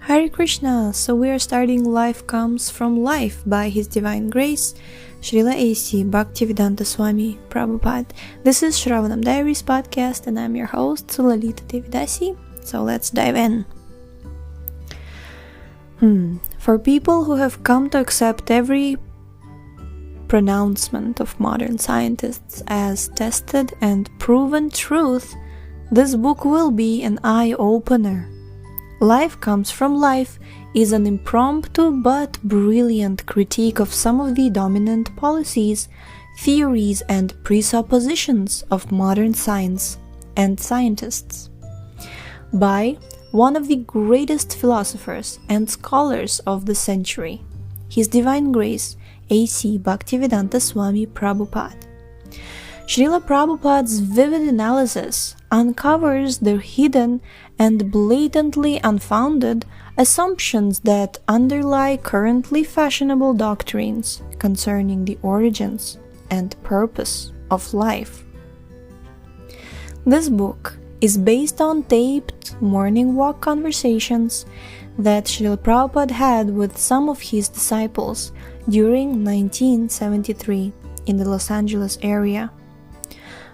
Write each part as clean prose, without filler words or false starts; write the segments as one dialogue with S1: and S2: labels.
S1: Hare Krishna! So we are starting Life Comes From Life by His Divine Grace, Srila A.C. Bhaktivedanta Swami Prabhupada. This is Sravanam Diaries podcast and I'm your host, Lalita Devidasi. So let's dive in. For people who have come to accept every pronouncement of modern scientists as tested and proven truth, this book will be an eye-opener. Life Comes From Life is an impromptu but brilliant critique of some of the dominant policies, theories, and presuppositions of modern science and scientists by one of the greatest philosophers and scholars of the century, His Divine Grace, A.C. Bhaktivedanta Swami Prabhupada. Srila Prabhupada's vivid analysis uncovers the hidden and blatantly unfounded assumptions that underlie currently fashionable doctrines concerning the origins and purpose of life. This book is based on taped morning walk conversations that Srila Prabhupada had with some of his disciples during 1973 in the Los Angeles area.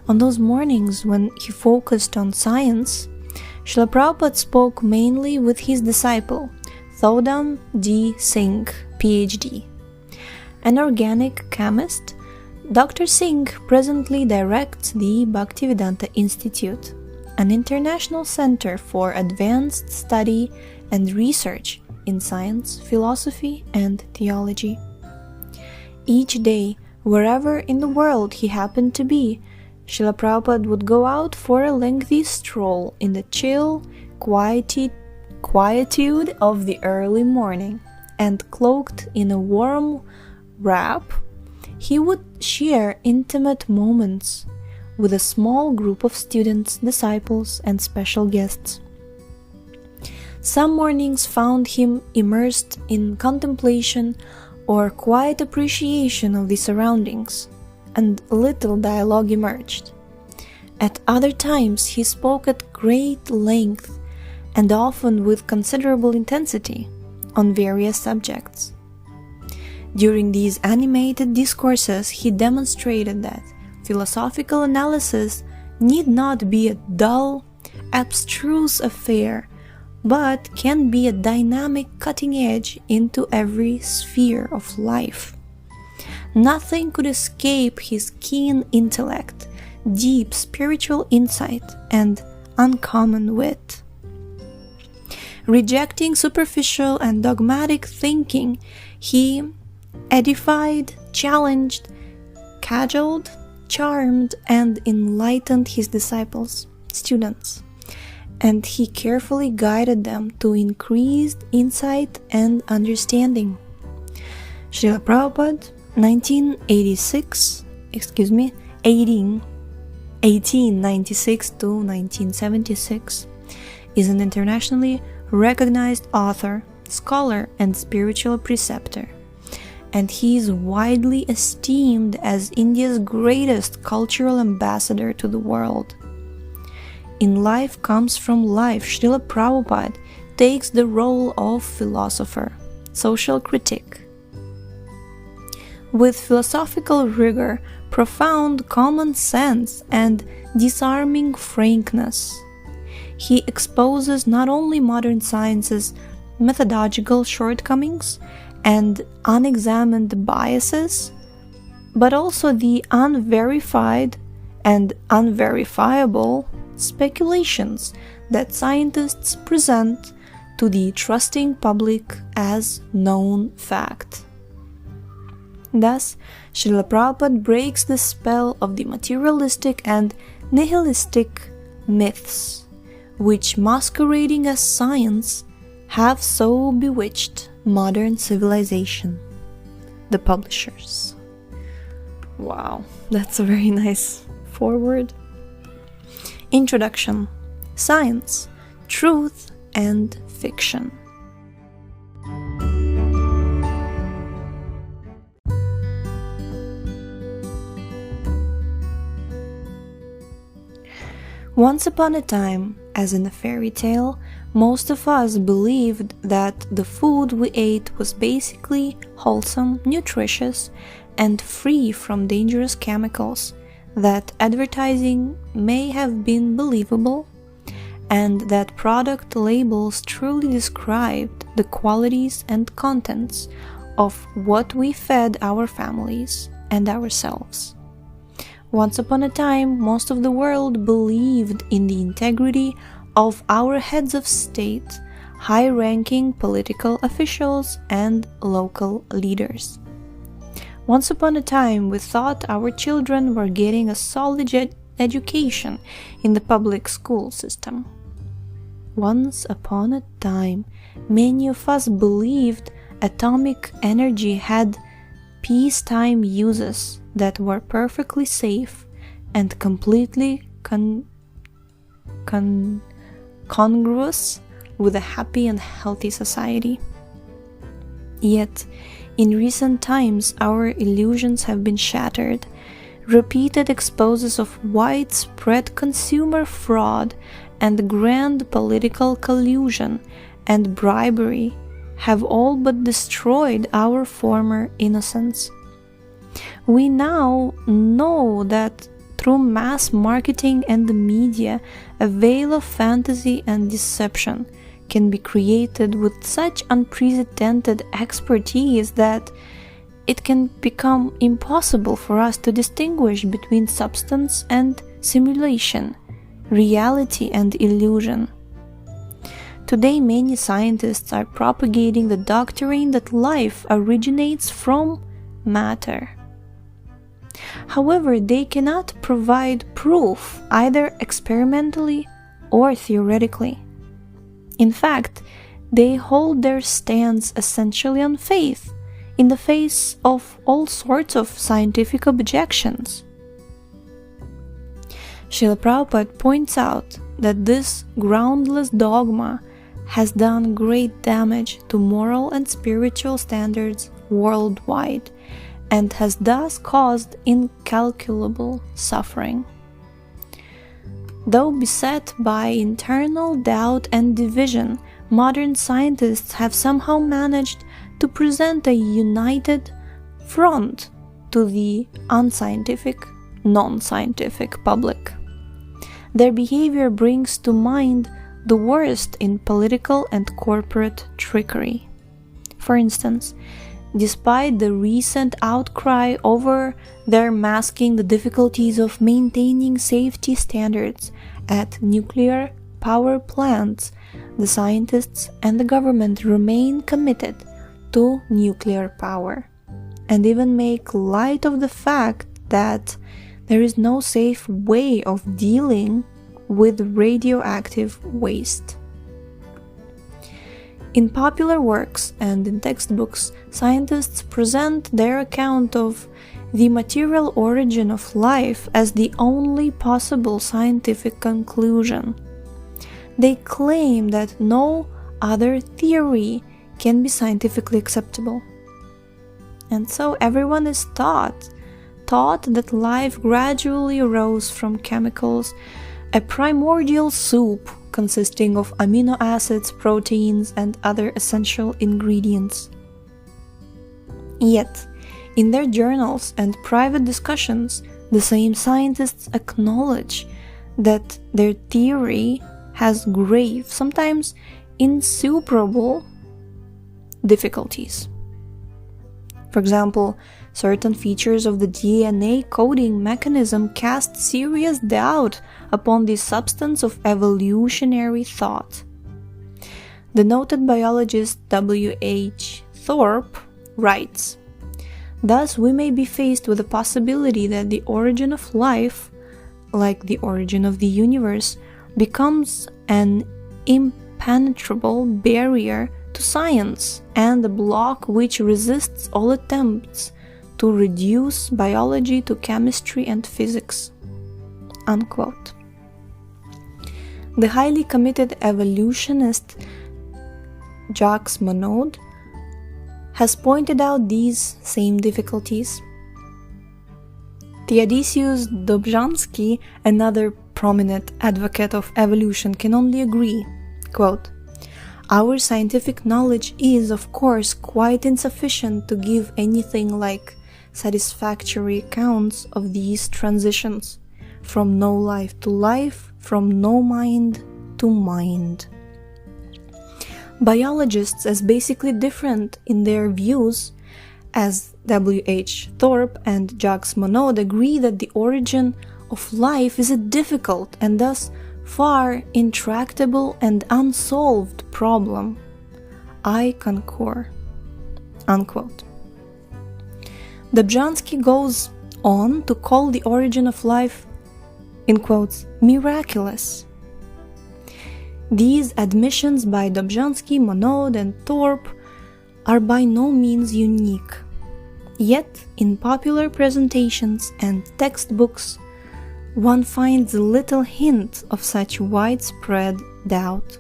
S1: On those mornings when he focused on science, Srila Prabhupada spoke mainly with his disciple, Thodam D. Singh, PhD. An organic chemist, Dr. Singh presently directs the Bhaktivedanta Institute, an international center for advanced study and research in science, philosophy, and theology. Each day, wherever in the world he happened to be, Srila Prabhupada would go out for a lengthy stroll in the chill quietude of the early morning, and cloaked in a warm wrap, he would share intimate moments with a small group of students, disciples, and special guests. Some mornings found him immersed in contemplation or quiet appreciation of the surroundings, and little dialogue emerged. At other times he spoke at great length and often with considerable intensity on various subjects. During these animated discourses he demonstrated that philosophical analysis need not be a dull, abstruse affair, but can be a dynamic cutting edge into every sphere of life. Nothing could escape his keen intellect, deep spiritual insight, and uncommon wit. Rejecting superficial and dogmatic thinking, he edified, challenged, cajoled, charmed, and enlightened his disciples, students, and he carefully guided them to increased insight and understanding. Srila Prabhupada, 1896 to 1976, is an internationally recognized author, scholar, and spiritual preceptor, and he is widely esteemed as India's greatest cultural ambassador to the world. In Life Comes From Life, Srila Prabhupada takes the role of philosopher, social critic. With philosophical rigor, profound common sense, and disarming frankness, he exposes not only modern science's methodological shortcomings and unexamined biases, but also the unverified and unverifiable speculations that scientists present to the trusting public as known fact. Thus, Srila Prabhupada breaks the spell of the materialistic and nihilistic myths, which, masquerading as science, have so bewitched modern civilization. The publishers. Wow, that's a very nice foreword. Introduction: Science, Truth, and Fiction. Once upon a time, as in a fairy tale, most of us believed that the food we ate was basically wholesome, nutritious, and free from dangerous chemicals, that advertising may have been believable, and that product labels truly described the qualities and contents of what we fed our families and ourselves. Once upon a time, most of the world believed in the integrity of our heads of state, high-ranking political officials, and local leaders. Once upon a time, we thought our children were getting a solid education in the public school system. Once upon a time, many of us believed atomic energy had peacetime uses that were perfectly safe and completely congruous with a happy and healthy society. Yet, in recent times, our illusions have been shattered. Repeated exposes of widespread consumer fraud and grand political collusion and bribery have all but destroyed our former innocence. We now know that through mass marketing and the media, a veil of fantasy and deception can be created with such unprecedented expertise that it can become impossible for us to distinguish between substance and simulation, reality and illusion. Today, many scientists are propagating the doctrine that life originates from matter. However, they cannot provide proof either experimentally or theoretically. In fact, they hold their stance essentially on faith, in the face of all sorts of scientific objections. Srila Prabhupada points out that this groundless dogma has done great damage to moral and spiritual standards worldwide, and has thus caused incalculable suffering. Though beset by internal doubt and division, modern scientists have somehow managed to present a united front to the unscientific, non-scientific public. Their behavior brings to mind the worst in political and corporate trickery. For instance, despite the recent outcry over their masking the difficulties of maintaining safety standards at nuclear power plants, the scientists and the government remain committed to nuclear power, and even make light of the fact that there is no safe way of dealing with radioactive waste. In popular works and in textbooks, scientists present their account of the material origin of life as the only possible scientific conclusion. They claim that no other theory can be scientifically acceptable. And so everyone is taught that life gradually arose from chemicals, a primordial soup consisting of amino acids, proteins, and other essential ingredients. Yet, in their journals and private discussions, the same scientists acknowledge that their theory has grave, sometimes insuperable, difficulties. For example, certain features of the DNA coding mechanism cast serious doubt upon the substance of evolutionary thought. The noted biologist W.H. Thorpe writes, "Thus we may be faced with the possibility that the origin of life, like the origin of the universe, becomes an impenetrable barrier to science and a block which resists all attempts to reduce biology to chemistry and physics." Unquote. The highly committed evolutionist Jacques Monod has pointed out these same difficulties. Theodosius Dobzhansky, another prominent advocate of evolution, can only agree, quote, Our scientific knowledge is, of course, quite insufficient to give anything like satisfactory accounts of these transitions from no life to life, from no mind to mind. Biologists, as basically different in their views as W.H. Thorpe and Jacques Monod, agree that the origin of life is a difficult and thus far intractable and unsolved problem. I concur. Unquote. Dobzhansky goes on to call the origin of life, in quotes, miraculous. These admissions by Dobzhansky, Monod, and Thorpe are by no means unique. Yet, in popular presentations and textbooks, one finds little hint of such widespread doubt.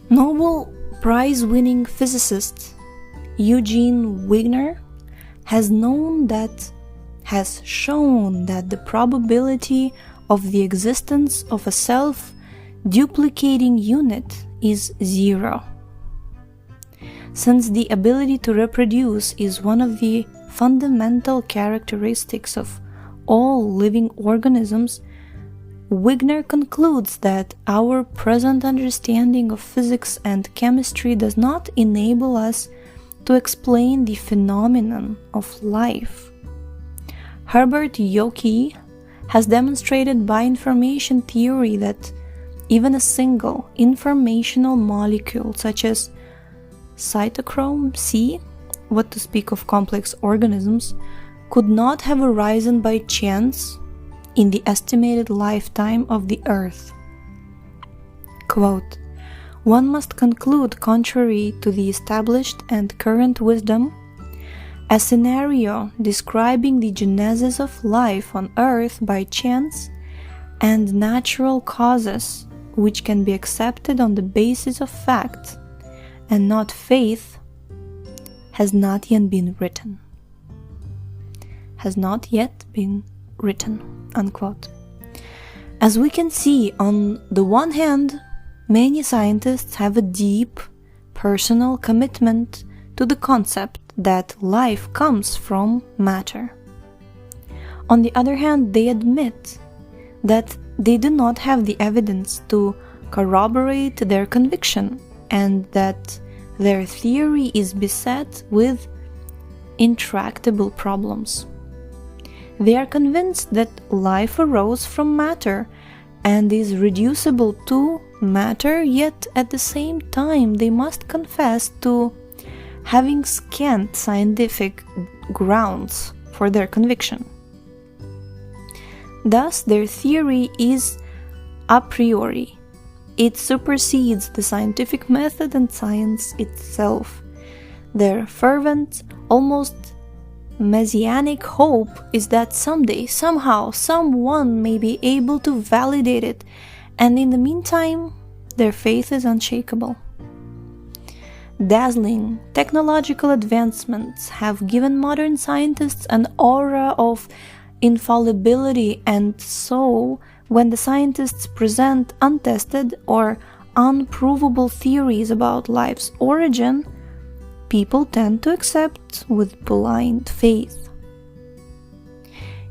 S1: Nobel Prize-winning physicist Eugene Wigner has shown that the probability of the existence of a self-duplicating unit is 0. Since the ability to reproduce is one of the fundamental characteristics of all living organisms, Wigner concludes that our present understanding of physics and chemistry does not enable us to explain the phenomenon of life. Herbert Yockey has demonstrated by information theory that even a single informational molecule such as cytochrome C, what to speak of complex organisms, could not have arisen by chance in the estimated lifetime of the Earth. Quote, one must conclude, contrary to the established and current wisdom, a scenario describing the genesis of life on Earth by chance and natural causes, which can be accepted on the basis of fact and not faith, has not yet been written. Has not yet been written. Unquote. As we can see, on the one hand, many scientists have a deep personal commitment to the concept that life comes from matter. On the other hand, they admit that they do not have the evidence to corroborate their conviction and that their theory is beset with intractable problems. They are convinced that life arose from matter and is reducible to matter, yet at the same time they must confess to having scant scientific grounds for their conviction. Thus, their theory is a priori. It supersedes the scientific method and science itself. Their fervent, almost messianic hope is that someday, somehow, someone may be able to validate it, and in the meantime, their faith is unshakable. Dazzling technological advancements have given modern scientists an aura of infallibility, and so when the scientists present untested or unprovable theories about life's origin, people tend to accept with blind faith.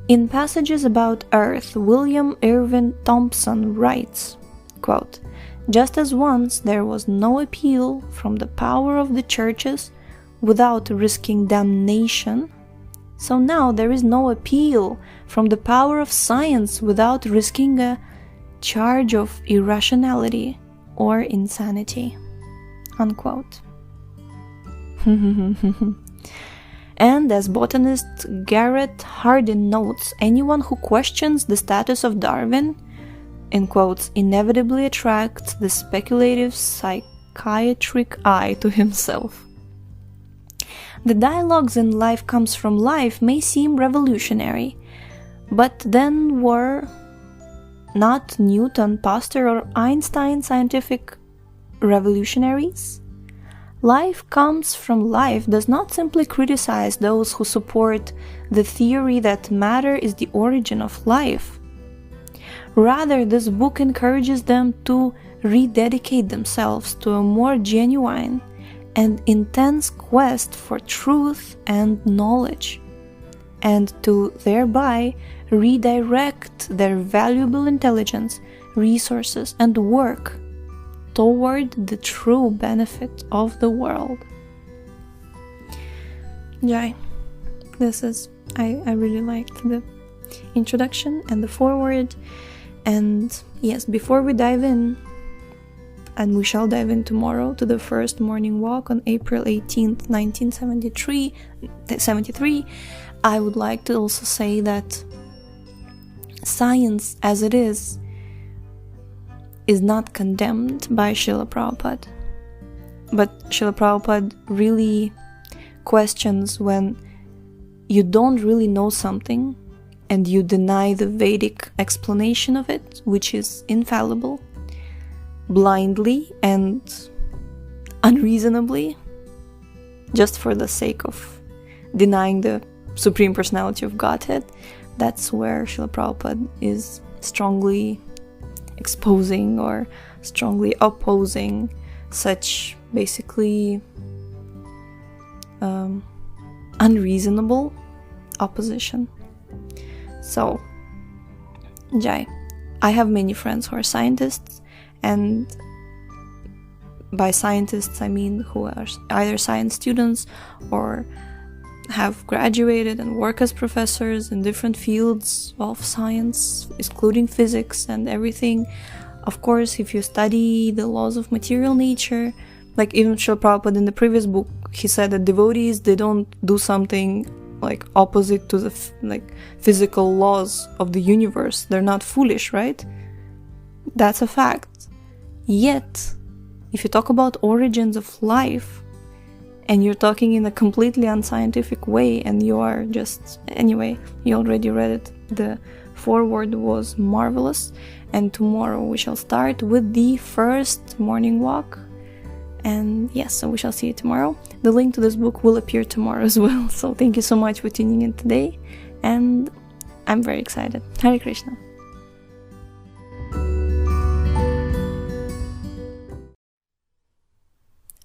S1: In passages about Earth, William Irvin Thompson writes, quote, just as once there was no appeal from the power of the churches without risking damnation, so now there is no appeal from the power of science without risking a charge of irrationality or insanity. Unquote. And as botanist Garrett Hardin notes, anyone who questions the status of Darwin, in quotes, inevitably attracts the speculative psychiatric eye to himself. The dialogues in Life Comes From Life may seem revolutionary, but then were not Newton, Pasteur, or Einstein scientific revolutionaries? Life Comes From Life does not simply criticize those who support the theory that matter is the origin of life. Rather, this book encourages them to rededicate themselves to a more genuine and intense quest for truth and knowledge, and to thereby redirect their valuable intelligence, resources, and work toward the true benefit of the world. Jai. This is, I really liked the introduction and the foreword. And yes, before we dive in, and we shall dive in tomorrow to the first morning walk on April 18th, 1973, I would like to also say that science as it is not condemned by Srila Prabhupada. But Srila Prabhupada really questions when you don't really know something and you deny the Vedic explanation of it, which is infallible, blindly and unreasonably, just for the sake of denying the Supreme Personality of Godhead. That's where Srila Prabhupada is strongly exposing or strongly opposing such basically unreasonable opposition. So, Jai, I have many friends who are scientists, and by scientists I mean who are either science students or have graduated and work as professors in different fields of science, including physics and everything. Of course, if you study the laws of material nature, like even Srila Prabhupada in the previous book, he said that devotees, they don't do something like opposite to the physical laws of the universe. They're not foolish, right? That's a fact. Yet, if you talk about origins of life, and you're talking in a completely unscientific way, and you are just... Anyway, you already read it. The foreword was marvelous. And tomorrow we shall start with the first morning walk. And yes, so we shall see you tomorrow. The link to this book will appear tomorrow as well. So thank you so much for tuning in today. And I'm very excited. Hare Krishna.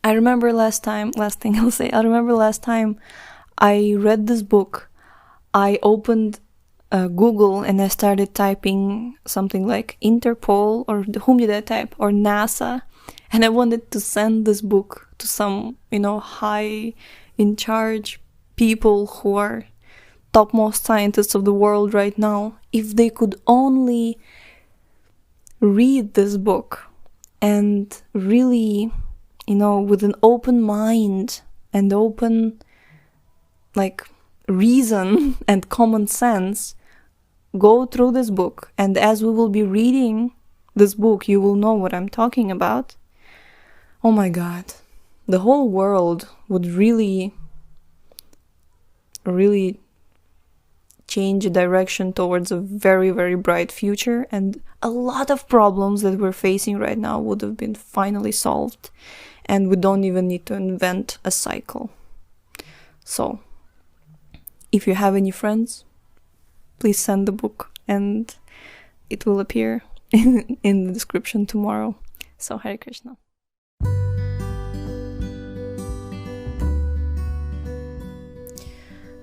S1: I remember last time I read this book, I opened Google and I started typing something like Interpol, or whom did I type, or NASA, and I wanted to send this book to some, high in charge people who are topmost scientists of the world right now, if they could only read this book and really, with an open mind and open, reason and common sense, go through this book. And as we will be reading this book, you will know what I'm talking about. Oh my God. The whole world would really, really change direction towards a very, very bright future. And a lot of problems that we're facing right now would have been finally solved. And we don't even need to invent a cycle. So, if you have any friends, please send the book, and it will appear in the description tomorrow. So, Hare Krishna.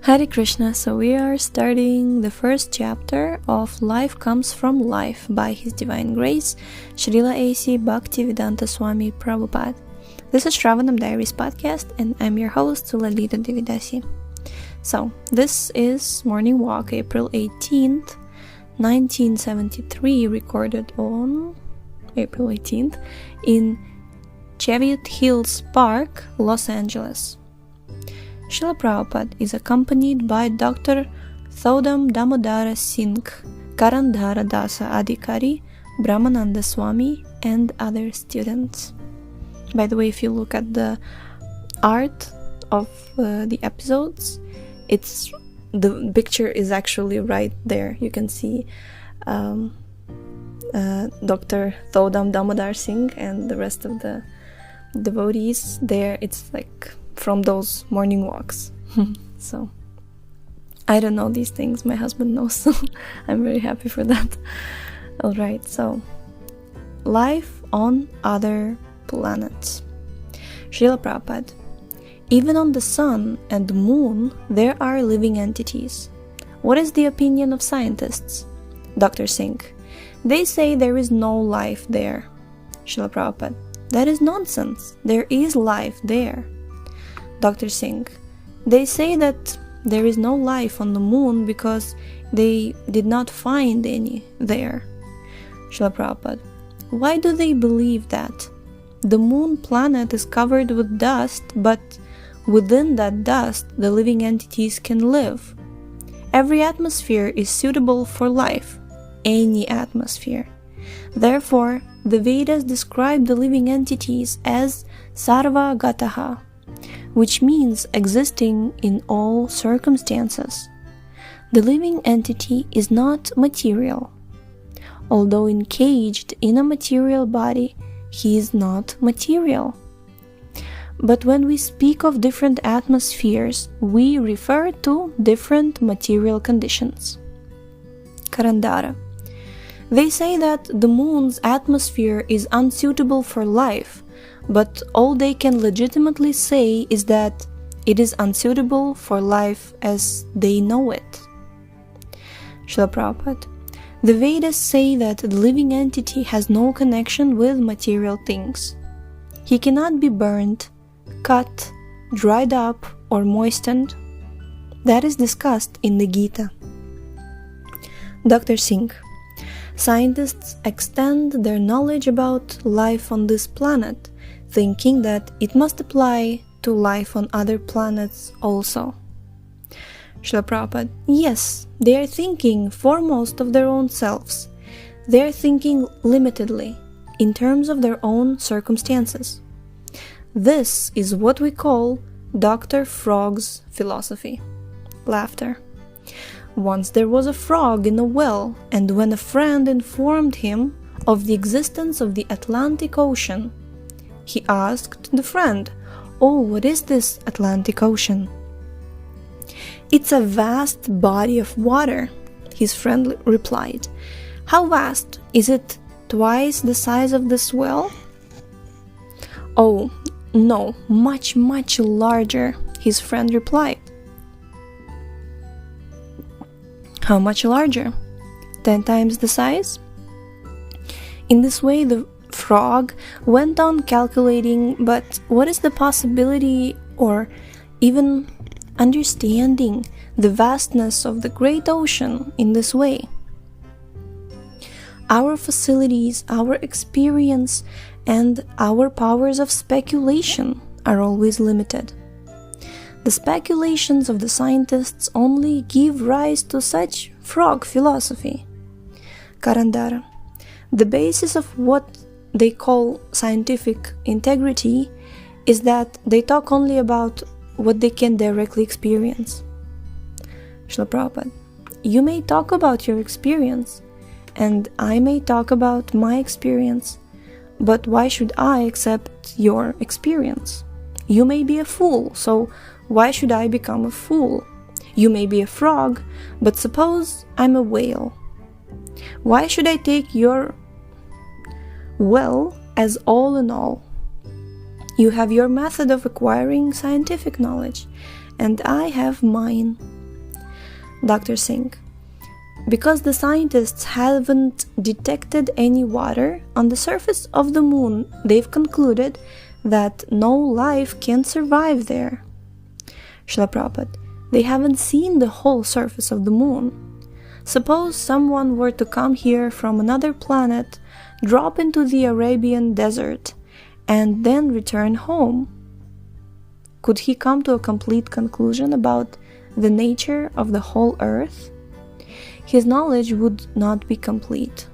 S1: Hare Krishna. So we are starting the first chapter of Life Comes From Life by His Divine Grace, Srila A.C. Bhaktivedanta Swami Prabhupada. This is Sravanam Diaries podcast, and I'm your host, Lalita Devidasi. So, this is Morning Walk, April 18th, 1973, recorded on April 18th in Cheviot Hills Park, Los Angeles. Srila Prabhupada is accompanied by Dr. Thodam Damodara Singh, Karandhara Dasa Adhikari, Brahmananda Swami, and other students. By the way, if you look at the art of the episodes, the picture is actually right there. You can see Dr. Thodam Damodar Singh and the rest of the devotees there. It's from those morning walks. So I don't know these things, my husband knows, so I'm very happy for that. Alright, so life on other planets. Srila Prabhupada, even on the sun and moon there are living entities. What is the opinion of scientists? Dr. Singh, they say there is no life there. Srila Prabhupada, that is nonsense. There is life there. Dr. Singh, they say that there is no life on the moon because they did not find any there. Srila Prabhupada, why do they believe that? The moon planet is covered with dust, but within that dust the living entities can live. Every atmosphere is suitable for life, any atmosphere. Therefore, the Vedas describe the living entities as sarva gataha, which means existing in all circumstances. The living entity is not material. Although encaged in a material body, he is not material. But when we speak of different atmospheres, we refer to different material conditions. Karandara, they say that the moon's atmosphere is unsuitable for life, but all they can legitimately say is that it is unsuitable for life as they know it. Srila Prabhupada, the Vedas say that the living entity has no connection with material things. He cannot be burned, cut, dried up, or moistened. That is discussed in the Gita. Dr. Singh, scientists extend their knowledge about life on this planet, thinking that it must apply to life on other planets also. Srila Prabhupada, yes, they are thinking foremost of their own selves. They are thinking limitedly, in terms of their own circumstances. This is what we call Dr. Frog's philosophy. Laughter. Once there was a frog in a well, and when a friend informed him of the existence of the Atlantic Ocean, he asked the friend, "Oh, what is this Atlantic Ocean?" "It's a vast body of water," his friend replied. "How vast? Is it twice the size of this well?" "Oh, no, much, much larger," his friend replied. "How much larger? 10 times the size?" In this way, the frog went on calculating, but what is the possibility or even understanding the vastness of the great ocean in this way? Our facilities, our experience, and our powers of speculation are always limited. The speculations of the scientists only give rise to such frog philosophy. Karandara, the basis of what they call scientific integrity is that they talk only about what they can directly experience. Srila Prabhupada, you may talk about your experience, and I may talk about my experience, but why should I accept your experience? You may be a fool, so why should I become a fool? You may be a frog, but suppose I'm a whale. Why should I take your well as all in all? You have your method of acquiring scientific knowledge, and I have mine. Dr. Singh, because the scientists haven't detected any water on the surface of the moon, they've concluded that no life can survive there. Srila Prabhupada, they haven't seen the whole surface of the moon. Suppose someone were to come here from another planet, drop into the Arabian desert, and then return home. Could he come to a complete conclusion about the nature of the whole earth? His knowledge would not be complete.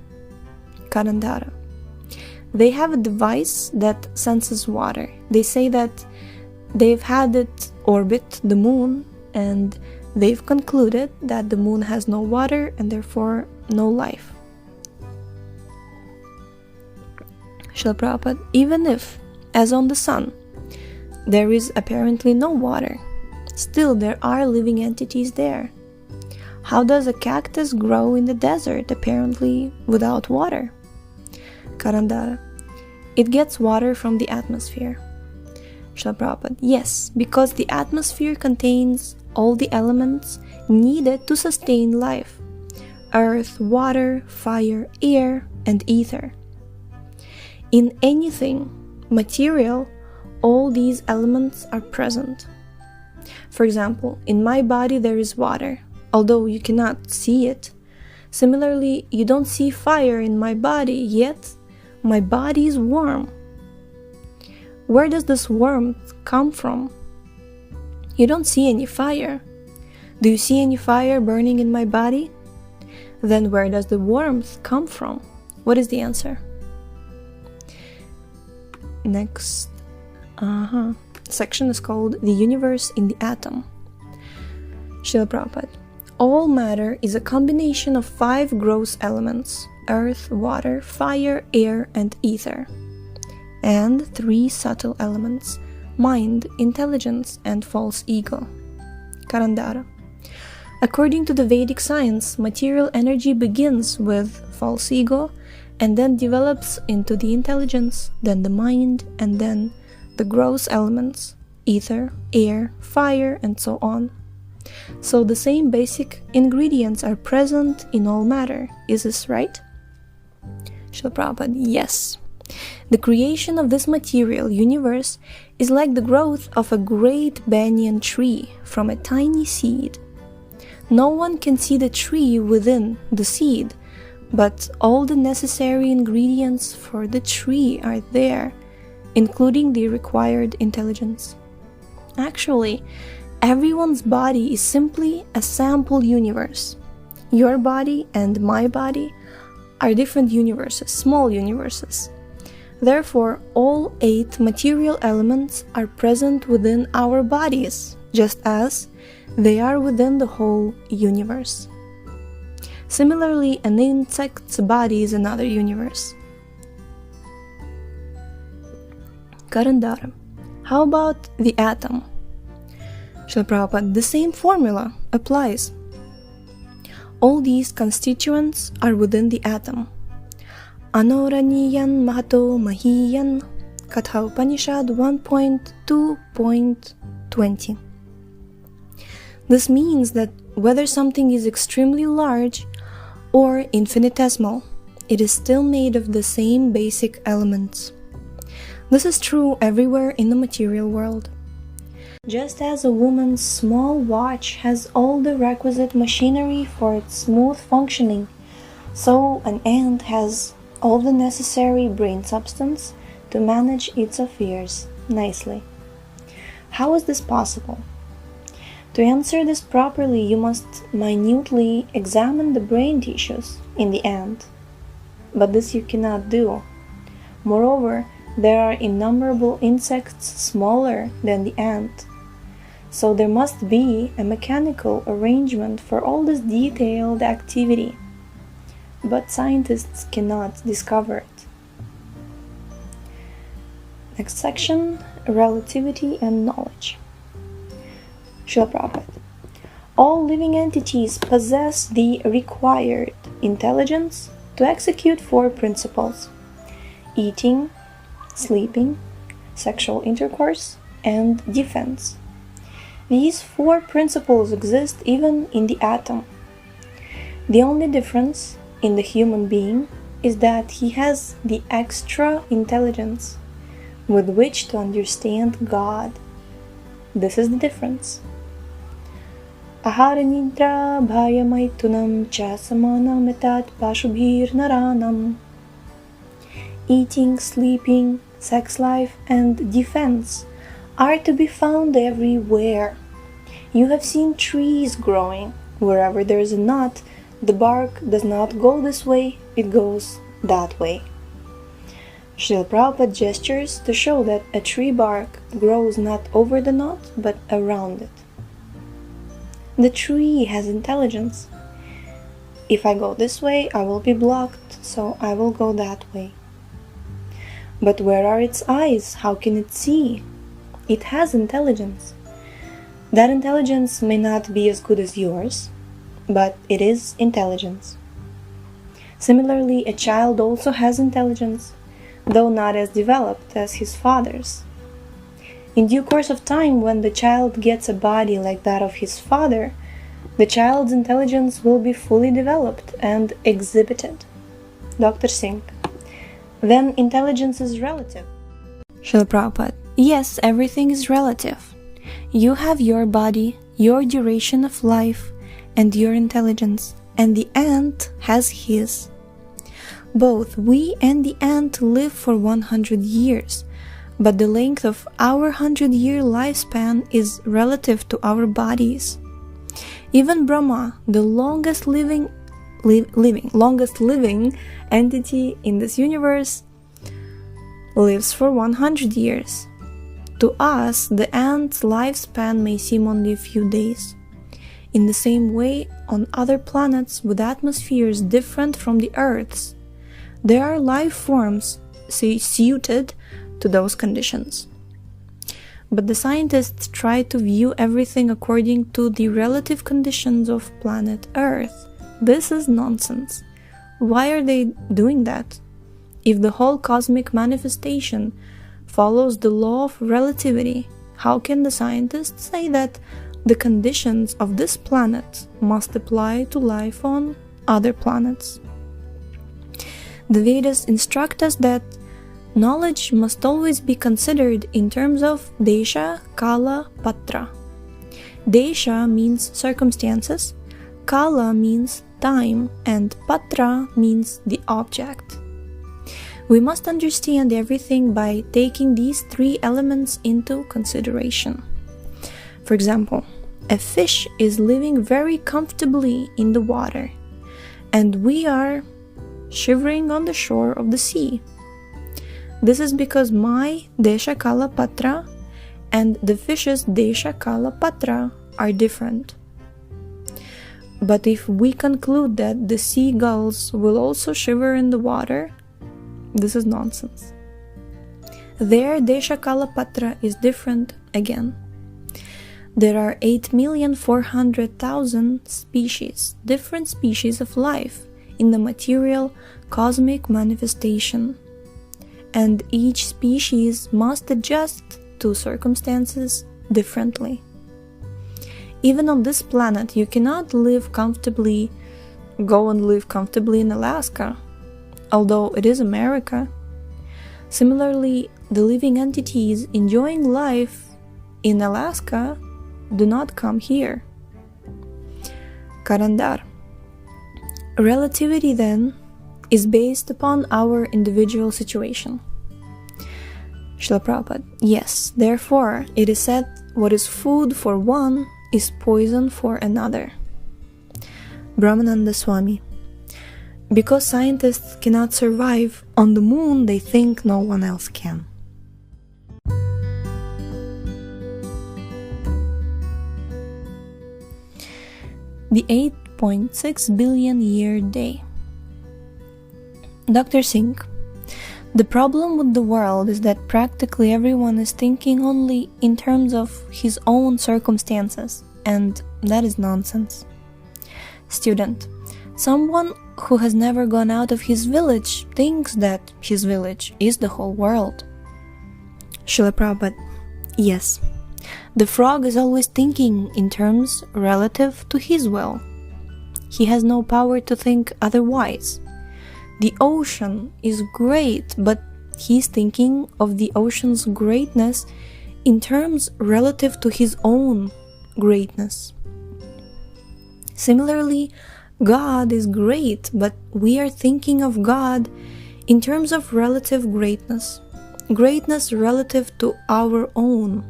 S1: Karandara, they have a device that senses water. They say that they've had it orbit the moon, and they've concluded that the moon has no water and therefore no life. Srila Prabhupada, even if, as on the sun, there is apparently no water, still there are living entities there. How does a cactus grow in the desert, apparently without water? Karandara. It gets water from the atmosphere. Srila Prabhupada. Yes, because the atmosphere contains all the elements needed to sustain life. Earth, water, fire, air, and ether. In anything material, all these elements are present. For example, in my body there is water, although you cannot see it. Similarly, you don't see fire in my body, yet my body is warm. Where does this warmth come from? You don't see any fire. Do you see any fire burning in my body? Then where does the warmth come from? What is the answer? Next section is called The Universe in the Atom. Srila Prabhupada. All matter is a combination of 5 gross elements: earth, water, fire, air, and ether, and 3 subtle elements: mind, intelligence, and false ego. Karandara. According to the Vedic science, material energy begins with false ego and then develops into the intelligence, then the mind, and then the gross elements: ether, air, fire, and so on. So the same basic ingredients are present in all matter. Is this right? Srila Prabhupada. Yes. The creation of this material universe is like the growth of a great banyan tree from a tiny seed. No one can see the tree within the seed, but all the necessary ingredients for the tree are there, including the required intelligence. Actually, everyone's body is simply a sample universe. Your body and my body are different universes, small universes. Therefore, all 8 material elements are present within our bodies, just as they are within the whole universe. Similarly, an insect's body is another universe. Karandara. How about the atom? Srila Prabhupada. The same formula applies. All these constituents are within the atom. Anoraniyan Mahato Mahiyan, Katha Upanishad 1.2.20. This means that whether something is extremely large or infinitesimal, it is still made of the same basic elements. This is true everywhere in the material world. Just as a woman's small watch has all the requisite machinery for its smooth functioning, so an ant has all the necessary brain substance to manage its affairs nicely. How is this possible? To answer this properly, you must minutely examine the brain tissues in the ant. But this you cannot do. Moreover, there are innumerable insects smaller than the ant. So there must be a mechanical arrangement for all this detailed activity. But scientists cannot discover it. Next section, Relativity and Knowledge. Srila Prabhupada. All living entities possess the required intelligence to execute 4 principles: eating, sleeping, sexual intercourse, and defense. These 4 principles exist even in the atom. The only difference in the human being is that he has the extra intelligence with which to understand God. This is the difference. Ahara nidra bhayamaitunam cha samanam etat pashubhir naranam. Eating, sleeping, sex life, and defense are to be found everywhere. You have seen trees growing. Wherever there is a nut, the bark does not go this way, it goes that way. Srila Prabhupada gestures to show that a tree bark grows not over the nut, but around it. The tree has intelligence. If I go this way, I will be blocked, so I will go that way. But where are its eyes? How can it see? It has intelligence. That intelligence may not be as good as yours, but it is intelligence. Similarly, a child also has intelligence, though not as developed as his father's. In due course of time, when the child gets a body like that of his father, the child's intelligence will be fully developed and exhibited. Dr. Singh. Then intelligence is relative. Srila Prabhupada. Yes, everything is relative. You have your body, your duration of life, and your intelligence, and the ant has his. Both we and the ant live for 100 years, but the length of our 100-year lifespan is relative to our bodies. Even Brahma, the longest living entity in this universe, lives for 100 years. To us, the ant's lifespan may seem only a few days. In the same way, on other planets with atmospheres different from the Earth's, there are life forms suited to those conditions. But the scientists try to view everything according to the relative conditions of planet Earth. This is nonsense. Why are they doing that? If the whole cosmic manifestation follows the law of relativity, how can the scientists say that the conditions of this planet must apply to life on other planets? The Vedas instruct us that knowledge must always be considered in terms of desha, kala, patra. Desha means circumstances, kala means time, and patra means the object. We must understand everything by taking these three elements into consideration. For example, a fish is living very comfortably in the water, and we are shivering on the shore of the sea. This is because my desha kala patra and the fish's desha kala patra are different. But if we conclude that the seagulls will also shiver in the water, this is nonsense. Their desha kala patra is different again. There are 8,400,000 species, different species of life in the material cosmic manifestation, and each species must adjust to circumstances differently. Even on this planet, you cannot go and live comfortably in Alaska, although it is America. Similarly, the living entities enjoying life in Alaska do not come here. Karandar. Relativity, then, is based upon our individual situation. Srila Prabhupada. Yes, therefore, it is said what is food for one is poison for another. Brahmananda Swami. Because scientists cannot survive on the moon, they think no one else can. The 8.6 billion year day. Dr. Singh. The problem with the world is that practically everyone is thinking only in terms of his own circumstances, and that is nonsense. Student. Someone who has never gone out of his village thinks that his village is the whole world. Srila Prabhupada. Yes. The frog is always thinking in terms relative to his will. He has no power to think otherwise. The ocean is great, but he's thinking of the ocean's greatness in terms relative to his own greatness. Similarly, God is great, but we are thinking of God in terms of relative greatness, greatness relative to our own.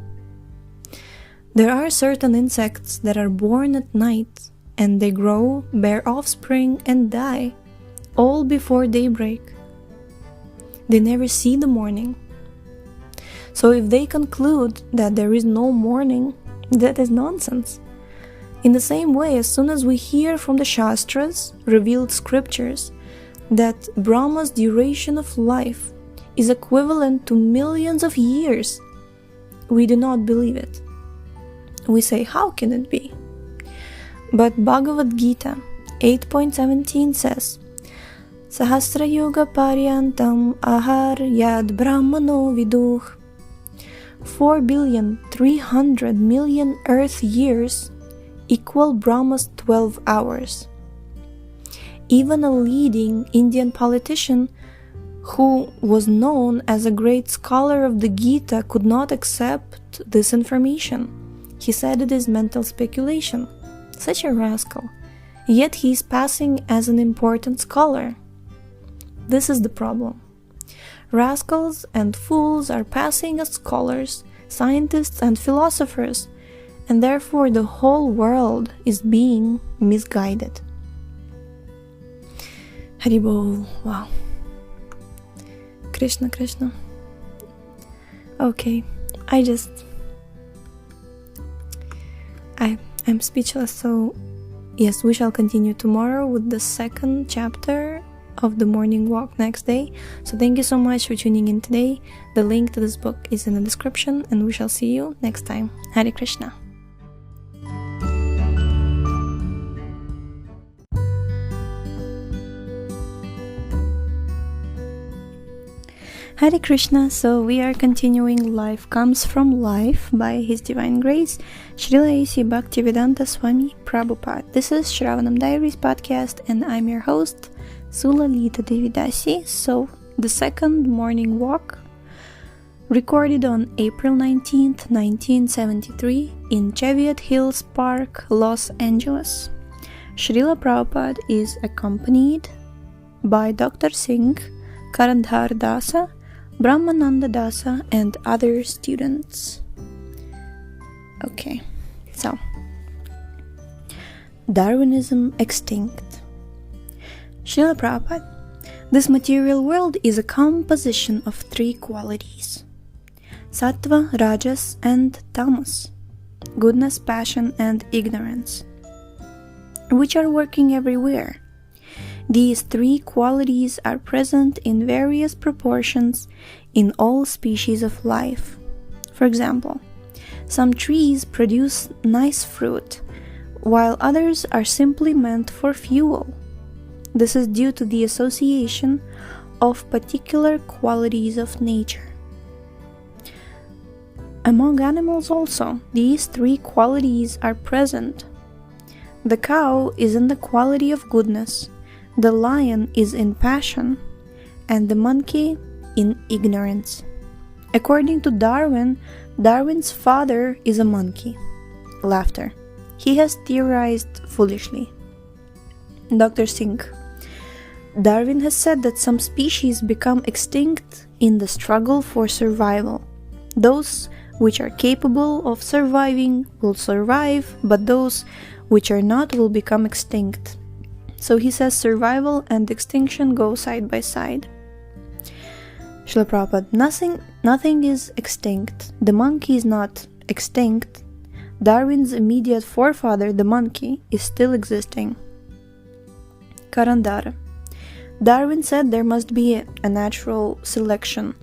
S1: There are certain insects that are born at night, and they grow, bear offspring, and die, all before daybreak. They never see the morning. So if they conclude that there is no morning, that is nonsense. In the same way, as soon as we hear from the Shastras, revealed scriptures, that Brahma's duration of life is equivalent to millions of years, we do not believe it. We say, how can it be? But Bhagavad-Gita 8.17 says, Sahasrayuga paryantam aharyad brahmano viduh. 4,300,000,000 Earth years equal Brahma's 12 hours. Even a leading Indian politician who was known as a great scholar of the Gita could not accept this information. He said it is mental speculation. Such a rascal. Yet he is passing as an important scholar. This is the problem. Rascals and fools are passing as scholars, scientists and philosophers, and therefore the whole world is being misguided. Haribol, wow. Krishna, Krishna. Okay, I'm speechless, so yes, we shall continue tomorrow with the second chapter of the morning walk next day. So thank you so much for tuning in today. The link to this book is in the description, and we shall see you next time. Hare Krishna. Hare Krishna. So we are continuing Life Comes From Life by His Divine Grace, Srila A.C. Bhaktivedanta Swami Prabhupada. This is Sravanam Diaries podcast, and I'm your host, Sulalita Devidasi. So the second morning walk, recorded on April 19th, 1973 in Cheviot Hills Park, Los Angeles. Srila Prabhupada is accompanied by Dr. Singh, Karandhar Dasa, Brahmananda Dasa, and other students. Okay, so Darwinism extinct. Srila Prabhupada, this material world is a composition of three qualities: sattva, rajas, and tamas, goodness, passion, and ignorance, which are working everywhere. These three qualities are present in various proportions in all species of life. For example, some trees produce nice fruit, while others are simply meant for fuel. This is due to the association of particular qualities of nature. Among animals also, these three qualities are present. The cow is in the quality of goodness, the lion is in passion, and the monkey in ignorance. According to Darwin, Darwin's father is a monkey. Laughter. He has theorized foolishly. Dr. Singh. Darwin has said that some species become extinct in the struggle for survival. Those which are capable of surviving will survive, but those which are not will become extinct. So he says survival and extinction go side by side. Srila Prabhupada, nothing is extinct. The monkey is not extinct. Darwin's immediate forefather, the monkey, is still existing. Karandara. Darwin said there must be a natural selection,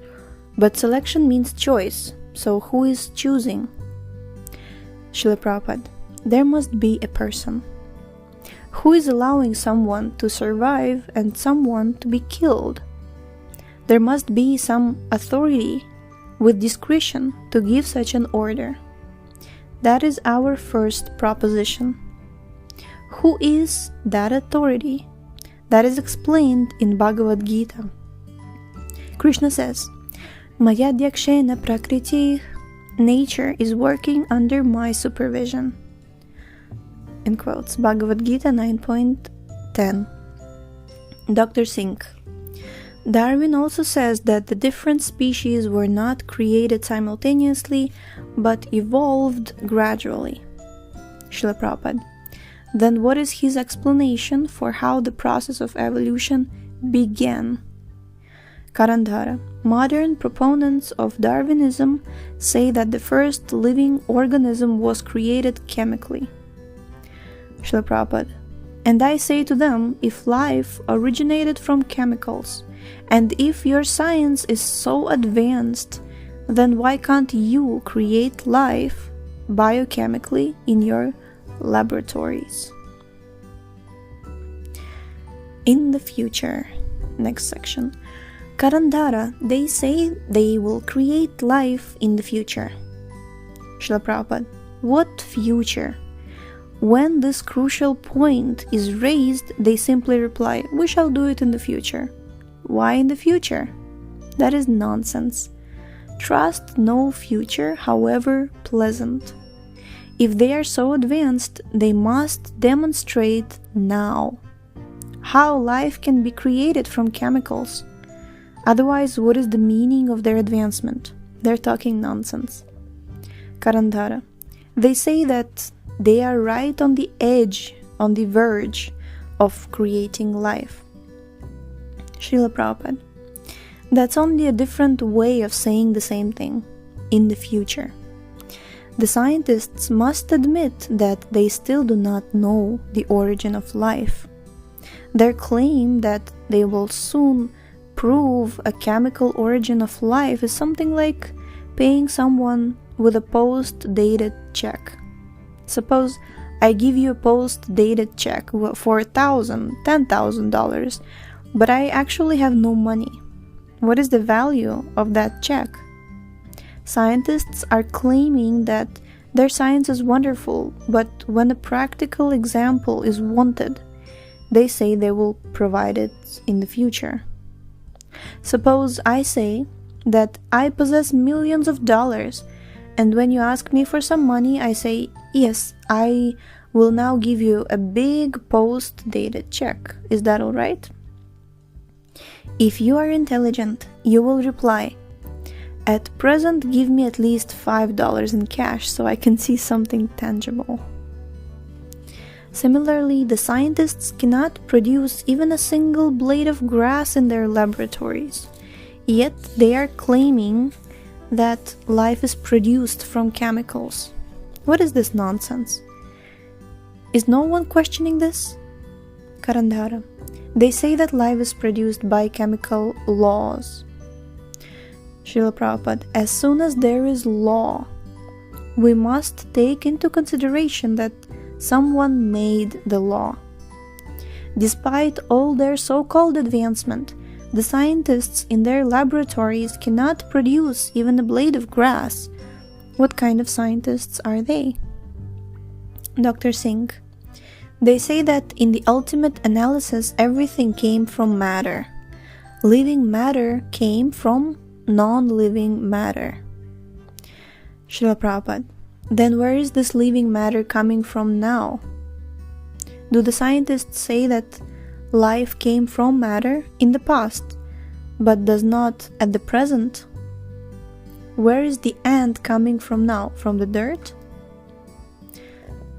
S1: but selection means choice, so who is choosing? Srila Prabhupada. There must be a person. Who is allowing someone to survive and someone to be killed? There must be some authority with discretion to give such an order. That is our first proposition. Who is that authority? That is explained in Bhagavad-Gita. Krishna says, Maya Dyakshena Prakriti, nature is working under my supervision. In quotes, Bhagavad-Gita 9.10. Dr. Singh. Darwin also says that the different species were not created simultaneously, but evolved gradually. Srila Prabhupada. Then what is his explanation for how the process of evolution began? Karandhara. Modern proponents of Darwinism say that the first living organism was created chemically. Srila Prabhupada. And I say to them, if life originated from chemicals, and if your science is so advanced, then why can't you create life biochemically in your laboratories? In the future, Next section. Karandara, they say they will create life in the future. Srila Prabhupada, what future? When this crucial point is raised, they simply reply, we shall do it in the future. Why in the future? That is nonsense. Trust no future, however pleasant. If they are so advanced, they must demonstrate now how life can be created from chemicals. Otherwise, what is the meaning of their advancement? They're talking nonsense. Karandara, they say that they are right on the edge, on the verge of creating life. Srila Prabhupada, that's only a different way of saying the same thing, in the future. The scientists must admit that they still do not know the origin of life. Their claim that they will soon prove a chemical origin of life is something like paying someone with a post-dated check. Suppose I give you a post-dated check for $1,000, $10,000, but I actually have no money. What is the value of that check? Scientists are claiming that their science is wonderful, but when a practical example is wanted, they say they will provide it in the future. Suppose I say that I possess millions of dollars, and when you ask me for some money, I say, yes, I will now give you a big post-dated check. Is that all right? If you are intelligent, you will reply, at present give me at least $5 in cash so I can see something tangible. Similarly, the scientists cannot produce even a single blade of grass in their laboratories, yet they are claiming that life is produced from chemicals. What is this nonsense? Is no one questioning this? Karandara, they say that life is produced by chemical laws. Srila Prabhupada, as soon as there is law, we must take into consideration that someone made the law. Despite all their so-called advancement, the scientists in their laboratories cannot produce even a blade of grass. What kind of scientists are they? Dr. Singh, they say that in the ultimate analysis everything came from matter. Living matter came from non-living matter. Srila Prabhupada, then where is this living matter coming from now? Do the scientists say that life came from matter in the past, but does not at the present? Where is the ant coming from now? From the dirt?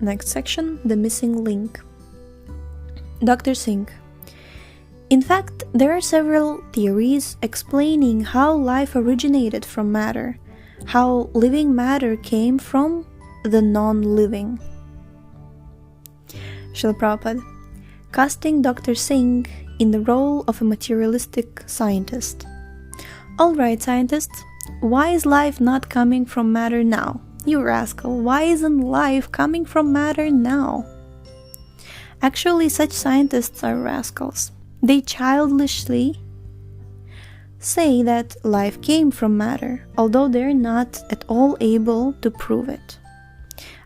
S1: Next section, the missing link. Dr. Singh, in fact, there are several theories explaining how life originated from matter, how living matter came from the non-living. Srila Prabhupada, casting Dr. Singh in the role of a materialistic scientist. Alright, scientists, why is life not coming from matter now? You rascal, why isn't life coming from matter now? Actually, such scientists are rascals. They childishly say that life came from matter, although they're not at all able to prove it.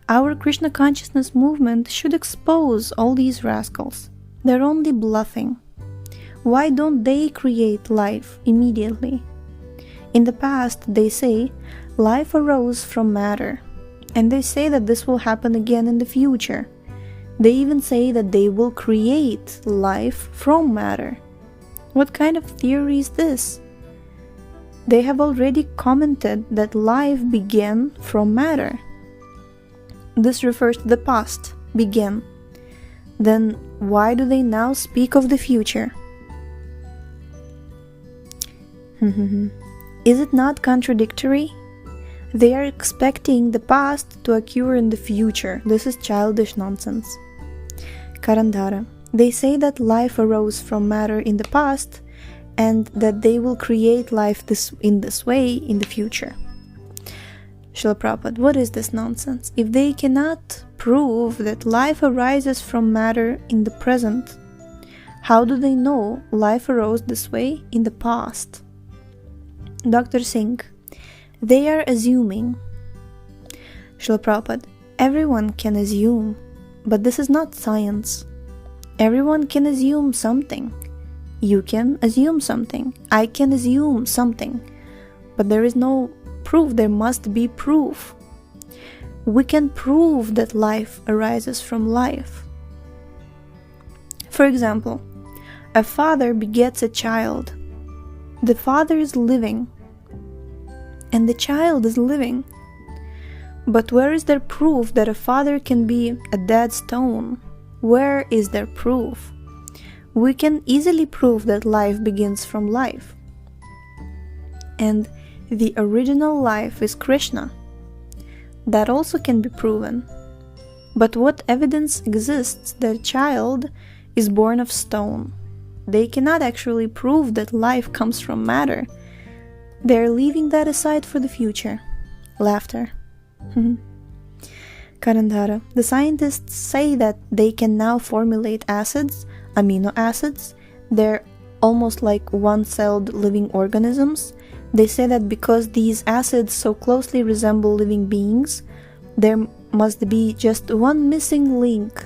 S1: Our Krishna Consciousness movement should expose all these rascals. They're only bluffing. Why don't they create life immediately? In the past, they say, life arose from matter, and they say that this will happen again in the future. They even say that they will create life from matter. What kind of theory is this? They have already commented that life began from matter. This refers to the past, began. Then why do they now speak of the future? Is it not contradictory? They are expecting the past to occur in the future. This is childish nonsense. Karandara, they say that life arose from matter in the past and that they will create life in this way in the future. Srila Prabhupada, what is this nonsense? If they cannot prove that life arises from matter in the present, How do they know life arose this way in the past? Dr. Singh, they are assuming. Srila Prabhupada, everyone can assume, but this is not science. Everyone can assume something. You can assume something. I can assume something. But there is no proof. There must be proof. We can prove that life arises from life. For example, a father begets a child. The father is living, and the child is living. But where is there proof that a father can be a dead stone? Where is there proof? We can easily prove that life begins from life. And the original life is Krishna. That also can be proven. But what evidence exists that a child is born of stone? They cannot actually prove that life comes from matter. They are leaving that aside for the future. Laughter. Karandhara. The scientists say that they can now formulate acids, amino acids. They're almost like one-celled living organisms. They say that because these acids so closely resemble living beings, there must be just one missing link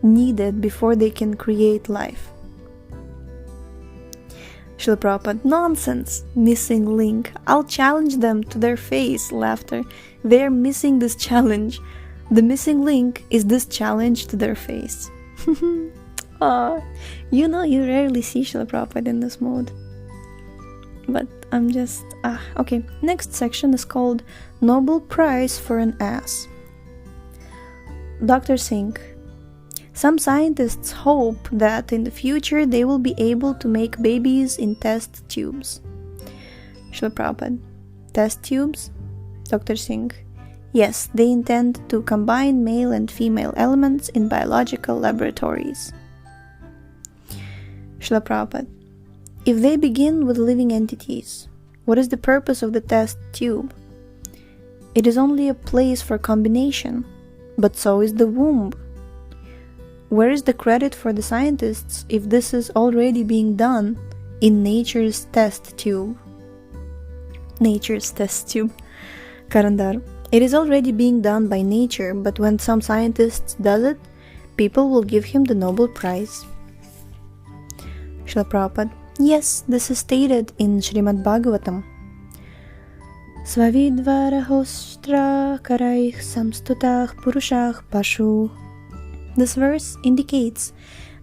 S1: needed before they can create life. Srila Prabhupada, nonsense, missing link. I'll challenge them to their face, laughter. They're missing this challenge. The missing link is this challenge to their face. You rarely see Srila Prabhupada in this mode. But I'm just... okay, next section is called Nobel Prize for an Ass. Dr. Singh. Some scientists hope that in the future they will be able to make babies in test tubes. Srila Prabhupada. Test tubes? Dr. Singh. Yes, they intend to combine male and female elements in biological laboratories. Srila Prabhupada. If they begin with living entities, what is the purpose of the test tube? It is only a place for combination, but so is the womb. Where is the credit for the scientists if this is already being done in nature's test tube? Nature's test tube. Karandar. It is already being done by nature, but when some scientist does it, people will give him the Nobel Prize. Srila Prabhupada. Yes, this is stated in Srimad Bhagavatam. Svavidvarahostra karaih samstutah purushah pashu. This verse indicates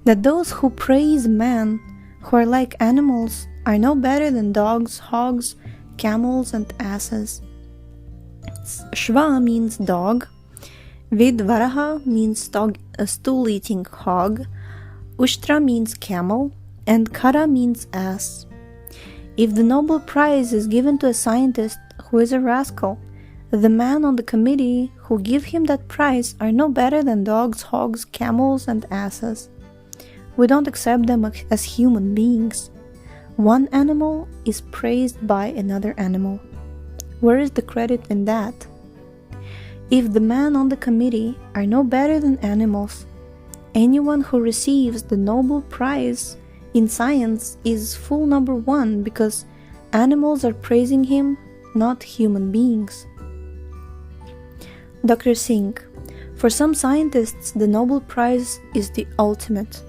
S1: that those who praise man, who are like animals, are no better than dogs, hogs, camels, and asses. Shva means dog, Vidvaraha means stool-eating hog, Ushtra means camel, and Kara means ass. If the Nobel Prize is given to a scientist who is a rascal, the men on the committee who give him that prize are no better than dogs, hogs, camels, and asses. We don't accept them as human beings. One animal is praised by another animal. Where is the credit in that? If the men on the committee are no better than animals, anyone who receives the Nobel Prize in science is fool number one, because animals are praising him, not human beings. Dr. Singh. For some scientists, the Nobel Prize is the ultimate.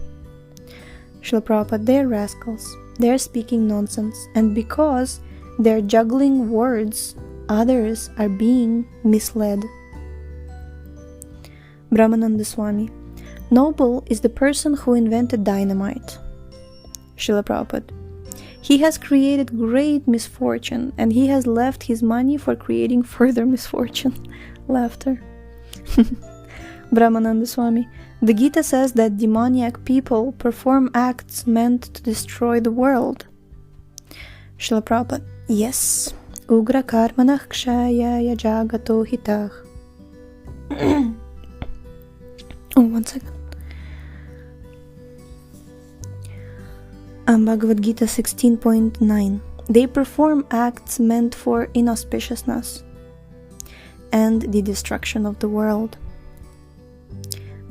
S1: Srila Prabhupada, they're rascals. They're speaking nonsense. And because they're juggling words, others are being misled. Brahmananda Swami. Noble is the person who invented dynamite. Srila Prabhupada. He has created great misfortune, and he has left his money for creating further misfortune. Laughter. Brahmananda Swami. The Gita says that demoniac people perform acts meant to destroy the world. Srila Prabhupada. Yes. Ugra karmanah kshayaya jagato hitah. Oh, 1 second. Bhagavad-Gita 16.9. They perform acts meant for inauspiciousness and the destruction of the world.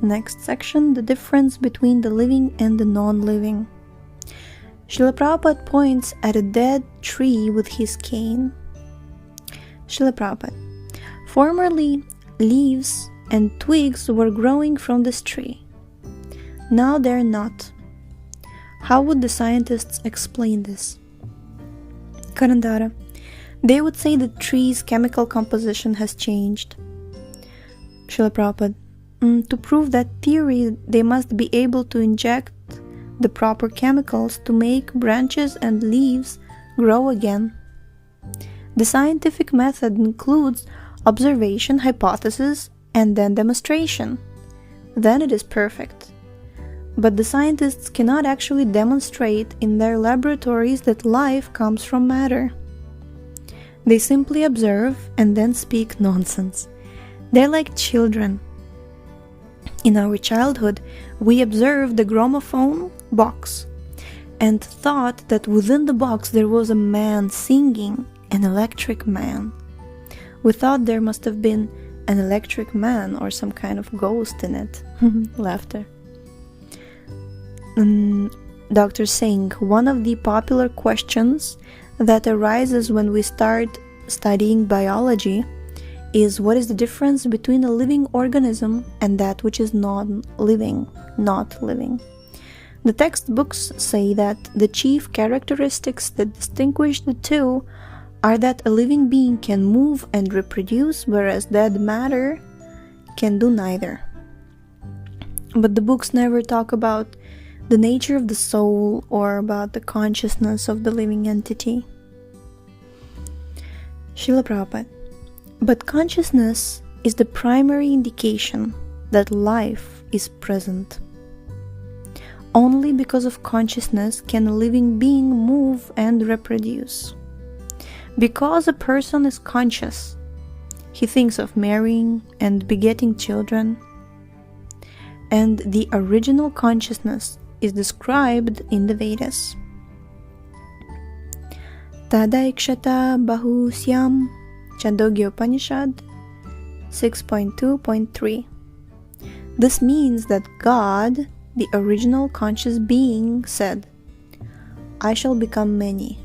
S1: Next section, the difference between the living and the non-living. Srila Prabhupada points at a dead tree with his cane. Srila Prabhupada: formerly, leaves and twigs were growing from this tree. Now they're not. How would the scientists explain this? Karandara: they would say the tree's chemical composition has changed. Srila Prabhupada: to prove that theory, they must be able to inject the proper chemicals to make branches and leaves grow again. The scientific method includes observation, hypothesis, and then demonstration. Then it is perfect. But the scientists cannot actually demonstrate in their laboratories that life comes from matter. They simply observe and then speak nonsense. They're like children. In our childhood, we observed the gramophone box and thought that within the box there was a man singing, an electric man. We thought there must have been an electric man or some kind of ghost in it. Laughter. Dr. Singh, one of the popular questions that arises when we start studying biology is, what is the difference between a living organism and that which is non-living, not living? The textbooks say that the chief characteristics that distinguish the two are that a living being can move and reproduce, whereas dead matter can do neither. But the books never talk about the nature of the soul or about the consciousness of the living entity. Srila Prabhupada: but consciousness is the primary indication that life is present. Only because of consciousness can a living being move and reproduce. Because a person is conscious, he thinks of marrying and begetting children, and the original consciousness is described in the Vedas. Tadaikshata bahusyam Chandogya Upanishad 6.2.3. This means that God, the original conscious being, said, I shall become many.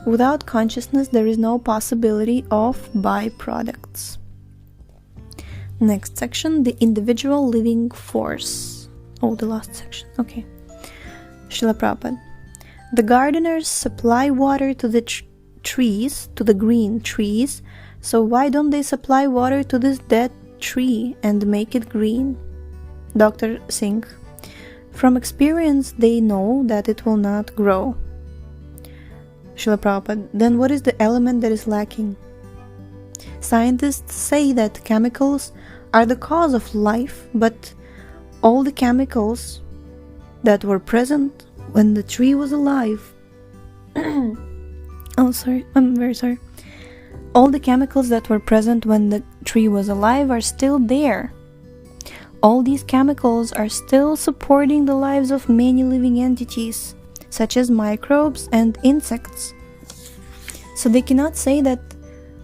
S1: Without consciousness, there is no possibility of byproducts. Next section, the individual living force. Oh, the last section. Okay. Srila Prabhupada: the gardeners supply water to the trees, to the green trees, so why don't they supply water to this dead tree and make it green? Dr. Singh: from experience they know that it will not grow. Srila Prabhupada: then what is the element that is lacking? Scientists say that chemicals are the cause of life, but all the chemicals that were present when the tree was alive I'm very sorry. All the chemicals that were present when the tree was alive are still there. All these chemicals are still supporting the lives of many living entities, such as microbes and insects. So they cannot say that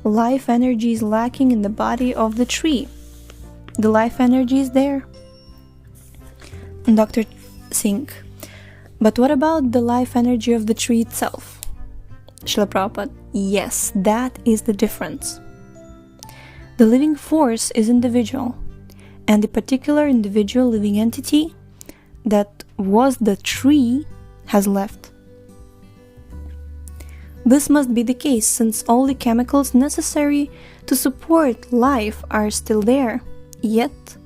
S1: life energy is lacking in the body of the tree. The life energy is there. And Dr. Singh: but what about the life energy of the tree itself? Srila Prabhupada: yes, that is the difference. The living force is individual, and the particular individual living entity that was the tree has left. This must be the case since all the chemicals necessary to support life are still there, yet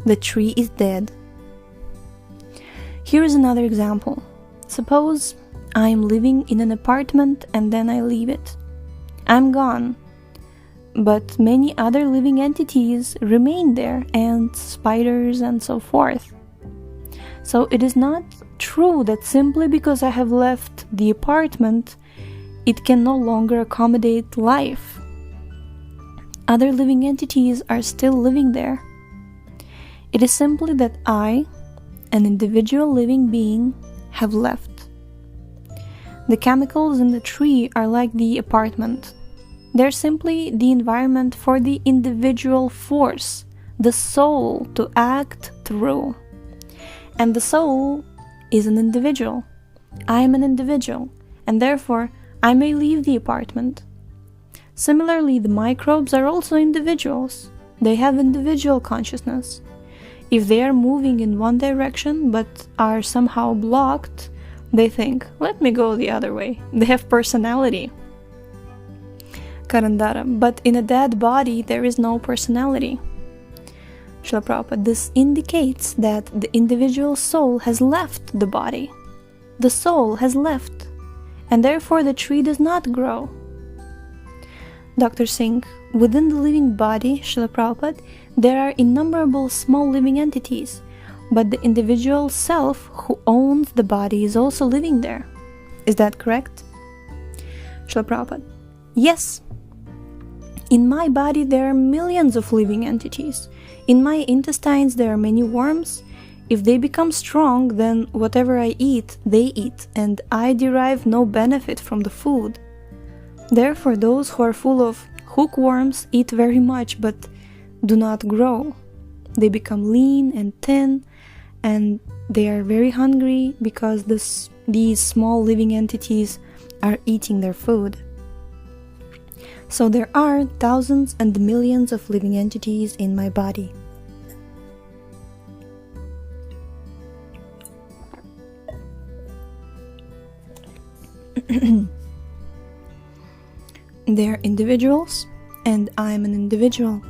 S1: the tree is dead. Here is another example. Suppose I am living in an apartment and then I leave it. I'm gone. But many other living entities remain there, and spiders and so forth. So it is not true that simply because I have left the apartment, it can no longer accommodate life. Other living entities are still living there. It is simply that I, an individual living being, have left. The chemicals in the tree are like the apartment. They're simply the environment for the individual force the soul to act through. And the soul is an individual. I am an individual, and therefore I may leave the apartment. Similarly, the microbes are also individuals. They have individual consciousness. If they are moving in one direction but are somehow blocked, they think, let me go the other way. They have personality. Karandara. But in a dead body, there is no personality. Srila Prabhupada, this indicates that the individual soul has left the body. The soul has left, and therefore the tree does not grow. Dr. Singh, within the living body, Srila Prabhupada, there are innumerable small living entities, but the individual self who owns the body is also living there. Is that correct? Srila Prabhupada, yes. In my body there are millions of living entities. In my intestines there are many worms. If they become strong, then whatever I eat, they eat, and I derive no benefit from the food. Therefore, those who are full of hookworms eat very much but do not grow. They become lean and thin, and they are very hungry because these small living entities are eating their food. So there are thousands and millions of living entities in my body. They're individuals, and I am an individual.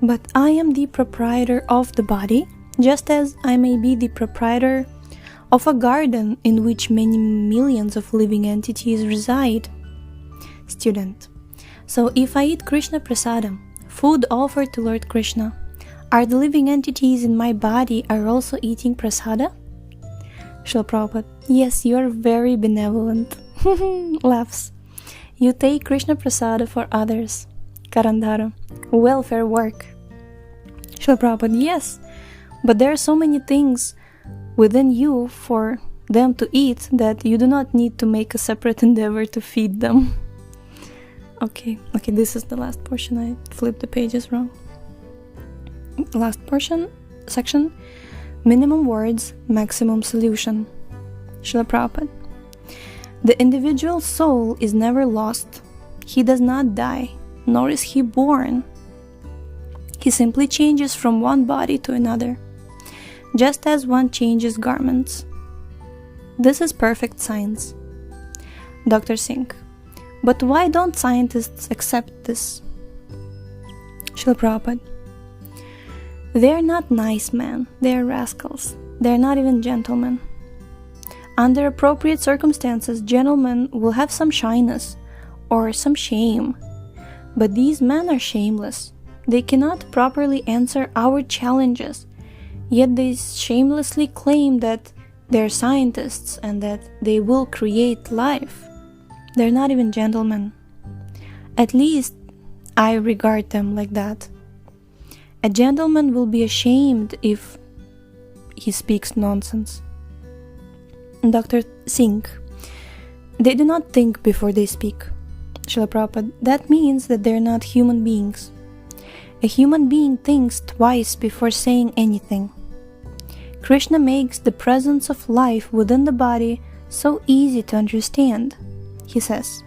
S1: But I am the proprietor of the body, just as I may be the proprietor of a garden in which many millions of living entities reside. Student. So if I eat Krishna Prasadam, food offered to Lord Krishna, are the living entities in my body are also eating prasada? Srila Prabhupada, yes, you are very benevolent. Laughs. You take Krishna Prasada for others. Karandhara, welfare work. Srila Prabhupada, yes, but there are so many things within you for them to eat that you do not need to make a separate endeavor to feed them. Okay, this is the last portion. I flipped the pages wrong. Last portion, section, minimum words, maximum solution. Srila Prabhupada. The individual soul is never lost. He does not die, nor is he born. He simply changes from one body to another, just as one changes garments. This is perfect science. Dr. Singh. But why don't scientists accept this? Srila Prabhupada. They are not nice men, they are rascals. They are not even gentlemen. Under appropriate circumstances, gentlemen will have some shyness or some shame. But these men are shameless. They cannot properly answer our challenges, yet they shamelessly claim that they are scientists and that they will create life. They're not even gentlemen. At least I regard them like that. A gentleman will be ashamed if he speaks nonsense. Dr. Singh. They do not think before they speak. Srila Prabhupada, that means that they're not human beings. A human being thinks twice before saying anything. Krishna makes the presence of life within the body so easy to understand. He says,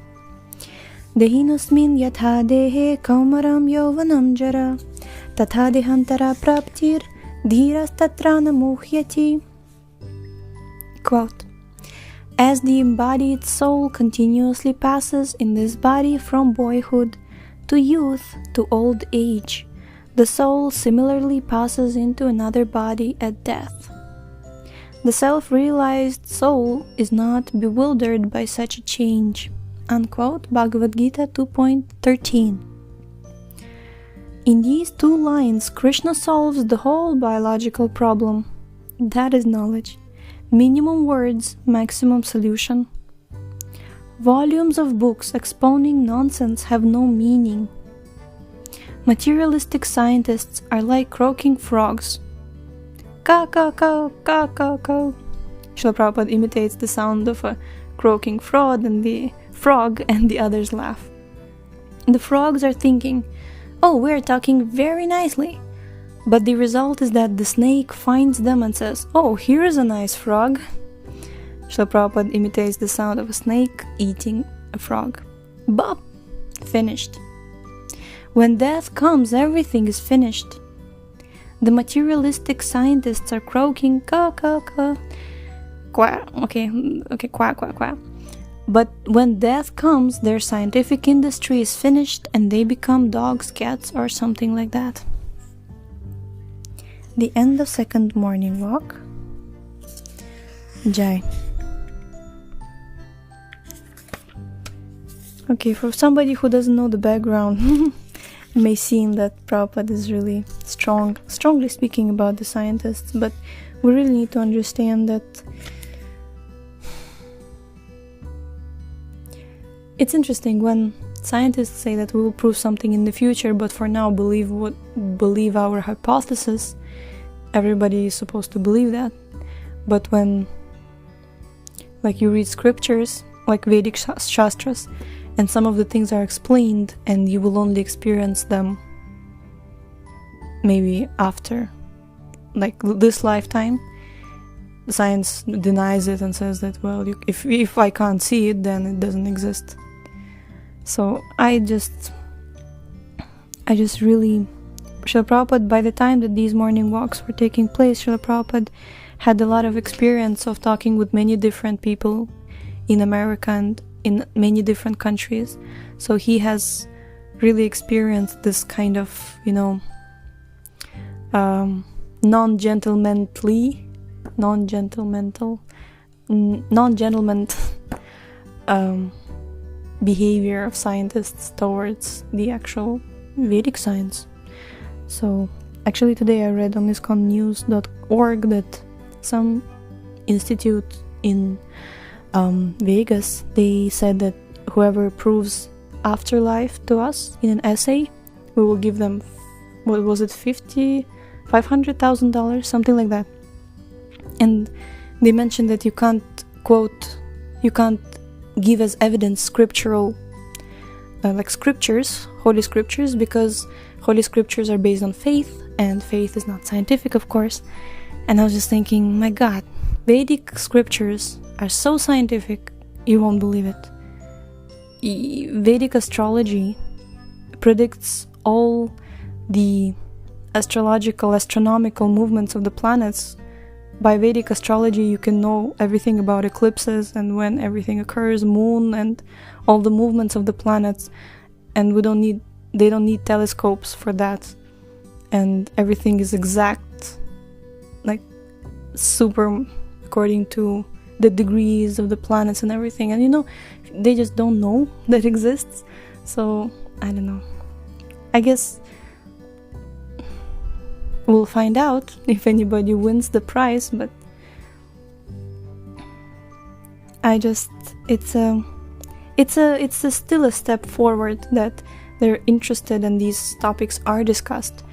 S1: Dehinasmin yatha dehe kaumaram yovanam jara tatha dehantara praptir dhiras tatrana muhyati. Quote, as the embodied soul continuously passes in this body from boyhood to youth to old age, the soul similarly passes into another body at death. The self-realized soul is not bewildered by such a change. Unquote, Bhagavad-Gita 2.13. In these two lines, Krishna solves the whole biological problem. That is knowledge. Minimum words, maximum solution. Volumes of books expounding nonsense have no meaning. Materialistic scientists are like croaking frogs. Ka ka ka ka ka ka. Srila Prabhupada imitates the sound of a croaking frog and the others laugh. The frogs are thinking, oh, we're talking very nicely. But the result is that the snake finds them and says, oh, here's a nice frog. Srila Prabhupada imitates the sound of a snake eating a frog. Bop! Finished. When death comes, everything is finished. The materialistic scientists are croaking, ka ka ka, quack, okay, quack, quack, quack. But when death comes, their scientific industry is finished and they become dogs, cats, or something like that. The end of second morning walk. Jai. Okay, for somebody who doesn't know the background, it may seem that Prabhupada is really strongly speaking about the scientists, but we really need to understand that it's interesting when scientists say that we will prove something in the future, but for now believe our hypothesis. Everybody is supposed to believe that. But when you read scriptures, like Vedic Shastras, and some of the things are explained and you will only experience them maybe after this lifetime, science denies it and says that, well, if I can't see it, then it doesn't exist. So I just really, Srila Prabhupada, by the time that these morning walks were taking place, Srila Prabhupada had a lot of experience of talking with many different people in America and in many different countries. So he has really experienced this kind of, non-gentleman behavior of scientists towards the actual Vedic science. So actually today I read on iskonnews.org that some institute in Vegas, they said that whoever proves afterlife to us in an essay, we will give them, what was it, $500,000, something like that. And they mentioned that you can't give as evidence scriptural, scriptures, holy scriptures, because holy scriptures are based on faith, and faith is not scientific, of course. And I was just thinking, my God, Vedic scriptures are so scientific, you won't believe it. Vedic astrology predicts all the astronomical movements of the planets. By Vedic astrology, you can know everything about eclipses and when everything occurs, moon, and all the movements of the planets. And they don't need telescopes for that. And everything is exact, super according to the degrees of the planets and everything. And they just don't know that exists. So I don't know. I guess we'll find out if anybody wins the prize, but it's still a step forward that they're interested and these topics are discussed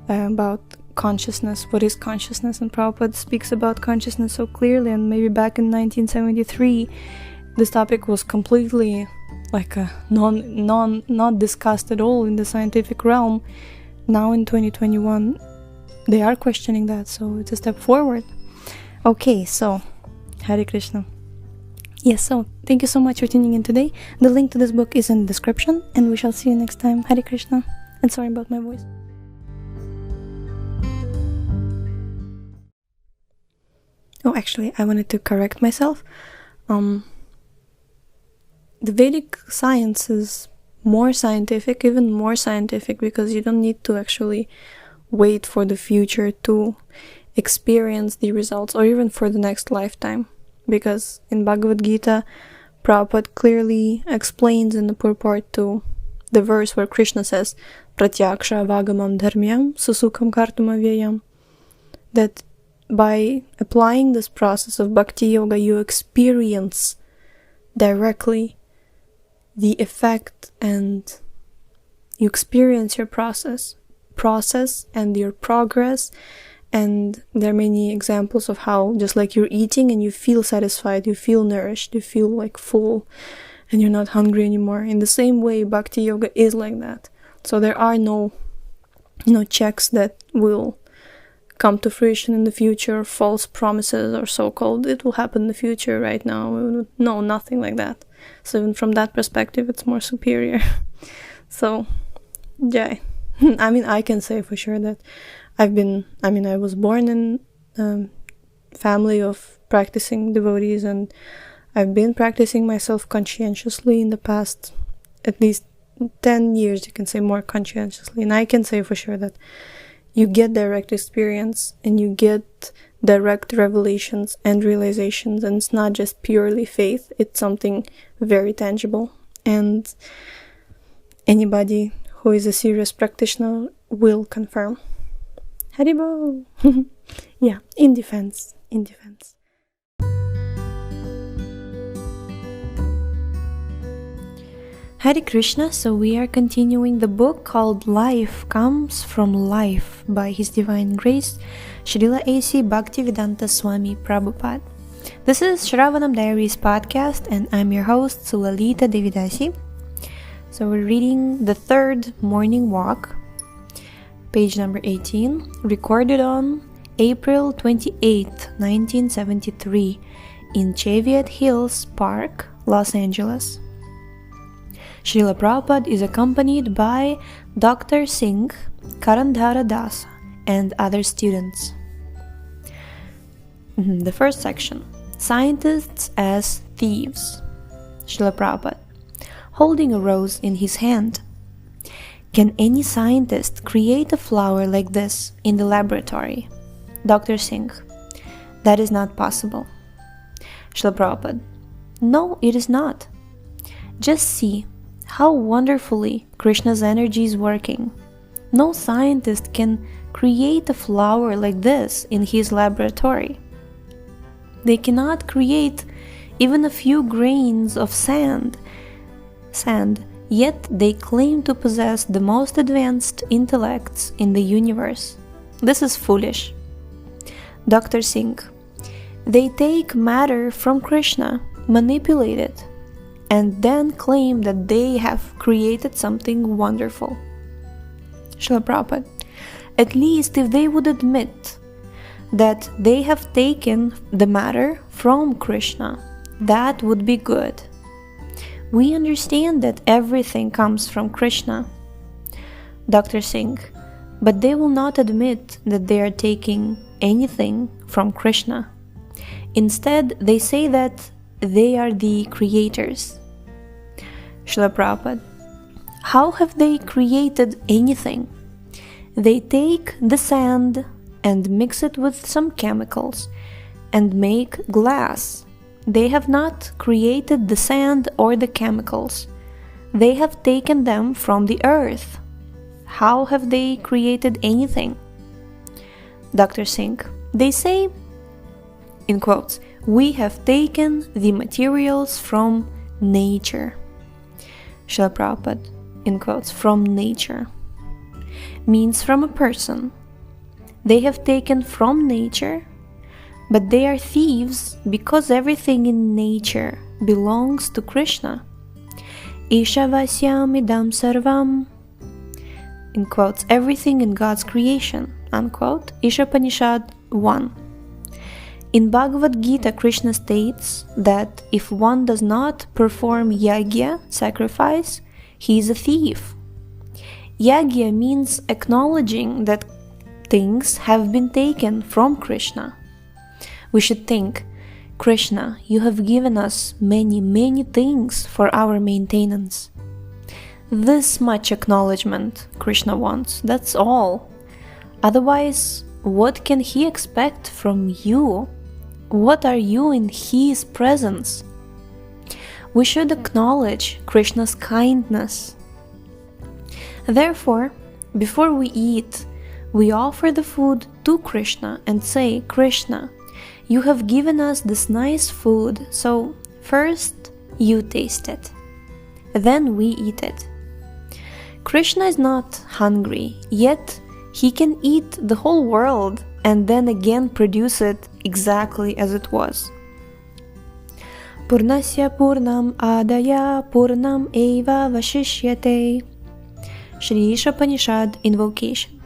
S1: about consciousness. What is consciousness? And Prabhupada speaks about consciousness so clearly, and maybe back in 1973 this topic was completely not discussed at all in the scientific realm. Now in 2021 they are questioning that, so it's a step forward. Okay, so Hare Krishna. Yes, so thank you so much for tuning in today. The link to this book is in the description, and we shall see you next time. Hare Krishna. And sorry about my voice. Oh, actually, I wanted to correct myself. The Vedic science is more scientific, even more scientific, because you don't need to actually wait for the future to experience the results, or even for the next lifetime. Because in Bhagavad-Gita, Prabhupada clearly explains in the purport to the verse where Krishna says, Pratyaksha vagamam dharmyam susukham kartum avyayam, that by applying this process of bhakti yoga, you experience directly the effect, and you experience your process and your progress. And there are many examples of how, just like you're eating and you feel satisfied, you feel nourished, you feel full, and you're not hungry anymore. In the same way, bhakti yoga is like that. So there are no checks that will come to fruition in the future, false promises or so-called, it will happen in the future right now. No, nothing like that. So even from that perspective, it's more superior. So, yeah. I mean, I can say for sure that I was born in a family of practicing devotees, and I've been practicing myself conscientiously in the past at least 10 years, you can say, more conscientiously. And I can say for sure that you get direct experience and you get direct revelations and realizations, and it's not just purely faith, it's something very tangible. And anybody who is a serious practitioner will confirm. Haribo! Yeah, in defense. Hare Krishna, so we are continuing the book called Life Comes from Life by His Divine Grace, Srila A.C. Bhaktivedanta Swami Prabhupada. This is Sravanam Diaries podcast, and I'm your host, Sulalita Devidasi. So we're reading the third morning walk, page number 18, recorded on April 28, 1973, in Cheviot Hills Park, Los Angeles. Srila Prabhupada is accompanied by Dr. Singh, Karandhara Das, and other students. The first section, Scientists as Thieves. Srila Prabhupada, holding a rose in his hand. Can any scientist create a flower like this in the laboratory? Dr. Singh, that is not possible. Srila Prabhupada, no, it is not. Just see how wonderfully Krishna's energy is working. No scientist can create a flower like this in his laboratory. They cannot create even a few grains of sand, yet they claim to possess the most advanced intellects in the universe. This is foolish. Dr. Singh, they take matter from Krishna, manipulate it, and then claim that they have created something wonderful. Srila Prabhupada, at least if they would admit that they have taken the matter from Krishna, that would be good. We understand that everything comes from Krishna. Dr. Singh, but they will not admit that they are taking anything from Krishna. Instead, they say that they are the creators. Srila Prabhupada, how have they created anything? They take the sand and mix it with some chemicals and make glass. They have not created the sand or the chemicals. They have taken them from the earth. How have they created anything? Dr. Singh, they say, in quotes, we have taken the materials from nature. Srila Prabhupada, in quotes, from nature, means from a person. They have taken from nature, but they are thieves because everything in nature belongs to Krishna. Ishavasyam idam sarvam, in quotes, everything in God's creation, unquote, Ishopanishad 1. In Bhagavad-Gita, Krishna states that if one does not perform yagya, sacrifice, he is a thief. Yagya means acknowledging that things have been taken from Krishna. We should think, Krishna, you have given us many, many things for our maintenance. This much acknowledgement Krishna wants, that's all. Otherwise, what can he expect from you? What are you in his presence? We should acknowledge Krishna's kindness. Therefore, before we eat, we offer the food to Krishna and say, Krishna, you have given us this nice food, so first you taste it. Then we eat it. Krishna is not hungry, yet he can eat the whole world and then again produce it exactly as it was. Purnasya purnam adaya purnam eva vashishyate. Shri Ishapanishad Invocation.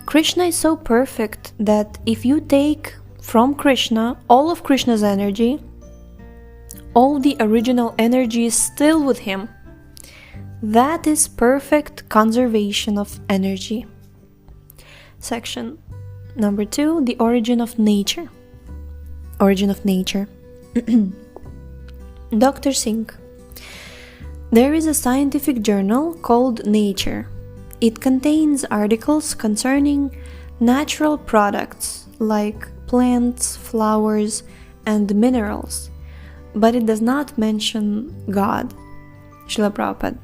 S1: Krishna is so perfect that if you take from Krishna all of Krishna's energy, all the original energy is still with him. That is perfect conservation of energy. Section number 2, the origin of nature. Origin of nature. Dr. Singh. There is a scientific journal called Nature. It contains articles concerning natural products like plants, flowers, and minerals, but it does not mention God. Srila Prabhupada.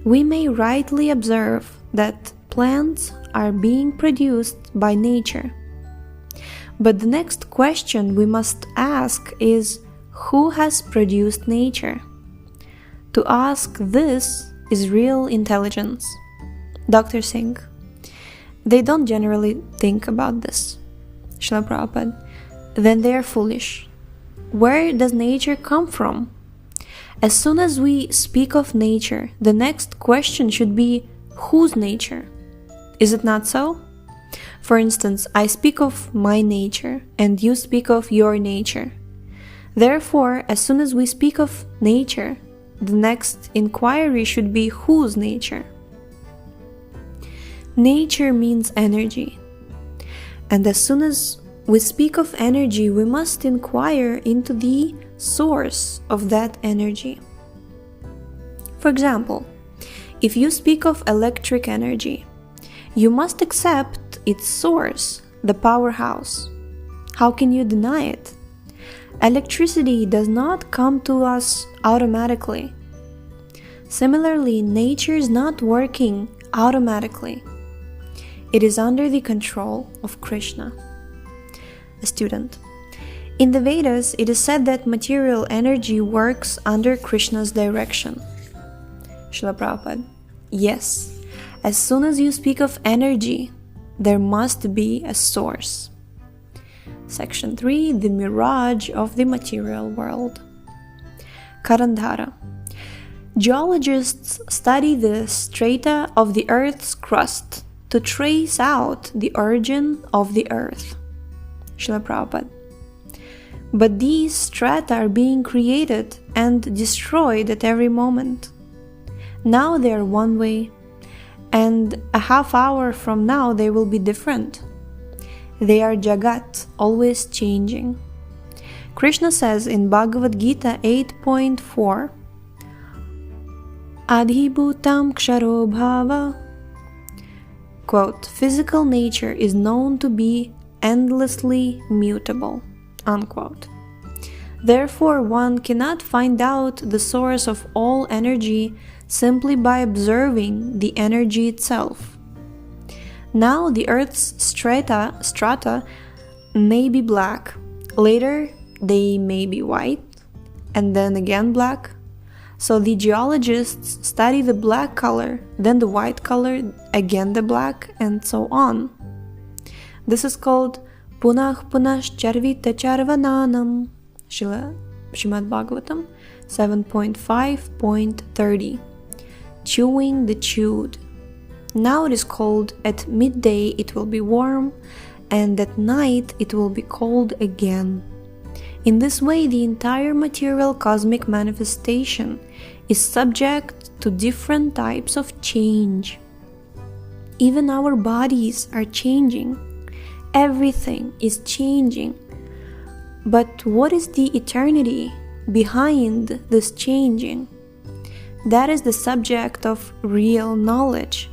S1: We may rightly observe that plants are being produced by nature. But the next question we must ask is, who has produced nature? To ask this is real intelligence. Dr. Singh. They don't generally think about this. Srila Prabhupada. Then they are foolish. Where does nature come from? As soon as we speak of nature, the next question should be, whose nature? Is it not so? For instance, I speak of my nature, and you speak of your nature. Therefore, as soon as we speak of nature, the next inquiry should be, whose nature? Nature means energy. And as soon as we speak of energy, we must inquire into the source of that energy. For example, if you speak of electric energy, you must accept its source, the powerhouse. How can you deny it? Electricity does not come to us automatically. Similarly, nature is not working automatically. It is under the control of Krishna. A student. In the Vedas, it is said that material energy works under Krishna's direction. Srila Prabhupada. Yes, as soon as you speak of energy, there must be a source. Section 3, the mirage of the material world. Karandhara. Geologists study the strata of the Earth's crust to trace out the origin of the Earth. Srila Prabhupada. But these strata are being created and destroyed at every moment. Now they are one way, and a half hour from now they will be different. They are Jagat, always changing. Krishna says in Bhagavad-Gita 8.4, Adhibhutam ksharo bhava. Quote, physical nature is known to be endlessly mutable. Unquote. Therefore, one cannot find out the source of all energy simply by observing the energy itself. Now the Earth's strata may be black, later they may be white, and then again black. So the geologists study the black color, then the white color, again the black, and so on. This is called Punah Punashcharvita Charvananam. Srimad Bhagavatam 7.5.30. Chewing the chewed. Now it is cold, at midday it will be warm, and at night it will be cold again. In this way, the entire material cosmic manifestation is subject to different types of change. Even our bodies are changing. Everything is changing. But what is the eternity behind this changing? That is the subject of real knowledge.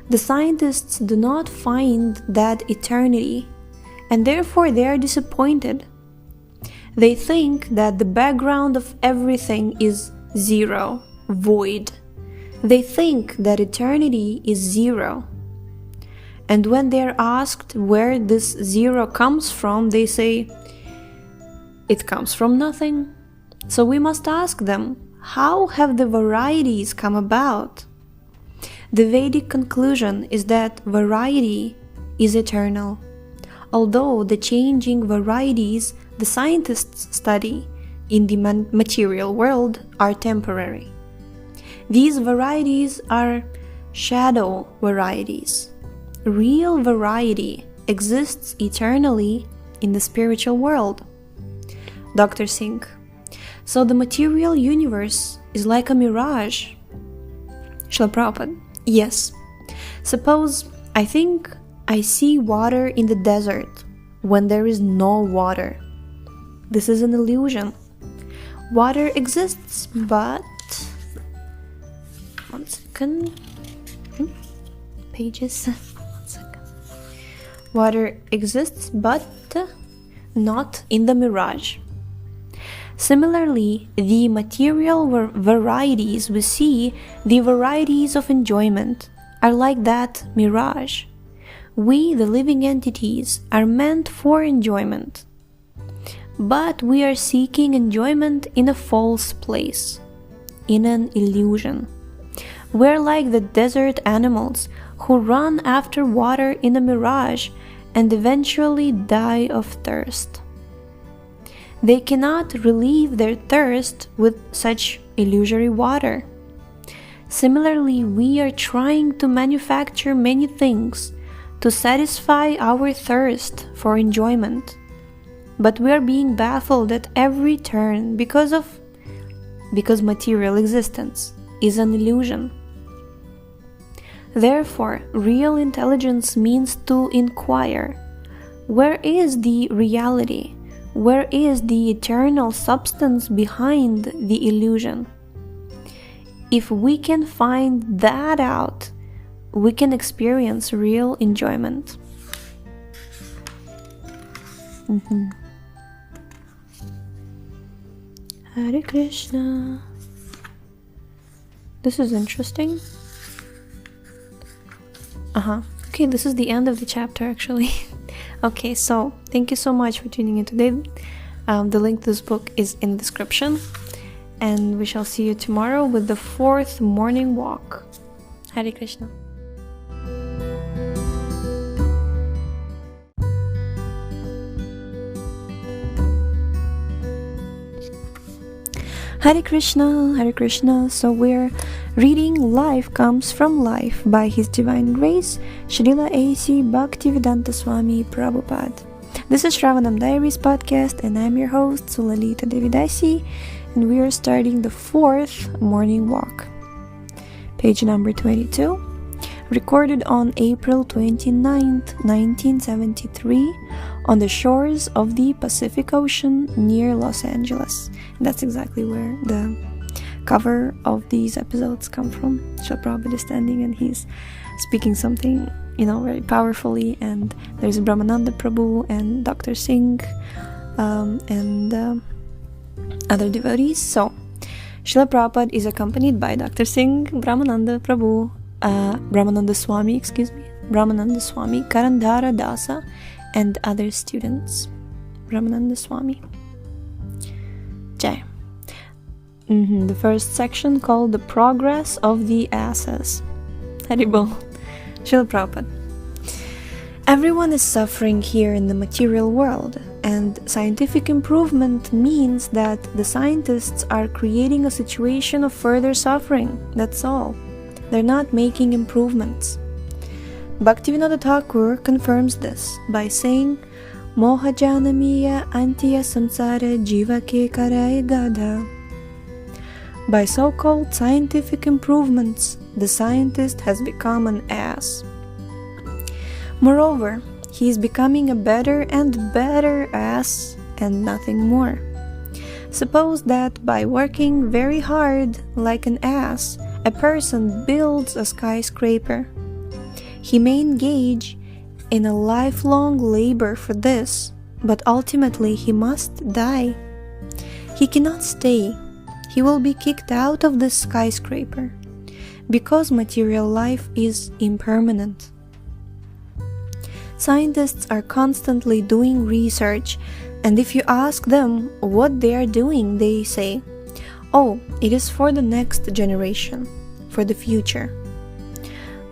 S1: The scientists do not find that eternity, and therefore they are disappointed. They think that the background of everything is zero, void. They think that eternity is zero. And when they are asked where this zero comes from, they say, it comes from nothing. So we must ask them, how have the varieties come about? The Vedic conclusion is that variety is eternal, although the changing varieties the scientists study in the material world are temporary. These varieties are shadow varieties. Real variety exists eternally in the spiritual world. Dr. Singh. So the material universe is like a mirage. Srila Prabhupada. Yes. Suppose I think I see water in the desert when there is no water. This is an illusion. Water exists, but... One second. Pages. One second. Water exists, but not in the mirage. Similarly, the material varieties we see, the varieties of enjoyment, are like that mirage. We, the living entities, are meant for enjoyment. But we are seeking enjoyment in a false place, in an illusion. We're like the desert animals who run after water in a mirage and eventually die of thirst. They cannot relieve their thirst with such illusory water. Similarly, we are trying to manufacture many things to satisfy our thirst for enjoyment. But we are being baffled at every turn because material existence is an illusion. Therefore, real intelligence means to inquire, where is the reality? Where is the eternal substance behind the illusion? If we can find that out, we can experience real enjoyment. Hare Krishna. This is interesting. Okay, this is the end of the chapter actually. Okay, so thank you so much for tuning in today. The link to this book is in the description. And we shall see you tomorrow with the 4th morning walk. Hare Krishna. Hare Krishna, Hare Krishna. So we're reading Life Comes from Life by His Divine Grace, Srila A.C. Bhaktivedanta Swami Prabhupada. This is Sravanam Diaries podcast and I'm your host Sulalita Devidasi, and we are starting the 4th morning walk. Page number 22, recorded on April 29th, 1973 on the shores of the Pacific Ocean near Los Angeles. That's exactly where the cover of these episodes come from. Srila Prabhupada is standing and he's speaking something, very powerfully, and there's Brahmananda Prabhu and Dr. Singh and other devotees. So, Srila Prabhupada is accompanied by Dr. Singh, Brahmananda Prabhu, Brahmananda Swami, Karandhara Dasa, and other students. Brahmananda Swami. Jai. The first section called The Progress of the Asses. Haribol. Srila Prabhupada. Everyone is suffering here in the material world, and scientific improvement means that the scientists are creating a situation of further suffering. That's all. They're not making improvements. Bhaktivinoda Thakur confirms this by saying, Moha janamiya antiya samsara jiva ke karai gadha. By so-called scientific improvements, the scientist has become an ass. Moreover, he is becoming a better and better ass and nothing more. Suppose that by working very hard like an ass, a person builds a skyscraper. He may engage in a lifelong labor for this, but ultimately he must die. He cannot stay. He will be kicked out of this skyscraper, because material life is impermanent. Scientists are constantly doing research, and if you ask them what they are doing, they say, "Oh, it is for the next generation, for the future."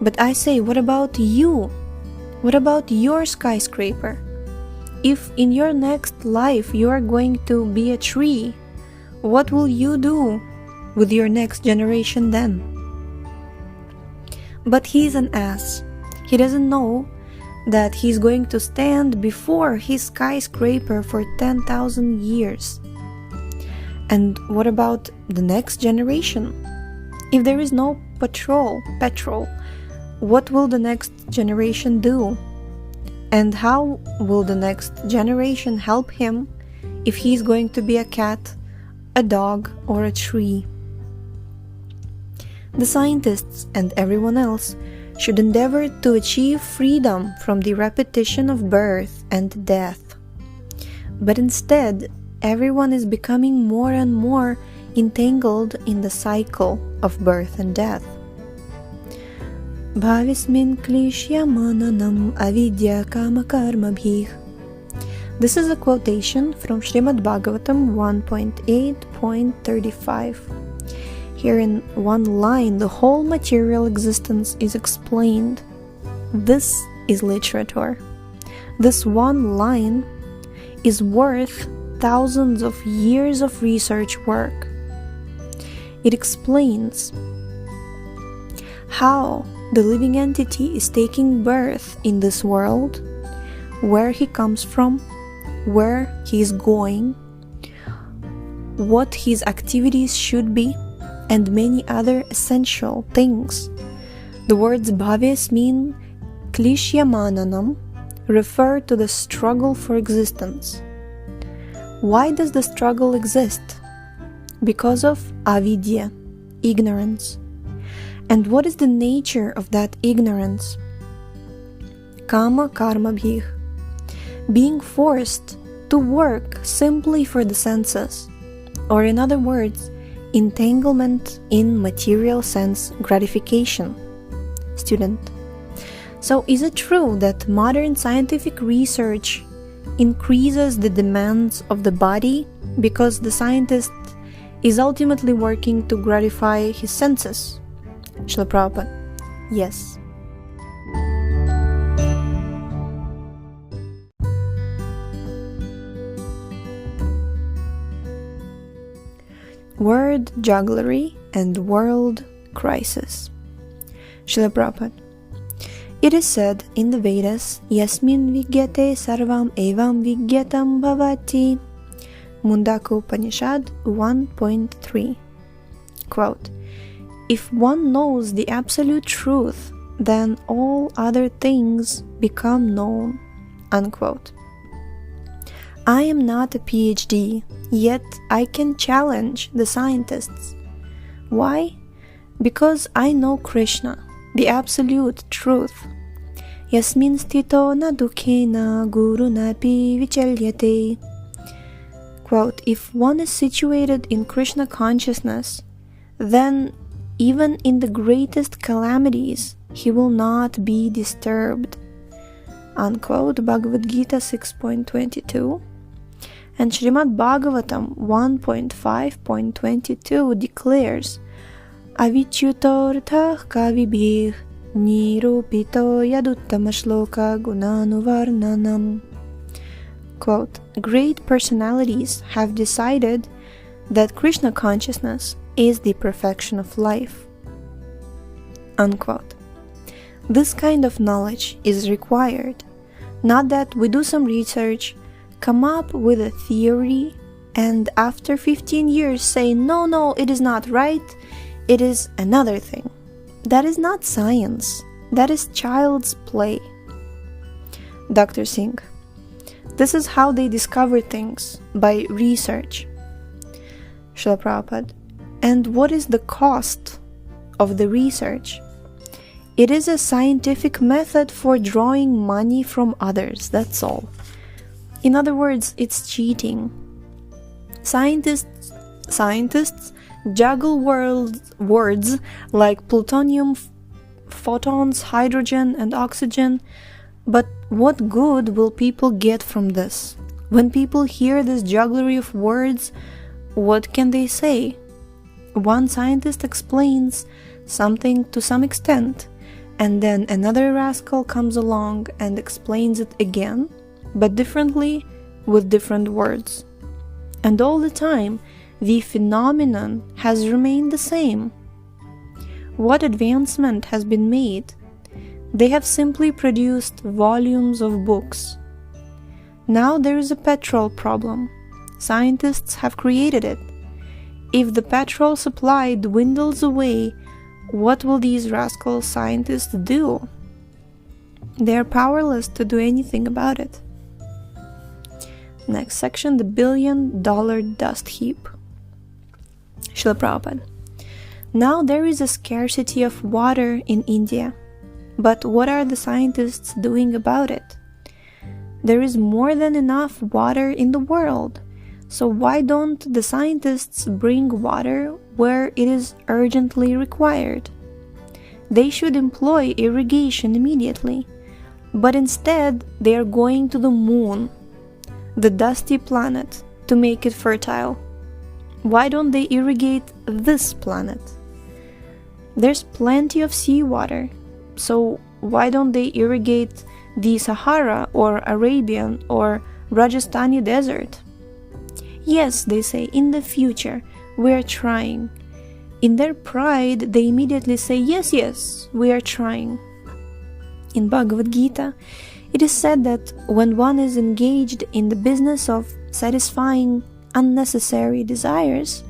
S1: But I say, what about you? What about your skyscraper? If in your next life you are going to be a tree, what will you do? with your next generation then? But he's an ass. He doesn't know that he's going to stand before his skyscraper for 10,000 years. And what about the next generation? If there is no petrol, what will the next generation do? And how will the next generation help him if he's going to be a cat, a dog, or a tree? The scientists and everyone else should endeavor to achieve freedom from the repetition of birth and death. But instead, everyone is becoming more and more entangled in the cycle of birth and death. Bhavismin klishya mananam avidya kama karma bhih. This is a quotation from Srimad Bhagavatam 1.8.35. Here in one line, the whole material existence is explained. This is literature. This one line is worth thousands of years of research work. It explains how the living entity is taking birth in this world, where he comes from, where he is going, what his activities should be, and many other essential things. The words bhavismin klishya mananam refer to the struggle for existence. Why does the struggle exist? Because of avidya, ignorance. And what is the nature of that ignorance? Kama karma bhih. Being forced to work simply for the senses, or in other words, entanglement in material sense gratification. Student: so is it true that modern scientific research increases the demands of the body because the scientist is ultimately working to gratify his senses? Srila Prabhupada: yes. Word jugglery and world crisis. Srila Prabhupada: it is said in the Vedas, Yasmin vigyate sarvam evam vigyatam bhavati. Mundaka Upanishad 1.3. Quote, if one knows the absolute truth, then all other things become known. Unquote. I am not a PhD, yet I can challenge the scientists. Why? Because I know Krishna, the absolute truth. Yasmin stito na dukhena guru napi vichalyate. Quote, if one is situated in Krishna consciousness, then even in the greatest calamities, he will not be disturbed. Unquote. Bhagavad-Gita 6.22. And Srimad Bhagavatam 1.5.22 declares, Avichyutorthah kavibhih nirupito yaduttama shloka gunanuvarnanam. Quote, great personalities have decided that Krishna consciousness is the perfection of life. Unquote. This kind of knowledge is required, not that we do some research, come up with a theory, and after 15 years say, no, it is not right, it is another thing. That is not science. That is child's play. Dr. Singh: this is how they discover things, by research. Srila Prabhupada: and what is the cost of the research? It is a scientific method for drawing money from others, that's all. In other words, it's cheating. Scientists juggle words like plutonium, photons, hydrogen, and oxygen, but what good will people get from this? When people hear this jugglery of words, what can they say? One scientist explains something to some extent, and then another rascal comes along and explains it again, but differently, with different words. And all the time, the phenomenon has remained the same. What advancement has been made? They have simply produced volumes of books. Now there is a petrol problem. Scientists have created it. If the petrol supply dwindles away, what will these rascal scientists do? They are powerless to do anything about it. Next section, the $1 billion dust heap. Srila Prabhupada. Now there is a scarcity of water in India. But what are the scientists doing about it? There is more than enough water in the world. So why don't the scientists bring water where it is urgently required? They should employ irrigation immediately. But instead, they are going to the moon, the dusty planet, to make it fertile. Why don't they irrigate this planet? There's plenty of seawater, so why don't they irrigate the Sahara or Arabian or Rajasthani desert? Yes, they say, in the future, we're trying. In their pride, they immediately say, yes, we are trying. In Bhagavad-Gita, it is said that when one is engaged in the business of satisfying unnecessary desires,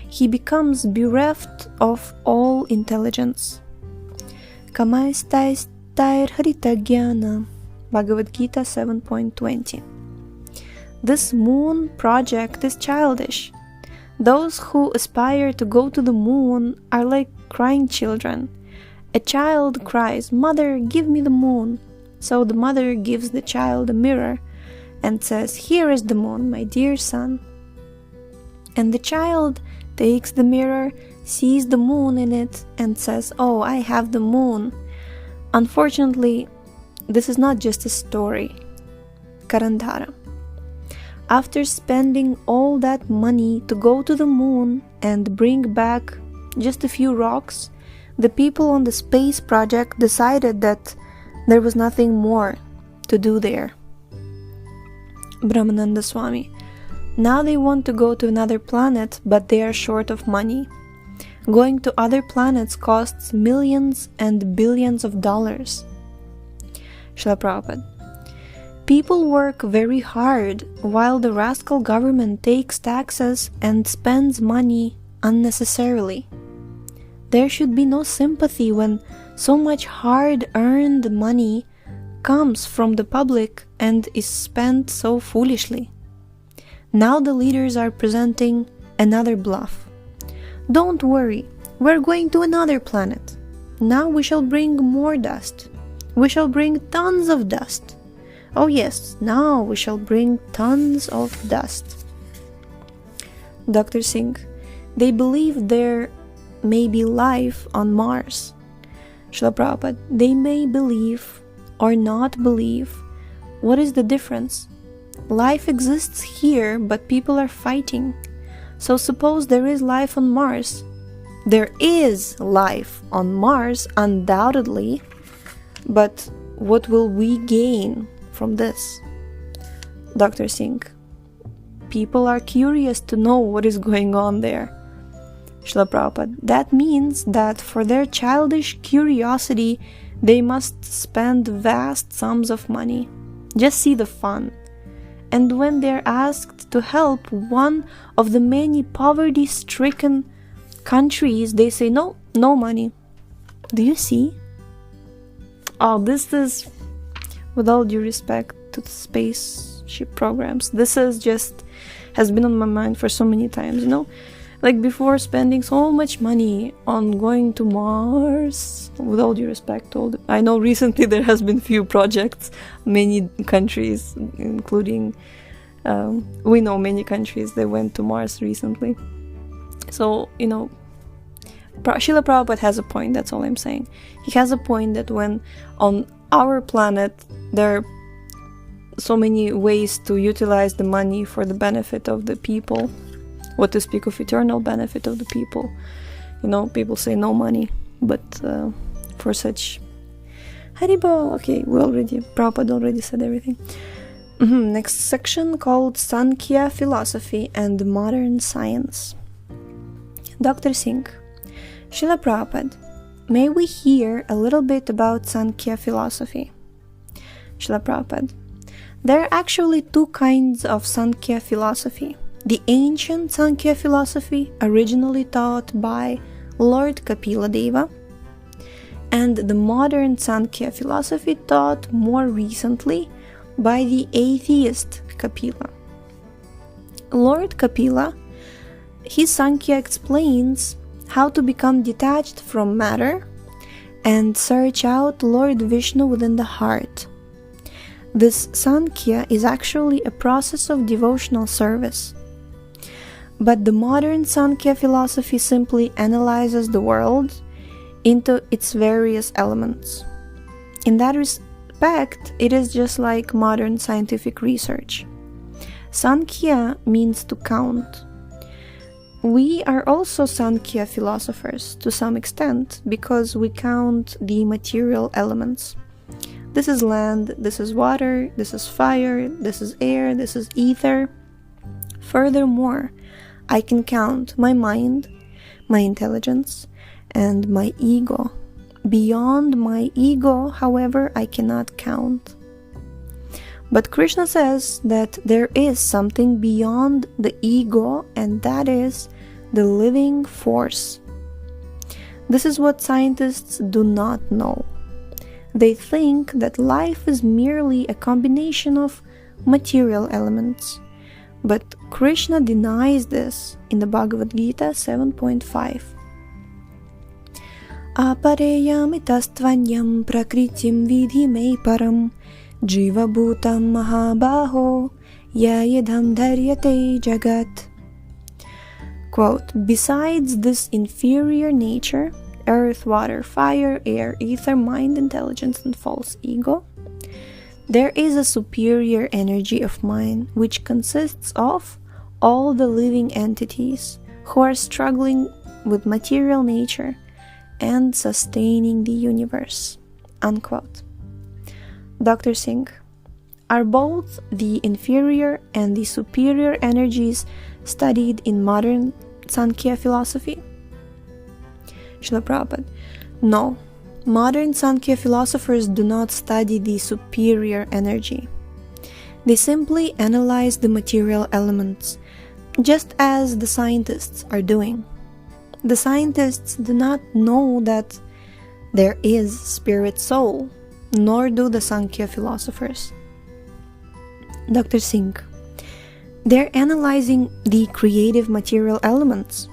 S1: he becomes bereft of all intelligence. Kamaistair harita jnana, Bhagavad-Gita 7.20. This moon project is childish. Those who aspire to go to the moon are like crying children. A child cries, "Mother, give me the moon." So the mother gives the child a mirror and says, "Here is the moon, my dear son." And the child takes the mirror, sees the moon in it, and says, "Oh, I have the moon." Unfortunately, this is not just a story. Karandhara. After spending all that money to go to the moon and bring back just a few rocks, the people on the space project decided that there was nothing more to do there. Brahmananda Swami. Now they want to go to another planet, but they are short of money. Going to other planets costs millions and billions of dollars. Srila Prabhupada. People work very hard while the rascal government takes taxes and spends money unnecessarily. There should be no sympathy when so much hard-earned money comes from the public and is spent so foolishly. Now the leaders are presenting another bluff. Don't worry, we're going to another planet. Now we shall bring more dust. We shall bring tons of dust. Oh yes, now we shall bring tons of dust. Dr. Singh. They believe there may be life on Mars. Srila Prabhupada. They may believe or not believe. What is the difference? Life exists here, but people are fighting. So suppose there is life on Mars. There is life on Mars, undoubtedly. But what will we gain from this? Dr. Singh. People are curious to know what is going on there. Srila Prabhupada. That means that for their childish curiosity, they must spend vast sums of money. Just see the fun. And when they're asked to help one of the many poverty-stricken countries, they say, no money. Do you see? Oh, this is, with all due respect to the spaceship programs, this has been on my mind for so many times, Like before spending so much money on going to Mars, with all due respect, I know recently there has been few projects, many countries, including, we know many countries that went to Mars recently. So, Srila Prabhupada has a point, that's all I'm saying. He has a point that when on our planet there are so many ways to utilize the money for the benefit of the people, what to speak of eternal benefit of the people. People say no money, but for such Haribo, okay, Prabhupada already said everything. Next section called Sankia Philosophy and Modern Science. Dr. Singh, Srila Prabhupada, may we hear a little bit about Sankia philosophy? Srila Prabhupada, there are actually two kinds of Sankia philosophy. The ancient Sankia philosophy, originally taught by Lord Kapila Deva, and the modern Sankia philosophy taught more recently by the atheist Kapila. Lord Kapila, his Sankia explains how to become detached from matter and search out Lord Vishnu within the heart. This Sankia is actually a process of devotional service. But the modern Sankia philosophy simply analyzes the world into its various elements. In that respect, it is just like modern scientific research. Sankia means to count. We are also Sankia philosophers to some extent because we count the material elements. This is land, this is water, this is fire, this is air, this is ether. Furthermore, I can count my mind, my intelligence, and my ego. Beyond my ego, however, I cannot count. But Krishna says that there is something beyond the ego, and that is the living force. This is what scientists do not know. They think that life is merely a combination of material elements. But Krishna denies this in the Bhagavad-Gita 7.5. Apareyam itastvanyam prakritim vidhi me param jiva bhutam mahabaho yayidham dharyate jagat. Quote, besides this inferior nature, earth, water, fire, air, ether, mind, intelligence, and false ego, there is a superior energy of mind which consists of all the living entities who are struggling with material nature and sustaining the universe. Unquote. Dr. Singh, are both the inferior and the superior energies studied in modern Sankhya philosophy? Srila Prabhupada, no. Modern Sankhya philosophers do not study the superior energy. They simply analyze the material elements, just as the scientists are doing. The scientists do not know that there is spirit soul, nor do the Sankhya philosophers. Dr. Singh, they're analyzing the creative material elements.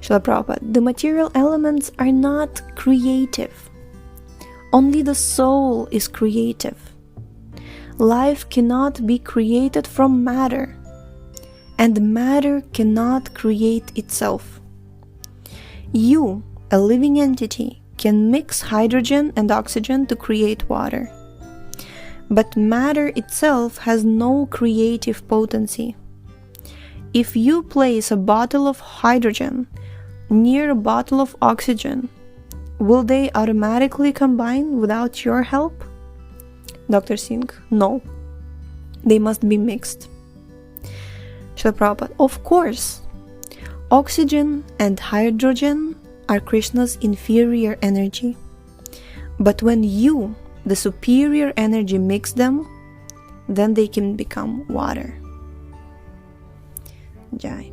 S1: Srila Prabhupada, the material elements are not creative. Only the soul is creative. Life cannot be created from matter, and matter cannot create itself. You, a living entity, can mix hydrogen and oxygen to create water. But matter itself has no creative potency. If you place a bottle of hydrogen near a bottle of oxygen, will they automatically combine without your help? Dr. Singh, no. They must be mixed. Srila Prabhupada, of course. Oxygen and hydrogen are Krishna's inferior energy. But when you, the superior energy, mix them, then they can become water. Jai.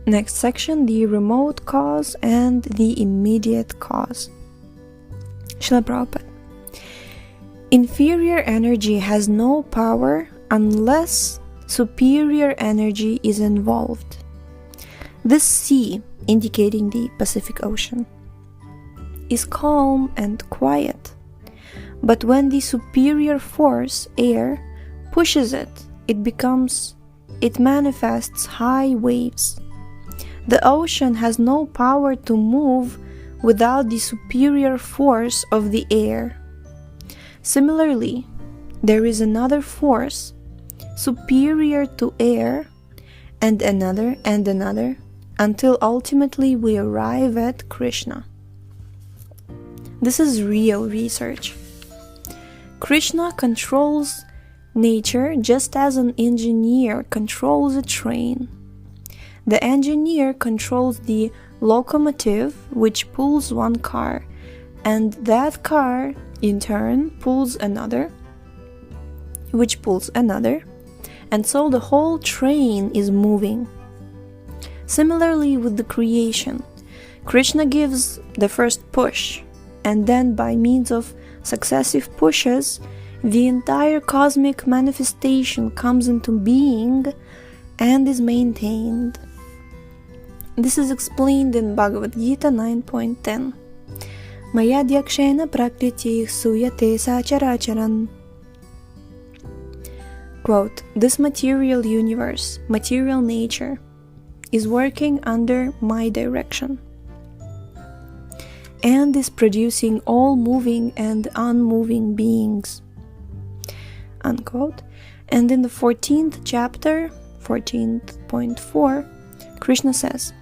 S1: Next section, the remote cause and the immediate cause. Srila Prabhupada, inferior energy has no power unless superior energy is involved. This sea, indicating the Pacific Ocean, is calm and quiet. But when the superior force, air, pushes it, it manifests high waves. The ocean has no power to move without the superior force of the air. Similarly, there is another force superior to air, and another, until ultimately we arrive at Krishna. This is real research. Krishna controls nature just as an engineer controls a train. The engineer controls the locomotive which pulls one car, and that car in turn pulls another, which pulls another, and so the whole train is moving. Similarly with the creation, Krishna gives the first push, and then by means of successive pushes, the entire cosmic manifestation comes into being and is maintained. This is explained in Bhagavad-Gita 9.10. Maya dyakshena prakriti suyate sacharacharan. Quote, this material universe, material nature, is working under my direction and is producing all moving and unmoving beings. Unquote. And in the 14th chapter, 14.4, Krishna says,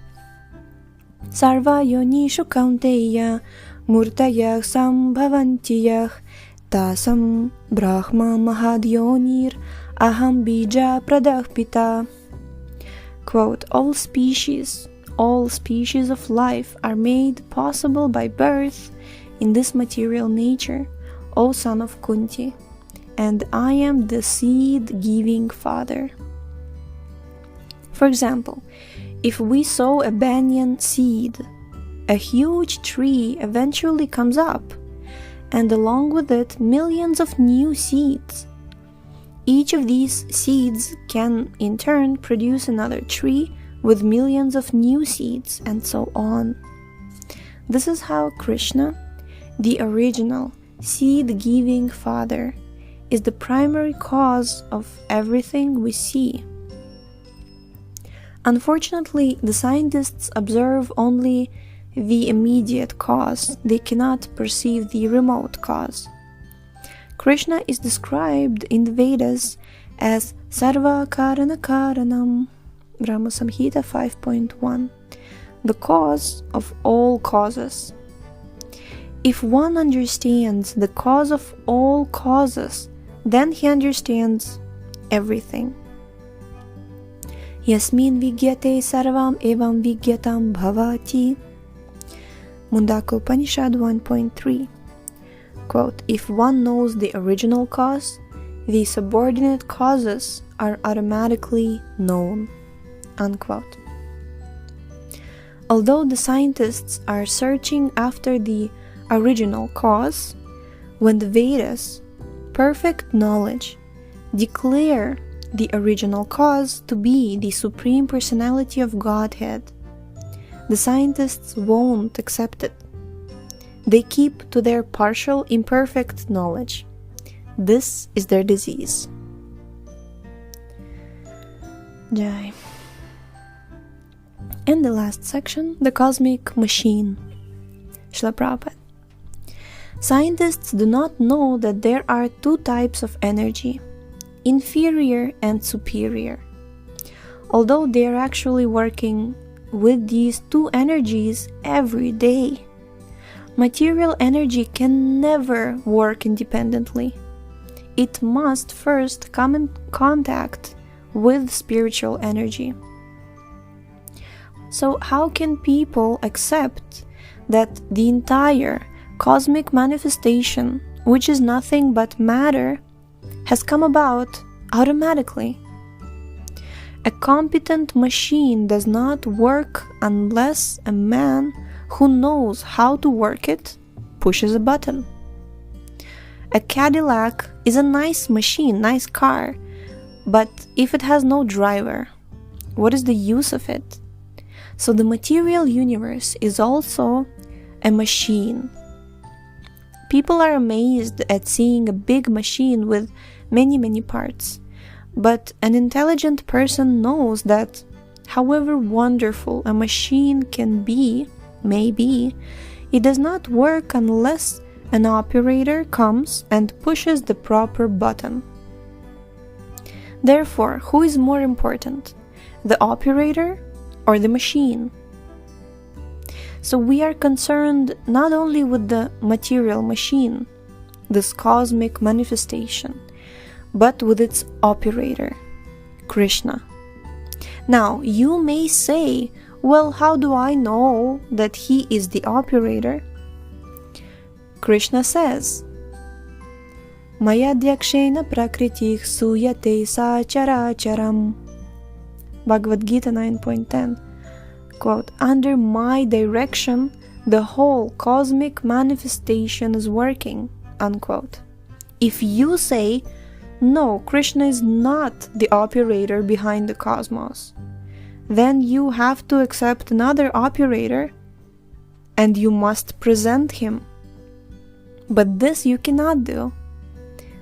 S1: Sarva yonishu kaunteya murtayah sambhavantiyah tasam brahma mahadyonir aham bija pradahpita. Quote, all species of life are made possible by birth in this material nature, O son of Kunti, and I am the seed-giving father. For example, if we sow a banyan seed, a huge tree eventually comes up, and along with it millions of new seeds. Each of these seeds can in turn produce another tree with millions of new seeds, and so on. This is how Krishna, the original seed-giving father, is the primary cause of everything we see. Unfortunately, the scientists observe only the immediate cause. They cannot perceive the remote cause. Krishna is described in the Vedas as Sarva Karana Karanam, Brahma Samhita 5.1, the cause of all causes. If one understands the cause of all causes, then he understands everything. Yasmin vigyate sarvam evam vigyatam bhavati. Mundaka Upanishad 1.3. Quote, if one knows the original cause, the subordinate causes are automatically known. Unquote. Although the scientists are searching after the original cause, when the Vedas, perfect knowledge, declare the original cause to be the Supreme Personality of Godhead, the scientists won't accept it. They keep to their partial, imperfect knowledge. This is their disease. Jai. And the last section, the cosmic machine. Srila Prabhupada. Scientists do not know that there are two types of energy, inferior and superior. Although they are actually working with these two energies every day. Material energy can never work independently. It must first come in contact with spiritual energy. So how can people accept that the entire cosmic manifestation, which is nothing but matter, has come about automatically? A competent machine does not work unless a man who knows how to work it pushes a button. A Cadillac is a nice machine, nice car, but if it has no driver, what is the use of it? So the material universe is also a machine. People are amazed at seeing a big machine with many parts, but an intelligent person knows that however wonderful a machine can be, maybe, it does not work unless an operator comes and pushes the proper button. Therefore, who is more important, the operator or the machine. So we are concerned not only with the material machine, this cosmic manifestation, but with its operator, Krishna. Now, you may say, well, how do I know that he is the operator? Krishna says, Maya Dyakshena Prakritih Suyate Sacharacharam. Bhagavad-Gita 9.10. Quote, under my direction, the whole cosmic manifestation is working. Unquote. If you say, no, Krishna is not the operator behind the cosmos, then you have to accept another operator and you must present him. But this you cannot do.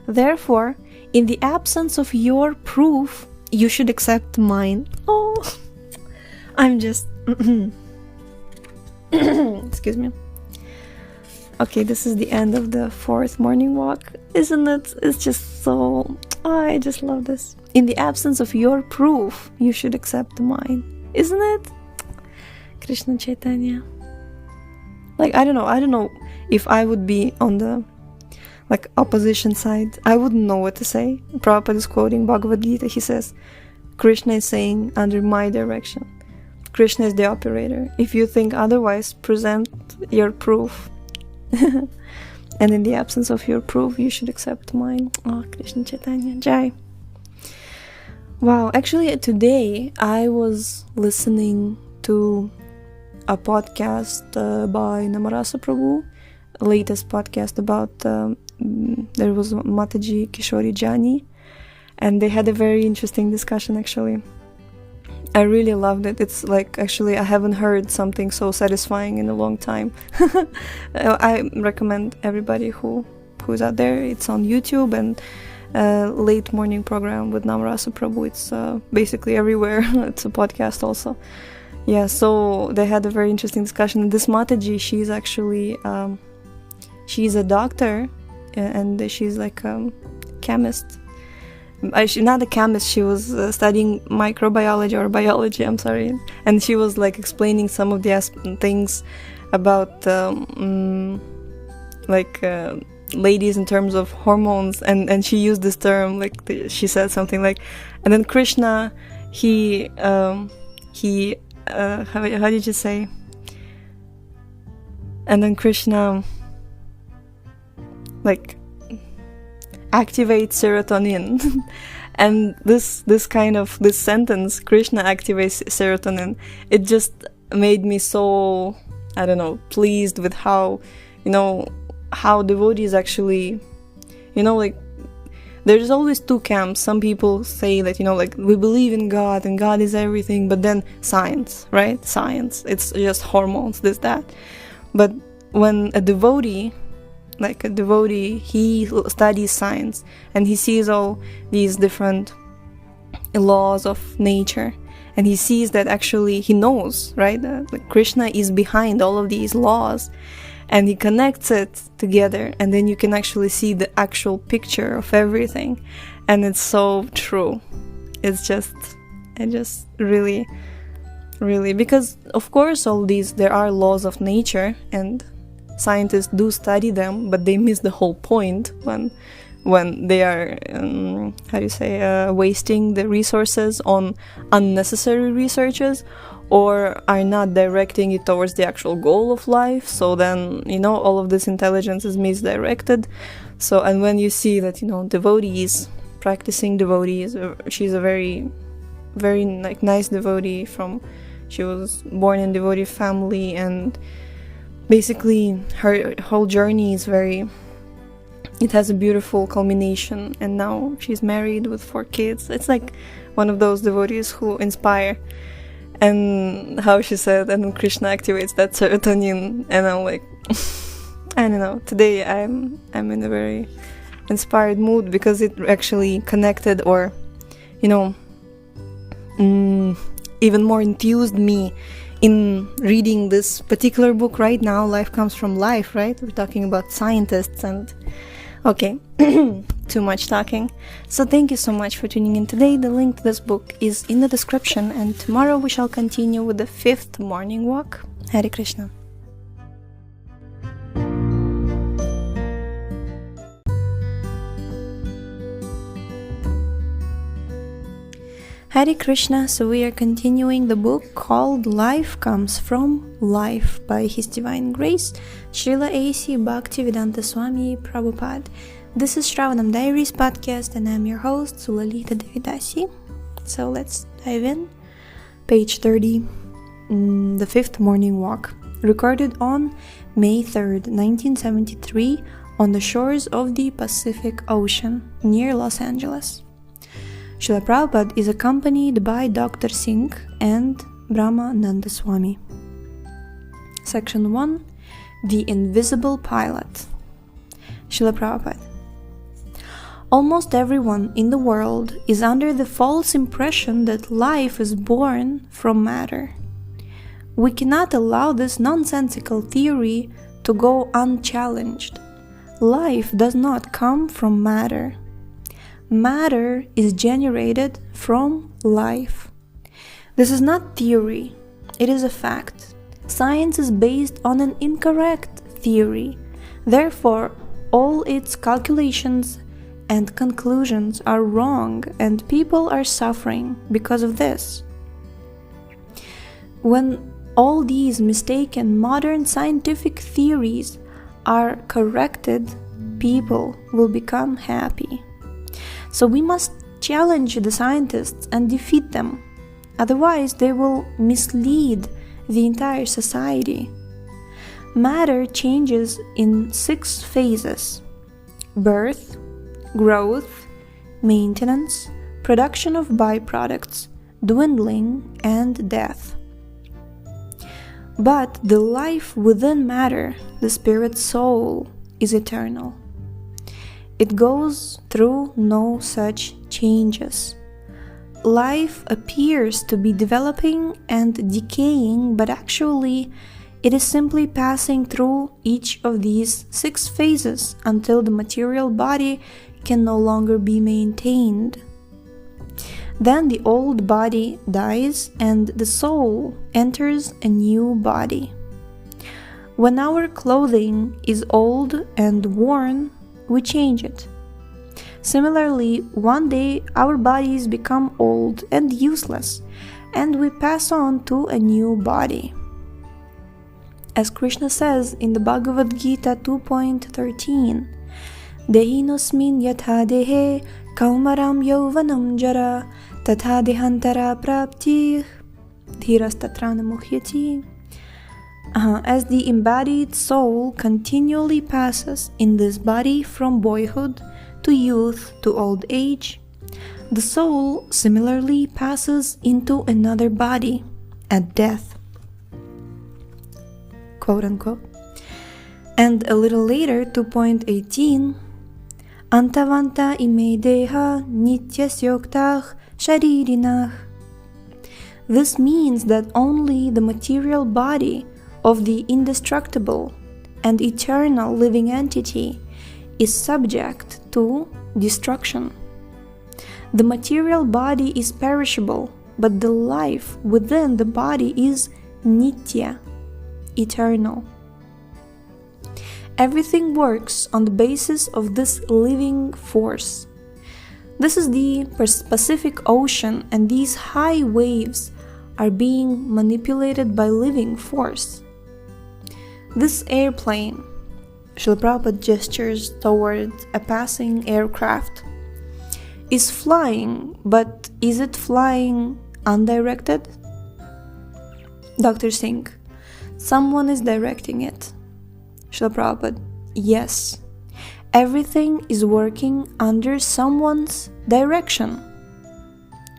S1: Therefore, in the absence of your proof, you should accept mine. Oh, I'm just... Excuse me. Okay, this is the end of the 4th morning walk, isn't it? It's just so... I just love this. In the absence of your proof, you should accept mine, isn't it? Krishna Chaitanya. Like, I don't know if I would be on the opposition side. I wouldn't know what to say. Prabhupada is quoting Bhagavad-Gita. He says, Krishna is saying, under my direction. Krishna is the operator. If you think otherwise, present your proof. And in the absence of your proof, you should accept mine. Oh, Krishna Chaitanya Jai. Wow, actually today I was listening to a podcast by Namarasa Prabhu, latest podcast about, there was Mataji Kishori Jani, and they had a very interesting discussion actually. I really loved it. It's like, actually, I haven't heard something so satisfying in a long time. I recommend everybody who's out there. It's on YouTube, and late morning program with Namarasa Prabhu. It's basically everywhere. It's a podcast also. Yeah, so they had a very interesting discussion. This Mataji, she's actually, she's a doctor, and she's like a chemist. Not a chemist, she was studying microbiology or biology, I'm sorry, and she was like explaining some of the things about ladies in terms of hormones, and she used this term, she said something like, and then Krishna, he how did you say, and then Krishna activate serotonin. And this sentence, Krishna activates serotonin, it just made me so, I don't know, pleased with how devotees actually, there's always two camps. Some people say that, we believe in God and God is everything, but then science, right? Science, it's just hormones, this, that. But when a devotee, he studies science and he sees all these different laws of nature, and he sees that actually he knows, right, Krishna is behind all of these laws, and he connects it together, and then you can actually see the actual picture of everything, and it's so true. It just really, really, because of course all these, there are laws of nature, and scientists do study them, but they miss the whole point when they are wasting the resources on unnecessary researches, or are not directing it towards the actual goal of life. So then all of this intelligence is misdirected. So, and when you see that devotees, practicing devotees, she's a very, very nice devotee she was born in devotee family, and basically her whole journey is it has a beautiful culmination, and now she's married with 4 kids. It's like one of those devotees who inspire. And how she said, and then Krishna activates that serotonin, and I'm like, I don't know, today I'm in a very inspired mood, because it actually connected, or even more enthused me in reading this particular book right now, Life Comes From Life, right? We're talking about scientists, and okay. too much talking. So thank you so much for tuning in today. The link to this book is in the description, and tomorrow we shall continue with the 5th morning walk. Hare Krishna. Hare Krishna. So we are continuing the book called Life Comes From Life by His Divine Grace, Srila A.C. Bhaktivedanta Swami Prabhupada. This is Sravanam Diaries podcast, and I'm your host, Sulalita Devidasi. So let's dive in. Page 30, the 5th morning walk, recorded on May 3rd, 1973, on the shores of the Pacific Ocean near Los Angeles. Srila Prabhupada is accompanied by Dr. Singh and Brahma Nanda Swami. Section 1, The Invisible Pilot. Srila Prabhupada. Almost everyone in the world is under the false impression that life is born from matter. We cannot allow this nonsensical theory to go unchallenged. Life does not come from matter. Matter is generated from life. This is not theory, it is a fact. Science is based on an incorrect theory. Therefore, all its calculations and conclusions are wrong, and people are suffering because of this. When all these mistaken modern scientific theories are corrected, people will become happy. So we must challenge the scientists and defeat them. Otherwise, they will mislead the entire society. Matter changes in 6 phases: birth, growth, maintenance, production of byproducts, dwindling, and death. But the life within matter, the spirit soul, is eternal. It goes through no such changes. Life appears to be developing and decaying, but actually it is simply passing through each of these 6 phases until the material body can no longer be maintained. Then the old body dies and the soul enters a new body. When our clothing is old and worn, we change it. Similarly, one day our bodies become old and useless, and we pass on to a new body. As Krishna says in the Bhagavad-Gita 2.13, Dehinosmin yatha dehe kaumaram yauvanam jara tatha dehantara praptih dhirastatrana mukhyati. As the embodied soul continually passes in this body from boyhood to youth to old age, the soul similarly passes into another body at death, quote unquote. And a little later, 2.18, Antavanta ime deha nityasyoktah sharirinah. This means that only the material body of the indestructible and eternal living entity is subject to destruction. The material body is perishable, but the life within the body is nitya, eternal. Everything works on the basis of this living force. This is the Pacific Ocean, and these high waves are being manipulated by living force. This airplane, Srila Prabhupada gestures toward a passing aircraft, is flying, but is it flying undirected? Dr. Singh, someone is directing it. Srila Prabhupada, yes. Everything is working under someone's direction.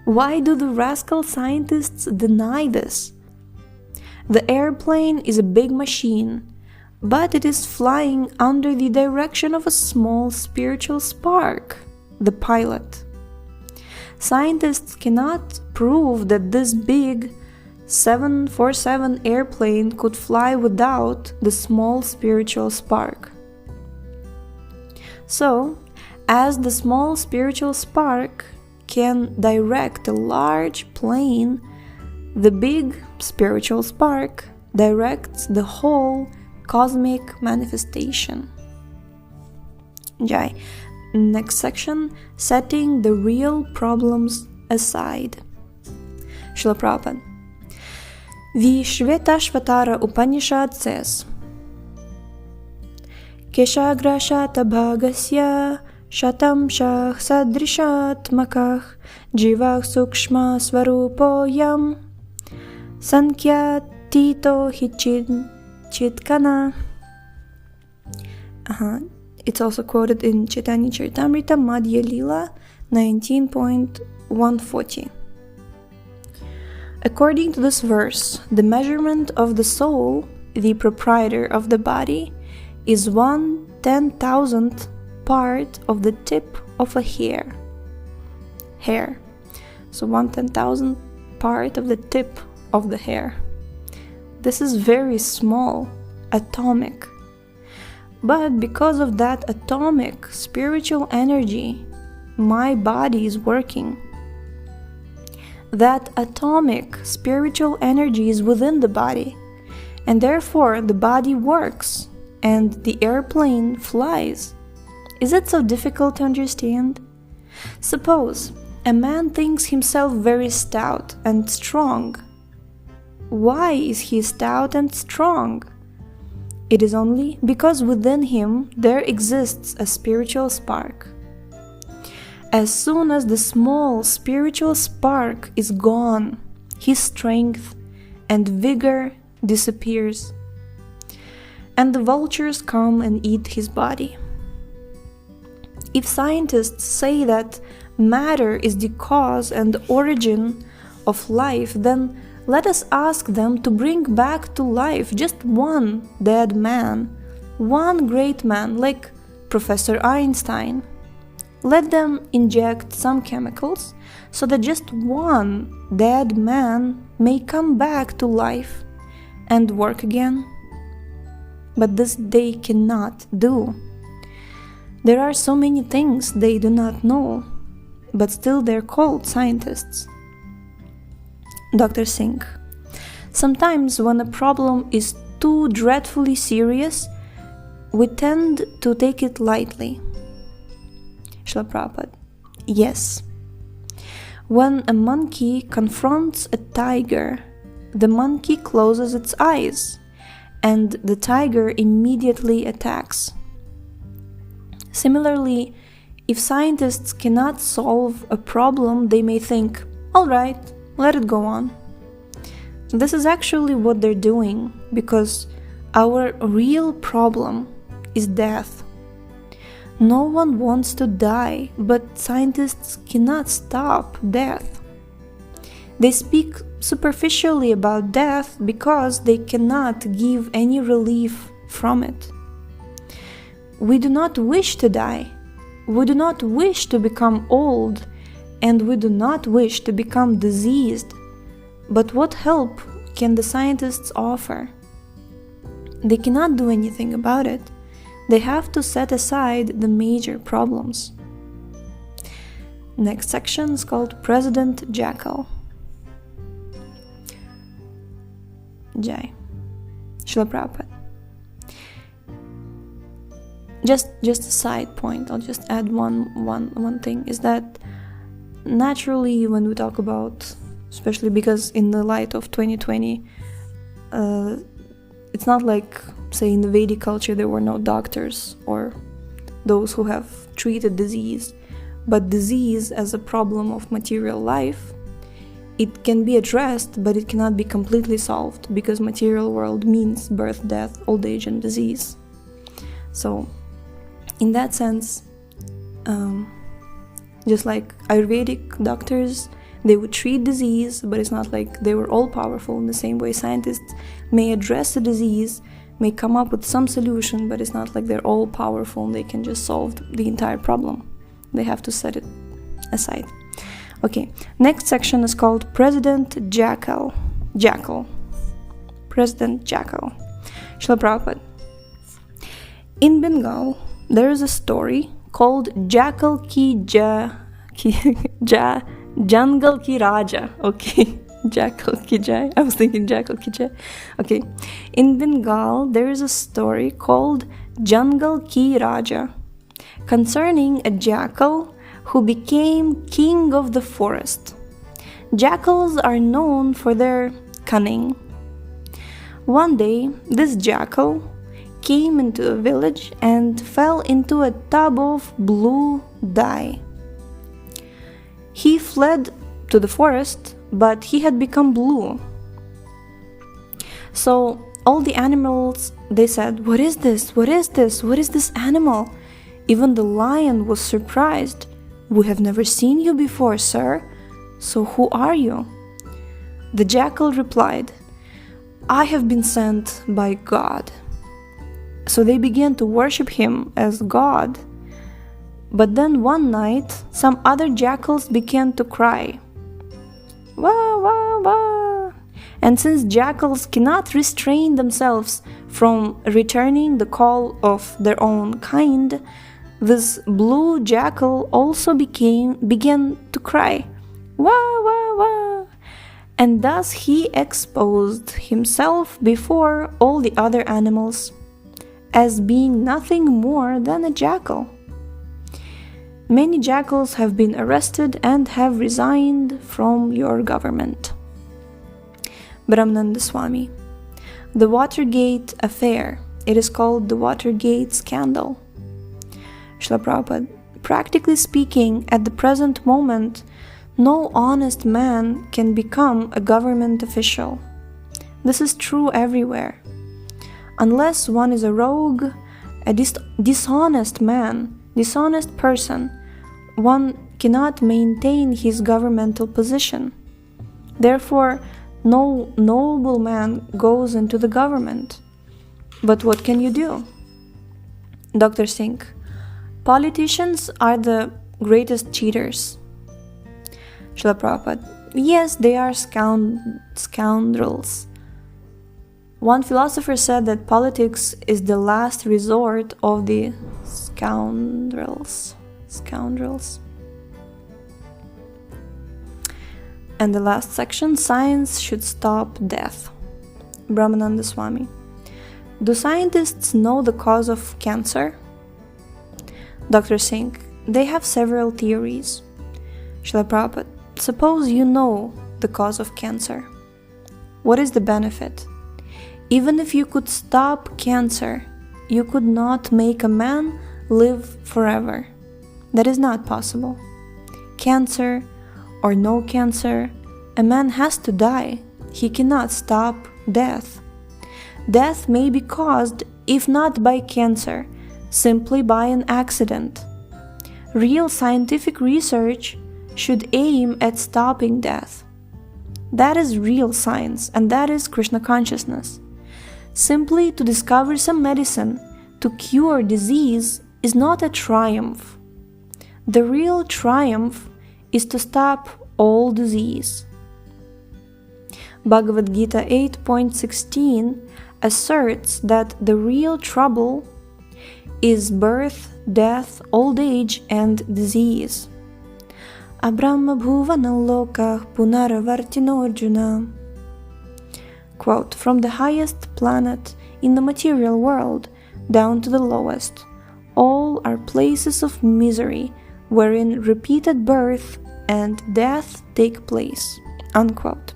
S1: Why do the rascal scientists deny this? The airplane is a big machine, but it is flying under the direction of a small spiritual spark, the pilot. Scientists cannot prove that this big 747 airplane could fly without the small spiritual spark. So, As the small spiritual spark can direct a large plane, the big spiritual spark directs the whole cosmic manifestation. Jai. Next section, setting the real problems aside. Srila Prabhupada. The Shvetashvatara Upanishad says, Keshagra Shata Bhagasya Shatam Shah Sadrishatmakah Jivah Sukshma Svarupoyam Sankia Tito Hichitkana. It's also quoted in Chaitanya Charitamrita Madhya Lila 19.140. According to this verse, the measurement of the soul, the proprietor of the body, is 1/10,000th part of the tip of a hair. So 1/10,000th part of the tip of the hair. This is very small, atomic. But because of that atomic spiritual energy, my body is working. That atomic spiritual energy is within the body, and therefore the body works and the airplane flies. Is it so difficult to understand? Suppose a man thinks himself very stout and strong. Why is he stout and strong? It is only because within him there exists a spiritual spark. As soon as the small spiritual spark is gone, his strength and vigor disappears, and the vultures come and eat his body. If scientists say that matter is the cause and origin of life, then let us ask them to bring back to life just one dead man, one great man like Professor Einstein. Let them inject some chemicals so that just one dead man may come back to life and work again. But this they cannot do. There are so many things they do not know, but still they're called scientists. Dr. Singh. Sometimes when a problem is too dreadfully serious, we tend to take it lightly. Srila Prabhupada. Yes. When a monkey confronts a tiger, the monkey closes its eyes, and the tiger immediately attacks. Similarly, if scientists cannot solve a problem, they may think, all right, let it go on. This is actually what they're doing, because our real problem is death. No one wants to die, but scientists cannot stop death. They speak superficially about death because they cannot give any relief from it. We do not wish to die. We do not wish to become old, and we do not wish to become diseased. But what help can the scientists offer? They cannot do anything about it. They have to set aside the major problems. Next section is called President Jackal. Jai. Srila Prabhupada. Just a side point, I'll just add one thing, is that naturally when we talk about, especially because in the light of 2020, it's not like, say, in the Vedic culture there were no doctors or those who have treated disease, but disease as a problem of material life, it can be addressed, but it cannot be completely solved, because material world means birth, death, old age, and disease. So in that sense, just like Ayurvedic doctors, they would treat disease, but it's not like they were all powerful. In the same way, scientists may address a disease, may come up with some solution, but it's not like they're all powerful and they can just solve the entire problem. They have to set it aside. Okay, next section is called President Jackal. President Jackal. Srila Prabhupada. In Bengal, there is a story called Jackal Ki Jungle Ki Raja. Okay, Jackal Ki Jai. I was thinking Jackal Ki Jai. Okay, in Bengal there is a story called Jungle Ki Raja, concerning a jackal who became king of the forest. Jackals are known for their cunning. One day, this jackal came into a village and fell into a tub of blue dye. He fled to the forest, but he had become blue. So all the animals, they said, "What is this? What is this? What is this animal?" Even the lion was surprised. "We have never seen you before, sir. So who are you?" The jackal replied, "I have been sent by God." So they began to worship him as God. But then one night, some other jackals began to cry, "Wah, wah, wah." And since jackals cannot restrain themselves from returning the call of their own kind, this blue jackal also began to cry, "Wah, wah, wah." And thus he exposed himself before all the other animals as being nothing more than a jackal. Many jackals have been arrested and have resigned from your government. Brahmananda Swami. The Watergate Affair. It is called the Watergate Scandal. Srila Prabhupada. Practically speaking, at the present moment, no honest man can become a government official. This is true everywhere. Unless one is a rogue, a dishonest man, dishonest person, one cannot maintain his governmental position. Therefore, no noble man goes into the government. But what can you do? Dr. Singh. Politicians are the greatest cheaters. Srila Prabhupada. Yes, they are scoundrels. One philosopher said that politics is the last resort of the scoundrels. And the last section, science should stop death. Brahmananda Swami. Do scientists know the cause of cancer? Dr. Singh. They have several theories. Srila Prabhupada. Suppose you know the cause of cancer. What is the benefit? Even if you could stop cancer, you could not make a man live forever. That is not possible. Cancer or no cancer, a man has to die. He cannot stop death. Death may be caused, if not by cancer, simply by an accident. Real scientific research should aim at stopping death. That is real science, and that is Krishna Consciousness. Simply to discover some medicine to cure disease is not a triumph. The real triumph is to stop all disease. Bhagavad-Gita 8.16 asserts that the real trouble is birth, death, old age, and disease. Abrahma bhuvana loka punaravartino arjuna. Quote, from the highest planet in the material world down to the lowest, all are places of misery wherein repeated birth and death take place. Unquote.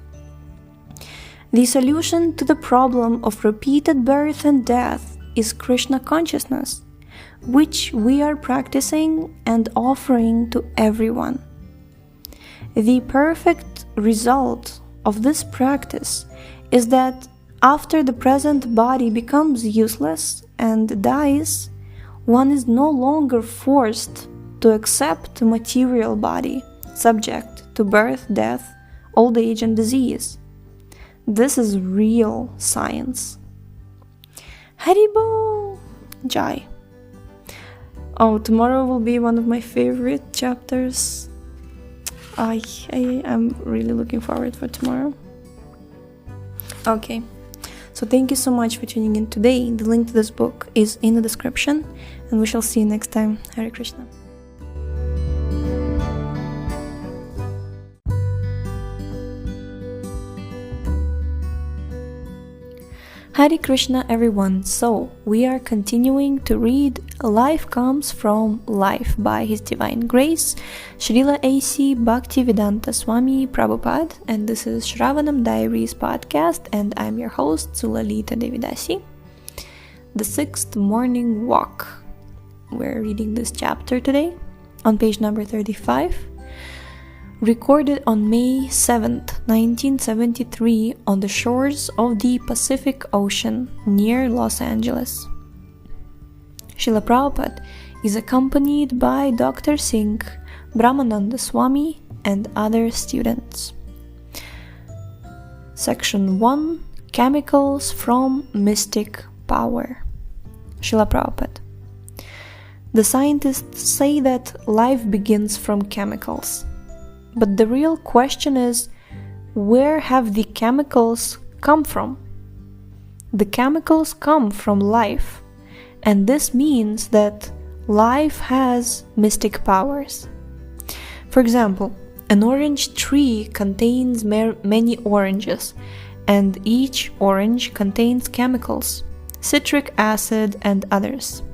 S1: The solution to the problem of repeated birth and death is Krishna Consciousness, which we are practicing and offering to everyone. The perfect result of this practice is that after the present body becomes useless and dies, one is no longer forced to accept a material body, subject to birth, death, old age, and disease. This is real science. Haribo Jai. Oh, tomorrow will be one of my favorite chapters. I'm really looking forward for tomorrow. Okay, so thank you so much for tuning in today. The link to this book is in the description, and we shall see you next time. Hare Krishna. Hare Krishna, everyone. So, we are continuing to read Life Comes From Life by His Divine Grace, Srila A.C. Bhaktivedanta Swami Prabhupada, and this is Sravanam Diaries podcast, and I'm your host, Sulalita Devidasi. The Sixth Morning Walk. We're reading this chapter today on page number 35. Recorded on May 7th, 1973 on the shores of the Pacific Ocean near Los Angeles. Srila Prabhupada is accompanied by Dr. Singh, Brahmananda Swami and other students. Section 1. Chemicals from Mystic Power. Srila Prabhupada. The scientists say that life begins from chemicals. But the real question is, where have the chemicals come from? The chemicals come from life, and this means that life has mystic powers. For example, an orange tree contains many oranges, and each orange contains chemicals, citric acid and others.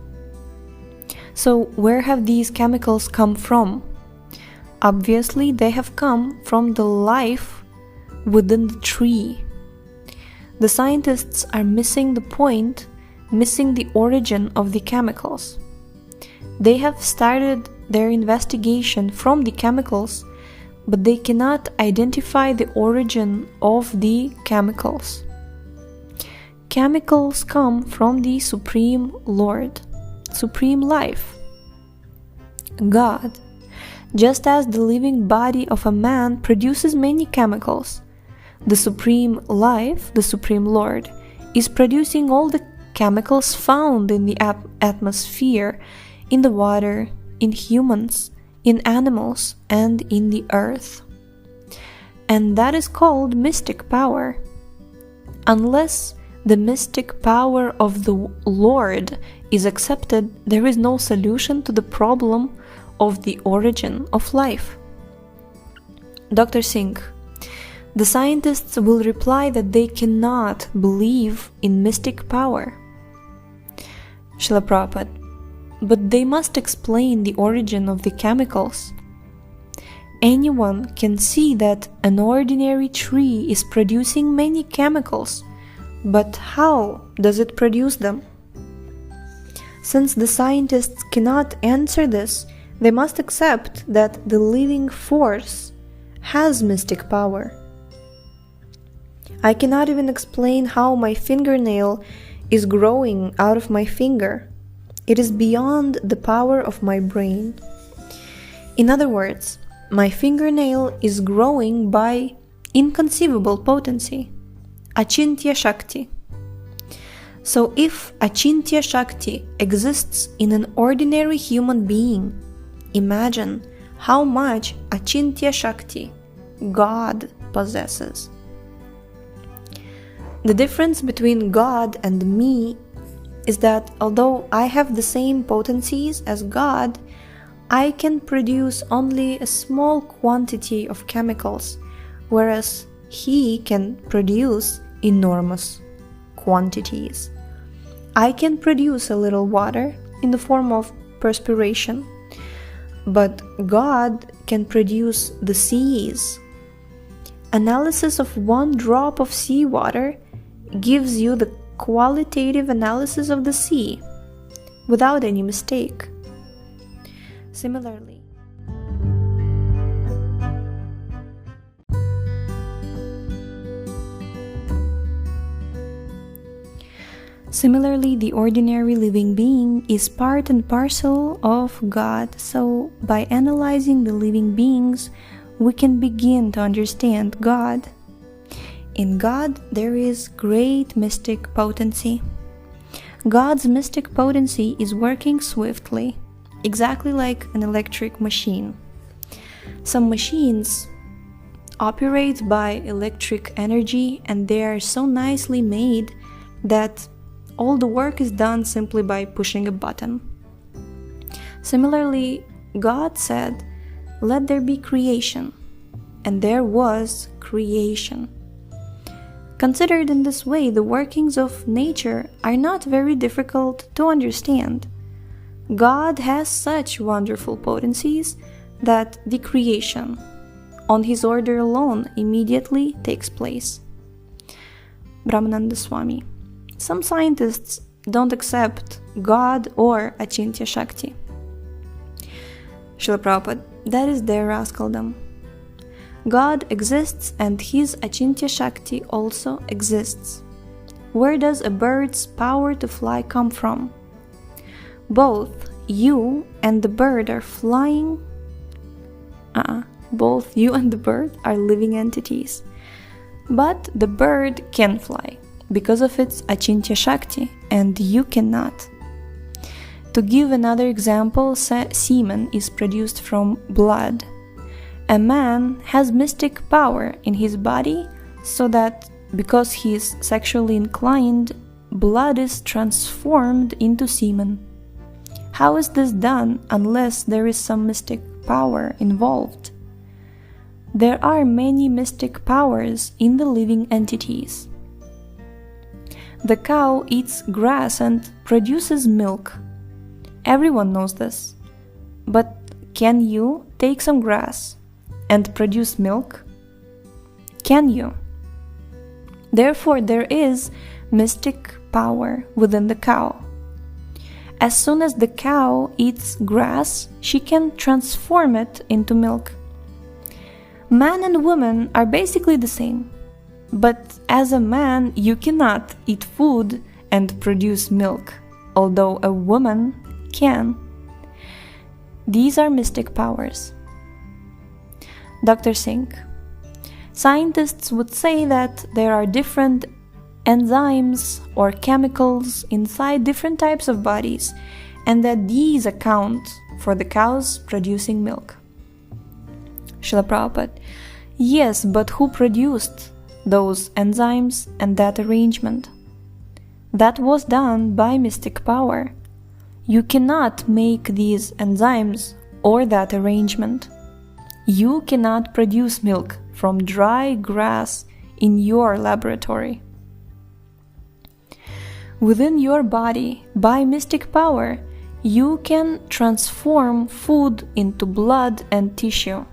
S1: So, where have these chemicals come from? Obviously, they have come from the life within the tree. The scientists are missing the point, missing the origin of the chemicals. They have started their investigation from the chemicals, but they cannot identify the origin of the chemicals. Chemicals come from the Supreme Lord, Supreme Life, God. Just as the living body of a man produces many chemicals, the Supreme Life, the Supreme Lord, is producing all the chemicals found in the atmosphere, in the water, in humans, in animals, and in the earth. And that is called mystic power. Unless the mystic power of the Lord is accepted, there is no solution to the problem of the origin of life. Dr. Singh. The scientists will reply that they cannot believe in mystic power. Srila Prabhupada. But they must explain the origin of the chemicals. Anyone can see that an ordinary tree is producing many chemicals, but how does it produce them? Since the scientists cannot answer this, they must accept that the living force has mystic power. I cannot even explain how my fingernail is growing out of my finger. It is beyond the power of my brain. In other words, my fingernail is growing by inconceivable potency, achintya shakti. So if achintya shakti exists in an ordinary human being, imagine how much achintya shakti God possesses. The difference between God and me is that although I have the same potencies as God, I can produce only a small quantity of chemicals, whereas He can produce enormous quantities. I can produce a little water in the form of perspiration, but God can produce the seas. Analysis of one drop of seawater gives you the qualitative analysis of the sea without any mistake. Similarly, the ordinary living being is part and parcel of God, so by analyzing the living beings, we can begin to understand God. In God, there is great mystic potency. God's mystic potency is working swiftly, exactly like an electric machine. Some machines operate by electric energy, and they are so nicely made that all the work is done simply by pushing a button. Similarly, God said, "Let there be creation," and there was creation. Considered in this way, the workings of nature are not very difficult to understand. God has such wonderful potencies that the creation, on His order alone, immediately takes place. Brahmananda Swami. Some scientists don't accept God or Achintya Shakti. Srila Prabhupada, that is their rascaldom. God exists and His Achintya Shakti also exists. Where does a bird's power to fly come from? Both you and the bird are flying. Both you and the bird are living entities. But the bird can fly because of its Achintya Shakti, and you cannot. To give another example, semen is produced from blood. A man has mystic power in his body so that because he is sexually inclined, blood is transformed into semen. How is this done unless there is some mystic power involved? There are many mystic powers in the living entities. The cow eats grass and produces milk. Everyone knows this. But can you take some grass and produce milk? Can you? Therefore, there is mystic power within the cow. As soon as the cow eats grass, she can transform it into milk. Man and woman are basically the same, but as a man, you cannot eat food and produce milk, although a woman can. These are mystic powers. Dr. Singh. Scientists would say that there are different enzymes or chemicals inside different types of bodies, and that these account for the cows producing milk. Srila Prabhupada. Yes, but who produced those enzymes and that arrangement? That was done by mystic power. You cannot make these enzymes or that arrangement. You cannot produce milk from dry grass in your laboratory. Within your body, by mystic power, you can transform food into blood and tissue.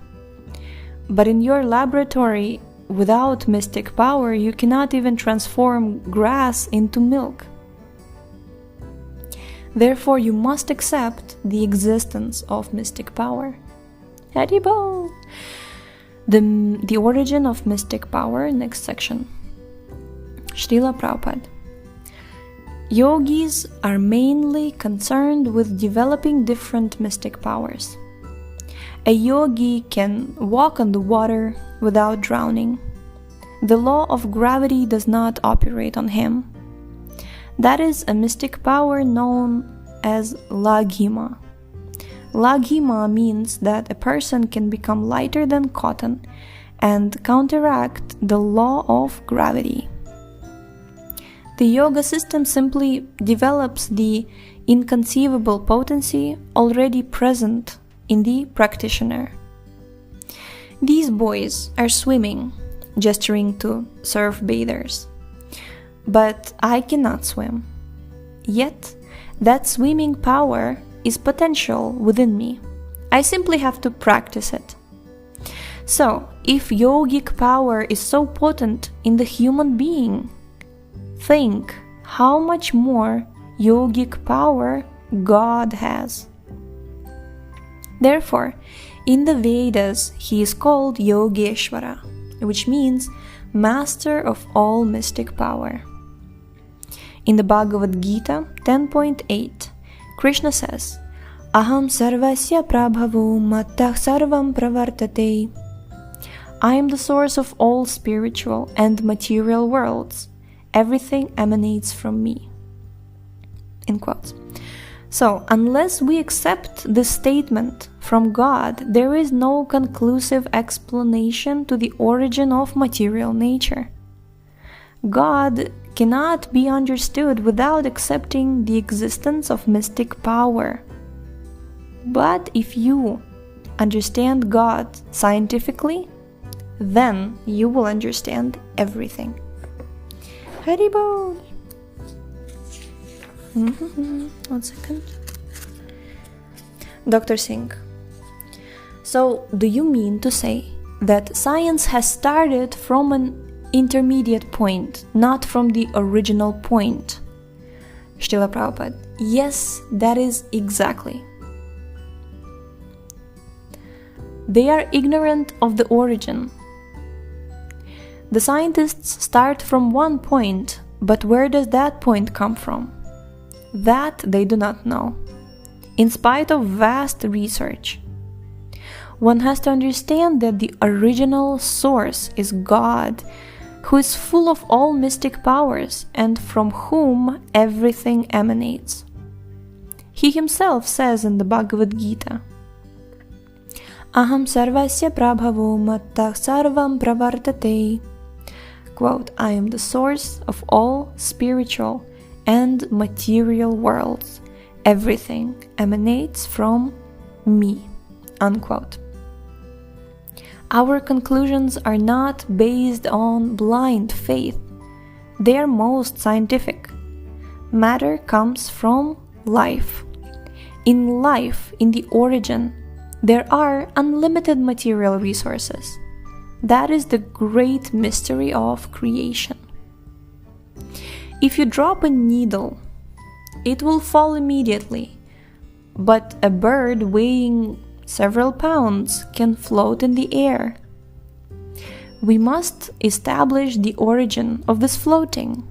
S1: But in your laboratory, without mystic power, you cannot even transform grass into milk. Therefore, you must accept the existence of mystic power. Haribol! The origin of mystic power, next section. Srila Prabhupada. Yogis are mainly concerned with developing different mystic powers. A yogi can walk on the water without drowning. The law of gravity does not operate on him. That is a mystic power known as laghima. Laghima means that a person can become lighter than cotton and counteract the law of gravity. The yoga system simply develops the inconceivable potency already present in the practitioner. These boys are swimming, gesturing to surf bathers. But I cannot swim. Yet, that swimming power is potential within me. I simply have to practice it. So, if yogic power is so potent in the human being, think how much more yogic power God has. Therefore, in the Vedas, he is called Yogeshwara, which means master of all mystic power. In the Bhagavad-Gita 10.8, Krishna says, Aham sarvasya prabhavu mattah sarvam pravartate. I am the source of all spiritual and material worlds. Everything emanates from me. In quotes. So, unless we accept this statement from God, there is no conclusive explanation to the origin of material nature. God cannot be understood without accepting the existence of mystic power. But if you understand God scientifically, then you will understand everything. Haribol. 1 second. Dr. Singh. So, do you mean to say that science has started from an intermediate point, not from the original point? Srila Prabhupada. Yes, that is exactly. They are ignorant of the origin. The scientists start from one point, but where does that point come from? That they do not know, in spite of vast research. One has to understand that the original source is God, who is full of all mystic powers and from whom everything emanates. He himself says in the Bhagavad-Gita, Aham sarvasya prabhavo mattah sarvam pravartate. Quote, I am the source of all spiritual and material worlds. Everything emanates from me. Unquote. Our conclusions are not based on blind faith. They are most scientific. Matter comes from life. In life, in the origin, there are unlimited material resources. That is the great mystery of creation. If you drop a needle, it will fall immediately, but a bird weighing several pounds can float in the air. We must establish the origin of this floating.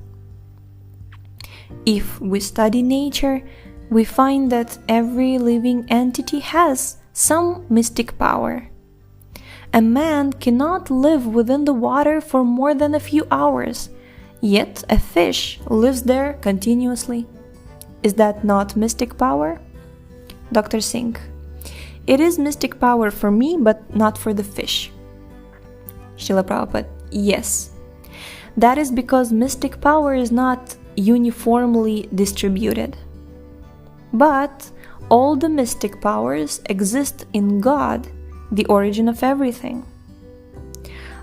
S1: If we study nature, we find that every living entity has some mystic power. A man cannot live within the water for more than a few hours, yet a fish lives there continuously. Is that not mystic power? Dr. Singh. It is mystic power for me, but not for the fish. Srila Prabhupada. Yes. That is because mystic power is not uniformly distributed. But all the mystic powers exist in God, the origin of everything.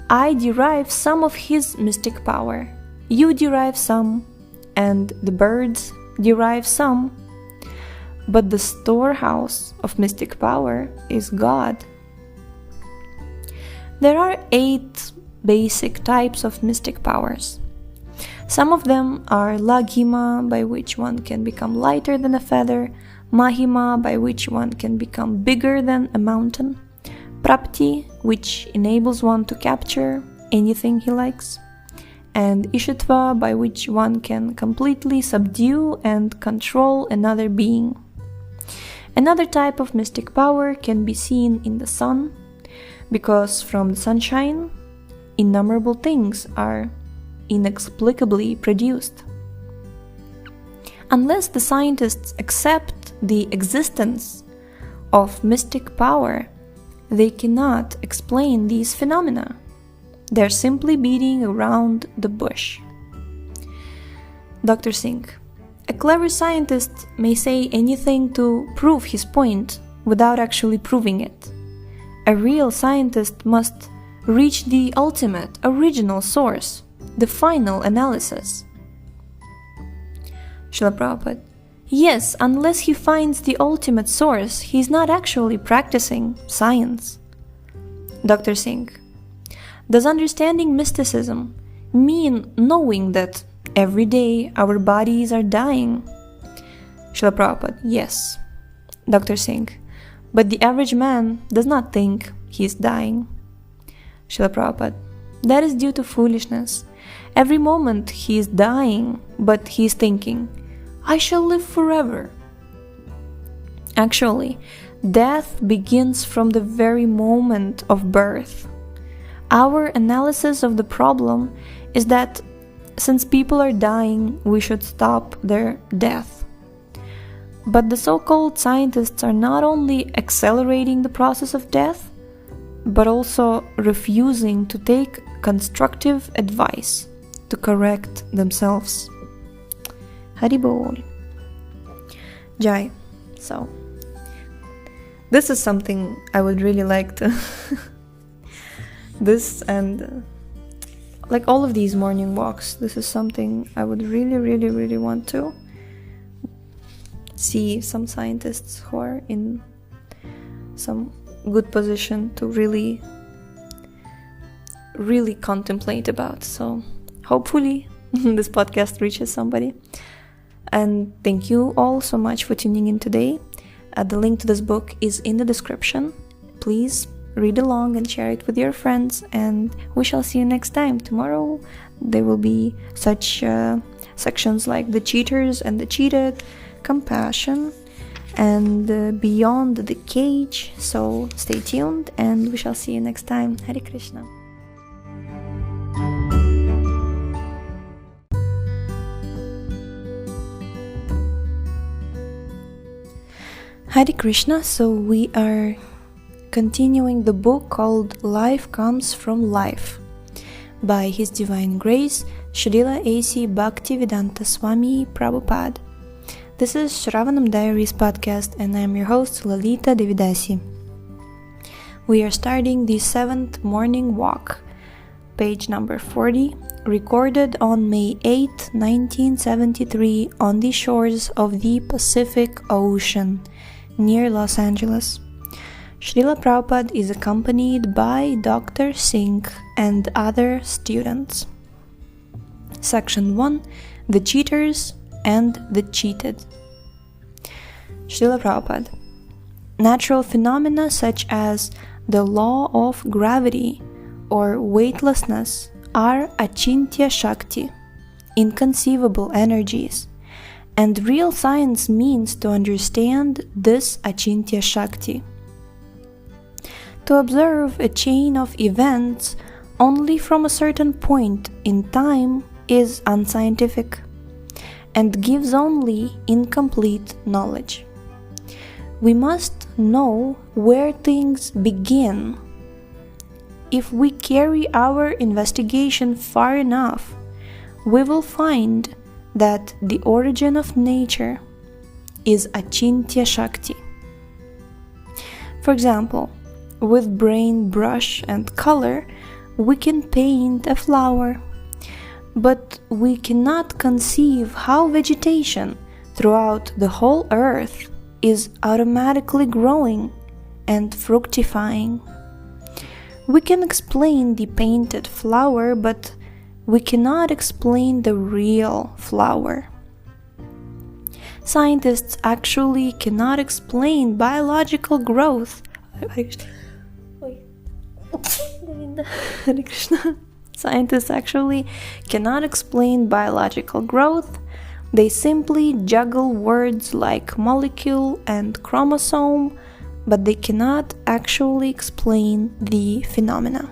S1: I derive some of his mystic power, you derive some, and the birds derive some. But the storehouse of mystic power is God. There are 8 basic types of mystic powers. Some of them are Laghima, by which one can become lighter than a feather, Mahima, by which one can become bigger than a mountain, Prapti, which enables one to capture anything he likes, and Ishitva, by which one can completely subdue and control another being. Another type of mystic power can be seen in the sun, because from the sunshine, innumerable things are inexplicably produced. Unless the scientists accept the existence of mystic power, they cannot explain these phenomena. They're simply beating around the bush. Dr. Singh. A clever scientist may say anything to prove his point without actually proving it. A real scientist must reach the ultimate, original source, the final analysis. Srila Prabhupada. Yes, unless he finds the ultimate source, he is not actually practicing science. Dr. Singh. Does understanding mysticism mean knowing that every day our bodies are dying? Srila Prabhupada. Yes. Dr. Singh. But the average man does not think he is dying. Srila Prabhupada. That is due to foolishness. Every moment he is dying, but he is thinking, I shall live forever. Actually, death begins from the very moment of birth. Our analysis of the problem is that since people are dying, we should stop their death. But the so-called scientists are not only accelerating the process of death, but also refusing to take constructive advice to correct themselves. Haribol. Jai. So, This is something I would really like to this and like all of these morning walks, this is something I would really want to see some scientists who are in some good position to really contemplate about. So hopefully this podcast reaches somebody. And thank you all so much for tuning in today. The link to this book is in the description. Please read along and share it with your friends, and we shall see you next time. Tomorrow there will be such sections like the cheaters and the cheated, compassion, and beyond the cage. So stay tuned and we shall see you next time. Hare Krishna. Hare Krishna. So we are continuing the book called Life Comes from Life by His Divine Grace Srila A.C. Bhaktivedanta Swami Prabhupada. This is Sravanam Diaries podcast and I am your host Lalita Devidasi. We are starting the 7th morning walk, page number 40, recorded on May 8, 1973 on the shores of the Pacific Ocean near Los Angeles. Srila Prabhupada is accompanied by Dr. Singh and other students. Section 1. The Cheaters and the Cheated. Srila Prabhupada. Natural phenomena such as the law of gravity or weightlessness are achintya shakti, inconceivable energies, and real science means to understand this achintya shakti. To observe a chain of events only from a certain point in time is unscientific and gives only incomplete knowledge. We must know where things begin. If we carry our investigation far enough, we will find that the origin of nature is achintya shakti. For example, with brain, brush, and color, we can paint a flower, but we cannot conceive how vegetation throughout the whole earth is automatically growing and fructifying. We can explain the painted flower, but we cannot explain the real flower. Scientists actually cannot explain biological growth. Scientists actually cannot explain biological growth. They simply juggle words like molecule and chromosome, but they cannot actually explain the phenomena.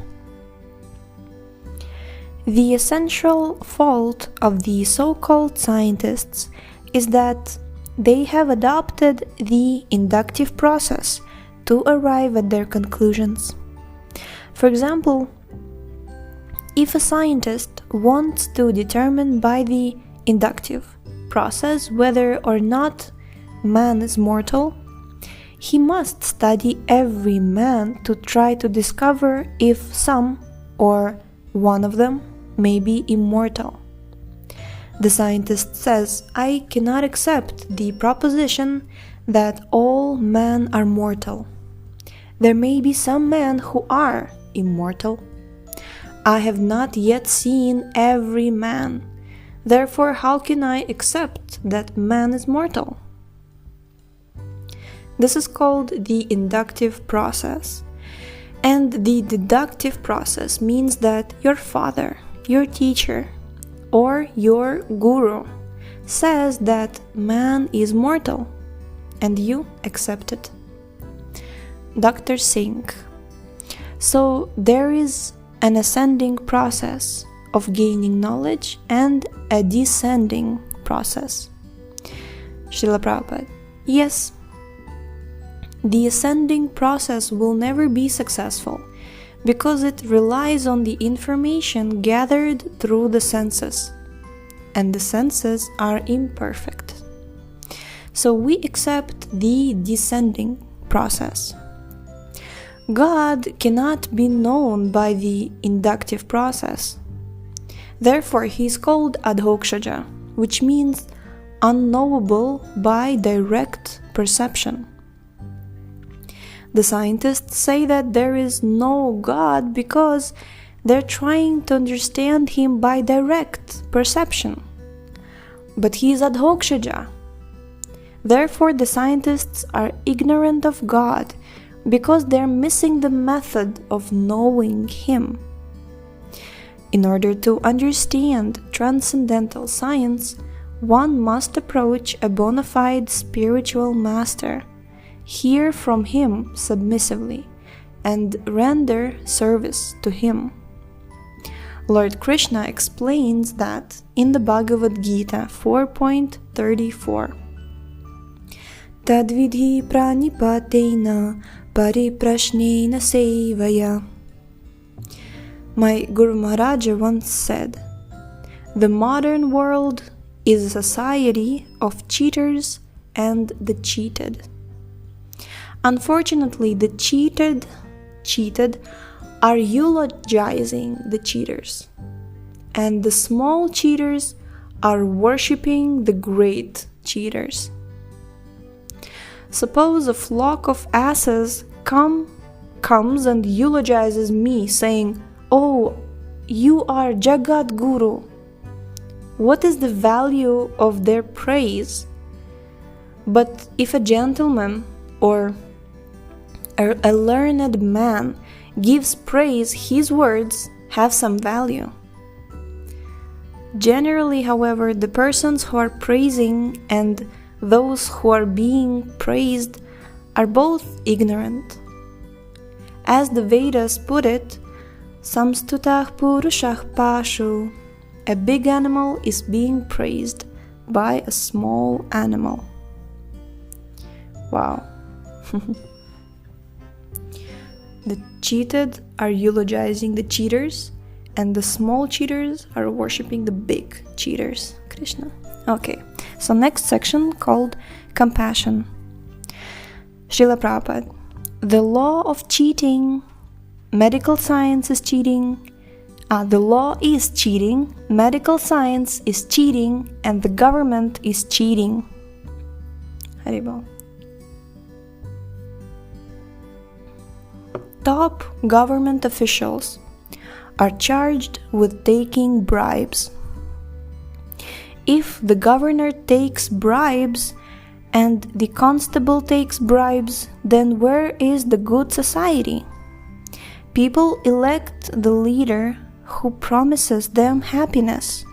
S1: The essential fault of the so-called scientists is that they have adopted the inductive process to arrive at their conclusions. For example, if a scientist wants to determine by the inductive process whether or not man is mortal, he must study every man to try to discover if some or one of them may be immortal. The scientist says, I cannot accept the proposition that all men are mortal. There may be some men who are immortal. I have not yet seen every man. Therefore, how can I accept that man is mortal? This is called the inductive process. And the deductive process means that your father, your teacher, or your guru says that man is mortal, and you accept it. Dr. Singh. So there is an ascending process of gaining knowledge and a descending process. Srila Prabhupada. Yes, the ascending process will never be successful because it relies on the information gathered through the senses, and the senses are imperfect. So we accept the descending process. God cannot be known by the inductive process. Therefore, he is called adhokshaja, which means unknowable by direct perception. The scientists say that there is no God because they're trying to understand him by direct perception. But he is adhokshaja. Therefore, the scientists are ignorant of God because they're missing the method of knowing him. In order to understand transcendental science, one must approach a bona fide spiritual master, hear from him submissively, and render service to him. Lord Krishna explains that in the Bhagavad-Gita 4.34, Tadvidhi pranipatena pariprashnena sevaya. My Guru Maharaja once said, the modern world is a society of cheaters and the cheated. Unfortunately, the cheated are eulogizing the cheaters, and the small cheaters are worshipping the great cheaters. Suppose a flock of asses comes and eulogizes me, saying, "Oh, you are Jagat Guru." What is the value of their praise? But if a gentleman or a learned man gives praise, his words have some value. Generally, however, the persons who are praising and those who are being praised are both ignorant. As the Vedas put it, samstutah purushah pashu, a big animal is being praised by a small animal. Wow. The cheated are eulogizing the cheaters, and the small cheaters are worshipping the big cheaters. Krishna. Okay, so next section called compassion. Srila Prabhupada. The law of cheating, medical science is cheating. The law is cheating, medical science is cheating, and the government is cheating. Haribol. Top government officials are charged with taking bribes. If the governor takes bribes and the constable takes bribes, then where is the good society? People elect the leader who promises them happiness.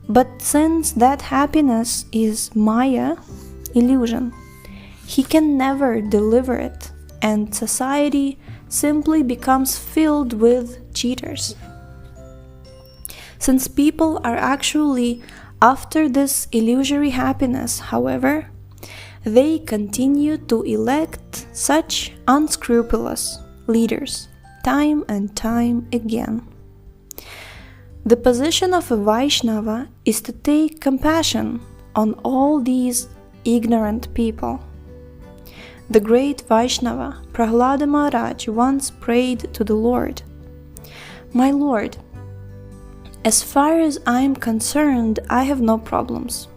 S1: But since that happiness is Maya, illusion, he can never deliver it, and society simply becomes filled with cheaters. Since people are actually after this illusory happiness, however, they continue to elect such unscrupulous leaders time and time again. The position of a Vaishnava is to take compassion on all these ignorant people. The great Vaishnava, Prahlada Maharaj, once prayed to the Lord, "My Lord, as far as I am concerned, I have no problems.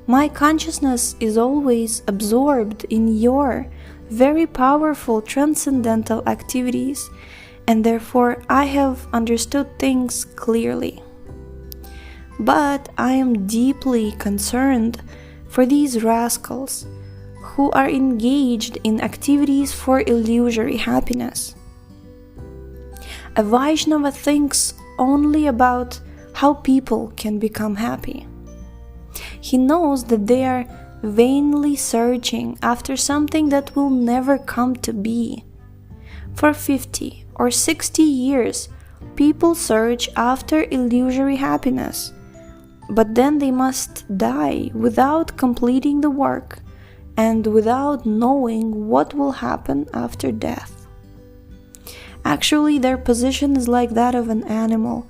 S1: My consciousness is always absorbed in your very powerful transcendental activities, and therefore I have understood things clearly. But I am deeply concerned for these rascals who are engaged in activities for illusory happiness. A Vaishnava thinks only about how people can become happy. He knows that they are vainly searching after something that will never come to be. For 50 or 60 years, people search after illusory happiness, but then they must die without completing the work and without knowing what will happen after death. Actually, their position is like that of an animal,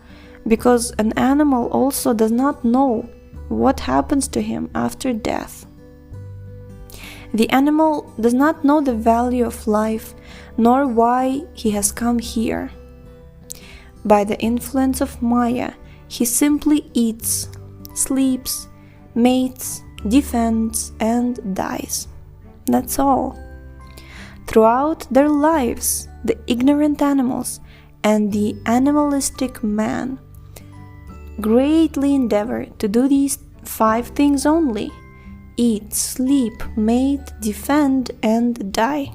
S1: because an animal also does not know what happens to him after death. The animal does not know the value of life, nor why he has come here. By the influence of Maya, he simply eats, sleeps, mates, defends, and dies. That's all. Throughout their lives, the ignorant animals and the animalistic man greatly endeavor to do these 5 things only: eat, sleep, mate, defend, and die.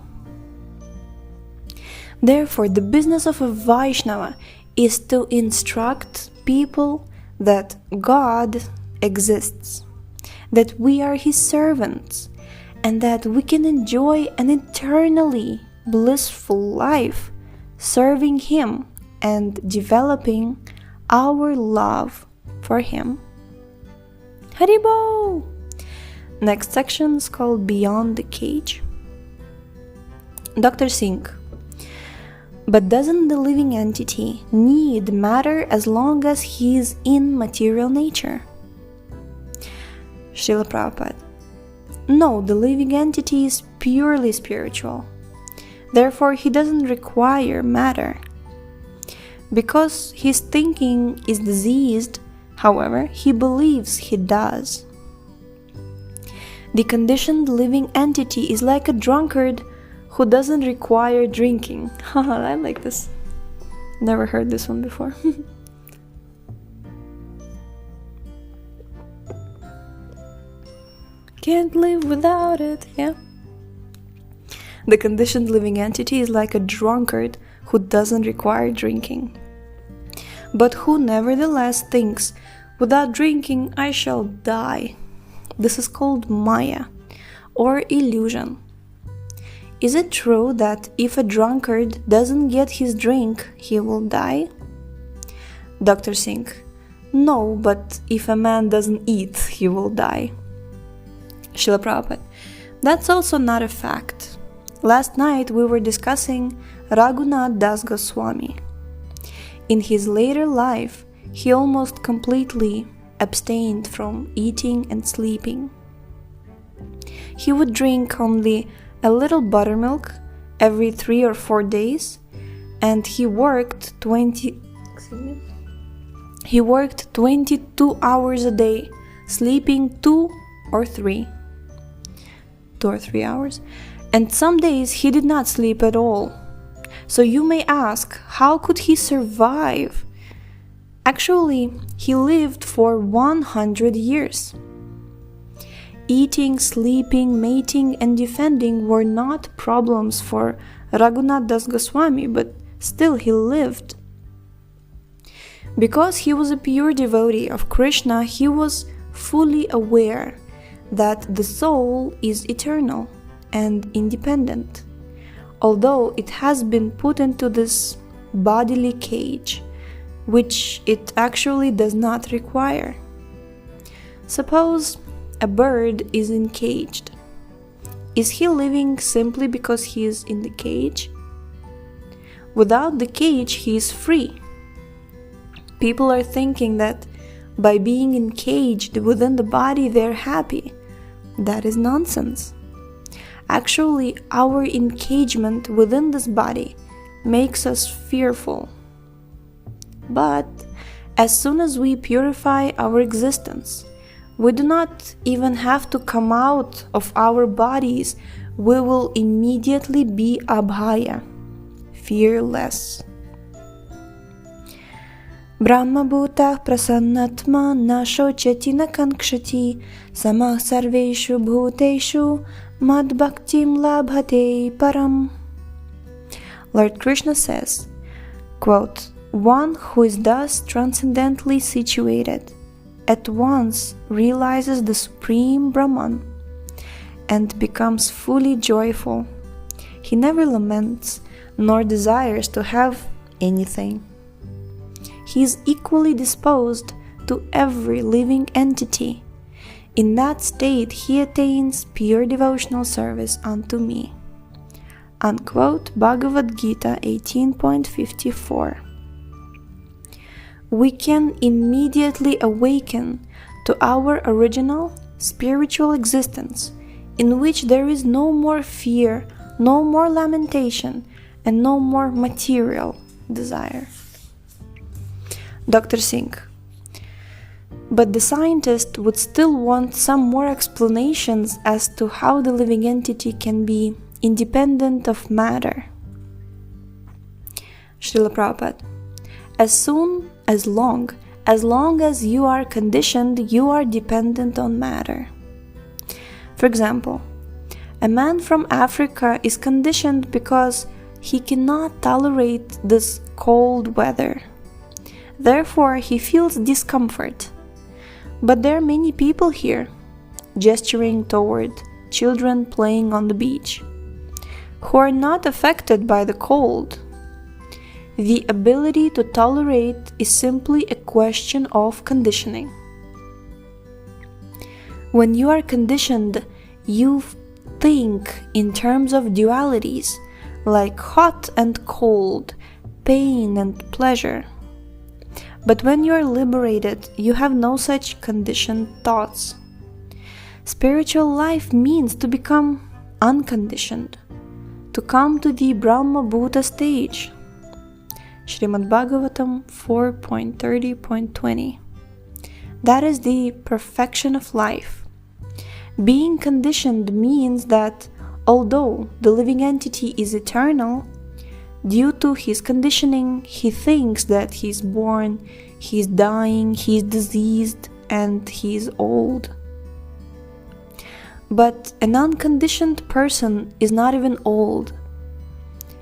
S1: Therefore, the business of a Vaishnava is to instruct people that God exists, that we are His servants, and that we can enjoy an eternally blissful life serving Him and developing our love for Him. Haribo! Next section is called Beyond the Cage. Dr. Singh: but doesn't the living entity need matter as long as he is in material nature? Srila Prabhupada: no, the living entity is purely spiritual. Therefore, he doesn't require matter. Because his thinking is diseased, however, he believes he does. The conditioned living entity is like a drunkard who doesn't require drinking. I like this. Never heard this one before. Can't live without it, yeah? The conditioned living entity is like a drunkard who doesn't require drinking, but who nevertheless thinks, without drinking I shall die. This is called Maya, or illusion. Is it true that if a drunkard doesn't get his drink, he will die? Dr. Singh: no, but if a man doesn't eat, he will die. Srila Prabhupada: that's also not a fact. Last night we were discussing Raghunath Das Goswami. In his later life, he almost completely abstained from eating and sleeping. He would drink only a little buttermilk every 3 or 4 days, and he worked 22 hours a day, sleeping 2 or 3 hours, and some days he did not sleep at all. So you may ask, how could he survive? Actually, he lived for 100 years. Eating, sleeping, mating, and defending were not problems for Raghunath Das Goswami, but still he lived. Because he was a pure devotee of Krishna, he was fully aware that the soul is eternal and independent, although it has been put into this bodily cage, which it actually does not require. Suppose a bird is encaged. Is he living simply because he is in the cage? Without the cage, he is free. People are thinking that by being encaged within the body, they're happy. That is nonsense. Actually, our encagement within this body makes us fearful. But as soon as we purify our existence, we do not even have to come out of our bodies. We will immediately be abhaya, fearless. Brahma bhuta prasannatma na shochati na kankshati samah sarveshu bhuteshu mad bhaktim labhate param. Lord Krishna says, quote, one who is thus transcendently situated at once realizes the Supreme Brahman and becomes fully joyful. He never laments nor desires to have anything. He is equally disposed to every living entity. In that state, he attains pure devotional service unto me. Unquote, Bhagavad-Gita 18.54. We can immediately awaken to our original spiritual existence in which there is no more fear, no more lamentation, and no more material desire. Dr. Singh: but the scientist would still want some more explanations as to how the living entity can be independent of matter. Srila Prabhupada: as long as you are conditioned, you are dependent on matter. For example, a man from Africa is conditioned because he cannot tolerate this cold weather. Therefore, he feels discomfort. But there are many people here, gesturing toward children playing on the beach, who are not affected by the cold. The ability to tolerate is simply a question of conditioning. When you are conditioned, you think in terms of dualities, like hot and cold, pain and pleasure. But when you are liberated, you have no such conditioned thoughts. Spiritual life means to become unconditioned, to come to the Brahma Bhuta stage. Srimad Bhagavatam 4.30.20. That is the perfection of life. Being conditioned means that although the living entity is eternal, due to his conditioning, he thinks that he's born, he's dying, he's diseased, and he's old. But an unconditioned person is not even old.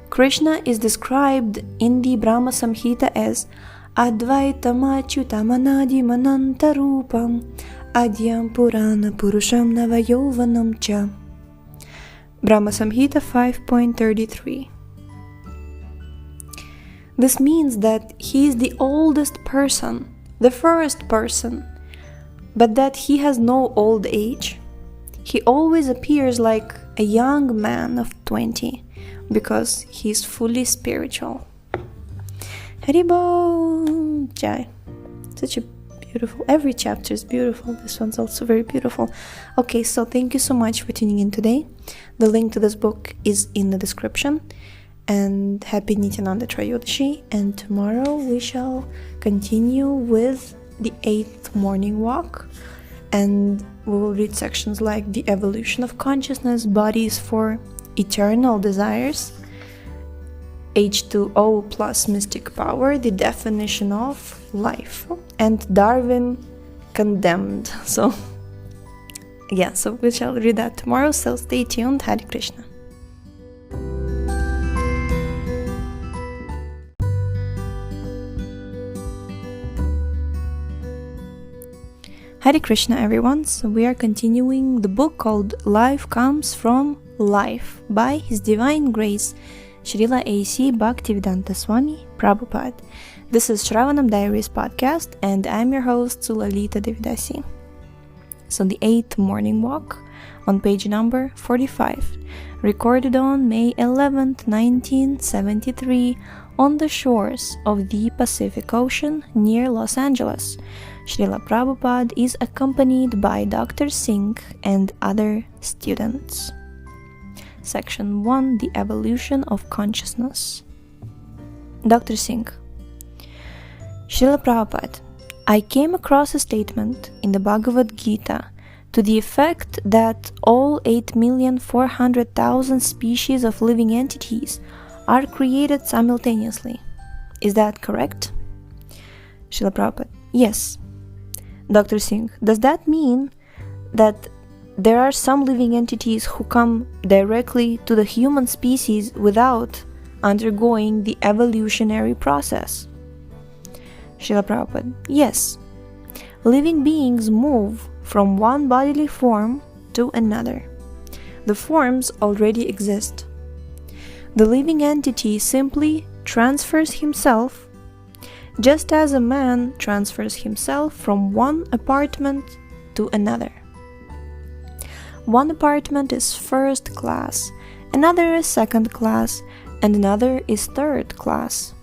S1: Krishna is described in the Brahma Samhita as Advaitam Achyutam Anadi Manantarupam Adyam Purana Purusham Navayovanam Cha. Brahma Samhita 5.33. This means that he is the oldest person, the first person, but that he has no old age. He always appears like a young man of 20 because he is fully spiritual. Haribol Jai. Such a beautiful, every chapter is beautiful. This one's also very beautiful. Okay, so thank you so much for tuning in today. The link to this book is in the description. And happy Nityananda Trayodashi, and tomorrow we shall continue with the 8th morning walk, and we will read sections like the evolution of consciousness, bodies for eternal desires, H2O plus mystic power, the definition of life, and Darwin condemned. So yeah, so we shall read that tomorrow, so stay tuned. Hare Krishna. Hare Krishna, everyone. So we are continuing the book called Life Comes From Life by His Divine Grace Srila A.C. Bhaktivedanta Swami Prabhupada. This is Sravanam Diaries podcast, and I'm your host Sulalita Devidasi. So the 8th morning walk on page number 45, recorded on May 11th, 1973, on the shores of the Pacific Ocean near Los Angeles. Srila Prabhupada is accompanied by Dr. Singh and other students. Section 1, The Evolution of Consciousness. Dr. Singh: Srila Prabhupada, I came across a statement in the Bhagavad-Gita to the effect that all 8,400,000 species of living entities are created simultaneously. Is that correct? Srila Prabhupada: Yes. Dr. Singh: Does that mean that there are some living entities who come directly to the human species without undergoing the evolutionary process? Srila Prabhupada: Yes. Living beings move from one bodily form to another. The forms already exist. The living entity simply transfers himself, just as a man transfers himself from one apartment to another. One apartment is first class, another is second class, and another is third class.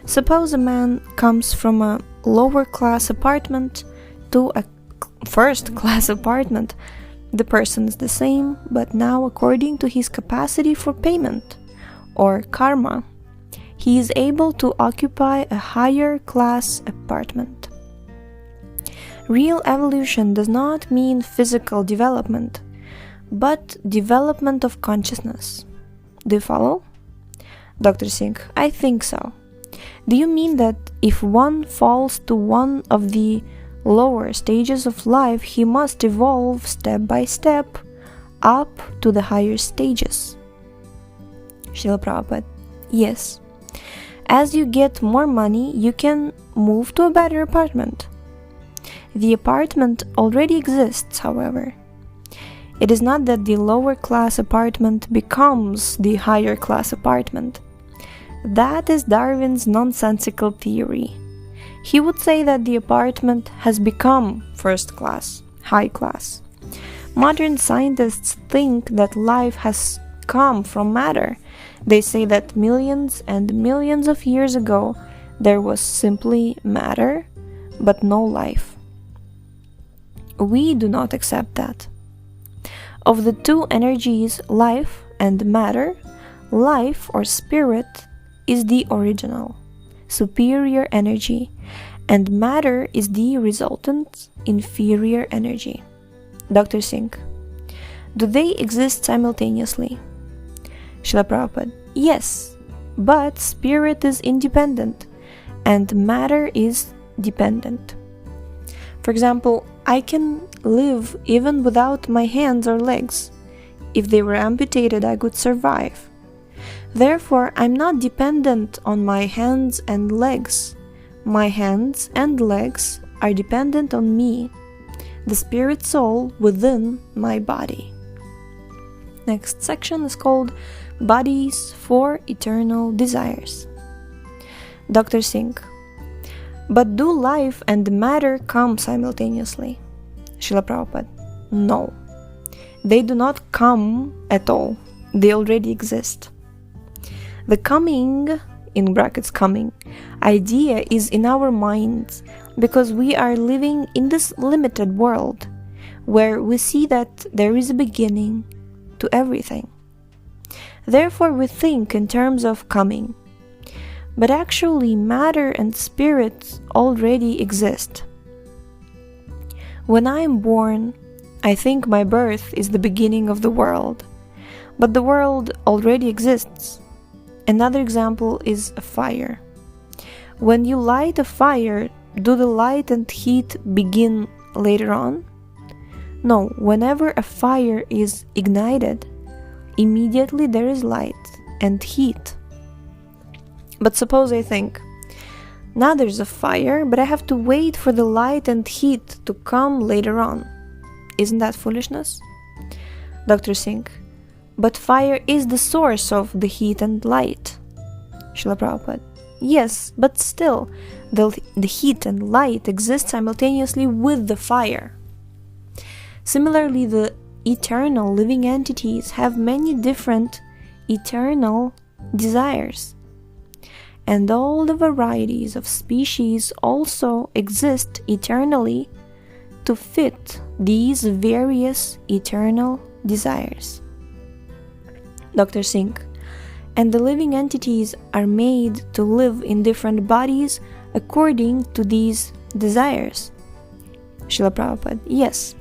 S1: Suppose a man comes from a lower class apartment to a first class apartment. the person is the same, but now according to his capacity for payment, or karma, he is able to occupy a higher class apartment. Real evolution does not mean physical development, but development of consciousness. Do you follow? Dr. Singh, I think so. Do you mean that if one falls to one of the lower stages of life, he must evolve step by step up to the higher stages? Srila Prabhupada, yes. As you get more money, you can move to a better apartment. The apartment already exists, however. It is not that the lower class apartment becomes the higher class apartment. That is Darwin's nonsensical theory. He would say that the apartment has become first class, high class. Modern scientists think that life has come from matter. They say that millions and millions of years ago there was simply matter, but no life. We do not accept that. Of the two energies, life and matter, life or spirit is the original, superior energy, and matter is the resultant, inferior energy. Dr. Singh, do they exist simultaneously? Srila Prabhupada, yes, but spirit is independent and matter is dependent. For example, I can live even without my hands or legs. If they were amputated, I could survive. Therefore, I'm not dependent on my hands and legs. My hands and legs are dependent on me, the spirit soul within my body. Next section is called Bodies for Eternal Desires. Dr. Singh, but do life and matter come simultaneously? Srila Prabhupada, no. They do not come at all. They already exist. The coming, in brackets coming, idea is in our minds because we are living in this limited world where we see that there is a beginning to everything. Therefore we think in terms of coming. But actually matter and spirit already exist. When I am born, I think my birth is the beginning of the world, but the world already exists. Another example is a fire. When you light a fire, do the light and heat begin later on? No, whenever a fire is ignited, immediately there is light and heat. But suppose I think, now there's a fire, but I have to wait for the light and heat to come later on. Isn't that foolishness? Dr. Singh, but fire is the source of the heat and light. Srila Prabhupada, yes, but still, the heat and light exist simultaneously with the fire. Similarly, the eternal living entities have many different eternal desires. And all the varieties of species also exist eternally to fit these various eternal desires. Dr. Singh, and the living entities are made to live in different bodies according to these desires. Srila Prabhupada, yes.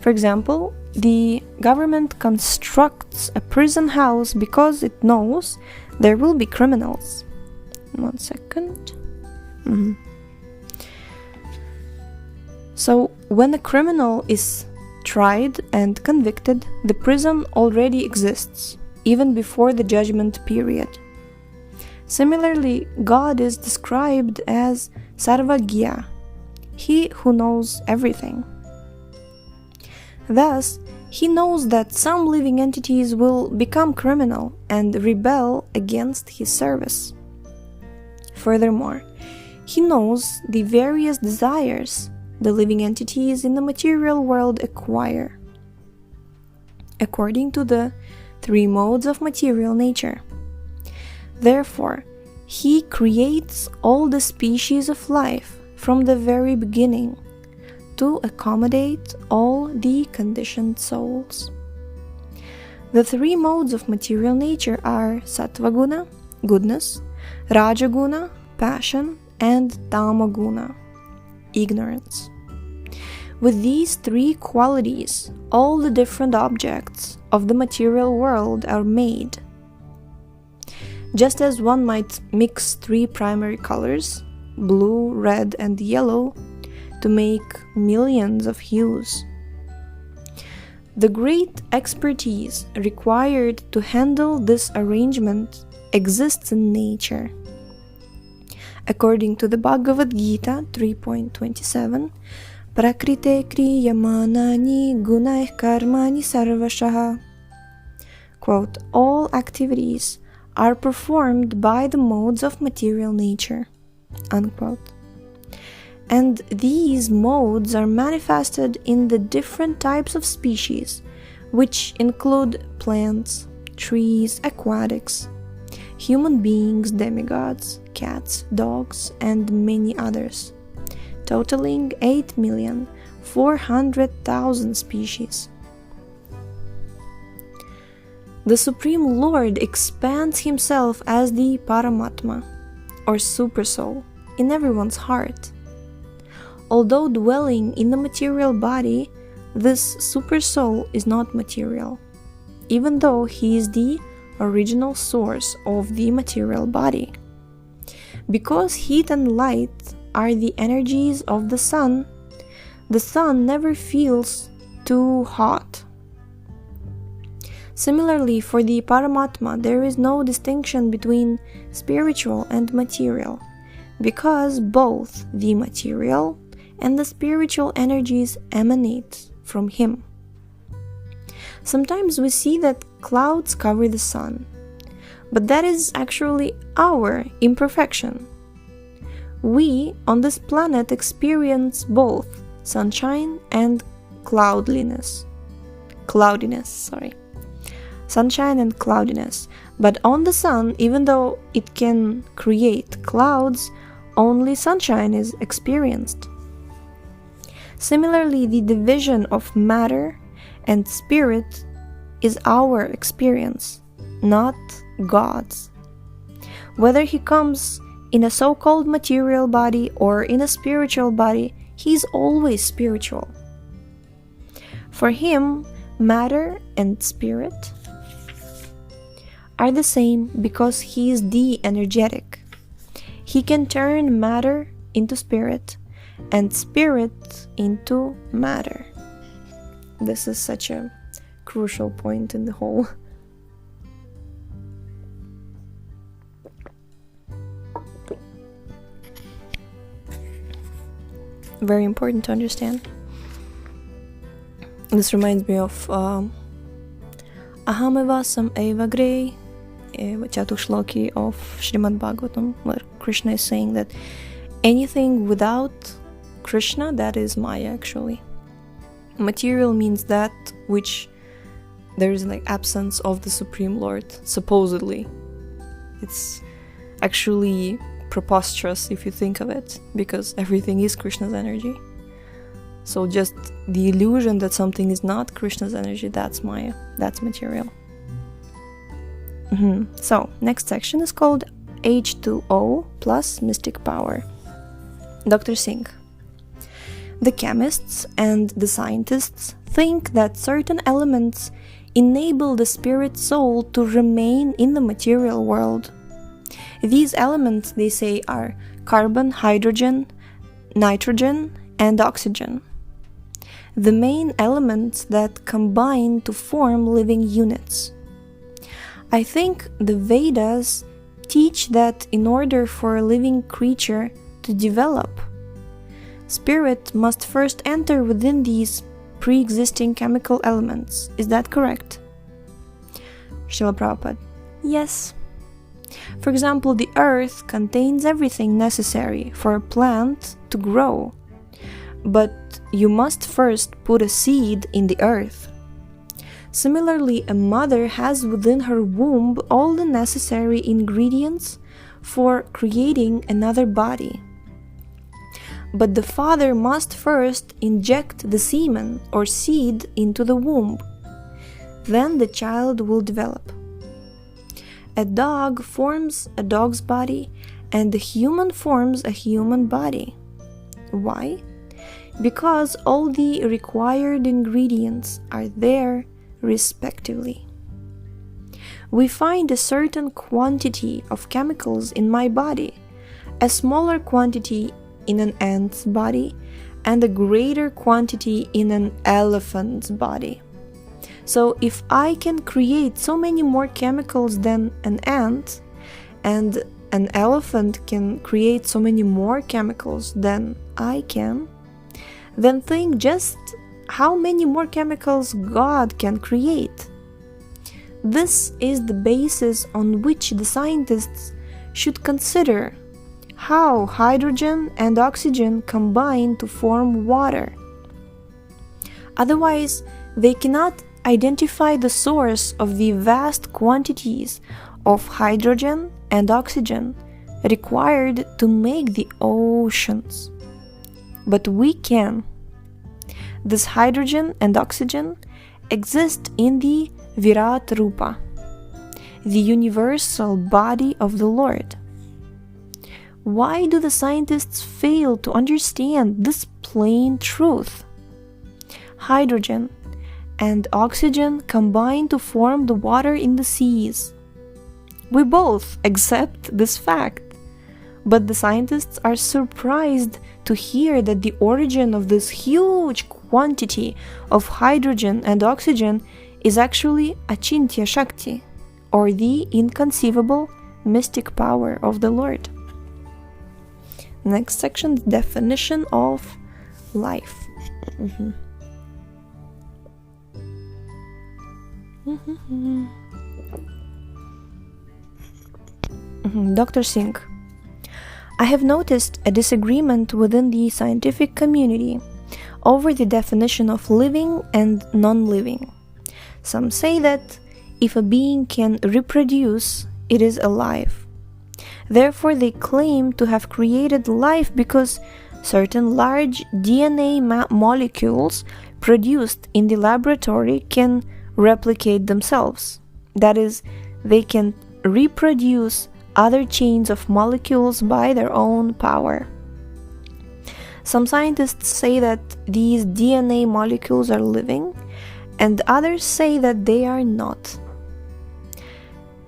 S1: For example, the government constructs a prison house because it knows there will be criminals. 1 second. So, when a criminal is tried and convicted, the prison already exists, even before the judgment period. Similarly, God is described as Sarvagya, he who knows everything. Thus, he knows that some living entities will become criminal and rebel against his service. Furthermore, he knows the various desires the living entities in the material world acquire, according to the 3 modes of material nature. Therefore, he creates all the species of life from the very beginning to accommodate all the conditioned souls. The three modes of material nature are Sattvaguna, goodness, Rajaguna, passion, and Tamaguna, ignorance. With these three qualities, all the different objects of the material world are made. Just as one might mix three primary colors, blue, red, and yellow, to make millions of hues. The great expertise required to handle this arrangement exists in nature. According to the Bhagavad-Gita 3.27, Prakrite kriyamanani gunaih karmani sarvashaha. Quote, all activities are performed by the modes of material nature. Unquote. And these modes are manifested in the different types of species, which include plants, trees, aquatics, human beings, demigods, cats, dogs, and many others, totaling 8,400,000 species. The Supreme Lord expands himself as the Paramatma, or Supersoul, in everyone's heart. Although dwelling in the material body, this Supersoul is not material, even though he is the original source of the material body. Because heat and light are the energies of the sun never feels too hot. Similarly, for the Paramatma, there is no distinction between spiritual and material, because both the material and the spiritual energies emanate from him. Sometimes we see that clouds cover the sun, but that is actually our imperfection. We on this planet experience both sunshine and cloudiness, sunshine and cloudiness. But on the sun, even though it can create clouds, only sunshine is experienced. Similarly, the division of matter and spirit is our experience, not God's. Whether he comes in a so-called material body or in a spiritual body, he is always spiritual. For him, matter and spirit are the same because he is the energetic. He can turn matter into spirit and spirit into matter. This is such a crucial point in the whole. Very important to understand. This reminds me of Ahamevasam Evagre, Chatushloki of Srimad Bhagavatam, where Krishna is saying that anything without Krishna, that is Maya actually. Material means that which there is like absence of the Supreme Lord, supposedly. It's actually preposterous if you think of it, because everything is Krishna's energy. So just the illusion that something is not Krishna's energy, that's Maya, that's material. So, next section is called H2O plus Mystic Power. Dr. Singh. The chemists and the scientists think that certain elements enable the spirit soul to remain in the material world. These elements, they say, are carbon, hydrogen, nitrogen, and oxygen. The main elements that combine to form living units. I think the Vedas teach that in order for a living creature to develop, spirit must first enter within these pre-existing chemical elements. Is that correct? Srila Prabhupada. Yes. For example, the earth contains everything necessary for a plant to grow, but you must first put a seed in the earth. Similarly, a mother has within her womb all the necessary ingredients for creating another body. but the father must first inject the semen or seed into the womb. Then the child will develop. A dog forms a dog's body, and a human forms a human body. Why? Because all the required ingredients are there respectively. We find a certain quantity of chemicals in my body, a smaller quantity in an ant's body, and a greater quantity in an elephant's body. So if I can create so many more chemicals than an ant, and an elephant can create so many more chemicals than I can, then think just how many more chemicals God can create. This is the basis on which the scientists should consider how hydrogen and oxygen combine to form water. Otherwise, they cannot identify the source of the vast quantities of hydrogen and oxygen required to make the oceans. But we can. This hydrogen and oxygen exist in the Virat Rupa, the universal body of the Lord. Why do the scientists fail to understand this plain truth? Hydrogen and oxygen combine to form the water in the seas. We both accept this fact, but the scientists are surprised to hear that the origin of this huge quantity of hydrogen and oxygen is actually Achintya Shakti, or the inconceivable mystic power of the Lord. Next section, definition of life. Dr. Singh, I have noticed a disagreement within the scientific community over the definition of living and non-living. Some say that if a being can reproduce, it is alive. Therefore, they claim to have created life because certain large DNA molecules produced in the laboratory can replicate themselves. That is, they can reproduce other chains of molecules by their own power. Some scientists say that these DNA molecules are living, and others say that they are not.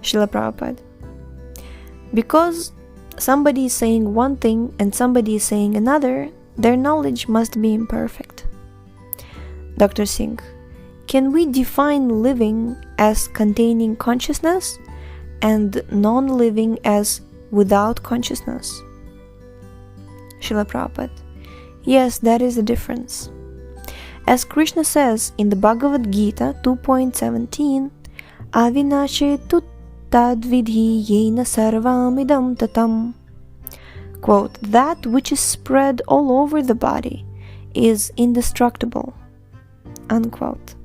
S1: Srila Prabhupada, because somebody is saying one thing and somebody is saying another, their knowledge must be imperfect. Dr. Singh, can we define living as containing consciousness and non-living as without consciousness? Srila Prabhupada, yes, that is the difference. As Krishna says in the Bhagavad-Gita 2.17, Avinashe tu tadvidhi yena sarvam idam tatam. Quote, that which is spread all over the body is indestructible. Unquote.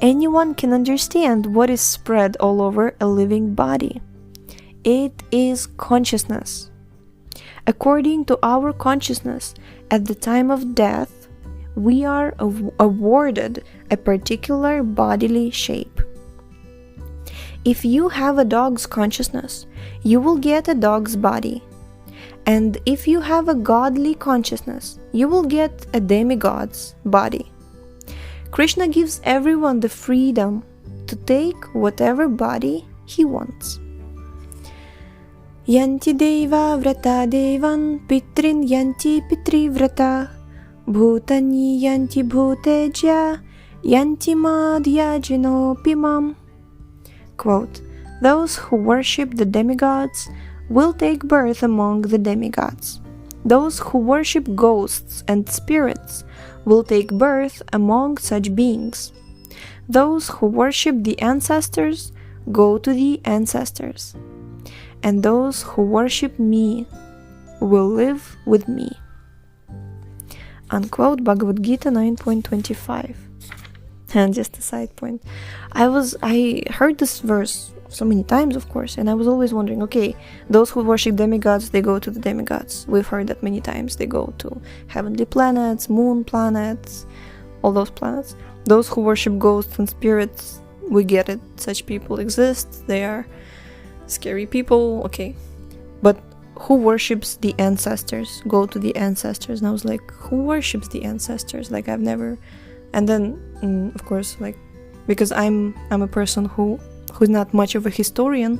S1: Anyone can understand what is spread all over a living body. It is consciousness. According to our consciousness, at the time of death, we are awarded a particular bodily shape. If you have a dog's consciousness, you will get a dog's body. And if you have a godly consciousness, you will get a demigod's body. Krishna gives everyone the freedom to take whatever body he wants. Yanti deva vrata devan pitrin yanti pitri vrata bhutani yanti bhuteja yanti madhyajino pimam. Quote, those who worship the demigods will take birth among the demigods. Those who worship ghosts and spirits will take birth among such beings. Those who worship the ancestors go to the ancestors. And those who worship me will live with me. Unquote, Bhagavad-Gita 9.25. And just a side point, I heard this verse so many times, of course, and I was always wondering, okay, those who worship demigods, they go to the demigods. We've heard that many times. They go to heavenly planets, moon planets, all those planets. Those who worship ghosts and spirits, we get it. Such people exist. They are scary people, okay. But who worships the ancestors? Go to the ancestors. And I was like, who worships the ancestors? Like, I've never... And then, of course, like, because I'm a person who's not much of a historian,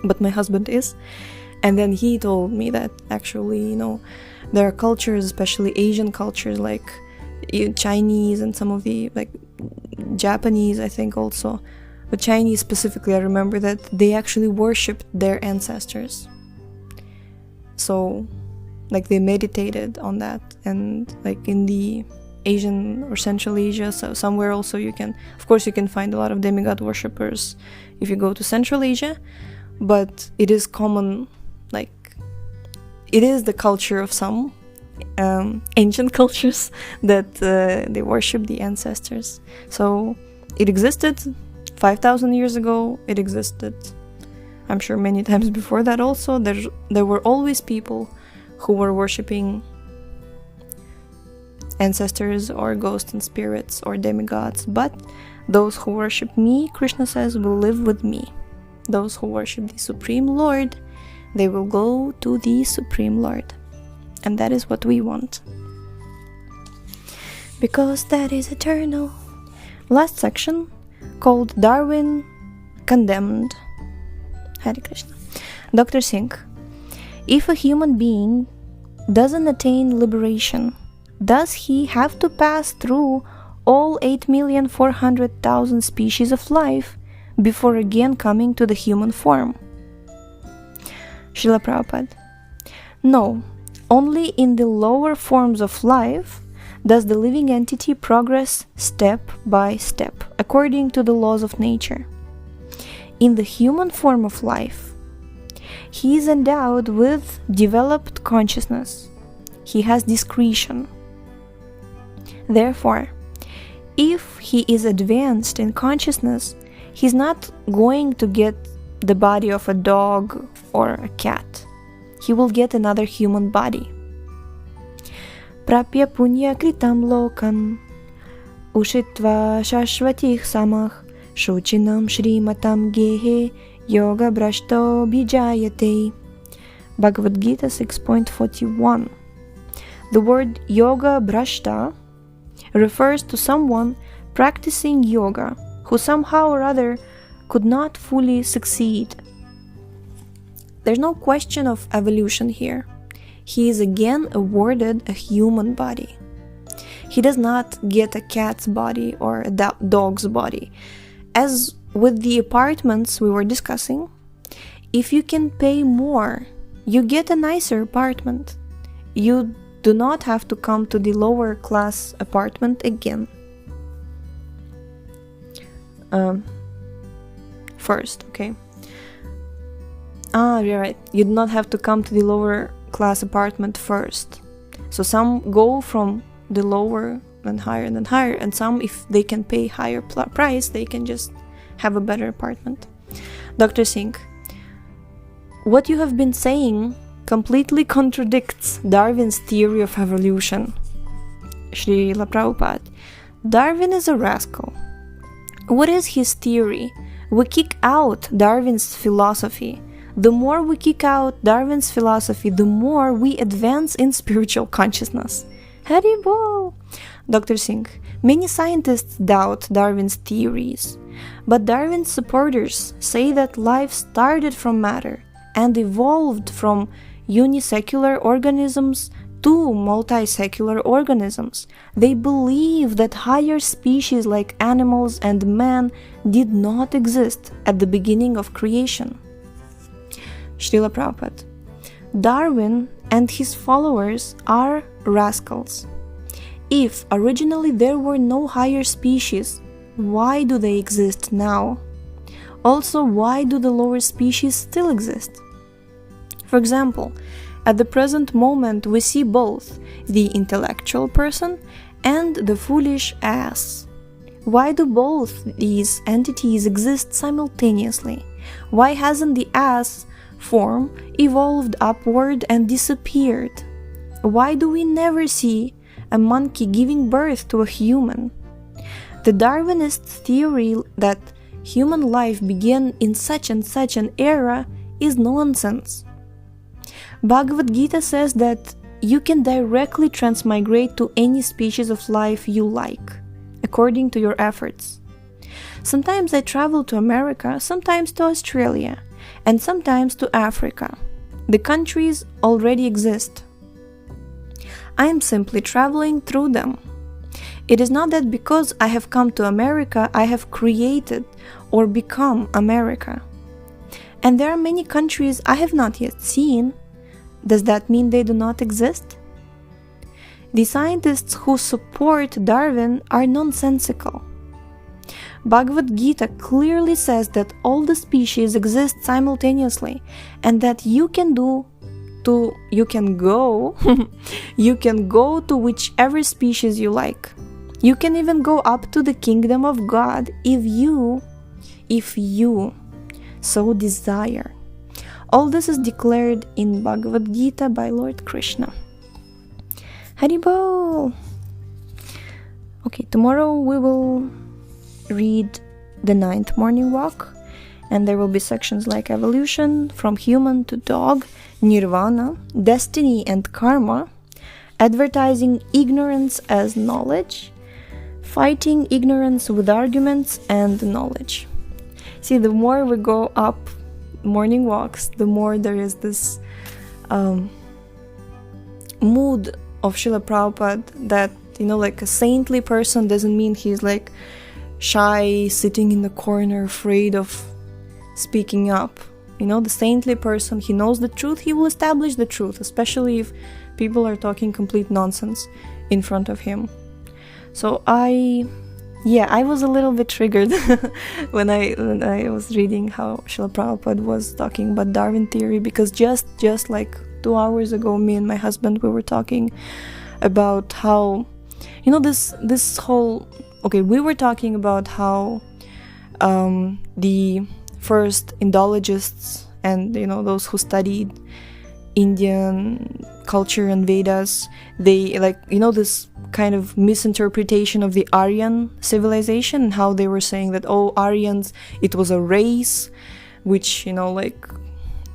S1: but my husband is. And then he told me that actually, you know, there are cultures, especially Asian cultures, like Chinese and some of the, like, Japanese, I think also. But Chinese specifically, I remember that they actually worshipped their ancestors. So, like, they meditated on that. And, like, in the Asian or Central Asia, so somewhere also you can find a lot of demigod worshippers if you go to Central Asia, but it is common, like, it is the culture of some ancient cultures that they worship the ancestors. So it existed 5,000 years ago, it existed, I'm sure, many times before that also. There were always people who were worshipping ancestors or ghosts and spirits or demigods, but those who worship me, Krishna says, will live with me. Those who worship the Supreme Lord, they will go to the Supreme Lord. And that is what we want, because that is eternal. Last section, called Darwin Condemned. Hare Krishna. Dr. Singh, if a human being doesn't attain liberation, does he have to pass through all 8,400,000 species of life before again coming to the human form? Srila Prabhupada, no, only in the lower forms of life does the living entity progress step by step, according to the laws of nature. In the human form of life, he is endowed with developed consciousness. He has discretion. Therefore, if he is advanced in consciousness, he's not going to get the body of a dog or a cat. He will get another human body. Prapya punya kritam lokam ushitva shashvatih samah shuchinam shrimatam gehe yoga brashto bijayate. Bhagavad-Gita 6.41. The word yoga brashta refers to someone practicing yoga who somehow or other could not fully succeed. There's no question of evolution here. He is again awarded a human body. He does not get a cat's body or a dog's body. As with the apartments we were discussing, if you can pay more, you get a nicer apartment. You do not have to come to the lower class apartment again. First, okay. You're right. You do not have to come to the lower class apartment first. So some go from the lower and higher, and some, if they can pay higher price, they can just have a better apartment. Dr. Singh, what you have been saying completely contradicts Darwin's theory of evolution. Srila Prabhupada, Darwin is a rascal. What is his theory? We kick out Darwin's philosophy. The more we kick out Darwin's philosophy, the more we advance in spiritual consciousness. Haribol! Dr. Singh, many scientists doubt Darwin's theories, but Darwin's supporters say that life started from matter and evolved from unicellular organisms to multicellular organisms. They believe that higher species like animals and man did not exist at the beginning of creation. Srila Prabhupada, Darwin and his followers are rascals. If originally there were no higher species, why do they exist now? Also, why do the lower species still exist? For example, at the present moment we see both the intellectual person and the foolish ass. Why do both these entities exist simultaneously? Why hasn't the ass form evolved upward and disappeared? Why do we never see a monkey giving birth to a human? The Darwinist theory that human life began in such and such an era is nonsense. Bhagavad-Gita says that you can directly transmigrate to any species of life you like, according to your efforts. Sometimes I travel to America, sometimes to Australia, and sometimes to Africa. The countries already exist. I am simply traveling through them. It is not that because I have come to America, I have created or become America. And there are many countries I have not yet seen. Does that mean they do not exist? The scientists who support Darwin are nonsensical. Bhagavad-Gita clearly says that all the species exist simultaneously, and that you can go to whichever species you like. You can even go up to the kingdom of God if you so desire. All this is declared in Bhagavad-Gita by Lord Krishna. Haribol! Okay, tomorrow we will read the 9th morning walk, and there will be sections like evolution, from human to dog, nirvana, destiny and karma, advertising ignorance as knowledge, fighting ignorance with arguments and knowledge. See, the more we go up morning walks, the more there is this mood of Srila Prabhupada that, like a saintly person doesn't mean he's like shy, sitting in the corner, afraid of speaking up. The saintly person, he knows the truth, he will establish the truth, especially if people are talking complete nonsense in front of him. So I was a little bit triggered when I was reading how Srila Prabhupada was talking about Darwin theory, because just like 2 hours ago, me and my husband, we were talking about how, this whole, we were talking about how the first Indologists and, those who studied Indian culture and Vedas, they this kind of misinterpretation of the Aryan civilization, and how they were saying that, Aryans, it was a race which,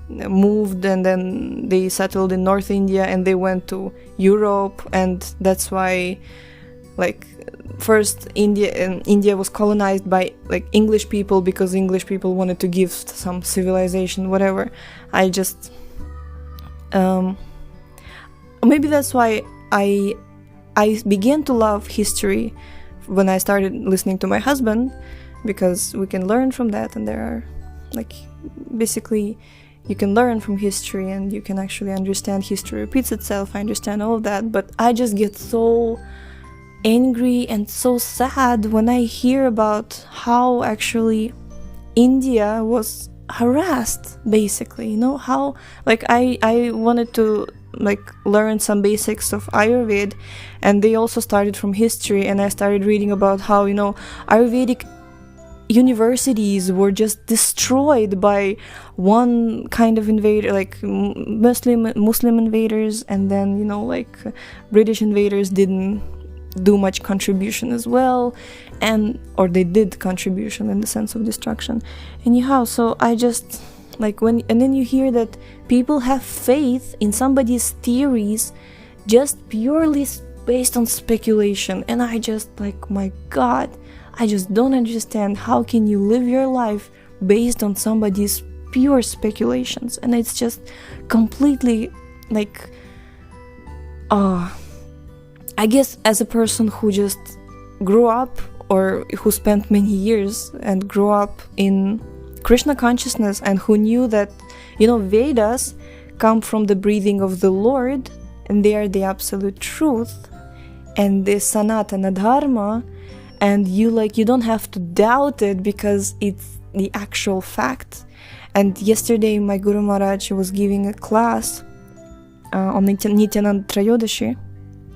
S1: moved and then they settled in North India and they went to Europe, and that's why first India was colonized by English people because English people wanted to give some civilization, whatever. I just maybe that's why I began to love history when I started listening to my husband, because we can learn from that, and there are basically you can learn from history and you can actually understand history repeats itself. I understand all of that, but I just get so angry and so sad when I hear about how actually India was harassed, basically, how I wanted to learn some basics of Ayurveda, and they also started from history, and I started reading about how Ayurvedic universities were just destroyed by one kind of invader, Muslim invaders, and then British invaders didn't do much contribution as well, or they did contribution in the sense of destruction. Anyhow, so I just and then you hear that people have faith in somebody's theories just purely based on speculation, and I just my God, I just don't understand how can you live your life based on somebody's pure speculations. And it's just completely I guess as a person who just grew up, or who spent many years and grew up in Krishna consciousness, and who knew that Vedas come from the breathing of the Lord, and they are the absolute truth, and the Sanatana Dharma, and you don't have to doubt it because it's the actual fact. And yesterday my Guru Maharaj was giving a class on Nityananda Trayodashi,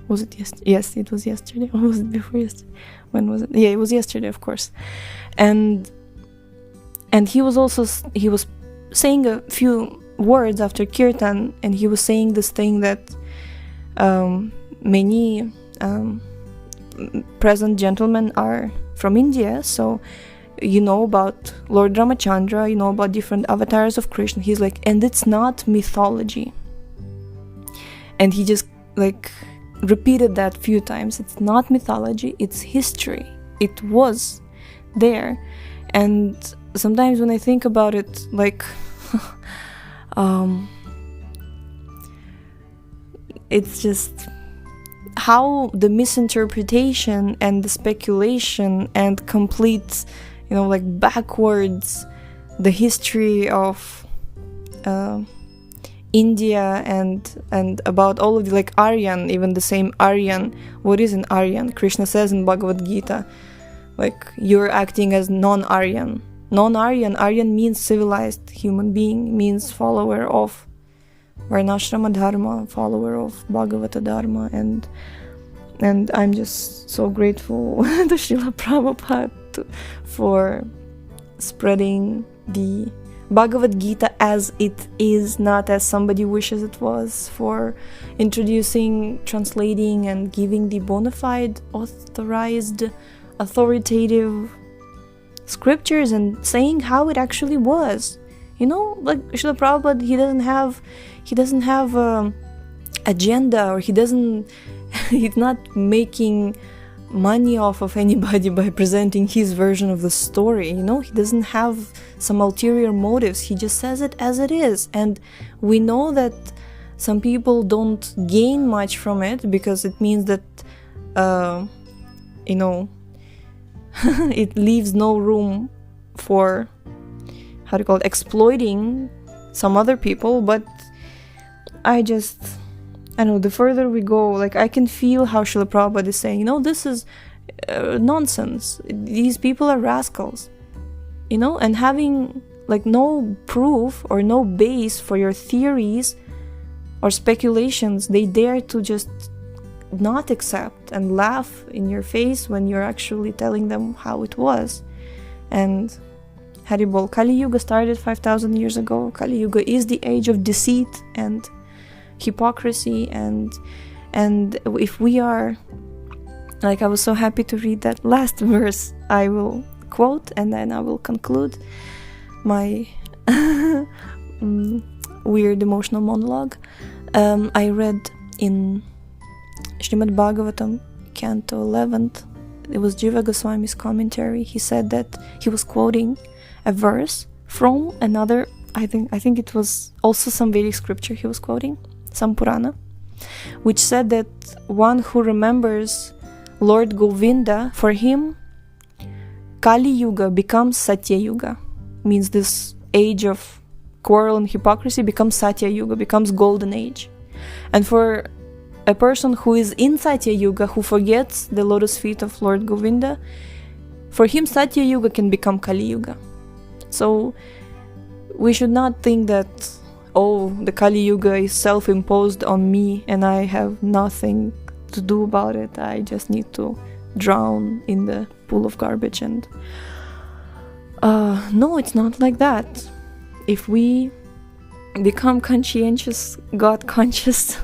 S1: Was it yesterday? Yes, it was yesterday. Or was it before yesterday? When was it? Yeah, it was yesterday, of course. And he was saying a few words after kirtan, and he was saying this thing that many present gentlemen are from India, so you know about Lord Ramachandra, you know about different avatars of Krishna. He's like, and it's not mythology. And he just like repeated that few times. It's not mythology, it's history. It was there. And sometimes when I think about it, like it's just how the misinterpretation and the speculation and complete, like backwards the history of India and about all of the, like Aryan, even the same Aryan. What is an Aryan? Krishna says in Bhagavad-Gita, like you're acting as non-Aryan. Non-Aryan, Aryan means civilized human being, means follower of Varnashrama Dharma, follower of Bhagavata Dharma, and I'm just so grateful to Srila Prabhupada for spreading the Bhagavad-Gita as it is, not as somebody wishes it was, for introducing, translating, and giving the bona fide, authorized, authoritative scriptures and saying how it actually was. Like Srila Prabhupada, he doesn't have a agenda, or he's not making money off of anybody by presenting his version of the story. He doesn't have some ulterior motives. He just says it as it is, and we know that some people don't gain much from it because it means that it leaves no room for exploiting some other people. But I know, the further we go, like I can feel how Srila Prabhupada is saying, this is nonsense. These people are rascals, and having like no proof or no base for your theories or speculations, they dare to just not accept and laugh in your face when you're actually telling them how it was. And Haribol, Kali Yuga started 5,000 years ago. Kali Yuga is the age of deceit and hypocrisy, and if we are, like, I was so happy to read that last verse. I will quote and then I will conclude my weird emotional monologue. I read in Srimad Bhagavatam, Canto 11th, it was Jiva Goswami's commentary. He said that he was quoting a verse from another, I think it was also some Vedic scripture he was quoting, some Purana, which said that one who remembers Lord Govinda, for him Kali Yuga becomes Satya Yuga, means this age of quarrel and hypocrisy becomes Satya Yuga, becomes golden age. And for a person who is in Satya Yuga, who forgets the lotus feet of Lord Govinda, for him Satya Yuga can become Kali Yuga. So we should not think that, the Kali Yuga is self-imposed on me and I have nothing to do about it. I just need to drown in the pool of garbage. And no, it's not like that. If we become conscientious, God-conscious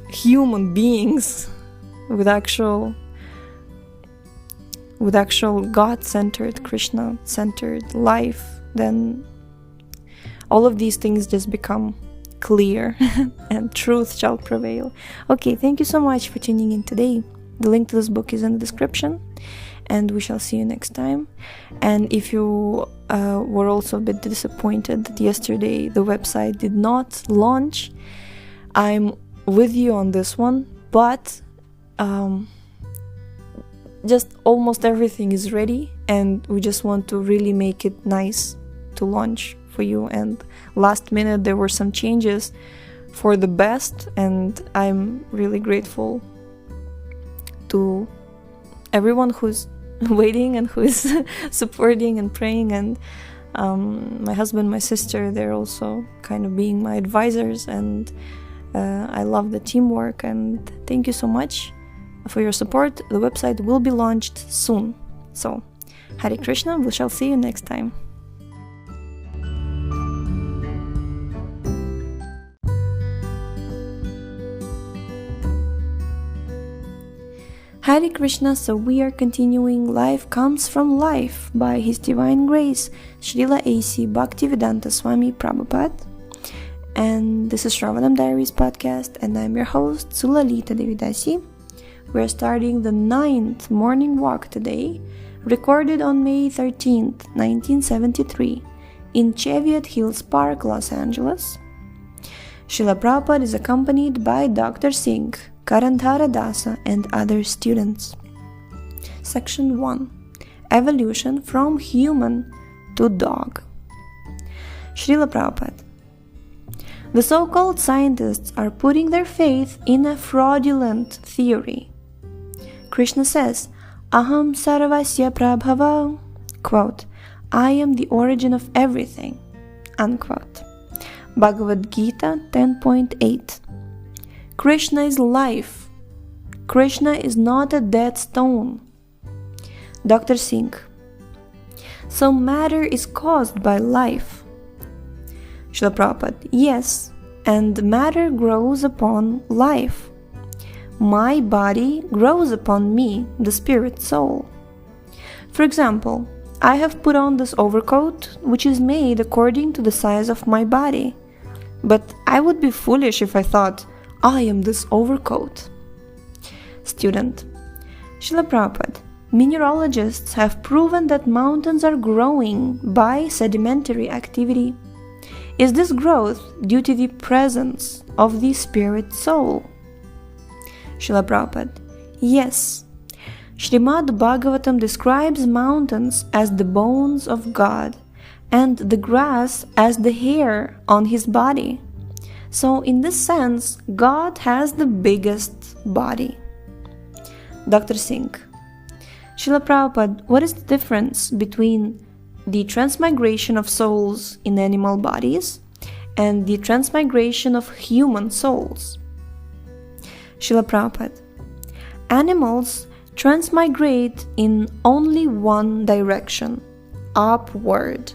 S1: human beings with actual God-centered, Krishna-centered life, then all of these things just become clear and truth shall prevail. Okay, thank you so much for tuning in today. The link to this book is in the description, and we shall see you next time. And if you were also a bit disappointed that yesterday the website did not launch, I'm with you on this one, but just almost everything is ready, and we just want to really make it nice to launch for you. And last minute there were some changes for the best, and I'm really grateful to everyone who's waiting and who is supporting and praying. And my husband, my sister, they're also kind of being my advisors, and I love the teamwork, and thank you so much for your support. The website will be launched soon. So, Hare Krishna, we shall see you next time. Hare Krishna, so we are continuing Life Comes from Life by His Divine Grace, Srila A.C. Bhaktivedanta Swami Prabhupada. And this is Sravanam Diaries podcast, and I'm your host, Sulalita Devidasi. We're starting the 9th morning walk today, recorded on May 13th, 1973, in Cheviot Hills Park, Los Angeles. Srila Prabhupada is accompanied by Dr. Singh, Karantara Dasa, and other students. Section 1. Evolution from human to dog. Srila Prabhupada. The so-called scientists are putting their faith in a fraudulent theory. Krishna says, Aham sarvasya prabhava, quote, I am the origin of everything, unquote. Bhagavad-Gita 10.8. Krishna is life. Krishna is not a dead stone. Dr. Singh. So matter is caused by life. Srila Prabhupada. Yes, and matter grows upon life. My body grows upon me, the spirit soul. For example, I have put on this overcoat, which is made according to the size of my body. But I would be foolish if I thought, I am this overcoat. Student. Srila Prabhupada, mineralogists have proven that mountains are growing by sedimentary activity. Is this growth due to the presence of the spirit soul? Srila Prabhupada, yes. Srimad Bhagavatam describes mountains as the bones of God and the grass as the hair on his body. So in this sense, God has the biggest body. Dr. Singh. Srila Prabhupada, what is the difference between the transmigration of souls in animal bodies and the transmigration of human souls? Srila Prabhupada. Animals transmigrate in only one direction, upward.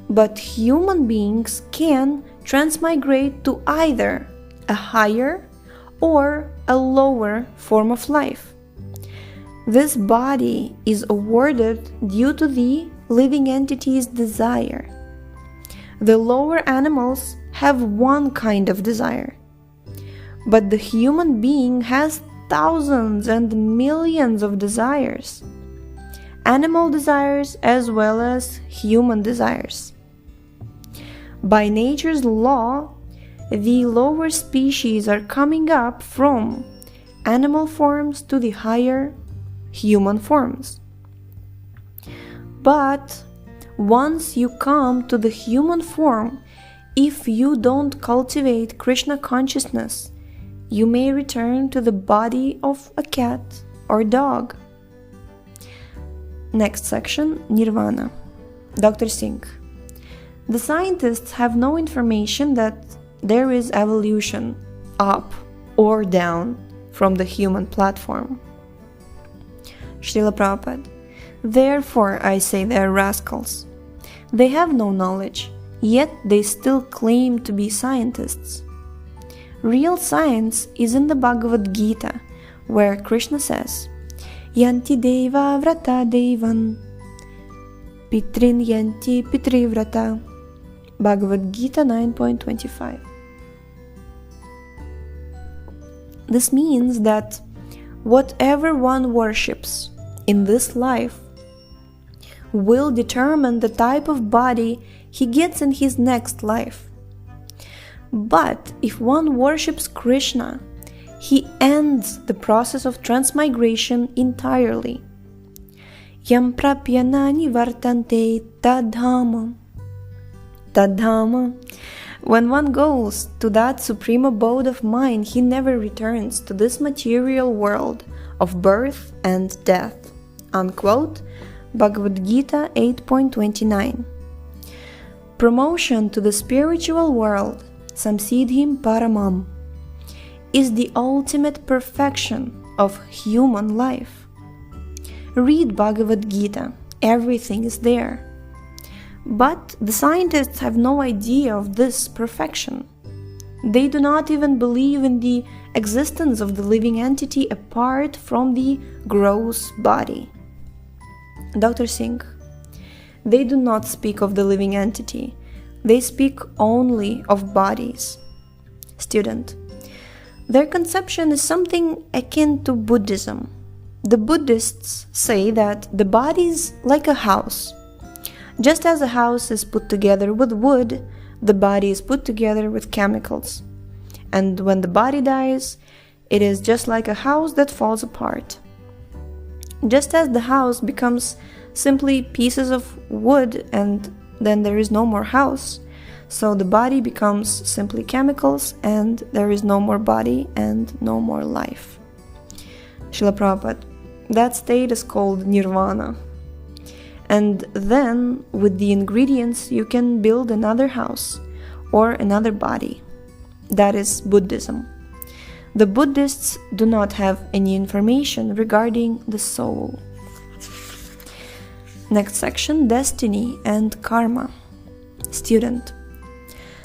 S1: But human beings can transmigrate to either a higher or a lower form of life. This body is awarded due to the living entity's desire. The lower animals have one kind of desire, but the human being has thousands and millions of desires, animal desires as well as human desires. By nature's law, the lower species are coming up from animal forms to the higher human forms. But once you come to the human form, if you don't cultivate Krishna consciousness, you may return to the body of a cat or dog. Next section, Nirvana. Dr. Singh. The scientists have no information that there is evolution up or down from the human platform. Srila Prabhupada. Therefore, I say they are rascals. They have no knowledge, yet they still claim to be scientists. Real science is in the Bhagavad-Gita, where Krishna says, Yanti deva vrata devan, pitrin yanti pitrivrata. Bhagavad-Gita 9.25. This means that whatever one worships in this life will determine the type of body he gets in his next life. But if one worships Krishna, he ends the process of transmigration entirely. Yam prapyanani vartante tadhama. Tadhama. When one goes to that supreme abode of mind, he never returns to this material world of birth and death. Unquote. Bhagavad-Gita 8.29. Promotion to the spiritual world samsiddhim paramam, is the ultimate perfection of human life. Read Bhagavad-Gita, everything is there. But the scientists have no idea of this perfection. They do not even believe in the existence of the living entity apart from the gross body. Dr. Singh, they do not speak of the living entity. They speak only of bodies. Student, their conception is something akin to Buddhism. The Buddhists say that the body is like a house. Just as a house is put together with wood, the body is put together with chemicals. And when the body dies, it is just like a house that falls apart. Just as the house becomes simply pieces of wood and then there is no more house, so the body becomes simply chemicals and there is no more body and no more life. Srila Prabhupada, that state is called nirvana. And then with the ingredients you can build another house or another body. That is Buddhism. The Buddhists do not have any information regarding the soul. Next section, destiny and karma. Student,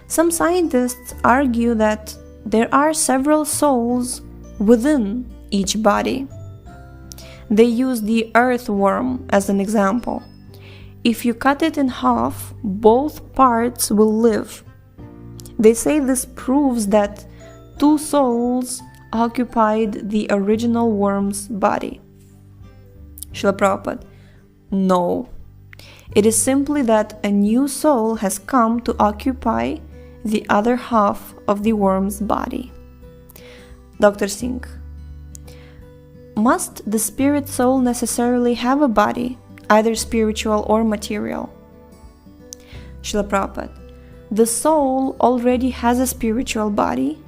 S1: some scientists argue that there are several souls within each body. They use the earthworm as an example. If you cut it in half, both parts will live. They say this proves that two souls occupied the original worm's body. Srila Prabhupada, no. It is simply that a new soul has come to occupy the other half of the worm's body. Dr. Singh, must the spirit soul necessarily have a body, either spiritual or material? Srila Prabhupada, the soul already has a spiritual body,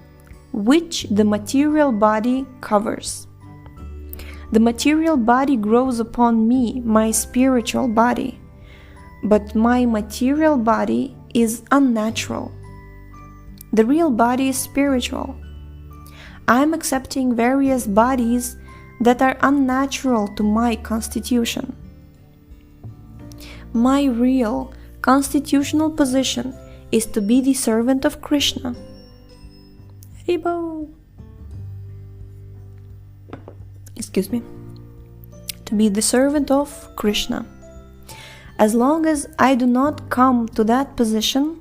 S1: which the material body covers. The material body grows upon me, my spiritual body, but my material body is unnatural. The real body is spiritual. I am accepting various bodies that are unnatural to my constitution. My real constitutional position is to be the servant of Krishna. Ribo. Excuse me. To be the servant of Krishna. As long as I do not come to that position,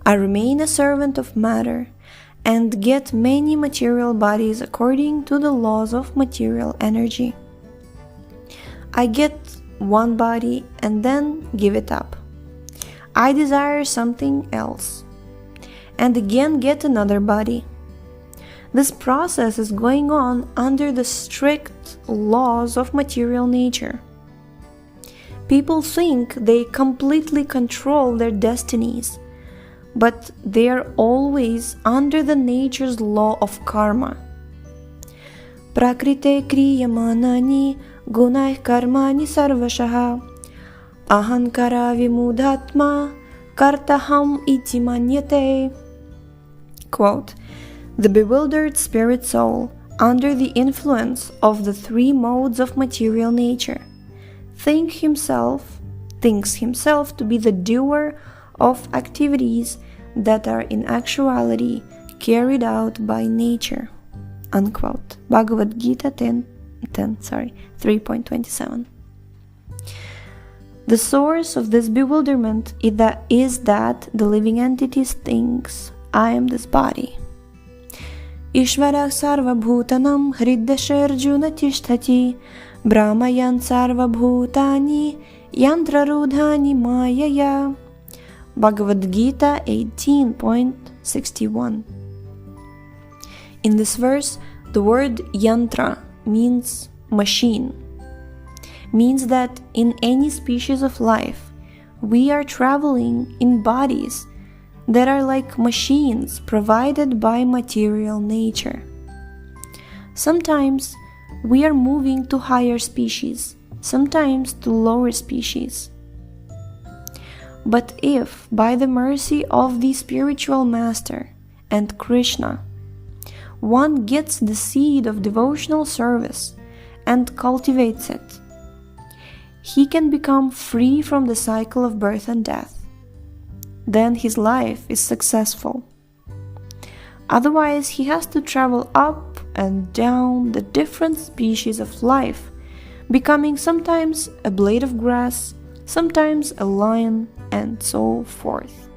S1: I remain a servant of matter and get many material bodies according to the laws of material energy. I get one body and then give it up. I desire something else and again get another body. This process is going on under the strict laws of material nature. People think they completely control their destinies, but they are always under the nature's law of karma. Prakrite kriyamanani gunai karmani sarvashaha ahankara vimudhatma kartaham iti manyate. Quote, the bewildered spirit soul, under the influence of the three modes of material nature, thinks himself to be the doer of activities that are in actuality carried out by nature. Unquote. Bhagavad-Gita 3.27. The source of this bewilderment is that the living entity thinks, I am this body. Ishvara sarva bhutanam hriddasharjuna tishtati brahmayan sarva bhutani yantrarudhani mayaya. Bhagavad-Gita 18.61. In this verse, the word yantra means machine. Means that in any species of life, we are traveling in bodies that are like machines provided by material nature. Sometimes we are moving to higher species, sometimes to lower species. But if, by the mercy of the spiritual master, and Krishna. One gets the seed of devotional service and cultivates it. He can become free from the cycle of birth and death. Then his life is successful. Otherwise, he has to travel up and down the different species of life, becoming sometimes a blade of grass, sometimes a lion, and so forth.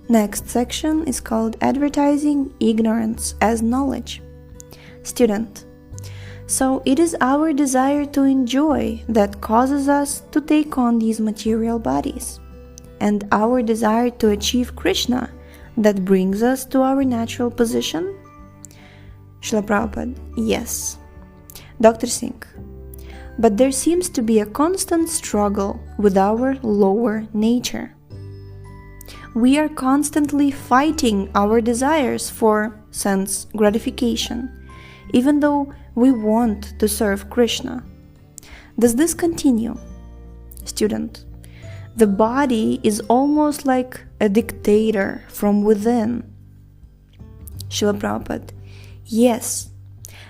S1: Next section is called Advertising Ignorance as Knowledge. Student: so it is our desire to enjoy that causes us to take on these material bodies, and our desire to achieve Krishna that brings us to our natural position? Srila Prabhupada: yes. Dr. Singh: but there seems to be a constant struggle with our lower nature. We are constantly fighting our desires for sense gratification, even though we want to serve Krishna. Does this continue? Student: the body is almost like a dictator from within. Srila Prabhupada: yes,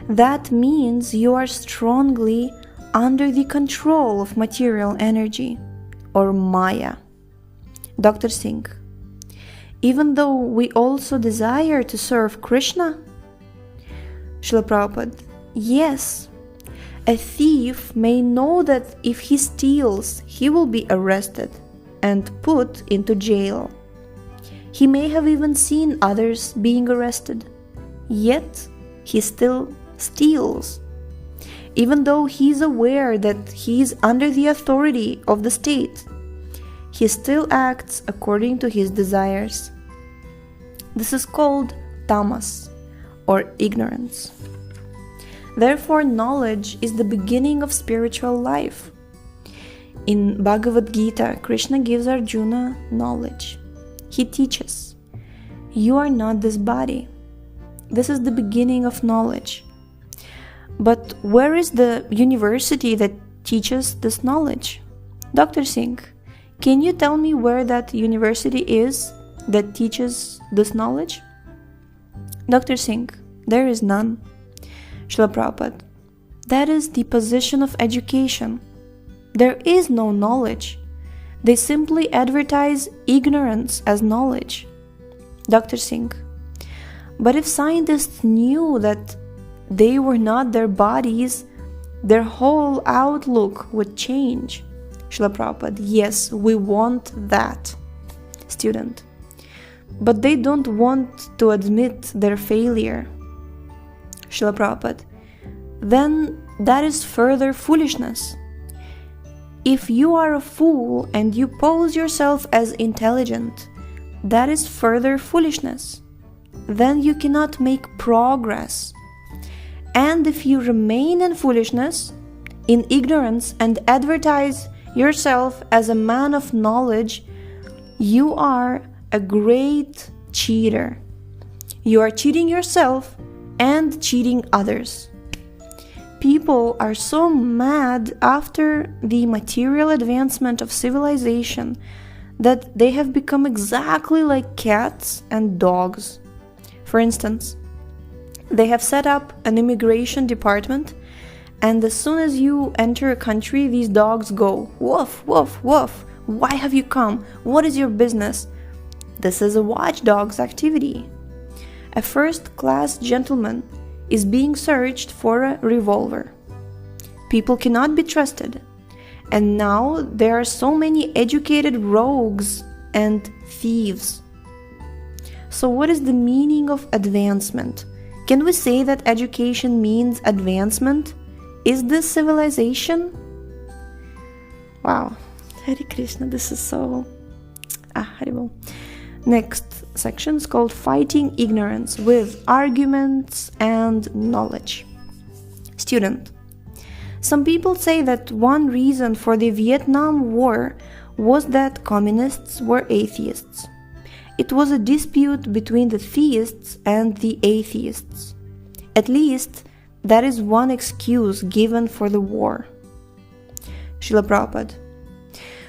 S1: that means you are strongly under the control of material energy, or Maya. Dr. Singh: even though we also desire to serve Krishna? Srila Prabhupada: yes. A thief may know that if he steals, he will be arrested and put into jail. He may have even seen others being arrested, yet he still steals. Even though he is aware that he is under the authority of the state, he still acts according to his desires. This is called tamas, or ignorance. Therefore, knowledge is the beginning of spiritual life. In Bhagavad-Gita, Krishna gives Arjuna knowledge. He teaches, you are not this body. This is the beginning of knowledge. But where is the university that teaches this knowledge? Dr. Singh, can you tell me where that university is that teaches this knowledge? Dr. Singh, there is none. Srila Prabhupada: that is the position of education. There is no knowledge. They simply advertise ignorance as knowledge. Dr. Singh: but if scientists knew that they were not their bodies, their whole outlook would change. Srila Prabhupada: yes, we want that. Student: but they don't want to admit their failure. Srila Prabhupada: then that is further foolishness. If you are a fool and you pose yourself as intelligent, that is further foolishness. Then you cannot make progress. And if you remain in foolishness, in ignorance, and advertise yourself as a man of knowledge, you are a great cheater. You are cheating yourself and cheating others. People are so mad after the material advancement of civilization that they have become exactly like cats and dogs. For instance, they have set up an immigration department, and as soon as you enter a country, these dogs go, woof, woof, woof. Why have you come? What is your business? This is a watchdog's activity. A first-class gentleman is being searched for a revolver. People cannot be trusted. And now there are so many educated rogues and thieves. So what is the meaning of advancement? Can we say that education means advancement? Is this civilization? Wow. Hare Krishna, this is so... Haribol. Next section is called Fighting Ignorance with Arguments and Knowledge. Student: some people say that one reason for the Vietnam War was that communists were atheists. It was a dispute between the theists and the atheists. At least, that is one excuse given for the war. Srila Prabhupada.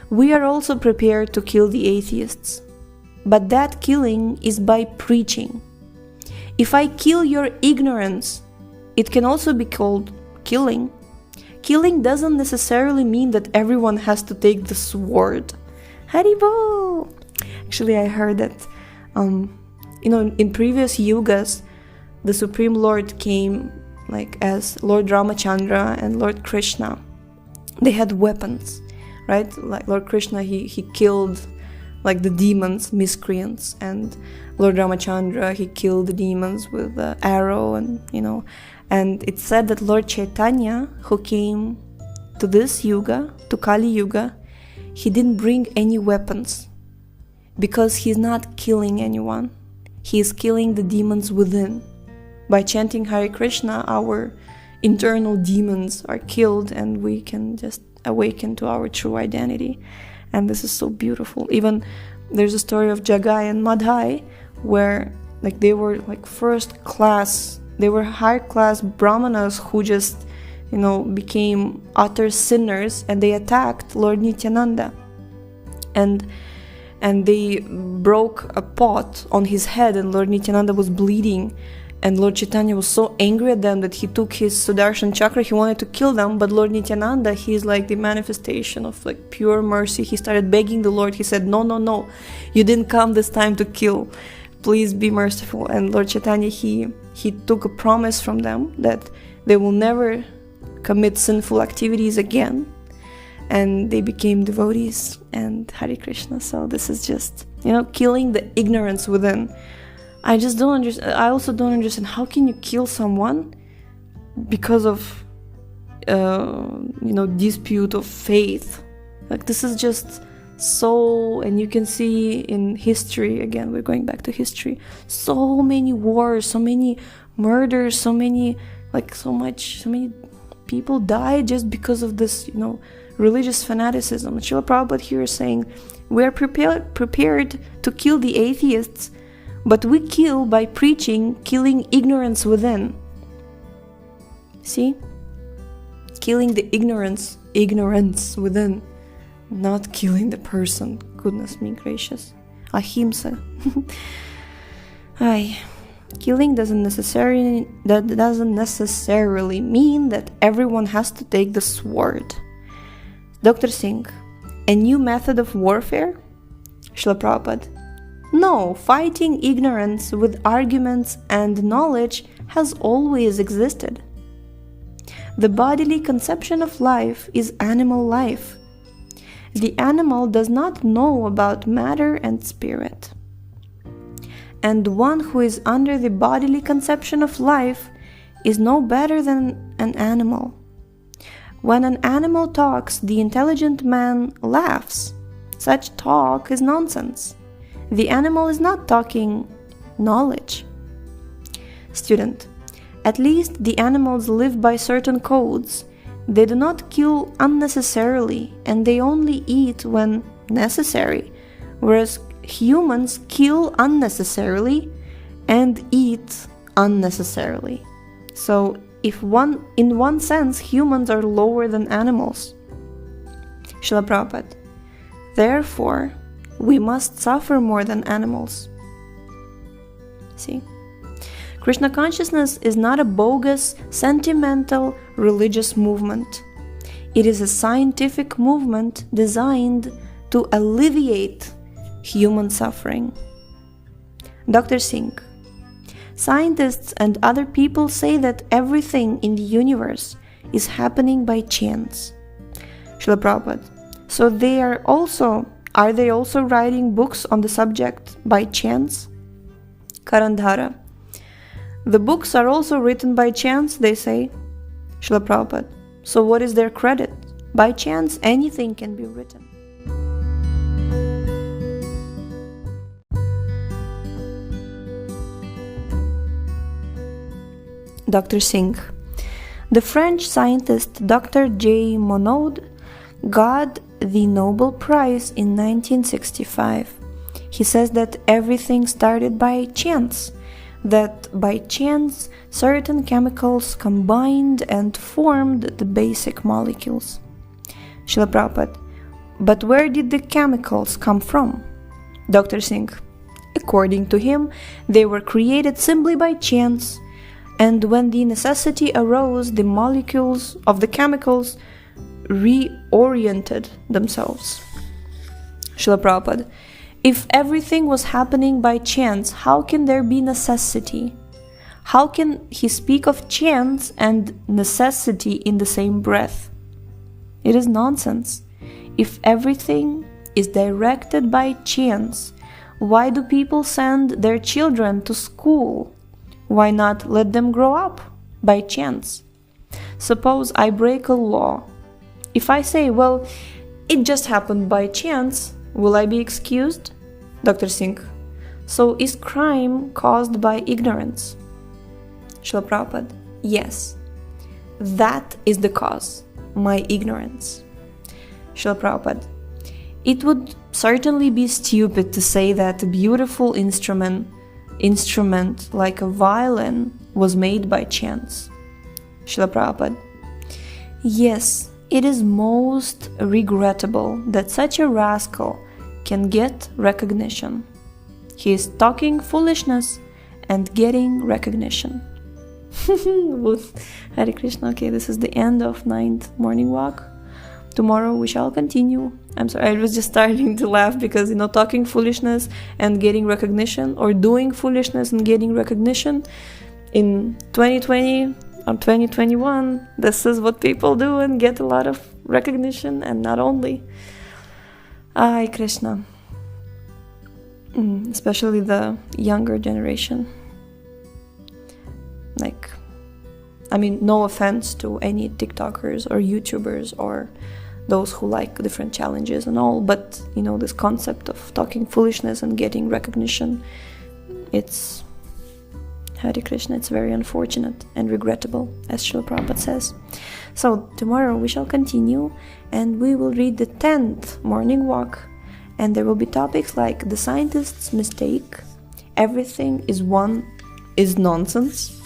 S1: We are also prepared to kill the atheists, but that killing is by preaching. If I kill your ignorance, it can also be called killing. Killing doesn't necessarily mean that everyone has to take the sword. Haribo! Actually, I heard that, in previous yugas, the Supreme Lord came as Lord Ramachandra and Lord Krishna. They had weapons, right? Like Lord Krishna, he killed the demons, miscreants, and Lord Ramachandra, he killed the demons with the arrow, and it's said that Lord Chaitanya, who came to this yuga, to Kali Yuga, he didn't bring any weapons because he's not killing anyone. He is killing the demons within. By chanting Hare Krishna, our internal demons are killed and we can just awaken to our true identity. And this is so beautiful. Even there's a story of Jagai and Madhai where they were first class, they were high class brahmanas who just became utter sinners, and they attacked Lord Nityananda, and they broke a pot on his head, and Lord Nityananda was bleeding, and Lord Chaitanya was so angry at them that he took his Sudarshan chakra. He wanted to kill them, but Lord Nityananda, he is the manifestation of pure mercy. He started begging the Lord. He said, no, you didn't come this time to kill, please be merciful. And Lord Chaitanya, he took a promise from them that they will never commit sinful activities again, and they became devotees and Hare Krishna. So this is just killing the ignorance within. I just don't understand. I also don't understand, how can you kill someone because of dispute of faith? This is just so, and you can see in history, again we're going back to history, so many wars, so many murders, so many people died just because of this, religious fanaticism. Srila Prabhupada here is saying, we are prepared to kill the atheists, but we kill by preaching, killing ignorance within. See? Killing the ignorance within, not killing the person. Goodness me gracious. Ahimsa. Killing doesn't necessarily mean that everyone has to take the sword. Dr. Singh, a new method of warfare? Srila Prabhupada, no, fighting ignorance with arguments and knowledge has always existed. The bodily conception of life is animal life. The animal does not know about matter and spirit. And one who is under the bodily conception of life is no better than an animal. When an animal talks, the intelligent man laughs. Such talk is nonsense. The animal is not talking knowledge. Student, at least the animals live by certain codes. They do not kill unnecessarily, and they only eat when necessary, whereas humans kill unnecessarily and eat unnecessarily. So, in one sense, humans are lower than animals. Srila Prabhupada, therefore, we must suffer more than animals. See? Krishna Consciousness is not a bogus, sentimental, religious movement. It is a scientific movement designed to alleviate human suffering. Dr. Singh, scientists and other people say that everything in the universe is happening by chance. Srila Prabhupada, so are they also writing books on the subject by chance? Karandhara, the books are also written by chance, they say. Srila Prabhupada, so what is their credit? By chance, anything can be written. Dr. Singh, the French scientist Dr. J. Monod got the Nobel Prize in 1965. He says that everything started by chance, that by chance certain chemicals combined and formed the basic molecules. Srila Prabhupada, but where did the chemicals come from? Dr. Singh, according to him, they were created simply by chance, and when the necessity arose, the molecules of the chemicals reoriented themselves. Srila Prabhupada, if everything was happening by chance, how can there be necessity? How can he speak of chance and necessity in the same breath? It is nonsense. If everything is directed by chance, why do people send their children to school? Why not let them grow up by chance? Suppose I break a law. If I say, well, it just happened by chance, will I be excused? Dr. Singh, so is crime caused by ignorance? Srila Prabhupada, yes, that is the cause, my ignorance. Srila Prabhupada, it would certainly be stupid to say that a beautiful instrument like a violin was made by chance. Srila Prabhupada, yes, it is most regrettable that such a rascal can get recognition. He is talking foolishness and getting recognition. Hare Krishna. Okay, this is the end of 9th morning walk. Tomorrow we shall continue. I'm sorry, I was just starting to laugh because, talking foolishness and getting recognition, or doing foolishness and getting recognition in 2020 or 2021, this is what people do and get a lot of recognition, and not only. Hare Krishna. Especially the younger generation. No offense to any TikTokers or YouTubers or those who like different challenges and all, but this concept of talking foolishness and getting recognition, it's Hare Krishna, it's very unfortunate and regrettable, as Srila Prabhupada says. So tomorrow we shall continue and we will read the 10th morning walk, and there will be topics like the scientist's mistake, everything is one, is nonsense,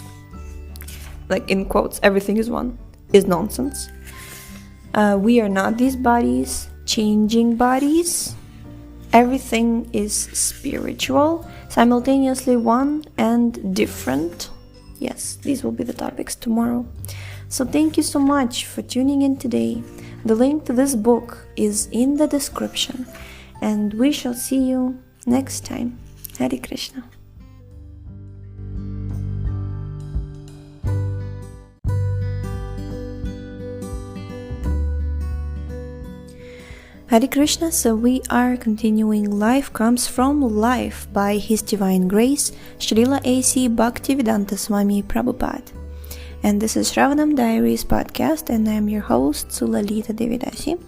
S1: like in quotes, everything is one, is nonsense. We are not these bodies, changing bodies. Everything is spiritual, simultaneously one and different. Yes, these will be the topics tomorrow. So thank you so much for tuning in today. The link to this book is in the description, and we shall see you next time. Hare Krishna. Hare Krishna, so we are continuing Life Comes From Life by His Divine Grace, Srila A.C. Bhaktivedanta Swami Prabhupada. And this is Sravanam Diaries podcast, and I am your host, Sulalita Devidasi.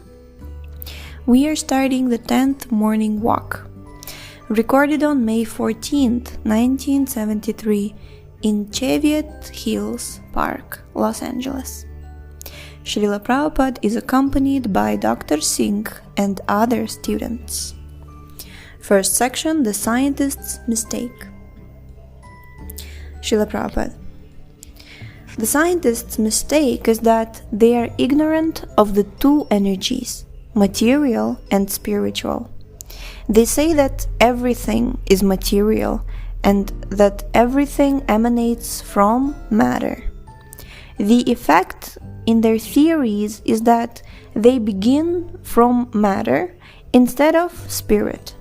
S1: We are starting the 10th morning walk, recorded on May 14th, 1973, in Cheviot Hills Park, Los Angeles. Srila Prabhupada is accompanied by Dr. Singh and other students. First section, the scientist's mistake. Srila Prabhupada. The scientist's mistake is that they are ignorant of the two energies, material and spiritual. They say that everything is material and that everything emanates from matter. The effect in their theories is that they begin from matter instead of spirit.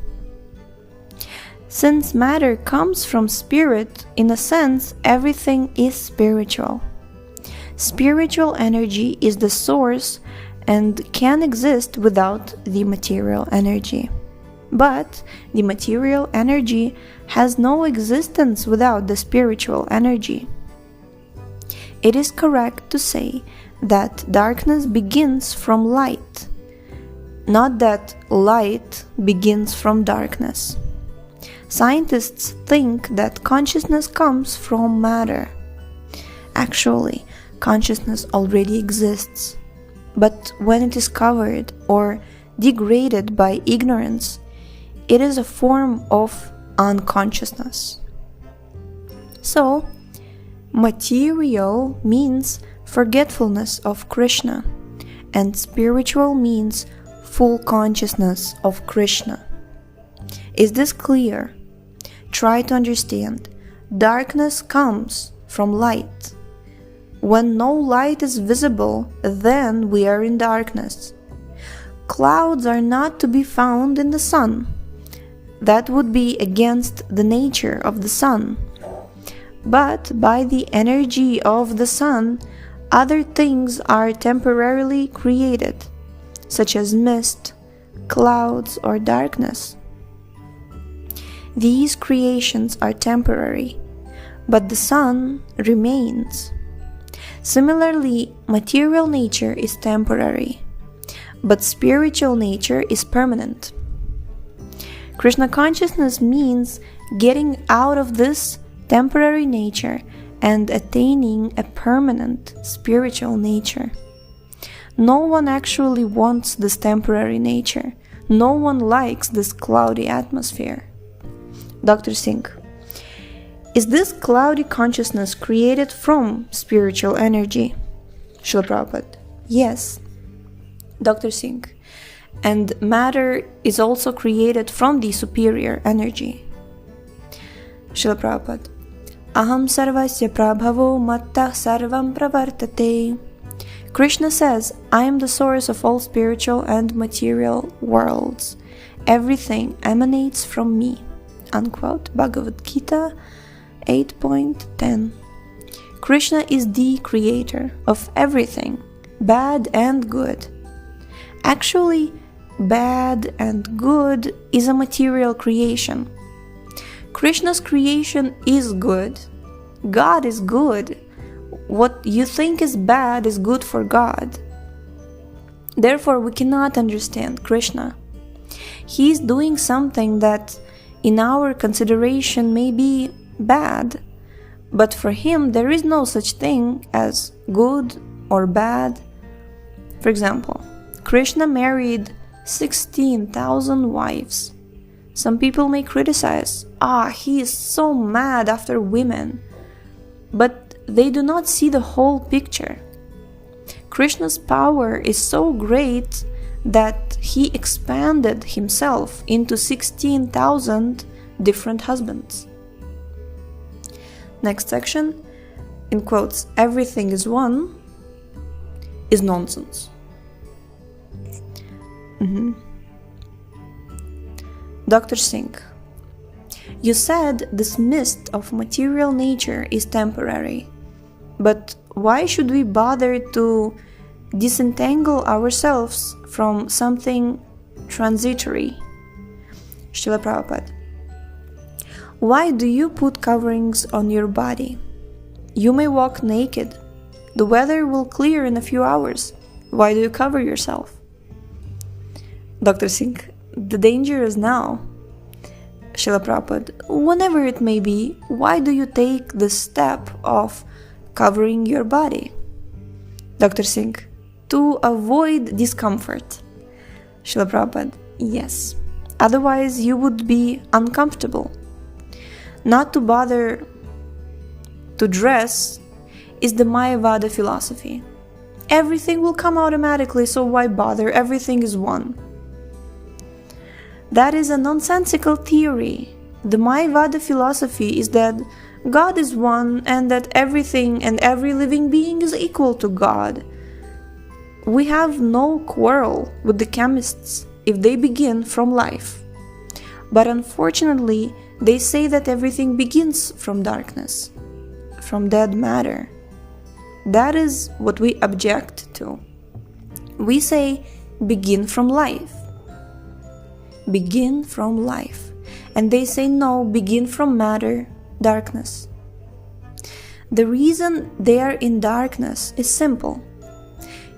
S1: Since matter comes from spirit, in a sense, everything is spiritual. Spiritual energy is the source and can exist without the material energy. But the material energy has no existence without the spiritual energy. It is correct to say that darkness begins from light, not that light begins from darkness. Scientists think that consciousness comes from matter. Actually, consciousness already exists, but when it is covered or degraded by ignorance, it is a form of unconsciousness. So, material means forgetfulness of Krishna, and spiritual means full consciousness of Krishna. Is this clear? Try to understand. Darkness comes from light. When no light is visible, then we are in darkness. Clouds are not to be found in the sun. That would be against the nature of the sun. But by the energy of the sun, other things are temporarily created, such as mist, clouds, or darkness. These creations are temporary, but the sun remains. Similarly, material nature is temporary, but spiritual nature is permanent. Krishna consciousness means getting out of this temporary nature and attaining a permanent spiritual nature. No one actually wants this temporary nature. No one likes this cloudy atmosphere. Dr. Singh: is this cloudy consciousness created from spiritual energy? Srila Prabhupada: yes. Dr. Singh: and matter is also created from the superior energy. Srila Prabhupada: aham sarvasya prabhavo matta sarvam pravartate. Krishna says, I am the source of all spiritual and material worlds. Everything emanates from me. Unquote. Bhagavad-Gita 8.10. Krishna is the creator of everything, bad and good. Actually, bad and good is a material creation. Krishna's creation is good. God is good. What you think is bad is good for God. Therefore, we cannot understand Krishna. He is doing something that in our consideration may be bad, but for him there is no such thing as good or bad. For example, Krishna married 16,000 wives. Some people may criticize, he is so mad after women. But they do not see the whole picture. Krishna's power is so great that he expanded himself into 16,000 different husbands. Next section, in quotes, everything is one, is nonsense. Dr. Singh: you said this mist of material nature is temporary, but why should we bother to disentangle ourselves from something transitory? Srila Prabhupada: why do you put coverings on your body? You may walk naked. The weather will clear in a few hours. Why do you cover yourself? Dr. Singh: the danger is now. Srila Prabhupada: whenever it may be, why do you take the step of covering your body? Dr. Singh: to avoid discomfort. Srila Prabhupada: yes. Otherwise you would be uncomfortable. Not to bother to dress is the Mayavada philosophy. Everything will come automatically, so why bother? Everything is one. That is a nonsensical theory. The Mayavada philosophy is that God is one and that everything and every living being is equal to God. We have no quarrel with the chemists if they begin from life. But unfortunately, they say that everything begins from darkness, from dead matter. That is what we object to. We say, begin from life. Begin from life. And they say, no, begin from matter, darkness. The reason they are in darkness is simple.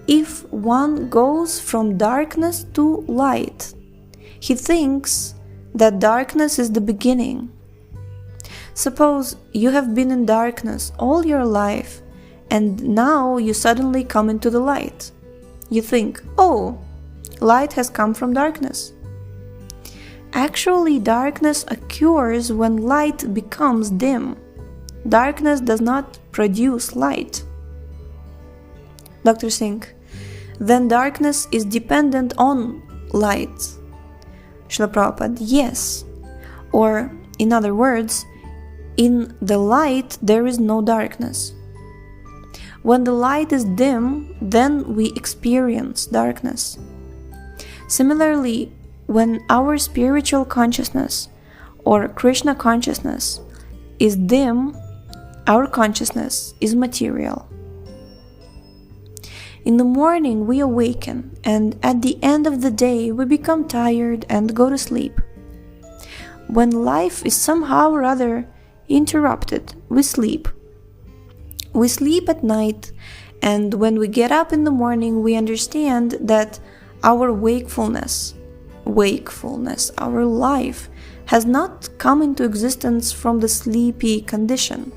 S1: If one goes from darkness to light, he thinks that darkness is the beginning. Suppose you have been in darkness all your life and now you suddenly come into the light. You think, oh, light has come from darkness. Actually, darkness occurs when light becomes dim. Darkness does not produce light. Dr. Singh: then darkness is dependent on light. Srila Prabhupada, yes. Or, in other words, in the light there is no darkness. When the light is dim, then we experience darkness. Similarly, when our spiritual consciousness or Krishna consciousness is dim, our consciousness is material. In the morning we awaken, and at the end of the day we become tired and go to sleep. When life is somehow or other interrupted, we sleep. We sleep at night, and when we get up in the morning we understand that our wakefulness, our life, has not come into existence from the sleepy condition.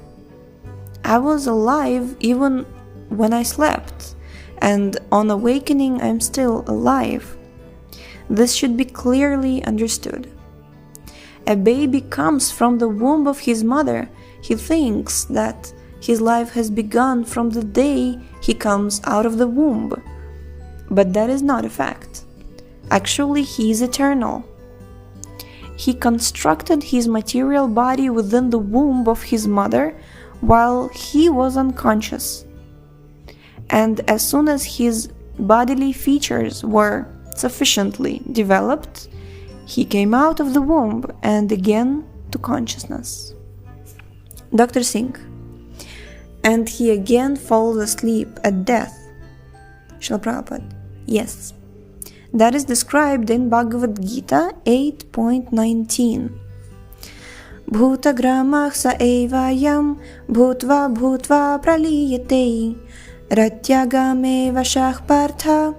S1: I was alive even when I slept, and on awakening I'm still alive. This should be clearly understood. A baby comes from the womb of his mother. He thinks that his life has begun from the day he comes out of the womb. But that is not a fact. Actually, he is eternal. He constructed his material body within the womb of his mother while he was unconscious. And as soon as his bodily features were sufficiently developed, he came out of the womb and again to consciousness. Dr. Singh. And he again falls asleep at death. Srila Prabhupada. Yes. That is described in Bhagavad-Gita 8.19. Bhutagramah sa evayam bhutva bhutva praliyate ratyagame vashah partha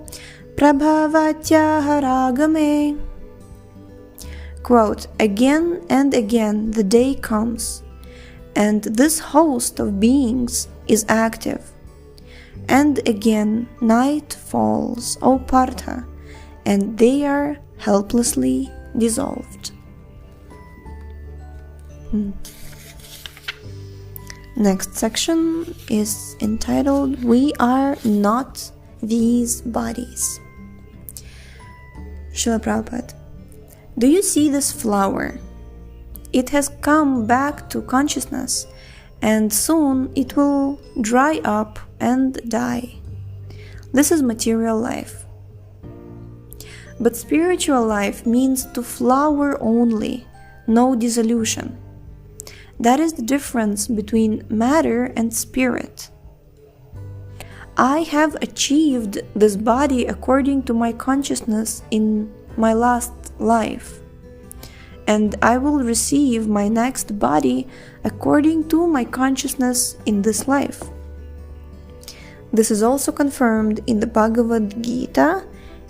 S1: prabhavatya haragame. Quote, again and again the day comes, and this host of beings is active. And again night falls, O Partha, and they are helplessly dissolved. Next section is entitled, We Are Not These Bodies. Srila Prabhupada. Do you see this flower? It has come back to consciousness, and soon it will dry up and die. This is material life. But spiritual life means to flower only, no dissolution. That is the difference between matter and spirit. I have achieved this body according to my consciousness in my last life, and I will receive my next body according to my consciousness in this life. This is also confirmed in the Bhagavad-Gita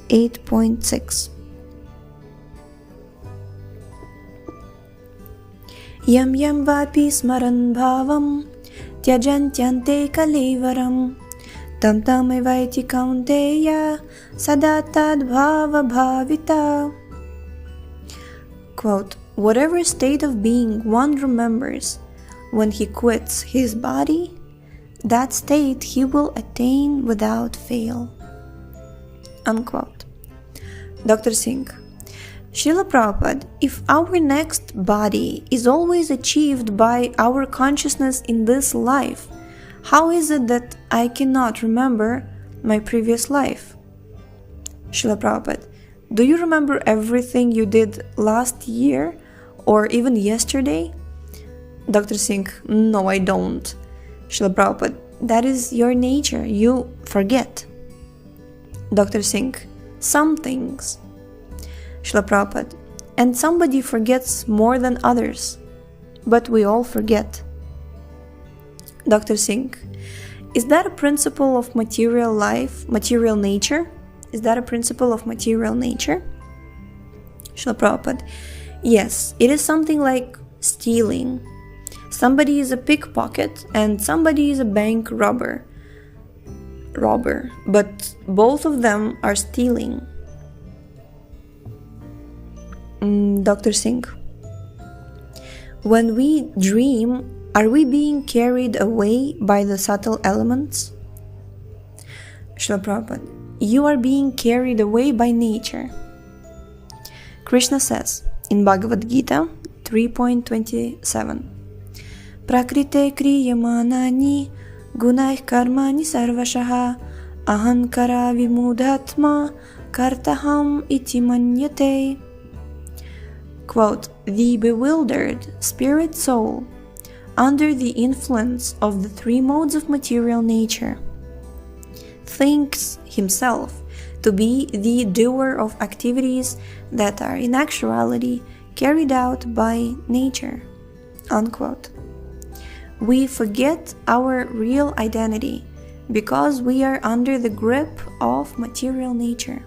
S1: 8.6. Yam yam vapi smaran bhavam tyajantyante kalevaram tam tam evaiti kaunteya sadatad bhava bhavita. Quote, whatever state of being one remembers when he quits his body, that state he will attain without fail. Unquote. Dr. Singh. Srila Prabhupada, if our next body is always achieved by our consciousness in this life, how is it that I cannot remember my previous life? Srila Prabhupada, do you remember everything you did last year or even yesterday? Dr. Singh, no, I don't. Srila Prabhupada, that is your nature, you forget. Dr. Singh, some things. Srila Prabhupada, and somebody forgets more than others, but we all forget. Dr. Singh, is that a principle of material life, material nature? Is that a principle of material nature? Srila Prabhupada, yes, it is something like stealing. Somebody is a pickpocket and somebody is a bank robber, but both of them are stealing. Dr. Singh, when we dream, are we being carried away by the subtle elements? Srila Prabhupada, you are being carried away by nature. Krishna says in Bhagavad-Gita 3.27, Prakrite kriyamanani gunaih karmani sarvashaha ahankara vimudhatma kartaham iti manyate. Quote, the bewildered spirit soul, under the influence of the three modes of material nature, thinks himself to be the doer of activities that are in actuality carried out by nature. Unquote. We forget our real identity because we are under the grip of material nature.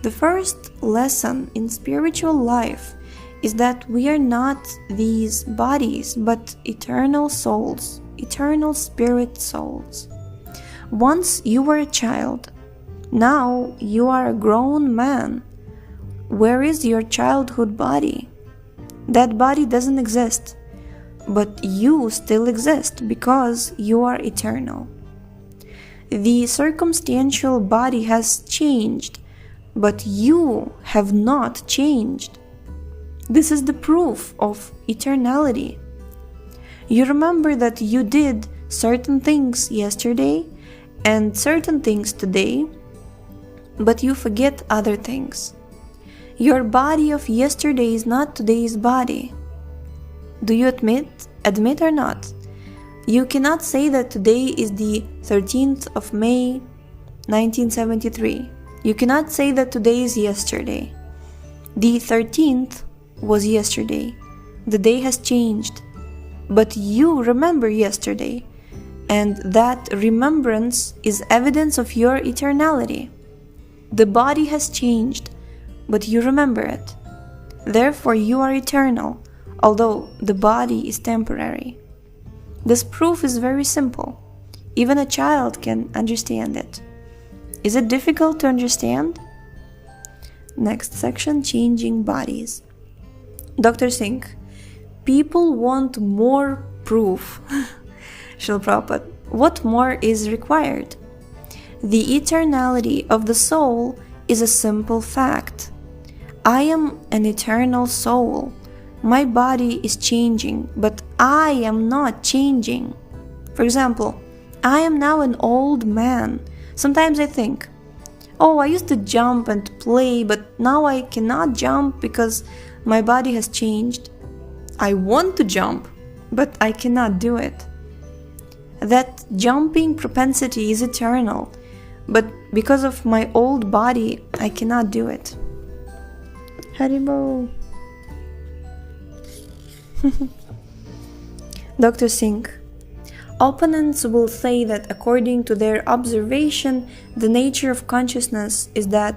S1: The first lesson in spiritual life is that we are not these bodies, but eternal souls, eternal spirit souls. Once you were a child, now you are a grown man. Where is your childhood body? That body doesn't exist, but you still exist because you are eternal. The circumstantial body has changed, but you have not changed. This is the proof of eternality. You remember that you did certain things yesterday and certain things today, but you forget other things. Your body of yesterday is not today's body. Do you admit or not? You cannot say that today is the 13th of May, 1973. You cannot say that today is yesterday. The 13th was yesterday. The day has changed. But you remember yesterday, and that remembrance is evidence of your eternality. The body has changed, but you remember it. Therefore you are eternal, although the body is temporary. This proof is very simple. Even a child can understand it. Is it difficult to understand? Next section, changing bodies. Dr. Singh, people want more proof. Srila Prabhupada, what more is required? The eternality of the soul is a simple fact. I am an eternal soul. My body is changing, but I am not changing. For example, I am now an old man. Sometimes I think, oh, I used to jump and play, but now I cannot jump because my body has changed. I want to jump, but I cannot do it. That jumping propensity is eternal, but because of my old body, I cannot do it. Haribo. Dr. Singh, opponents will say that according to their observation, the nature of consciousness is that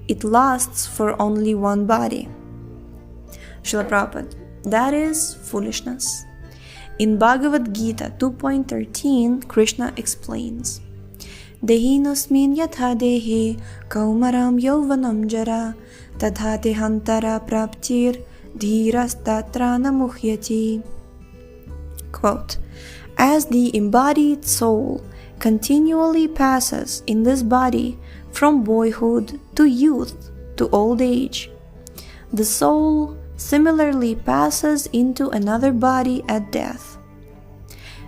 S1: it lasts for only one body. Srila Prabhupada, that is foolishness. In Bhagavad-Gita 2.13, Krishna explains, Dehinosmin yatha dehe kaumaram yauvanam jara tadha tehantara praptir dhiras tatra namuhyati. Quote, as the embodied soul continually passes in this body from boyhood to youth to old age, the soul similarly passes into another body at death.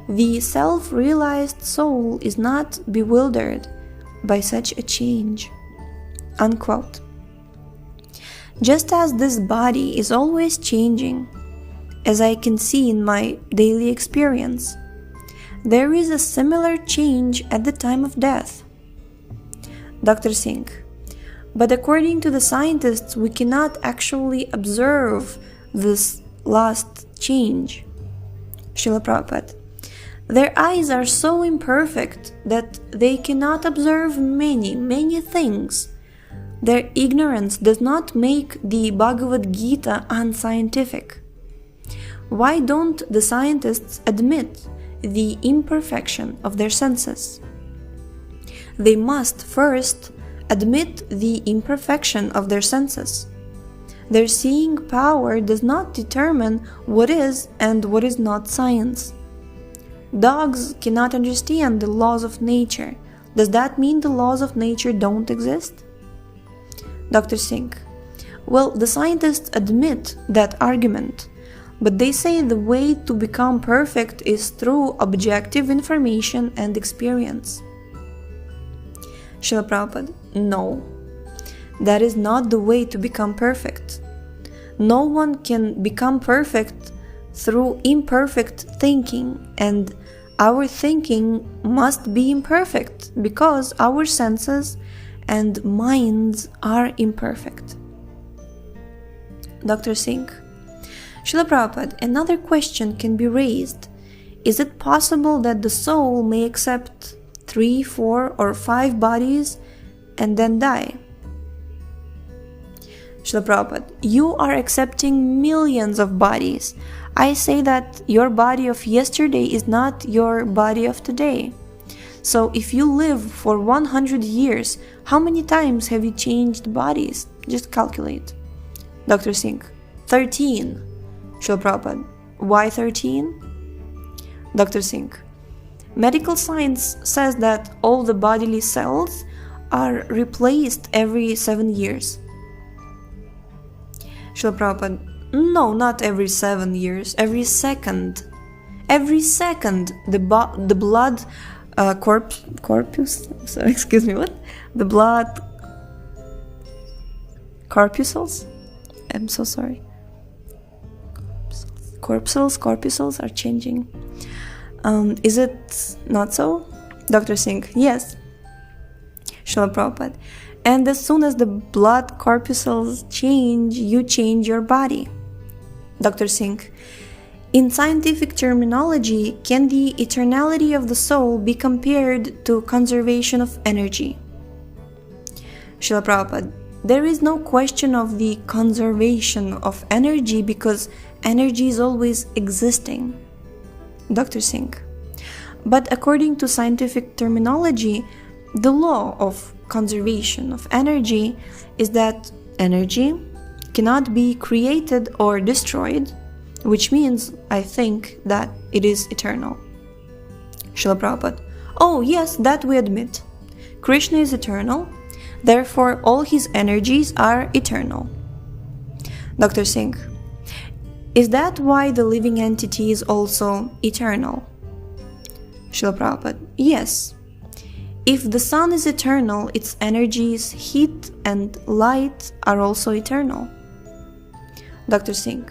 S1: The self-realized soul is not bewildered by such a change. Unquote. Just as this body is always changing, as I can see in my daily experience, there is a similar change at the time of death. Dr. Singh, but according to the scientists, we cannot actually observe this last change. Srila Prabhupada, their eyes are so imperfect that they cannot observe many things. Their ignorance does not make the Bhagavad-Gita unscientific. Why don't the scientists admit the imperfection of their senses? They must first admit the imperfection of their senses. Their seeing power does not determine what is and what is not science. Dogs cannot understand the laws of nature, Does that mean the laws of nature don't exist? Dr. Singh: well, the scientists admit that argument, but they say the way to become perfect is through objective information and experience. Srila Prabhupada: no, that is not the way to become perfect. No one can become perfect through imperfect thinking, and our thinking must be imperfect because our senses and minds are imperfect. Dr. Singh: Srila Prabhupada, another question can be raised. Is it possible that the soul may accept 3, 4, or 5 bodies and then die? Srila Prabhupada: you are accepting millions of bodies. I say that your body of yesterday is not your body of today. So if you live for 100 years, how many times have you changed bodies? Just calculate. Dr. Singh: 13. Srila Prabhupada: why 13? Dr. Singh: medical science says that all the bodily cells are replaced every 7 years. Srila Prabhupada: no, not every 7 years, every second. Every second, the blood corpus, sorry, excuse me, what? The blood corpuscles? I'm so sorry. Corpuscles are changing. Is it not so? Dr. Singh: yes. Srila Prabhupada: and as soon as the blood corpuscles change, you change your body. Dr. Singh: in scientific terminology, can the eternality of the soul be compared to conservation of energy? Srila Prabhupada: there is no question of the conservation of energy because energy is always existing. Dr. Singh: but according to scientific terminology, the law of conservation of energy is that energy cannot be created or destroyed, which means, I think, that it is eternal. Srila Prabhupada: oh yes, that we admit. Krishna is eternal, therefore all his energies are eternal. Dr. Singh: is that why the living entity is also eternal? Srila Prabhupada: yes. If the sun is eternal, its energies, heat and light are also eternal. Dr. Singh: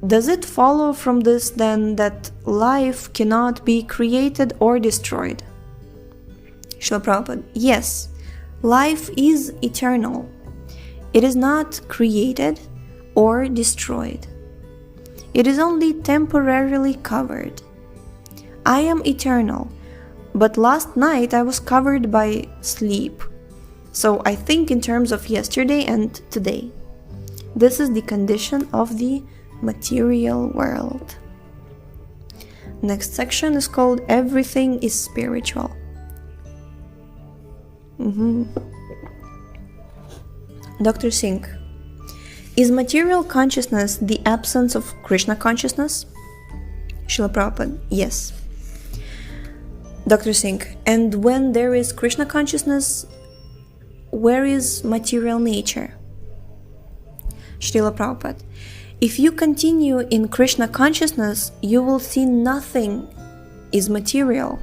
S1: does it follow from this then that life cannot be created or destroyed? Srila Prabhupada: yes, life is eternal. It is not created or destroyed. It is only temporarily covered. I am eternal, but last night I was covered by sleep. So I think in terms of yesterday and today. This is the condition of the material world. Next section is called Everything is Spiritual. Dr. Singh: is material consciousness the absence of Krishna consciousness? Srila Prabhupada: yes. Dr. Singh: and when there is Krishna consciousness, where is material nature? Srila Prabhupada: if you continue in Krishna consciousness, you will see nothing is material.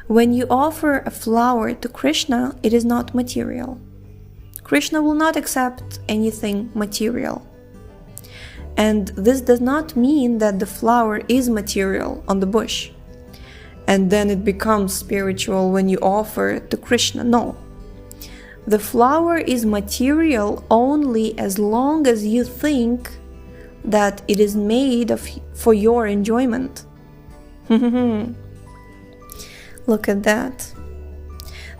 S1: When you offer a flower to Krishna, it is not material. Krishna will not accept anything material. And this does not mean that the flower is material on the bush, and then it becomes spiritual when you offer it to Krishna. No. The flower is material only as long as you think that it is made for your enjoyment. Look at that.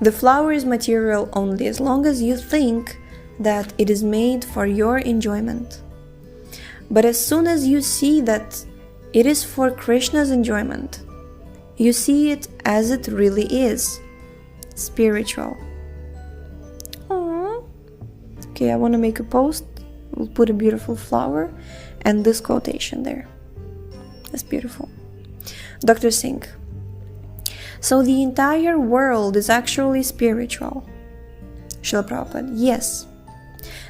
S1: The flower is material only as long as you think that it is made for your enjoyment. But as soon as you see that it is for Krishna's enjoyment, you see it as it really is, spiritual. Aww. Okay, I want to make a post. We'll put a beautiful flower and this quotation there. That's beautiful. Dr. Singh: So the entire world is actually spiritual. Srila Prabhupada, yes.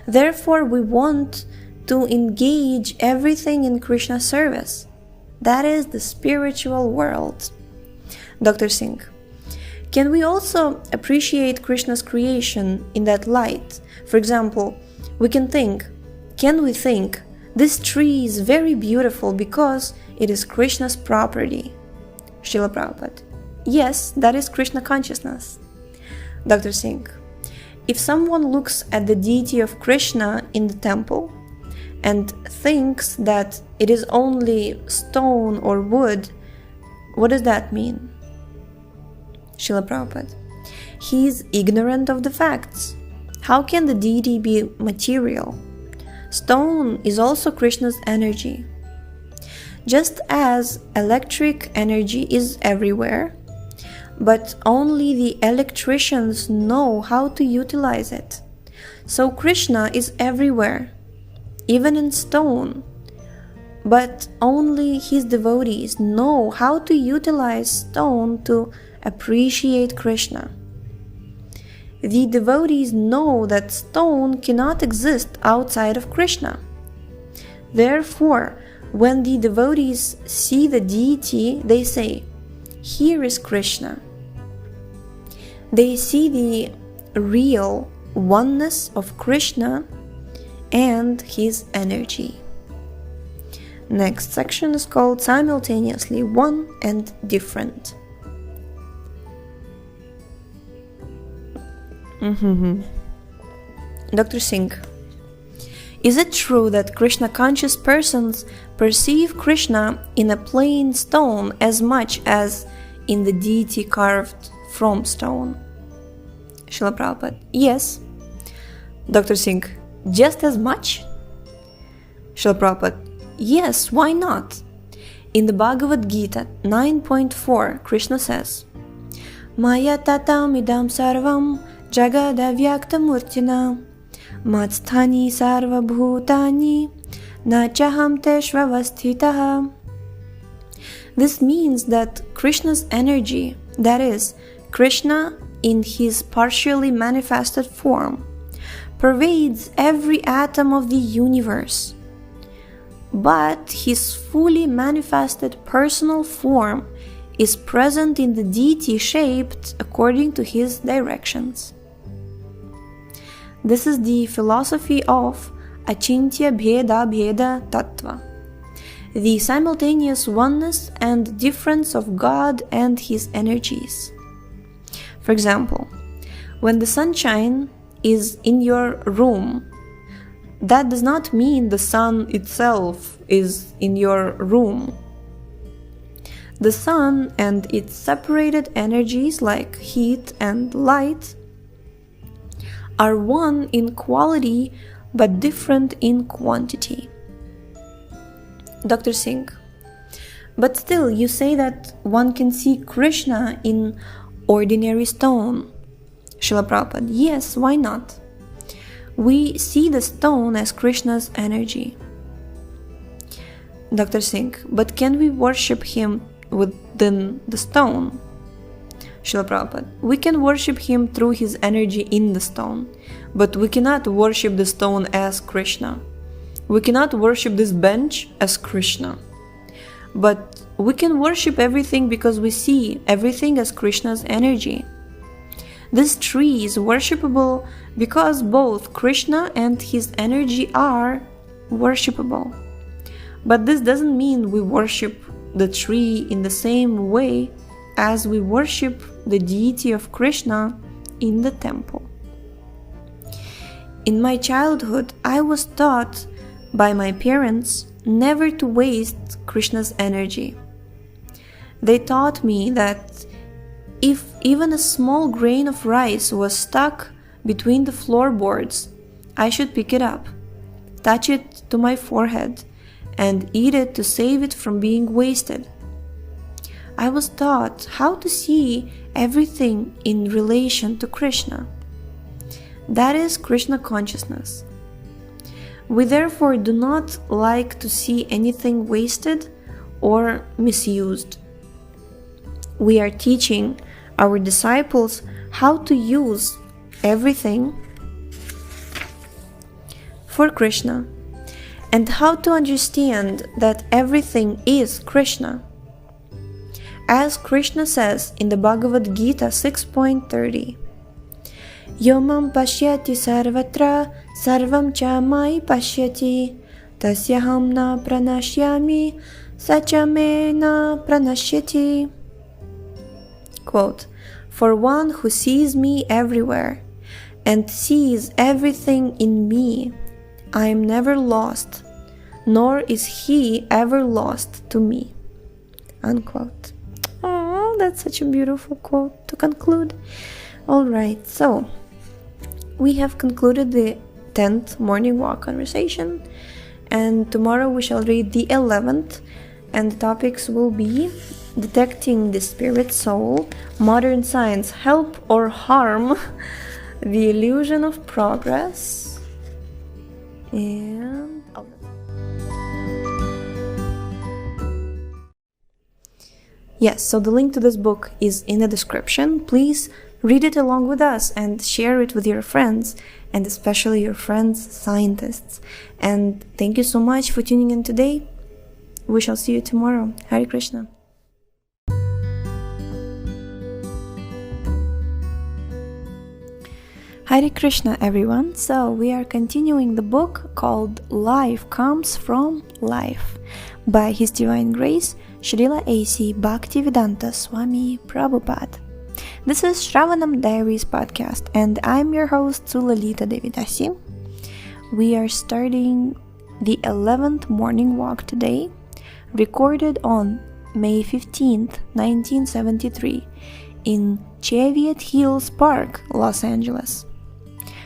S1: Therefore, we want to engage everything in Krishna's service. That is the spiritual world. Dr. Singh, can we also appreciate Krishna's creation in that light? For example, can we think, this tree is very beautiful because it is Krishna's property? Srila Prabhupada, yes, that is Krishna consciousness. Dr. Singh, if someone looks at the deity of Krishna in the temple and thinks that it is only stone or wood, what does that mean? Srila Prabhupada, he is ignorant of the facts. How can the deity be material? Stone is also Krishna's energy. Just as electric energy is everywhere, but only the electricians know how to utilize it. So Krishna is everywhere, even in stone, but only his devotees know how to utilize stone to appreciate Krishna. The devotees know that stone cannot exist outside of Krishna. Therefore, when the devotees see the deity, they say, "Here is Krishna." They see the real oneness of Krishna and his energy. Next section is called Simultaneously One and Different. Dr. Singh, is it true that Krishna conscious persons perceive Krishna in a plain stone as much as in the deity carved from stone? Srila Prabhupada, yes. Dr. Singh, just as much? Srila Prabhupada, yes, why not? In the Bhagavad-Gita 9.4, Krishna says, Maya tatam idam sarvam jagadavyakthamurtina matsthani sarva bhutani nachaham teshvavasthitaha. This means that Krishna's energy, that is, Krishna in his partially manifested form, pervades every atom of the universe. But his fully manifested personal form is present in the deity shaped according to his directions. This is the philosophy of Achintya Bheda Bheda Tattva, the simultaneous oneness and difference of God and his energies. For example, when the sunshine is in your room, that does not mean the sun itself is in your room. The sun and its separated energies like heat and light are one in quality but different in quantity. Dr. Singh, but still you say that one can see Krishna in ordinary stone. Srila Prabhupada, yes, why not? We see the stone as Krishna's energy. Dr. Singh, but can we worship him within the stone? Srila Prabhupada, we can worship him through his energy in the stone, but we cannot worship the stone as Krishna. We cannot worship this bench as Krishna. But we can worship everything because we see everything as Krishna's energy. This tree is worshipable because both Krishna and his energy are worshipable. But this doesn't mean we worship the tree in the same way as we worship the deity of Krishna in the temple. In my childhood, I was taught by my parents never to waste Krishna's energy. They taught me that if even a small grain of rice was stuck between the floorboards, I should pick it up, touch it to my forehead, and eat it to save it from being wasted. I was taught how to see everything in relation to Krishna. That is Krishna consciousness. We therefore do not like to see anything wasted or misused. we are teaching our disciples how to use everything for Krishna and how to understand that everything is Krishna. As Krishna says in the Bhagavad-Gita 6.30, Yomam pashyati sarvatra sarvam cha mai pashyati tasyaham na pranashyami sacha me na pranashyati. Quote, for one who sees me everywhere and sees everything in me, I am never lost, nor is he ever lost to me. Unquote. Oh, that's such a beautiful quote to conclude. Alright, so we have concluded the 10th morning walk conversation, and tomorrow we shall read the 11th, and the topics will be detecting the spirit soul, modern science help or harm, the illusion of progress, and yes, so the link to this book is in the description. Please read it along with us and share it with your friends, and especially your friends scientists. And thank you so much for tuning in today. We shall see you tomorrow. Hare Krishna. Hare Krishna, everyone. So we are continuing the book called Life Comes From Life by His Divine Grace Srila A.C. Bhaktivedanta Swami Prabhupada. This is Sravanam Diaries podcast, and I'm your host Sulalita Devidasi. We are starting the 11th morning walk today, recorded on May 15th, 1973 in Cheviot Hills Park, Los Angeles.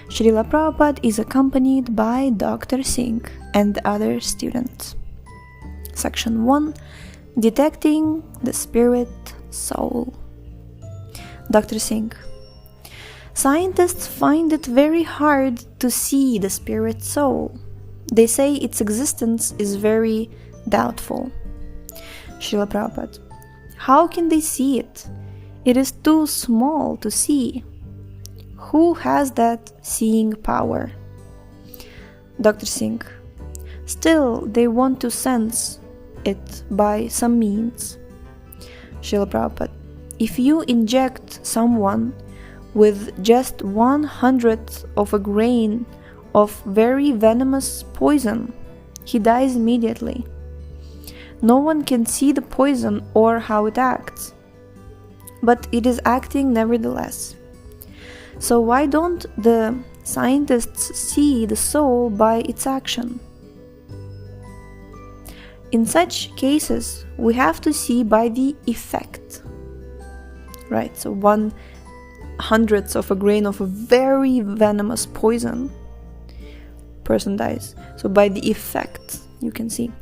S1: Srila Prabhupada is accompanied by Dr. Singh and other students. Section 1. Detecting the Spirit Soul. Dr. Singh. Scientists find it very hard to see the spirit soul. They say its existence is very doubtful. Srila Prabhupada. How can they see it? It is too small to see. Who has that seeing power? Dr. Singh. Still, they want to sense it by some means. Srila Prabhupada. If you inject someone with just 1/100th of a grain of very venomous poison, he dies immediately. No one can see the poison or how it acts, but it is acting nevertheless. So why don't the scientists see the soul by its action? In such cases, we have to see by the effect. Right, so 1/100th of a grain of a very venomous poison, person dies. So by the effect, you can see.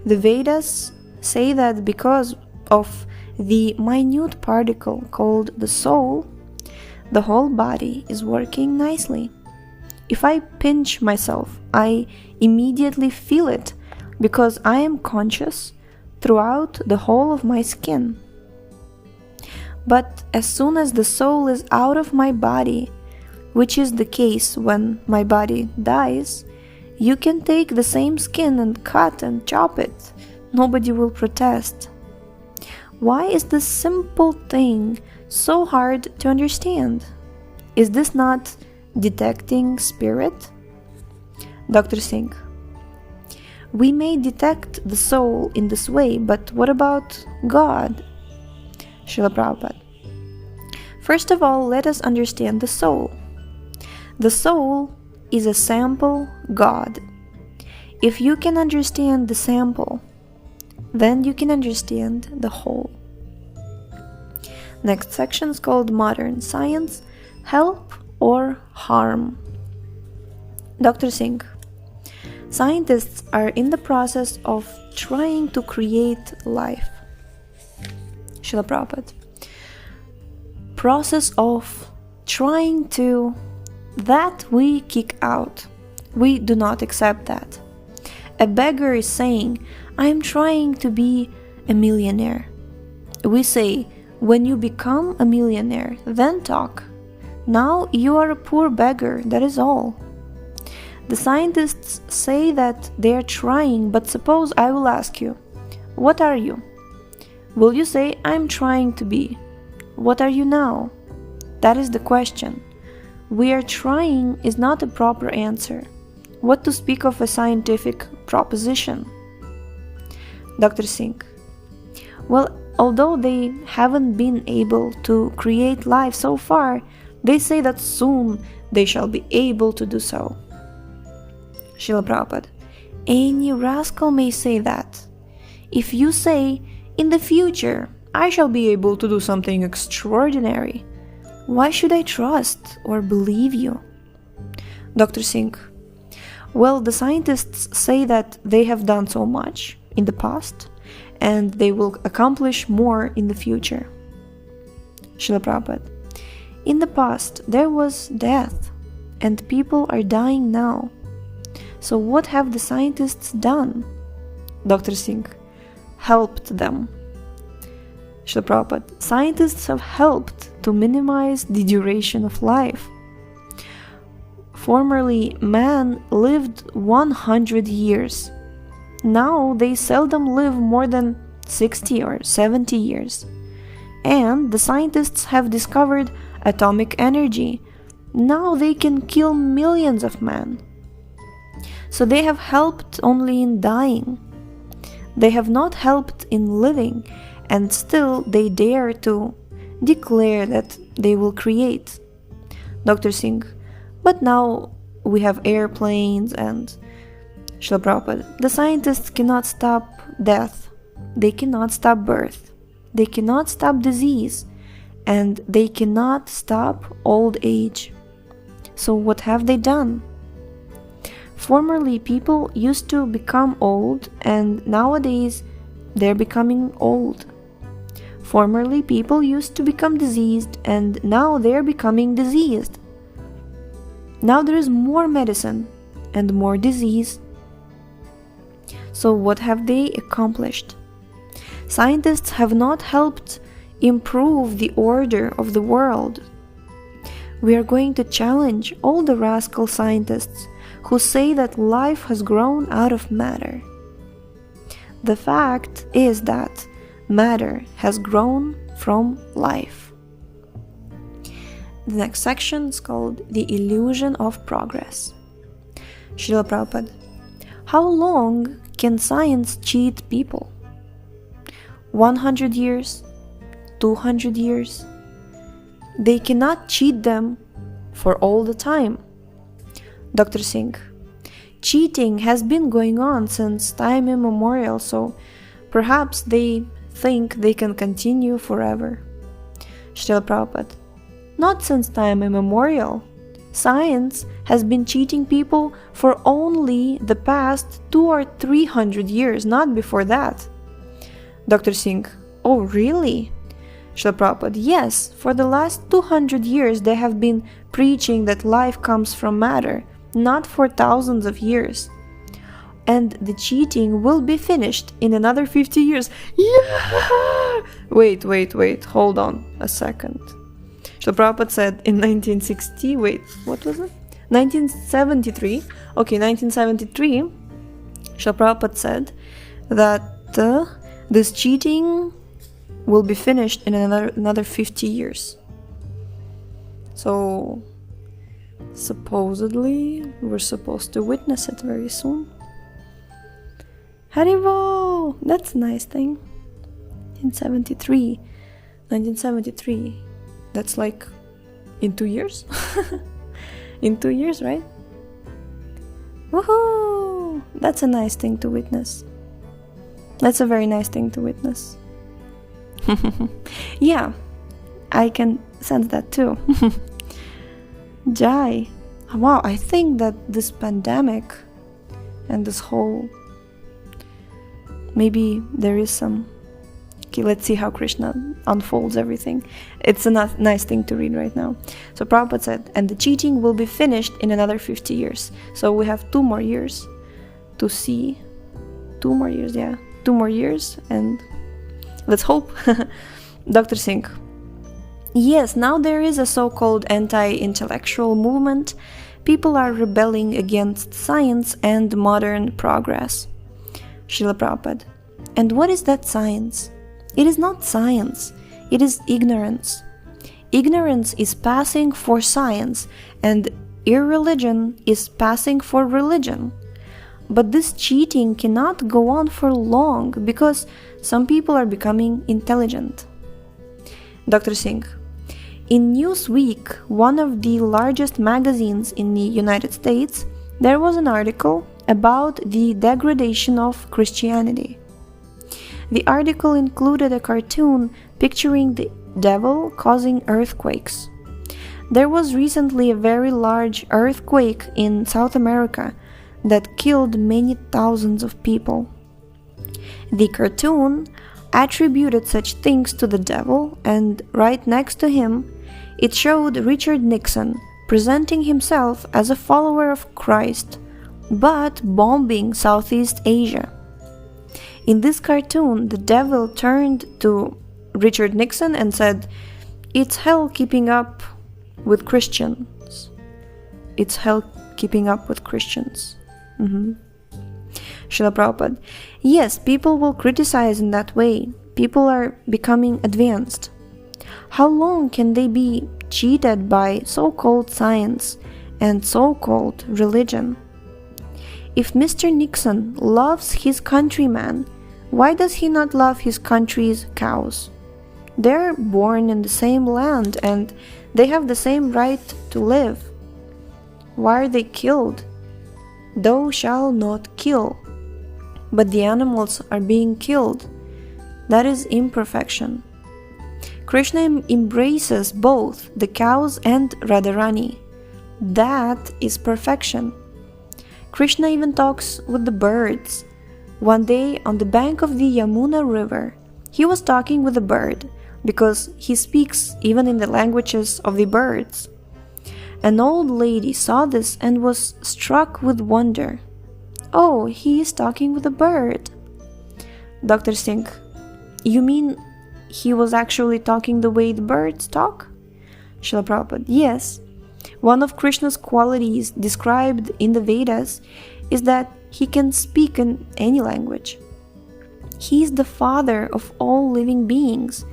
S1: The Vedas say that because of the minute particle called the soul, the whole body is working nicely. If I pinch myself, I immediately feel it because I am conscious throughout the whole of my skin. But as soon as the soul is out of my body, which is the case when my body dies, you can take the same skin and cut and chop it. Nobody will protest. Why is this simple thing so hard to understand? Is this not detecting spirit? Dr. Singh. We may detect the soul in this way, but what about God? Srila Prabhupada. First of all, let us understand the soul. The soul is a sample God. If you can understand the sample, then you can understand the whole. Next section is called Modern Science, Help or Harm. Dr. Singh. Scientists are in the process of trying to create life. Srila Prabhupada. Process of trying to, that we kick out. We do not accept that. A beggar is saying, I am trying to be a millionaire. We say, When you become a millionaire, then talk. Now you are a poor beggar, that is all. The scientists say that they are trying, but suppose I will ask you, what are you? Will you say, I'm trying to be? What are you now? That is the question. We are trying is not a proper answer. What to speak of a scientific proposition? Dr. Singh. Well, although they haven't been able to create life so far, they say that soon they shall be able to do so. Srila Prabhupada. Any rascal may say that. If you say, in the future, I shall be able to do something extraordinary, why should I trust or believe you? Dr. Singh. Well, the scientists say that they have done so much in the past, and they will accomplish more in the future. Srila Prabhupada. In the past, there was death, and people are dying now. So what have the scientists done? Dr. Singh. Helped them. Srila Prabhupada. Scientists have helped to minimize the duration of life. Formerly, man lived 100 years. Now they seldom live more than 60 or 70 years. And the scientists have discovered atomic energy. Now they can kill millions of men. So they have helped only in dying. They have not helped in living, and still they dare to declare that they will create. Dr. Singh. But now we have airplanes and Srila Prabhupada. The scientists cannot stop death. They cannot stop birth. They cannot stop disease. And they cannot stop old age. So what have they done? Formerly, people used to become old, and nowadays they're becoming old. Formerly, people used to become diseased, and now they're becoming diseased. Now there is more medicine and more disease. So what have they accomplished? Scientists have not helped improve the order of the world. We are going to challenge all the rascal scientists who say that life has grown out of matter. The fact is that matter has grown from life. The next section is called The Illusion of Progress. Srila Prabhupada. How long can science cheat people? 100 years? 200 years? They cannot cheat them for all the time. Dr. Singh. Cheating has been going on since time immemorial, so perhaps they think they can continue forever. Srila Prabhupada. Not since time immemorial. Science has been cheating people for only the past 200 or 300 years, not before that. Dr. Singh. Oh, really? Srila Prabhupada. Yes, for the last 200 years they have been preaching that life comes from matter, not for thousands of years. And the cheating will be finished in another 50 years. Yeah! Wait, hold on a second. Srila Prabhupada said in 1960, what was it? 1973. Okay, 1973, Srila Prabhupada said that this cheating will be finished in another 50 years. So, supposedly, we're supposed to witness it very soon. Haribo! That's a nice thing. In 1973. That's like in 2 years? In 2 years, right? Woohoo! That's a nice thing to witness. That's a very nice thing to witness. Yeah, I can sense that too. Jai. Wow, I think that this pandemic and this whole... Maybe there is some... Okay, let's see how Krishna unfolds everything. It's a nice thing to read right now. So Prabhupada said, and the cheating will be finished in another 50 years. So we have 2 more years to see. 2 more years, yeah. 2 more years, and let's hope Dr. Singh. Yes, now there is a so-called anti-intellectual movement. People are rebelling against science and modern progress. Srila Prabhupada. And what is that science? It is not science. It is ignorance. Ignorance is passing for science, and irreligion is passing for religion. But this cheating cannot go on for long because some people are becoming intelligent. Dr. Singh. In Newsweek, one of the largest magazines in the United States, there was an article about the degradation of Christianity. The article included a cartoon picturing the devil causing earthquakes. There was recently a very large earthquake in South America that killed many thousands of people. The cartoon attributed such things to the devil, and right next to him, it showed Richard Nixon presenting himself as a follower of Christ, but bombing Southeast Asia. In this cartoon, the devil turned to Richard Nixon and said, "It's hell keeping up with Christians. It's hell keeping up with Christians." Srila Prabhupada. Yes, people will criticize in that way. People are becoming advanced. How long can they be cheated by so-called science and so-called religion? If Mr. Nixon loves his countrymen, why does he not love his country's cows? They're born in the same land and they have the same right to live. Why are they killed? Thou shalt not kill. But the animals are being killed. That is imperfection. Krishna embraces both the cows and Radharani. That is perfection. Krishna even talks with the birds. One day, on the bank of the Yamuna river, he was talking with a bird, because he speaks even in the languages of the birds. An old lady saw this and was struck with wonder. Oh, he is talking with a bird. Dr. Singh, you mean he was actually talking the way the birds talk? Srila Prabhupada, yes. One of Krishna's qualities described in the Vedas is that he can speak in any language. He is the father of all living beings,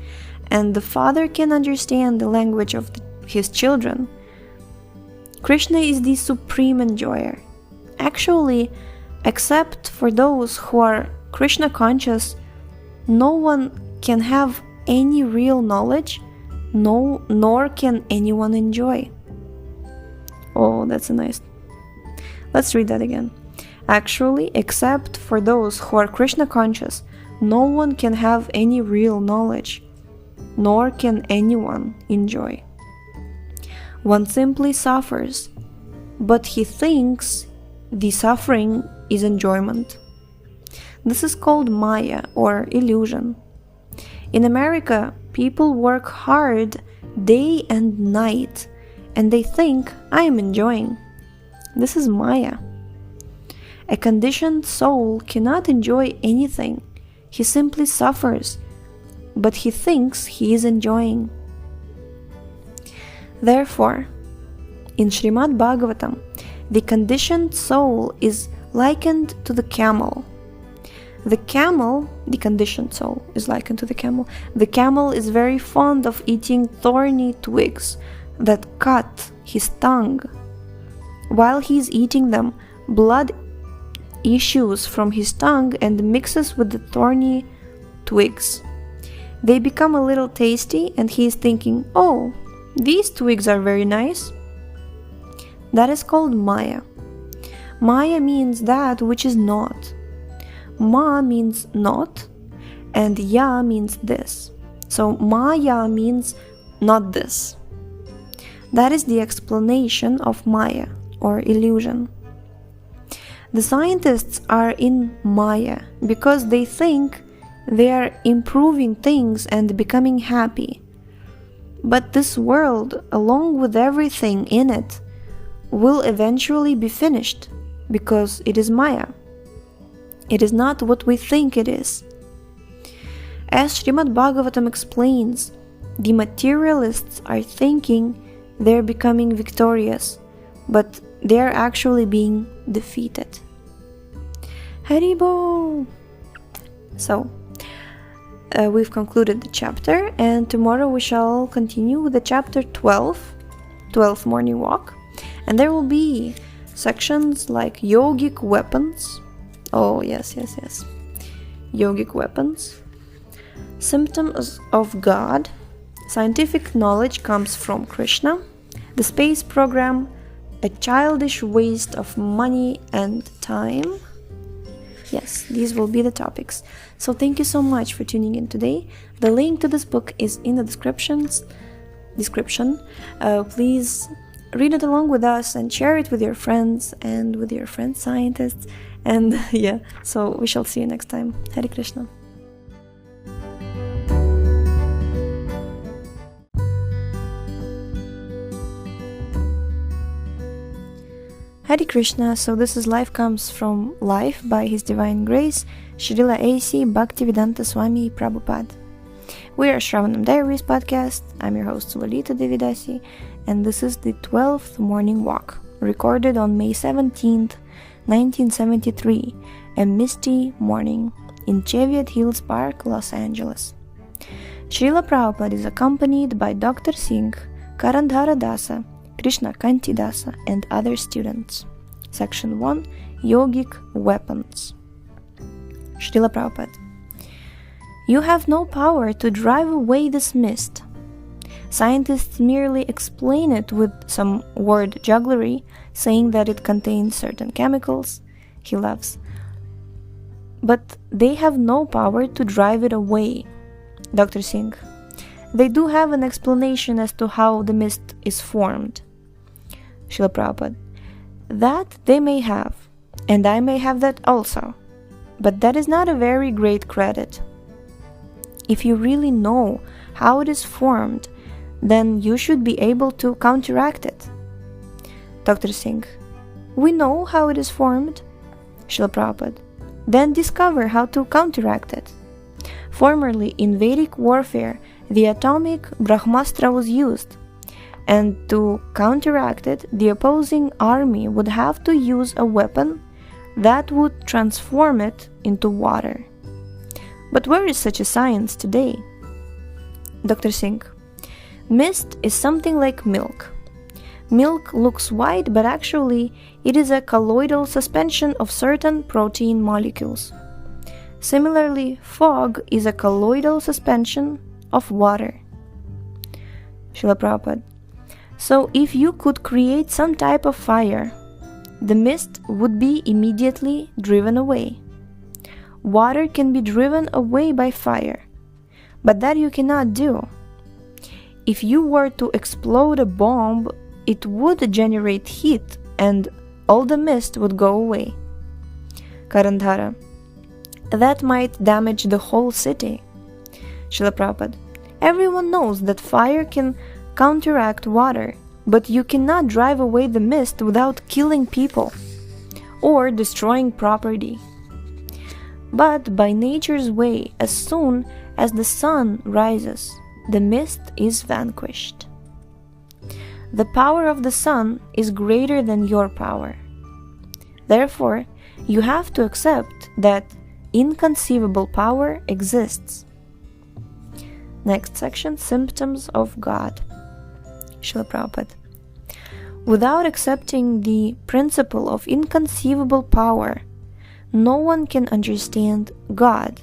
S1: and the father can understand the language of his children. Krishna is the supreme enjoyer. Actually, except for those who are Krishna conscious, no one can have any real knowledge, nor can anyone enjoy. Oh, that's a nice. Let's read that again. Actually, except for those who are Krishna conscious, no one can have any real knowledge, nor can anyone enjoy. One simply suffers, but he thinks the suffering is enjoyment. This is called Maya or illusion. In America, people work hard day and night, and they think, I am enjoying. This is Maya. A conditioned soul cannot enjoy anything. He simply suffers, but he thinks he is enjoying. Therefore, in Srimad Bhagavatam, the conditioned soul is likened to the camel. The conditioned soul is likened to the camel. The camel is very fond of eating thorny twigs that cut his tongue. While he is eating them, blood issues from his tongue and mixes with the thorny twigs. They become a little tasty, and he is thinking, oh, these twigs are very nice. That is called Maya. Maya means that which is not. Ma means not, and Ya means this. So Maya means not this. That is the explanation of Maya, or illusion. The scientists are in Maya because they think they are improving things and becoming happy. But this world, along with everything in it, will eventually be finished because it is Maya. It is not what we think it is. As Srimad Bhagavatam explains, the materialists are thinking they're becoming victorious, but they're actually being defeated. Haribo! So, we've concluded the chapter, and tomorrow we shall continue with the chapter 12th morning walk, and there will be sections like yogic weapons. Oh, yes. Yogic weapons. Symptoms of God. Scientific knowledge comes from Krishna. The space program. A childish waste of money and time. Yes, these will be the topics. So thank you so much for tuning in today. The link to this book is in the description. Please read it along with us and share it with your friends and with your friends scientists. And yeah, so we shall see you next time. Hare Krishna. Hare Krishna. So this is Life Comes From Life by His Divine Grace, Srila A.C. Bhaktivedanta Swami Prabhupada. We are Sravanam Diaries podcast. I'm your host Lalita Devidasi, and this is the 12th morning walk, recorded on May 17th, 1973, a misty morning in Cheviot Hills Park, Los Angeles. Srila Prabhupada is accompanied by Dr. Singh, Karandhara Dasa, Krishna Consciousness, and other students. Section 1, Yogic Weapons. Srila Prabhupada. You have no power to drive away this mist. Scientists merely explain it with some word jugglery, saying that it contains certain chemicals he loves. But they have no power to drive it away. Dr. Singh. They do have an explanation as to how the mist is formed. Srila Prabhupada. That they may have, and I may have that also. But that is not a very great credit. If you really know how it is formed, then you should be able to counteract it. Dr. Singh. We know how it is formed. Srila Prabhupada. Then discover how to counteract it. Formerly, in Vedic warfare, the atomic Brahmastra was used, and to counteract it, the opposing army would have to use a weapon that would transform it into water. But where is such a science today? Dr. Singh. Mist is something like milk. Milk looks white, but actually it is a colloidal suspension of certain protein molecules. Similarly, fog is a colloidal suspension of water. Srila Prabhupada. So if you could create some type of fire, the mist would be immediately driven away. Water can be driven away by fire, but that you cannot do. If you were to explode a bomb, it would generate heat and all the mist would go away. Karandhara. That might damage the whole city. Srila Prabhupada. Everyone knows that fire can counteract water, but you cannot drive away the mist without killing people or destroying property. But by nature's way, as soon as the sun rises, the mist is vanquished. The power of the sun is greater than your power. Therefore, you have to accept that inconceivable power exists. Next section, Symptoms of God. Srila Prabhupada. Without accepting the principle of inconceivable power, no one can understand God.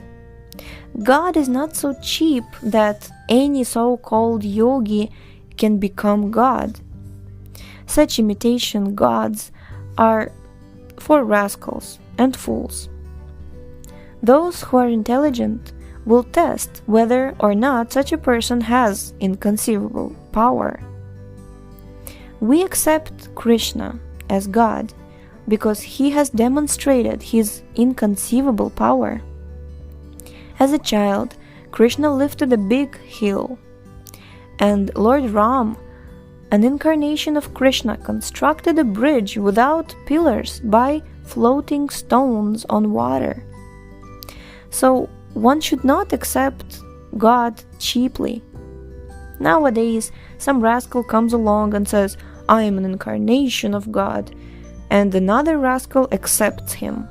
S1: God is not so cheap that any so-called yogi can become God. Such imitation gods are for rascals and fools. Those who are intelligent will test whether or not such a person has inconceivable power. We accept Krishna as God because he has demonstrated his inconceivable power. As a child, Krishna lifted a big hill, and Lord Ram, an incarnation of Krishna, constructed a bridge without pillars by floating stones on water. So, One should not accept God cheaply. Nowadays, some rascal comes along and says, I am an incarnation of God, and another rascal accepts him.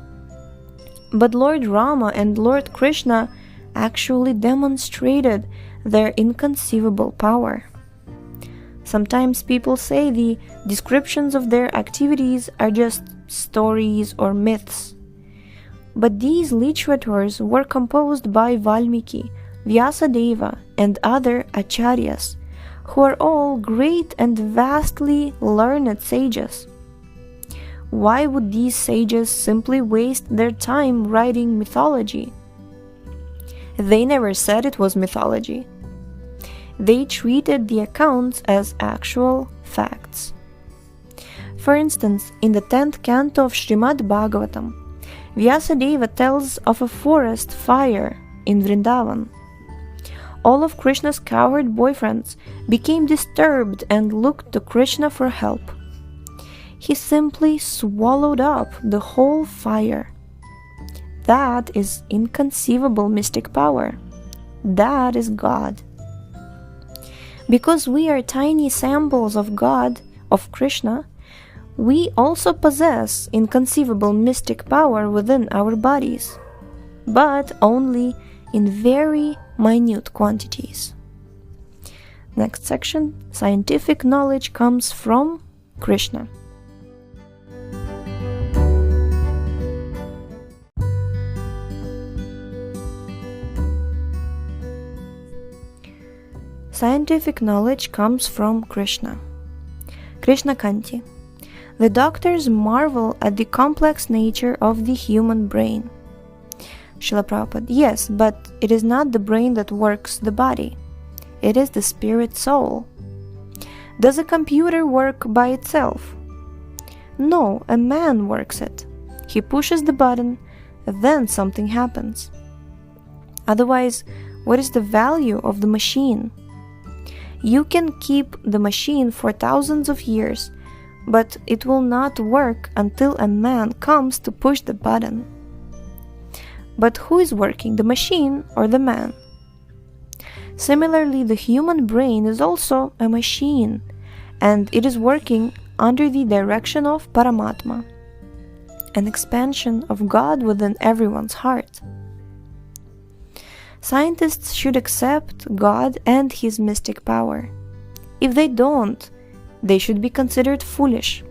S1: But Lord Rama and Lord Krishna actually demonstrated their inconceivable power. Sometimes people say the descriptions of their activities are just stories or myths. But these literatures were composed by Valmiki, Vyasadeva, and other acaryas, who are all great and vastly learned sages. Why would these sages simply waste their time writing mythology? They never said it was mythology. They treated the accounts as actual facts. For instance, in the 10th canto of Srimad Bhagavatam, Vyasadeva tells of a forest fire in Vrindavan. All of Krishna's cowherd boyfriends became disturbed and looked to Krishna for help. He simply swallowed up the whole fire. That is inconceivable mystic power. That is God. Because we are tiny samples of God, of Krishna, we also possess inconceivable mystic power within our bodies, but only in very minute quantities. Next section, scientific knowledge comes from Krishna. Scientific knowledge comes from Krishna. Krishna Kanti. The doctors marvel at the complex nature of the human brain. Srila Prabhupada. Yes, but it is not the brain that works the body. It is the spirit soul. Does a computer work by itself? No, a man works it. He pushes the button, then something happens. Otherwise, what is the value of the machine? You can keep the machine for thousands of years, but it will not work until a man comes to push the button. But who is working, the machine or the man? Similarly, the human brain is also a machine, and it is working under the direction of Paramatma, an expansion of God within everyone's heart. Scientists should accept God and His mystic power. If they don't, they should be considered foolish.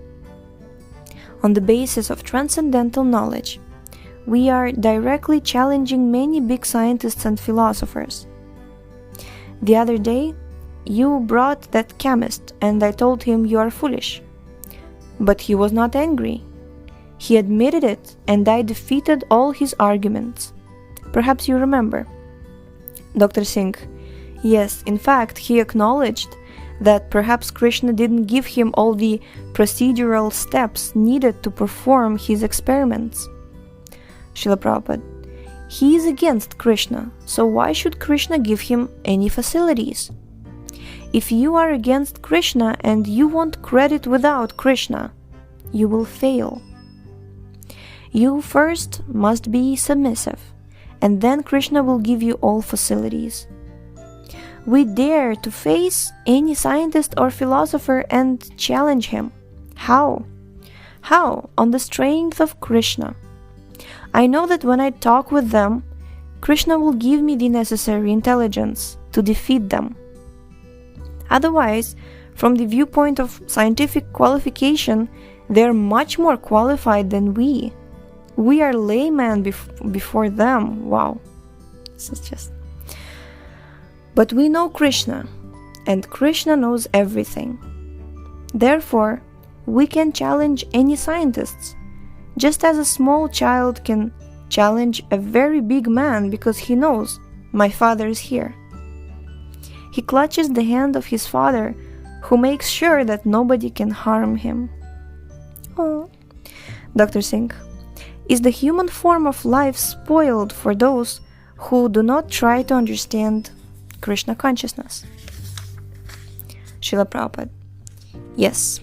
S1: On the basis of transcendental knowledge, we are directly challenging many big scientists and philosophers. The other day, you brought that chemist and I told him you are foolish. But he was not angry. He admitted it and I defeated all his arguments. Perhaps you remember. Dr. Singh. Yes, in fact, he acknowledged that perhaps Krishna didn't give him all the procedural steps needed to perform his experiments. Srila Prabhupada. He is against Krishna, so why should Krishna give him any facilities? If you are against Krishna and you want credit without Krishna, you will fail. You first must be submissive, and then Krishna will give you all facilities. We dare to face any scientist or philosopher and challenge him. How? How? On the strength of Krishna. I know that when I talk with them, Krishna will give me the necessary intelligence to defeat them. Otherwise, from the viewpoint of scientific qualification, they are much more qualified than we. We are laymen before them. Wow. This is just... But we know Krishna, and Krishna knows everything. Therefore, we can challenge any scientists, just as a small child can challenge a very big man because he knows, my father is here. He clutches the hand of his father, who makes sure that nobody can harm him. Oh. Dr. Singh. Is the human form of life spoiled for those who do not try to understand Krishna consciousness? Srila Prabhupada. Yes.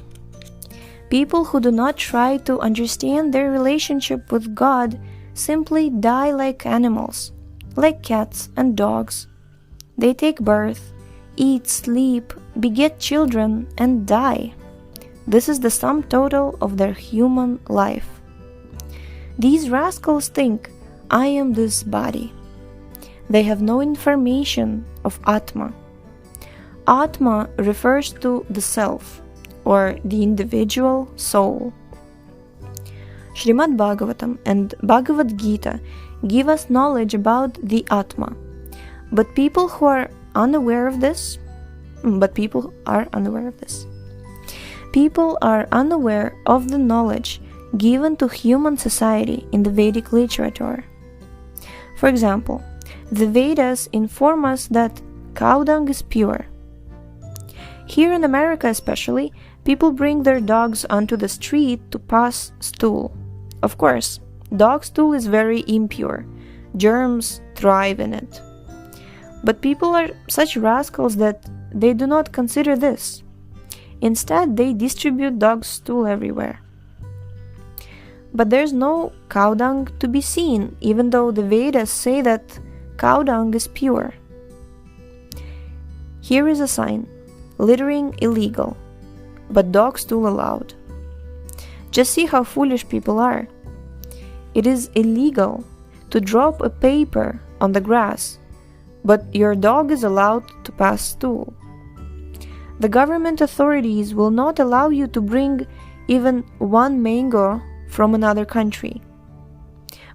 S1: People who do not try to understand their relationship with God simply die like animals, like cats and dogs. They take birth, eat, sleep, beget children, and die. This is the sum total of their human life. These rascals think, I am this body. They have no information of Atma. Atma refers to the self, or the individual soul. Srimad Bhagavatam and Bhagavad-Gita give us knowledge about the Atma, but people are unaware of this. People are unaware of the knowledge given to human society in the Vedic literature. For example, the Vedas inform us that cow dung is pure. Here in America especially, people bring their dogs onto the street to pass stool. Of course, dog stool is very impure. Germs thrive in it. But people are such rascals that they do not consider this. Instead, they distribute dog stool everywhere. But there's no cow dung to be seen, even though the Vedas say that cow dung is pure. Here is a sign: littering illegal, but dog stool allowed. Just see how foolish people are. It is illegal to drop a paper on the grass, but your dog is allowed to pass stool. The government authorities will not allow you to bring even one mango from another country,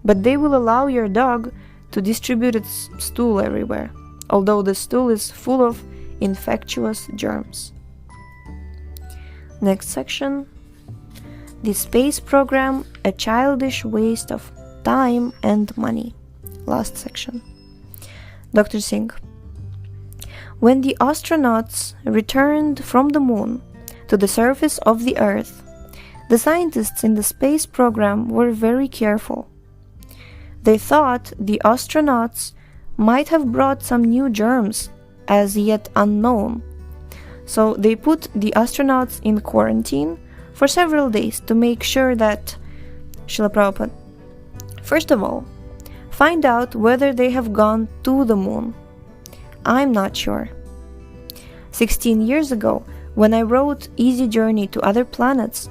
S1: but they will allow your dog to distribute its stool everywhere, although the stool is full of infectious germs. Next section. The space program, a childish waste of time and money. Last section. Dr. Singh. When the astronauts returned from the moon to the surface of the Earth, the scientists in the space program were very careful. They thought the astronauts might have brought some new germs as yet unknown, so they put the astronauts in quarantine for several days to make sure that Srila Prabhupada, first of all, find out whether they have gone to the moon. I'm not sure. 16 years ago, when I wrote Easy Journey to Other Planets,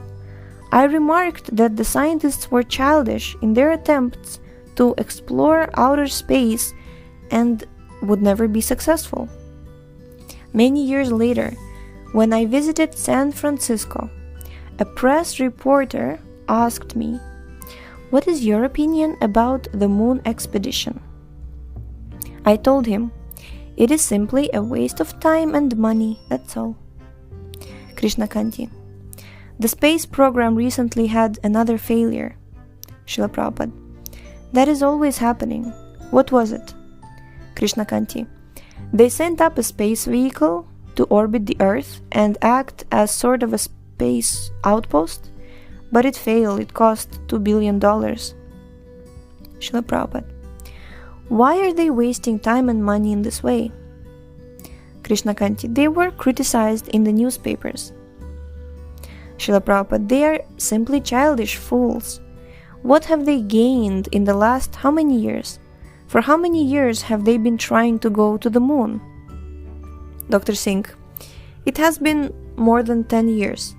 S1: I remarked that the scientists were childish in their attempts to explore outer space and would never be successful. Many years later, when I visited San Francisco, a press reporter asked me, "What is your opinion about the moon expedition?" I told him, "It is simply a waste of time and money, that's all." Krishna Kanti. The space program recently had another failure. Srila Prabhupada. That is always happening. What was it? Krishna Kanti. They sent up a space vehicle to orbit the Earth and act as sort of a space outpost, but it failed. It cost $2 billion. Srila Prabhupada. Why are they wasting time and money in this way? Krishna Kanti. They were criticized in the newspapers. Srila Prabhupada. They are simply childish fools. What have they gained in the last how many years? For how many years have they been trying to go to the moon? Dr. Singh. It has been more than 10 years.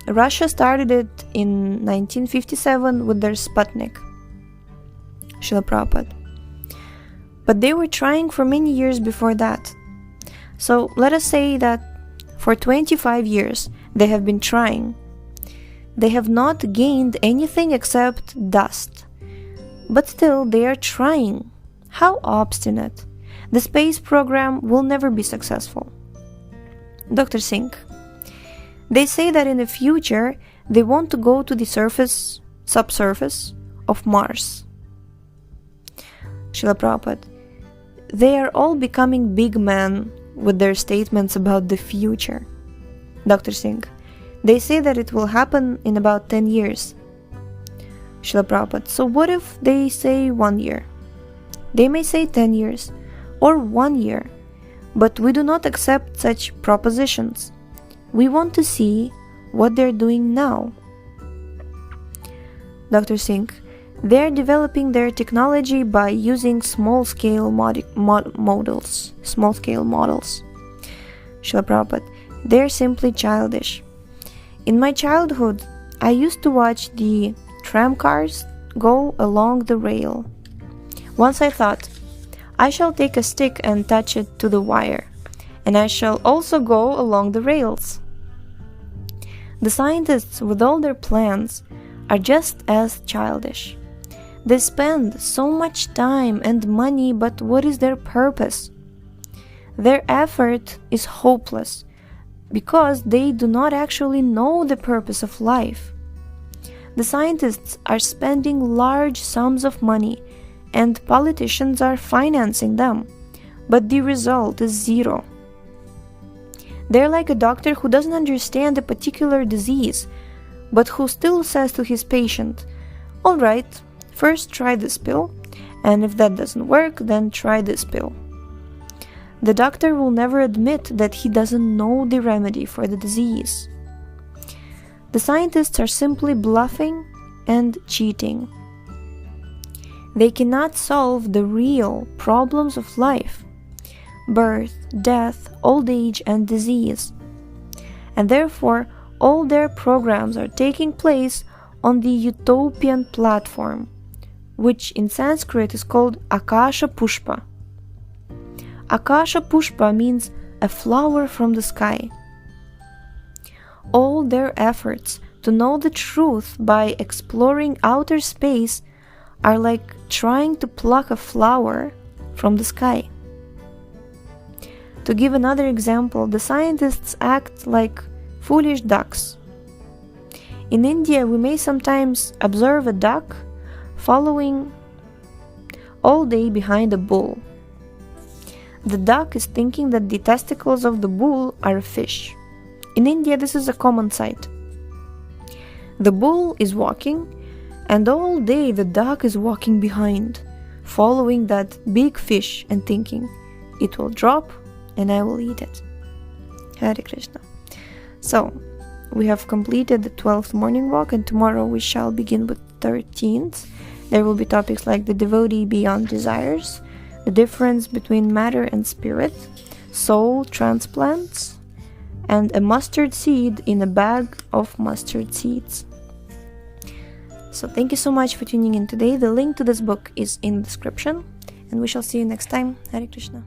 S1: Russia started it in 1957 with their Sputnik. Srila Prabhupada. But they were trying for many years before that. So let us say that for 25 years they have been trying. They have not gained anything except dust. But still they are trying. How obstinate. The space program will never be successful. Dr. Singh. They say that in the future they want to go to the subsurface of Mars. Srila Prabhupada. They are all becoming big men with their statements about the future. Dr. Singh. They say that it will happen in about 10 years. Srila Prabhupada. So what if they say 1 year? They may say 10 years or 1 year, but we do not accept such propositions. We want to see what they're doing now. Dr. Singh. They're developing their technology by using small-scale models. Srila Prabhupada, they're simply childish. In my childhood, I used to watch the tram cars go along the rail. Once I thought, I shall take a stick and touch it to the wire, and I shall also go along the rails. The scientists, with all their plans, are just as childish. They spend so much time and money, but what is their purpose? Their effort is hopeless because they do not actually know the purpose of life. The scientists are spending large sums of money and politicians are financing them, but the result is zero. They're like a doctor who doesn't understand a particular disease, but who still says to his patient, "All right, first try this pill, and if that doesn't work, then try this pill." The doctor will never admit that he doesn't know the remedy for the disease. The scientists are simply bluffing and cheating. They cannot solve the real problems of life: birth, death, old age, and disease. And therefore, all their programs are taking place on the utopian platform, which in Sanskrit is called Akasha Pushpa. Akasha Pushpa means a flower from the sky. All their efforts to know the truth by exploring outer space are like trying to pluck a flower from the sky. To give another example, the scientists act like foolish ducks. In India, we may sometimes observe a duck following all day behind a bull. The duck is thinking that the testicles of the bull are a fish. In India, this is a common sight. The bull is walking, and all day the duck is walking behind, following that big fish and thinking, "It will drop and I will eat it." Hare Krishna. So, we have completed the 12th morning walk, and tomorrow we shall begin with 13th. There will be topics like the devotee beyond desires, the difference between matter and spirit, soul transplants, and a mustard seed in a bag of mustard seeds. So thank you so much for tuning in today. The link to this book is in the description, and we shall see you next time. Hare Krishna.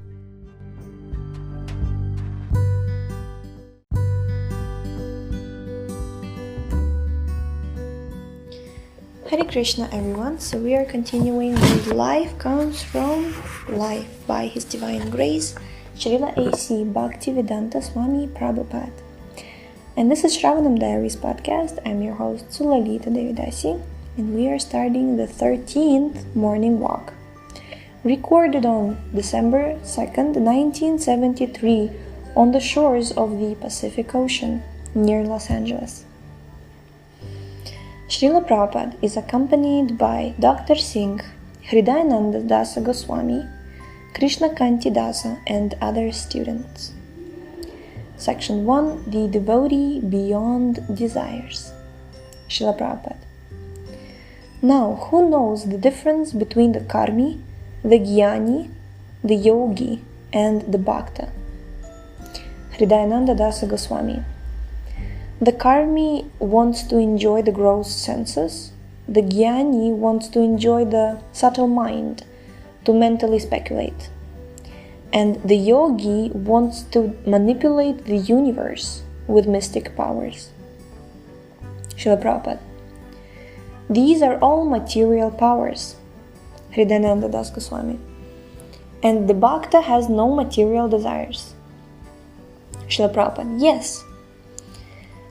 S1: Hare Krishna, everyone. So we are continuing with Life Comes From Life by His Divine Grace, Srila A.C. Bhaktivedanta Swami Prabhupada. And this is Sravanam Diaries podcast. I'm your host Sulalita Devidasi, and we are starting the 13th morning walk. Recorded on December 2nd, 1973 on the shores of the Pacific Ocean near Los Angeles. Srila Prabhupada is accompanied by Dr. Singh, Hridayananda Dasa Goswami, Krishna Kanti Dasa, and other students. Section 1. The Devotee Beyond Desires. Srila Prabhupada. Now, who knows the difference between the karmi, the jnani, the yogi, and the bhakta? Hridayananda Dasa Goswami. The karmi wants to enjoy the gross senses. The jnani wants to enjoy the subtle mind, to mentally speculate. And the yogi wants to manipulate the universe with mystic powers. Srila Prabhupada. These are all material powers. Hridayananda Das Goswami. And the bhakta has no material desires. Srila Prabhupada. Yes.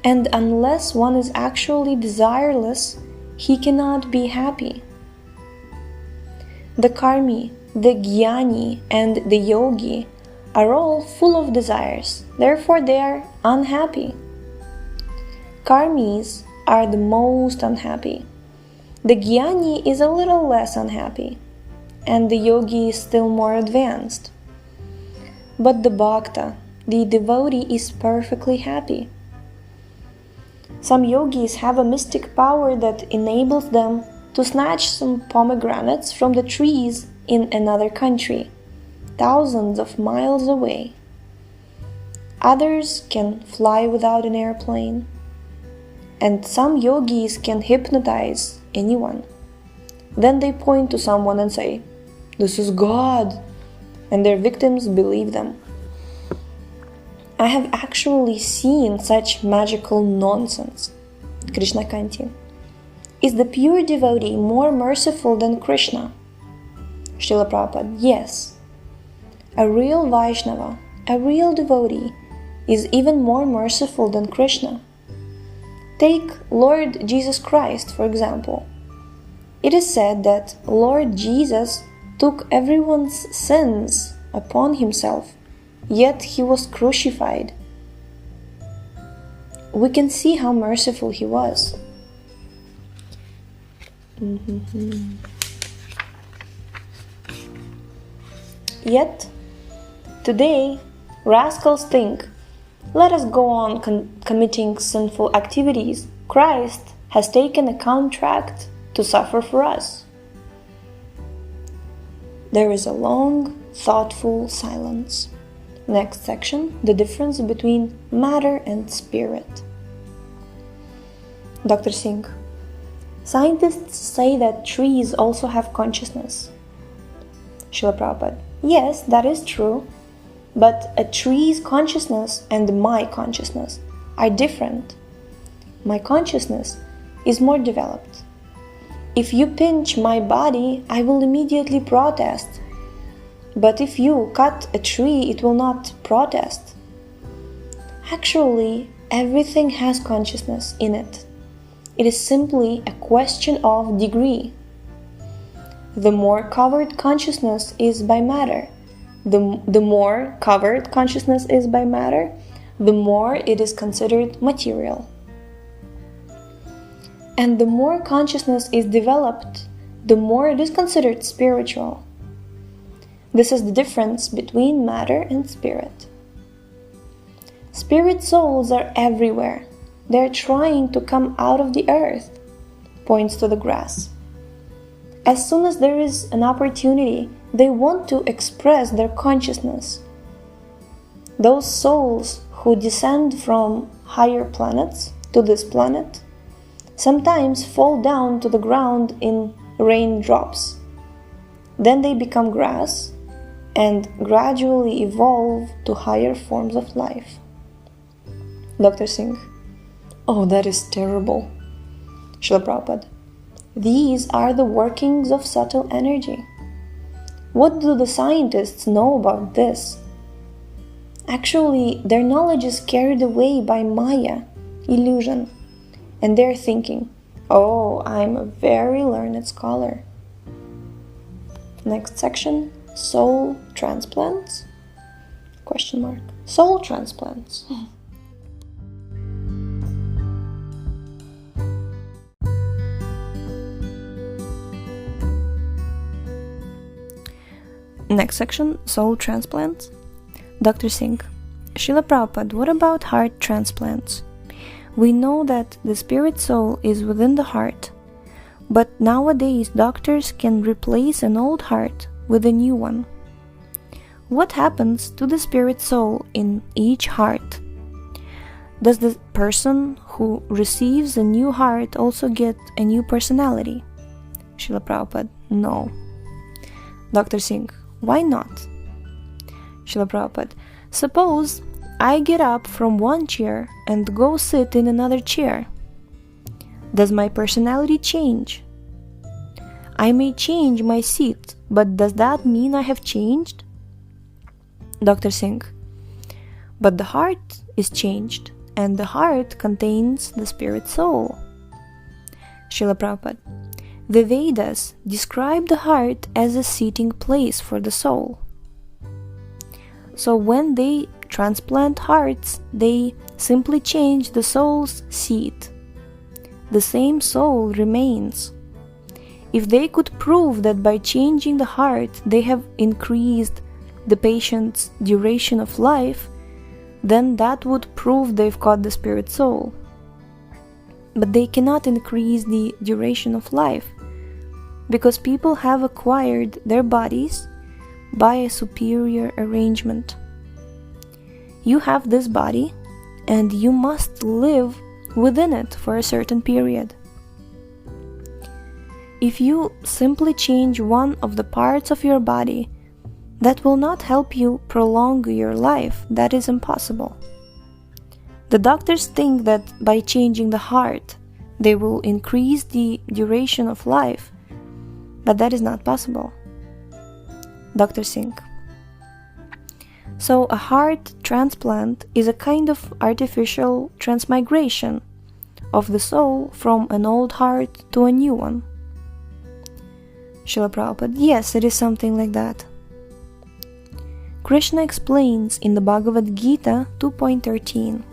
S1: And unless one is actually desireless, he cannot be happy. The karmi, the jnani, and the yogi are all full of desires, therefore they are unhappy. Karmis are the most unhappy. The jnani is a little less unhappy, and the yogi is still more advanced. But the bhakta, the devotee, is perfectly happy. Some yogis have a mystic power that enables them to snatch some pomegranates from the trees in another country, thousands of miles away. Others can fly without an airplane, and some yogis can hypnotize anyone. Then they point to someone and say, "This is God," and their victims believe them. I have actually seen such magical nonsense. Krishna Kanti. Is the pure devotee more merciful than Krishna? Srila Prabhupada. Yes. A real vaisnava, a real devotee, is even more merciful than Krishna. Take Lord Jesus Christ, for example. It is said that Lord Jesus took everyone's sins upon himself, yet he was crucified. We can see how merciful he was. Yet, today, rascals think, let us go on committing sinful activities. Christ has taken a contract to suffer for us. There is a long, thoughtful silence. Next section, the difference between matter and spirit. Dr. Singh. Scientists say that trees also have consciousness. Srila Prabhupada. Yes, that is true. But a tree's consciousness and my consciousness are different. My consciousness is more developed. If you pinch my body, I will immediately protest. But if you cut a tree, it will not protest. Actually, everything has consciousness in it. It is simply a question of degree. The more covered consciousness is by matter, the more covered consciousness is by matter, the more it is considered material. And the more consciousness is developed, the more it is considered spiritual. This is the difference between matter and spirit. Spirit souls are everywhere. They are trying to come out of the earth, points to the grass. As soon as there is an opportunity, they want to express their consciousness. Those souls who descend from higher planets to this planet sometimes fall down to the ground in raindrops. Then they become grass and gradually evolve to higher forms of life. Dr. Singh. Oh, that is terrible. Srila Prabhupada. These are the workings of subtle energy. What do the scientists know about this? Actually, their knowledge is carried away by Maya, illusion, and they're thinking, oh, I'm a very learned scholar. Next section, soul transplants? Question mark. Soul transplants. Next section, soul transplants. Dr. Singh. Srila Prabhupada, what about heart transplants? We know that the spirit soul is within the heart, but nowadays doctors can replace an old heart with a new one. What happens to the spirit soul in each heart? Does the person who receives a new heart also get a new personality? Srila Prabhupada, no. Dr. Singh, why not? Srila Prabhupada, suppose I get up from one chair and go sit in another chair. Does my personality change? I may change my seat, but does that mean I have changed? Dr. Singh, but the heart is changed, and the heart contains the spirit soul. Srila Prabhupada, the Vedas describe the heart as a seating place for the soul. So when they transplant hearts, they simply change the soul's seat. The same soul remains. If they could prove that by changing the heart they have increased the patient's duration of life, then that would prove they've got the spirit soul. But they cannot increase the duration of life, because people have acquired their bodies by a superior arrangement. You have this body, and you must live within it for a certain period. If you simply change one of the parts of your body, that will not help you prolong your life. That is impossible. The doctors think that by changing the heart, they will increase the duration of life, but that is not possible. Dr. Singh. So a heart transplant is a kind of artificial transmigration of the soul from an old heart to a new one. Srila Prabhupada. Yes, it is something like that. Krishna explains in the Bhagavad-Gita 2.13,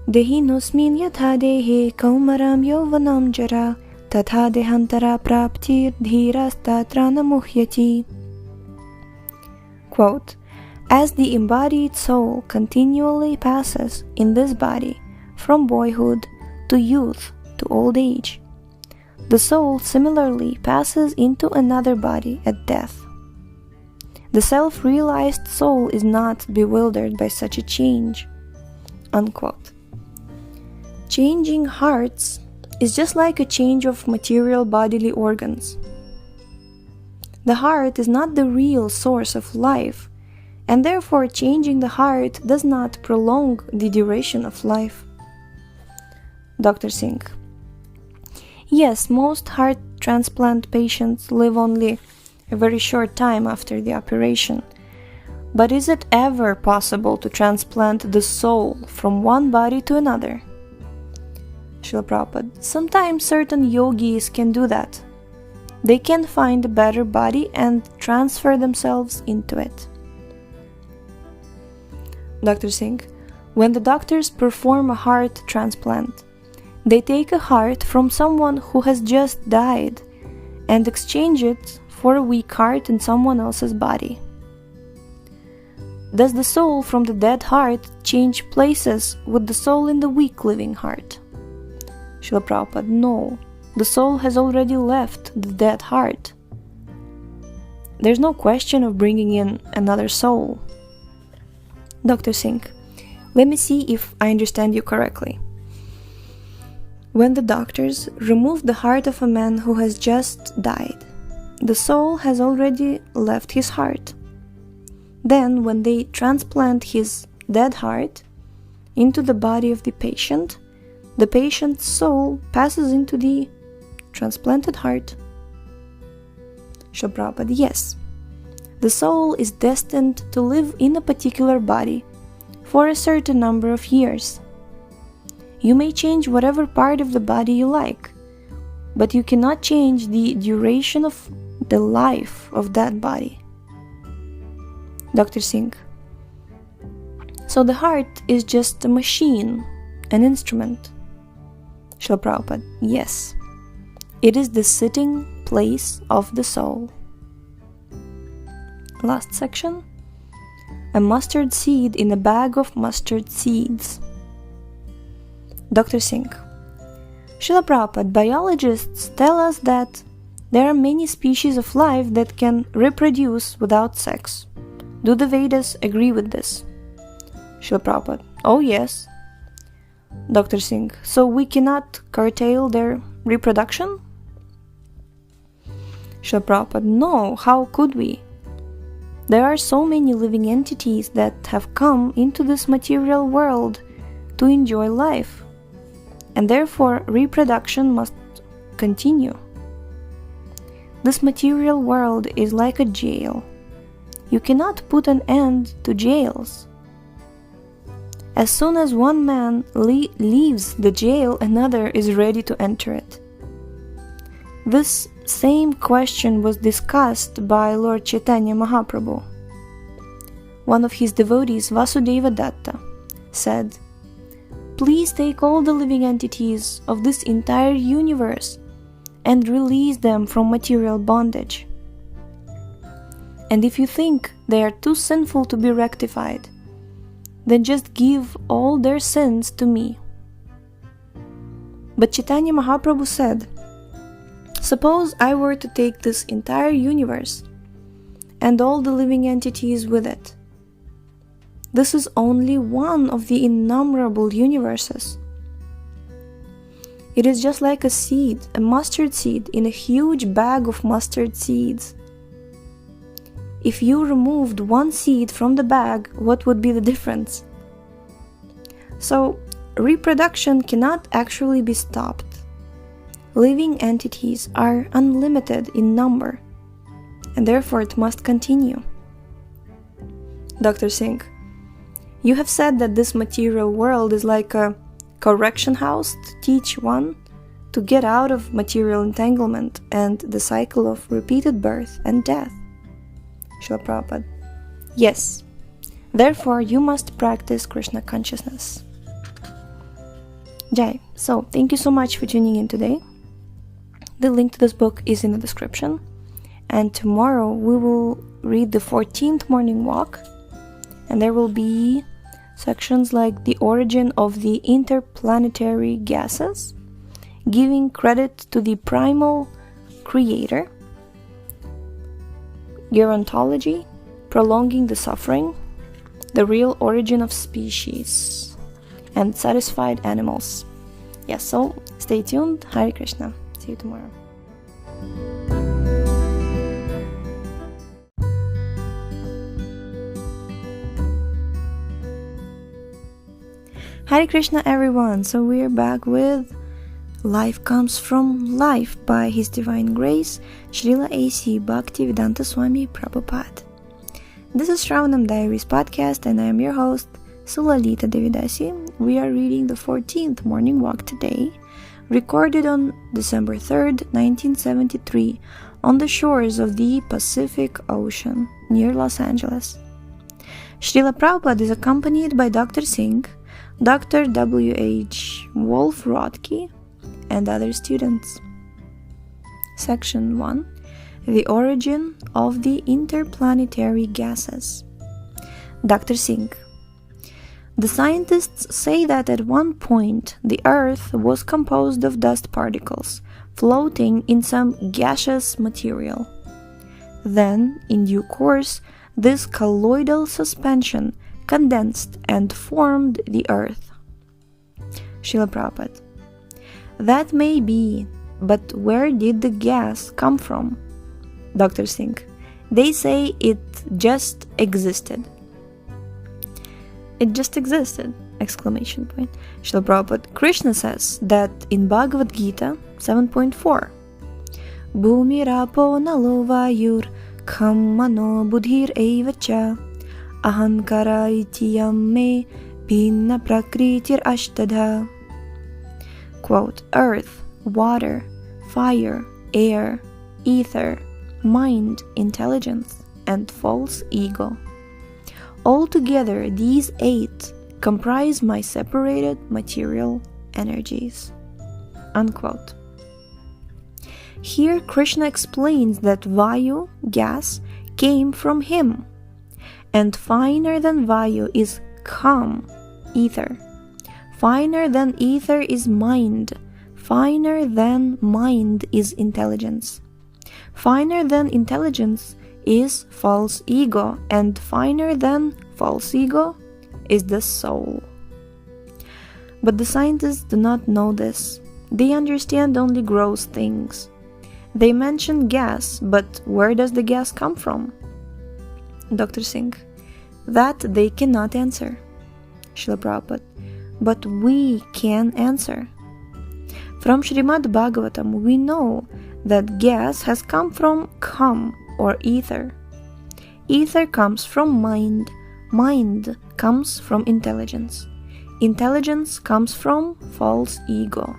S1: Dehi nosmin yatha dehe kaumaram yovanam jara tatha dehantara praptir dhirastatra namuhyati. Quote, as the embodied soul continually passes in this body from boyhood to youth to old age, the soul similarly passes into another body at death. The self-realized soul is not bewildered by such a change. Unquote. Changing hearts is just like a change of material bodily organs. The heart is not the real source of life, and therefore changing the heart does not prolong the duration of life. Dr. Singh. Yes, most heart transplant patients live only a very short time after the operation. But is it ever possible to transplant the soul from one body to another? Srila Prabhupada. Sometimes certain yogis can do that. They can find a better body and transfer themselves into it. Dr. Singh. When the doctors perform a heart transplant, they take a heart from someone who has just died and exchange it for a weak heart in someone else's body. Does the soul from the dead heart change places with the soul in the weak living heart? Srila Prabhupada. No, the soul has already left the dead heart. There's no question of bringing in another soul. Dr. Singh. Let me see if I understand you correctly. When the doctors remove the heart of a man who has just died, the soul has already left his heart. Then, when they transplant his dead heart into the body of the patient's soul passes into the transplanted heart. Srila Prabhupada. Yes, the soul is destined to live in a particular body for a certain number of years. You may change whatever part of the body you like, but you cannot change the duration of the life of that body. Dr. Singh. So the heart is just a machine, an instrument. Srila Prabhupada. Yes, it is the sitting place of the soul. Last section. A mustard seed in a bag of mustard seeds. Dr. Singh. Srila Prabhupada, biologists tell us that there are many species of life that can reproduce without sex. Do the Vedas agree with this? Srila Prabhupada. Oh yes. Dr. Singh. So we cannot curtail their reproduction? Srila Prabhupada. No, how could we? There are so many living entities that have come into this material world to enjoy life, and therefore reproduction must continue. This material world is like a jail. You cannot put an end to jails. As soon as one man leaves the jail, another is ready to enter it. This same question was discussed by Lord Chaitanya Mahaprabhu. One of his devotees, Vasudeva Datta, said, "Please take all the living entities of this entire universe and release them from material bondage. And if you think they are too sinful to be rectified, then just give all their sins to me." But Chaitanya Mahaprabhu said, Suppose I were to take this entire universe and all the living entities with it. This is only one of the innumerable universes. It is just like a seed, a mustard seed in a huge bag of mustard seeds. If you removed one seed from the bag, what would be the difference? So, reproduction cannot actually be stopped. Living entities are unlimited in number, and therefore it must continue. Dr. Singh, you have said that this material world is like a correction house to teach one to get out of material entanglement and the cycle of repeated birth and death. Srila Prabhupada, yes. Therefore, you must practice Krishna Consciousness. Jai. So, thank you so much for tuning in today. The link to this book is in the description. And tomorrow we will read the 14th morning walk. And there will be sections like the origin of the interplanetary gases, giving credit to the primal creator, gerontology, prolonging the suffering, the real origin of species, and satisfied animals. Yes, so stay tuned. Hare Krishna. See you tomorrow. Hare Krishna, everyone. So we're back with Life Comes From Life by His Divine Grace, Srila A.C. Bhaktivedanta Swami Prabhupada. This is Sravanam Diaries podcast, and I am your host, Sulalita Devidasi. We are reading the 14th morning walk today, recorded on December 3rd, 1973, on the shores of the Pacific Ocean near Los Angeles. Srila Prabhupada is accompanied by Dr. Singh, Dr. W.H. Wolf-Rodke, and other students. Section 1. The origin of the interplanetary gases. Dr. Singh. The scientists say that at one point the Earth was composed of dust particles floating in some gaseous material. Then, in due course, this colloidal suspension condensed and formed the Earth. Srila Prabhupada. That may be, but where did the gas come from? Dr. Singh. They say it just existed. It just existed! Exclamation point. Srila Prabhupada. Krishna says that in Bhagavad-Gita 7.4, Bhumi rapo nalo vayur kham mano buddhir evacha ahankara itiyam me bhinna prakritir ashtadha. Quote, earth, water, fire, air, ether, mind, intelligence, and false ego. Altogether, these 8 comprise my separated material energies. Unquote. Here, Krishna explains that Vayu, gas, came from him, and finer than Vayu is Kham, ether. Finer than ether is mind. Finer than mind is intelligence. Finer than intelligence is false ego, and finer than false ego is the soul. But the scientists do not know this. They understand only gross things. They mention gas, but where does the gas come from? Dr. Singh. That they cannot answer. Srila Prabhupada. But we can answer. From Srimad Bhagavatam, we know that gas has come from Kham, or ether. Ether comes from mind. Mind comes from intelligence. Intelligence comes from false ego.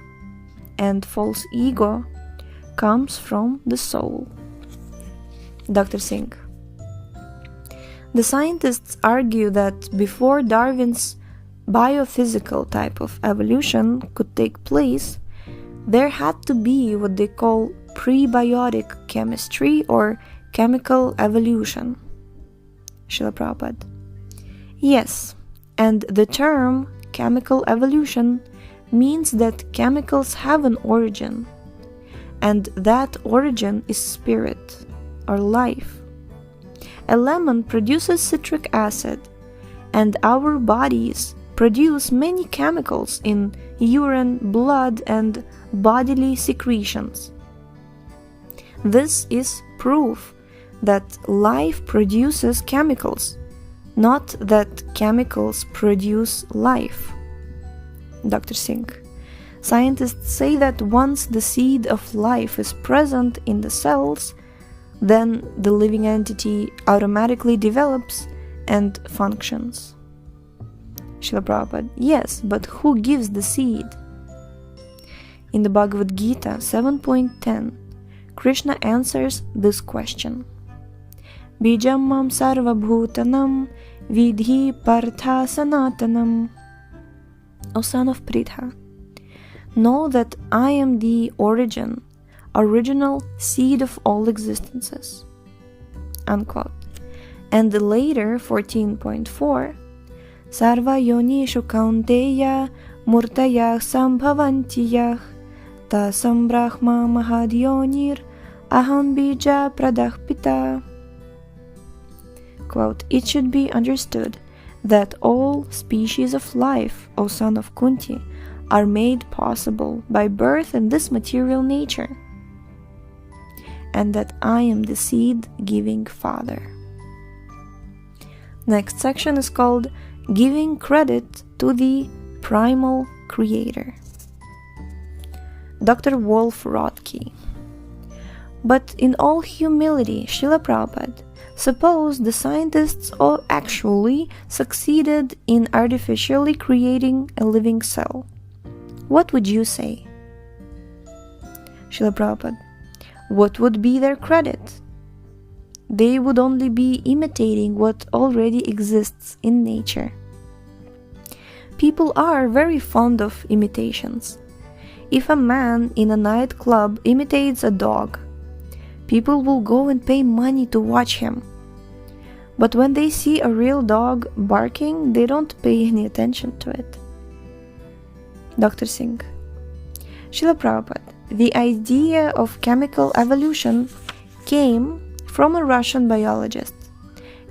S1: And false ego comes from the soul. Dr. Singh. The scientists argue that before Darwin's biophysical type of evolution could take place, there had to be what they call prebiotic chemistry or chemical evolution. Srila Prabhupada. Yes, and the term chemical evolution means that chemicals have an origin. and that origin is spirit, or life. A lemon produces citric acid, and our bodies produce many chemicals in urine, blood, and bodily secretions. This is proof that life produces chemicals, not that chemicals produce life. Dr. Singh. Scientists say that once the seed of life is present in the cells, then the living entity automatically develops and functions. Srila Prabhupada. Yes, but who gives the seed? In the Bhagavad-Gita 7.10, Krishna answers this question. Bijam mam sarva bhutanam vidhi partha sanatanam. O son of Pritha, know that I am the original seed of all existences. Unquote. And the later 14.4, Sarva yonishu kaunteya murtayah sambhavantiyah tasam brahma mahadyonir aham bija pradahpita. Quote, it should be understood that all species of life, O son of Kunti, are made possible by birth in this material nature, and that I am the seed-giving father. Next section is called Giving Credit to the Primal Creator. Dr. Wolf Rodke. But in all humility, Srila Prabhupada, suppose the scientists actually succeeded in artificially creating a living cell. What would you say? Srila Prabhupada. What would be their credit? They would only be imitating what already exists in nature. People are very fond of imitations. If a man in a nightclub imitates a dog, people will go and pay money to watch him. But when they see a real dog barking, they don't pay any attention to it. Dr. Singh. Srila Prabhupada, the idea of chemical evolution came from a Russian biologist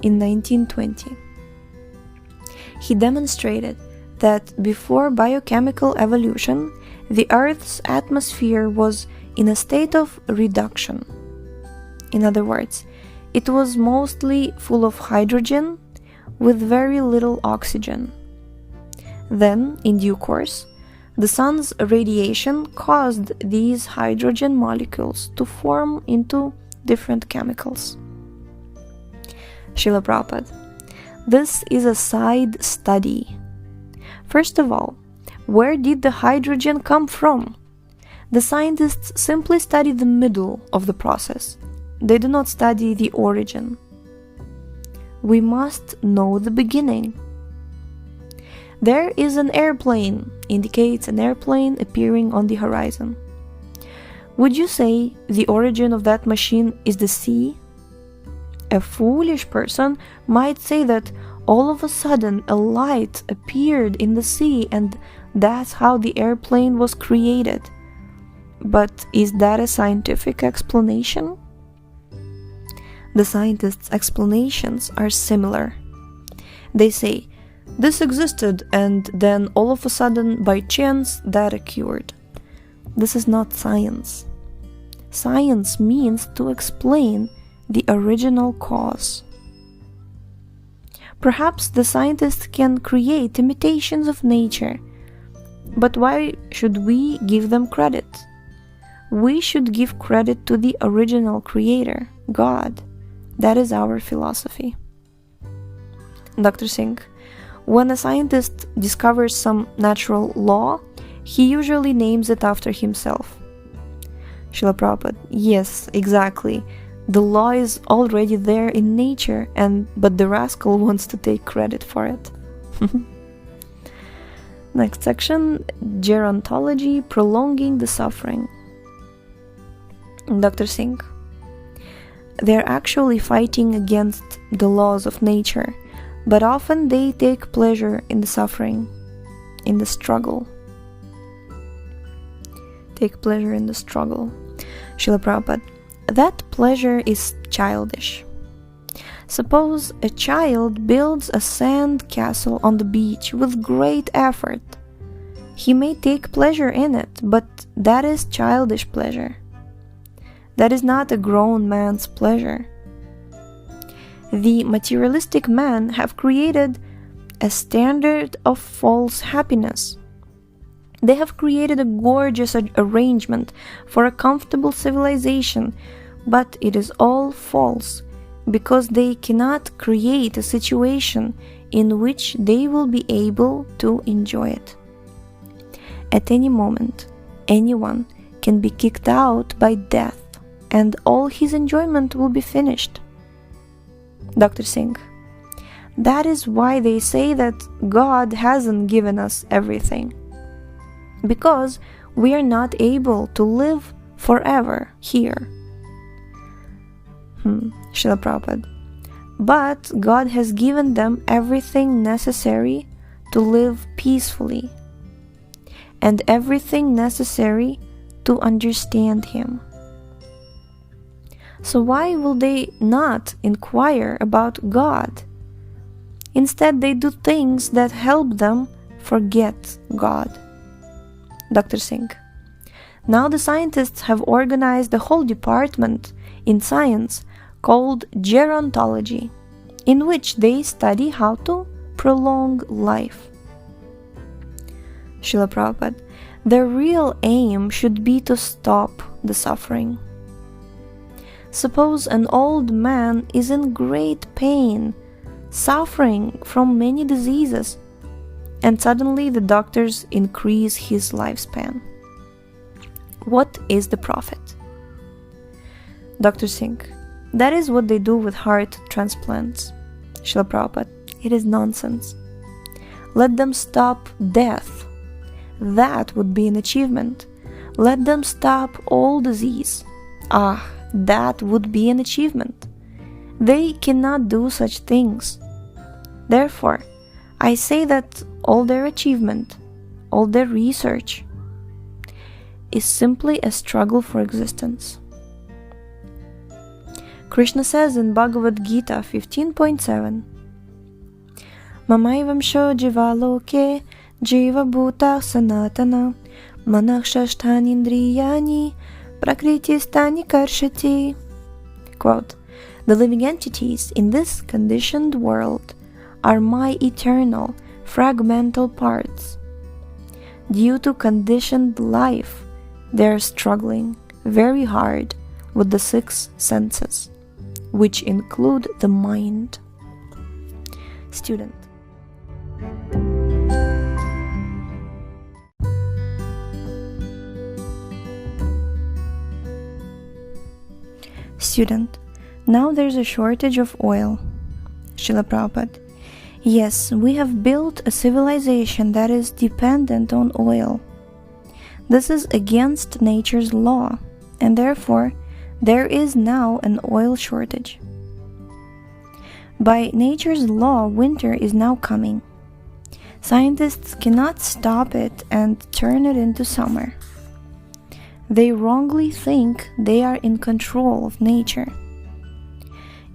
S1: in 1920. He demonstrated that before biochemical evolution, the Earth's atmosphere was in a state of reduction. In other words, it was mostly full of hydrogen with very little oxygen. Then, in due course, the sun's radiation caused these hydrogen molecules to form into different chemicals. Srila Prabhupada. This is a side study. First of all, where did the hydrogen come from? The scientists simply study the middle of the process. They do not study the origin. We must know the beginning. There is an airplane, indicates an airplane appearing on the horizon. Would you say the origin of that machine is the sea? A foolish person might say that all of a sudden a light appeared in the sea and that's how the airplane was created. But is that a scientific explanation? The scientists' explanations are similar. They say, this existed and then all of a sudden by chance that occurred. This is not science. Science means to explain the original cause. Perhaps the scientists can create imitations of nature, but why should we give them credit? We should give credit to the original creator, God. That is our philosophy. Dr. Singh. When a scientist discovers some natural law, he usually names it after himself. Srila Prabhupada. Yes, exactly. The law is already there in nature, but the rascal wants to take credit for it. Next section, gerontology, prolonging the suffering. Dr. Singh. They're actually fighting against the laws of nature, but often they take pleasure in the suffering, in the struggle. Take pleasure in the struggle. Srila Prabhupada, that pleasure is childish. Suppose a child builds a sand castle on the beach with great effort. He may take pleasure in it, but that is childish pleasure. That is not a grown man's pleasure. The materialistic men have created a standard of false happiness. They have created a gorgeous arrangement for a comfortable civilization, but it is all false, because they cannot create a situation in which they will be able to enjoy it. At any moment, anyone can be kicked out by death, and all his enjoyment will be finished. Dr. Singh, that is why they say that God hasn't given us everything. Because we are not able to live forever here. Srila Prabhupada. But God has given them everything necessary to live peacefully, and everything necessary to understand Him. So why will they not inquire about God? Instead, they do things that help them forget God. Dr. Singh. Now the scientists have organized a whole department in science called gerontology, in which they study how to prolong life. Srila Prabhupada, their real aim should be to stop the suffering. Suppose an old man is in great pain, suffering from many diseases, and suddenly the doctors increase his lifespan. What is the profit? Dr. Singh, that is what they do with heart transplants. Srila Prabhupada, it is nonsense. Let them stop death. That would be an achievement. Let them stop all disease. That would be an achievement. They cannot do such things. Therefore, I say that all their achievement, all their research, is simply a struggle for existence. Krishna says in Bhagavad-Gita 15.7, Mamaivamsho jivaloke jiva bhuta sanatana manakshashthanindriyani prakriti-stani karshati. Quote, the living entities in this conditioned world are my eternal, fragmental parts. Due to conditioned life, they are struggling very hard with the 6 senses, which include the mind. Student. Student. Now there's a shortage of oil. Srila Prabhupada. Yes, we have built a civilization that is dependent on oil. This is against nature's law, and therefore there is now an oil shortage. By nature's law, winter is now coming. Scientists cannot stop it and turn it into summer. They wrongly think they are in control of nature.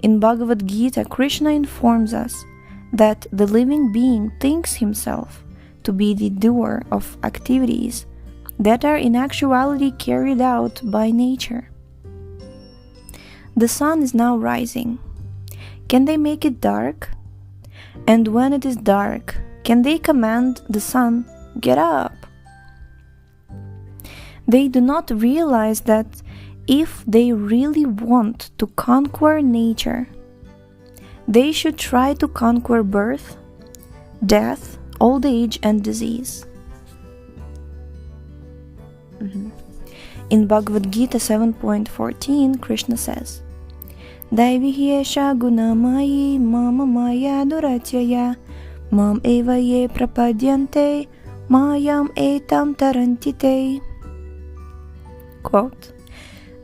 S1: In Bhagavad-Gita, Krishna informs us that the living being thinks himself to be the doer of activities that are in actuality carried out by nature. The sun is now rising. Can they make it dark? And when it is dark, can they command the sun, get up? They do not realize that if they really want to conquer nature, they should try to conquer birth, death, old age, and disease. In Bhagavad-Gita 7.14, Krishna says, Daivihyesha gunamayi mama maya duratyaya mam eva ye prapadyante mayam etam tarantite. Quote,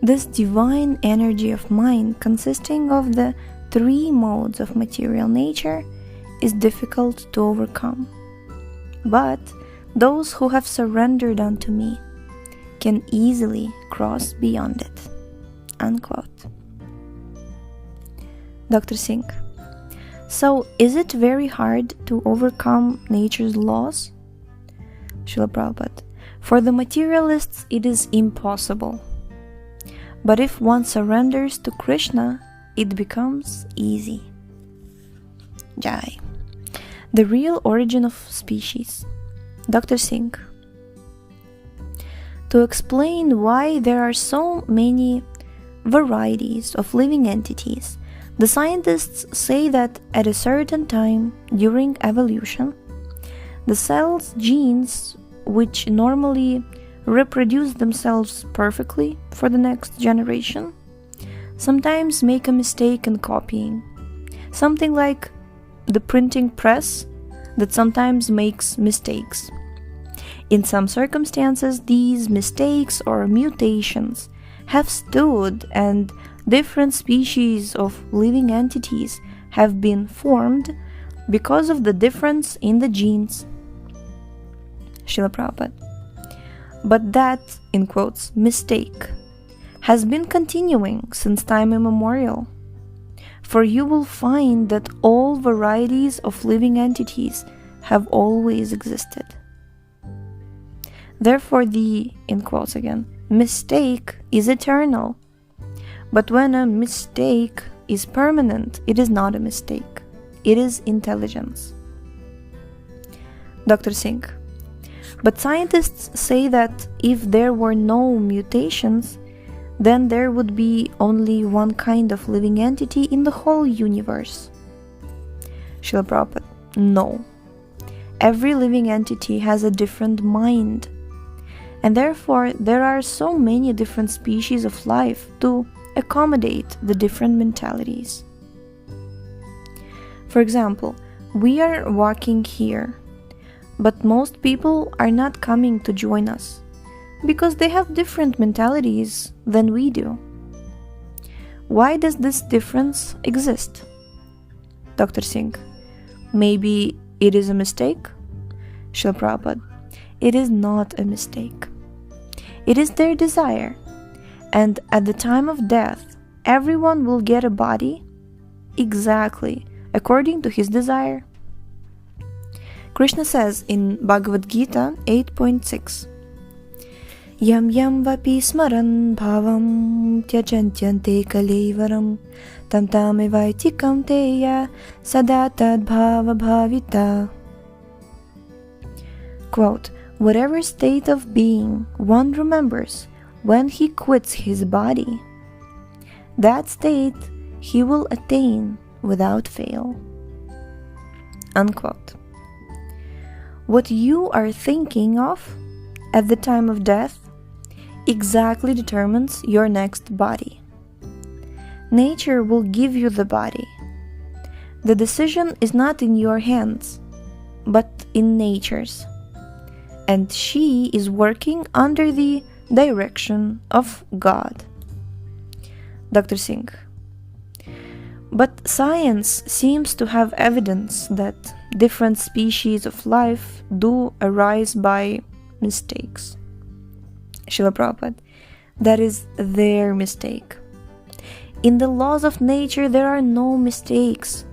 S1: this divine energy of mind consisting of the 3 modes of material nature is difficult to overcome. But those who have surrendered unto me, can easily cross beyond it." Unquote. Dr. Singh: "So, is it very hard to overcome nature's laws?" Srila Prabhupada: "For the materialists, it is impossible. But if one surrenders to Krishna, it becomes easy." Jai. The real origin of species. Dr. Singh: "To explain why there are so many varieties of living entities, the scientists say that at a certain time during evolution, the cell's genes, which normally reproduce themselves perfectly for the next generation, sometimes make a mistake in copying, something like the printing press that sometimes makes mistakes. In some circumstances, these mistakes or mutations have stood, and different species of living entities have been formed because of the difference in the genes." Srila Prabhupada: "But that, in quotes, mistake has been continuing since time immemorial. For you will find that all varieties of living entities have always existed. Therefore the, in quotes again, mistake is eternal. But when a mistake is permanent, it is not a mistake. It is intelligence." Dr. Singh: "But scientists say that if there were no mutations, then there would be only one kind of living entity in the whole universe." Srila Prabhupada: "No. Every living entity has a different mind, and therefore there are so many different species of life to accommodate the different mentalities. For example, we are walking here, but most people are not coming to join us because they have different mentalities than we do. Why does this difference exist?" Dr. Singh: "Maybe it is a mistake?" Srila Prabhupada: "It is not a mistake. It is their desire, and at the time of death, everyone will get a body exactly according to his desire." Krishna says in Bhagavad-Gita 8.6, "Yam yam vapi smaran bhavam tyajantyante kalevaram tam tam evaiti kaunteya sadatad bhava bhavita." Quote, "Whatever state of being one remembers when he quits his body, that state he will attain without fail." Unquote. What you are thinking of at the time of death exactly determines your next body. Nature will give you the body. The decision is not in your hands, but in nature's, and she is working under the direction of God. Dr. Singh: "But science seems to have evidence that different species of life do arise by mistakes." Srila Prabhupada: "That is their mistake. In the laws of nature there are no mistakes.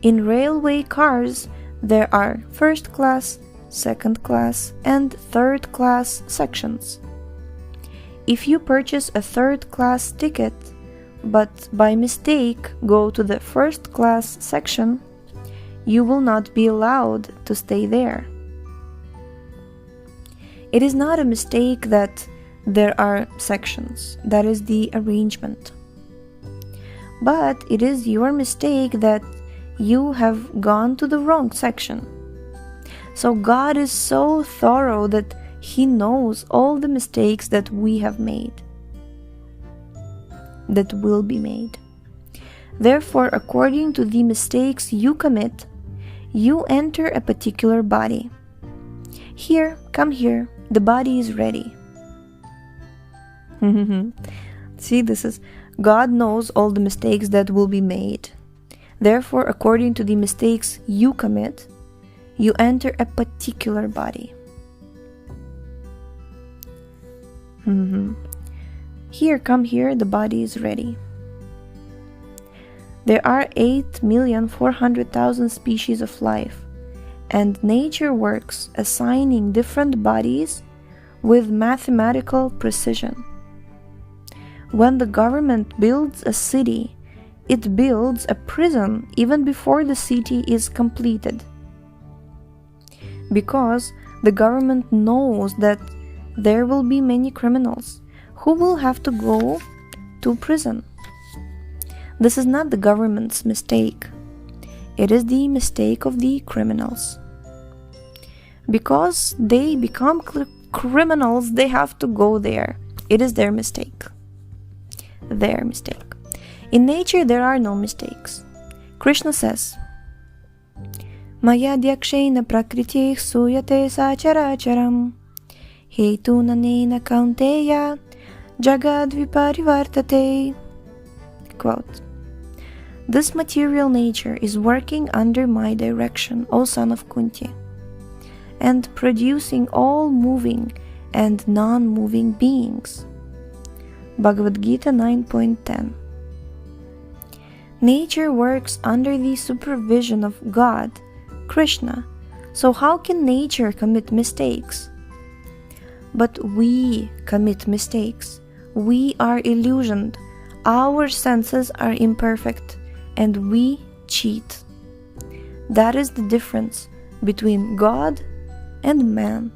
S1: In railway cars there are first class, second class, and third class sections. If you purchase a third class ticket, but by mistake go to the first class section, you will not be allowed to stay there. It is not a mistake that there are sections, that is the arrangement. But it is your mistake that you have gone to the wrong section. So God is so thorough that He knows all the mistakes that we have made, that will be made. Therefore, according to the mistakes you commit, you enter a particular body. Here, come here, the body is ready." See, this is, God knows all the mistakes that will be made. Therefore, according to the mistakes you commit, you enter a particular body. Here, come here, the body is ready. There are 8,400,000 species of life, and nature works assigning different bodies with mathematical precision. When the government builds a city, it builds a prison even before the city is completed. Because the government knows that there will be many criminals who will have to go to prison. This is not the government's mistake. It is the mistake of the criminals. Because they become criminals, they have to go there. It is their mistake. Their mistake. In nature, there are no mistakes. Krishna says, Maya dyakshena prakriti suyate sacharacharam hetunanena kaunteya jagad viparivartate. Quote, this material nature is working under my direction, O son of Kunti, and producing all moving and non-moving beings. Bhagavad-Gita 9.10. Nature works under the supervision of God, Krishna, so how can nature commit mistakes? But we commit mistakes. We are illusioned. Our senses are imperfect, and we cheat. That is the difference between God and man.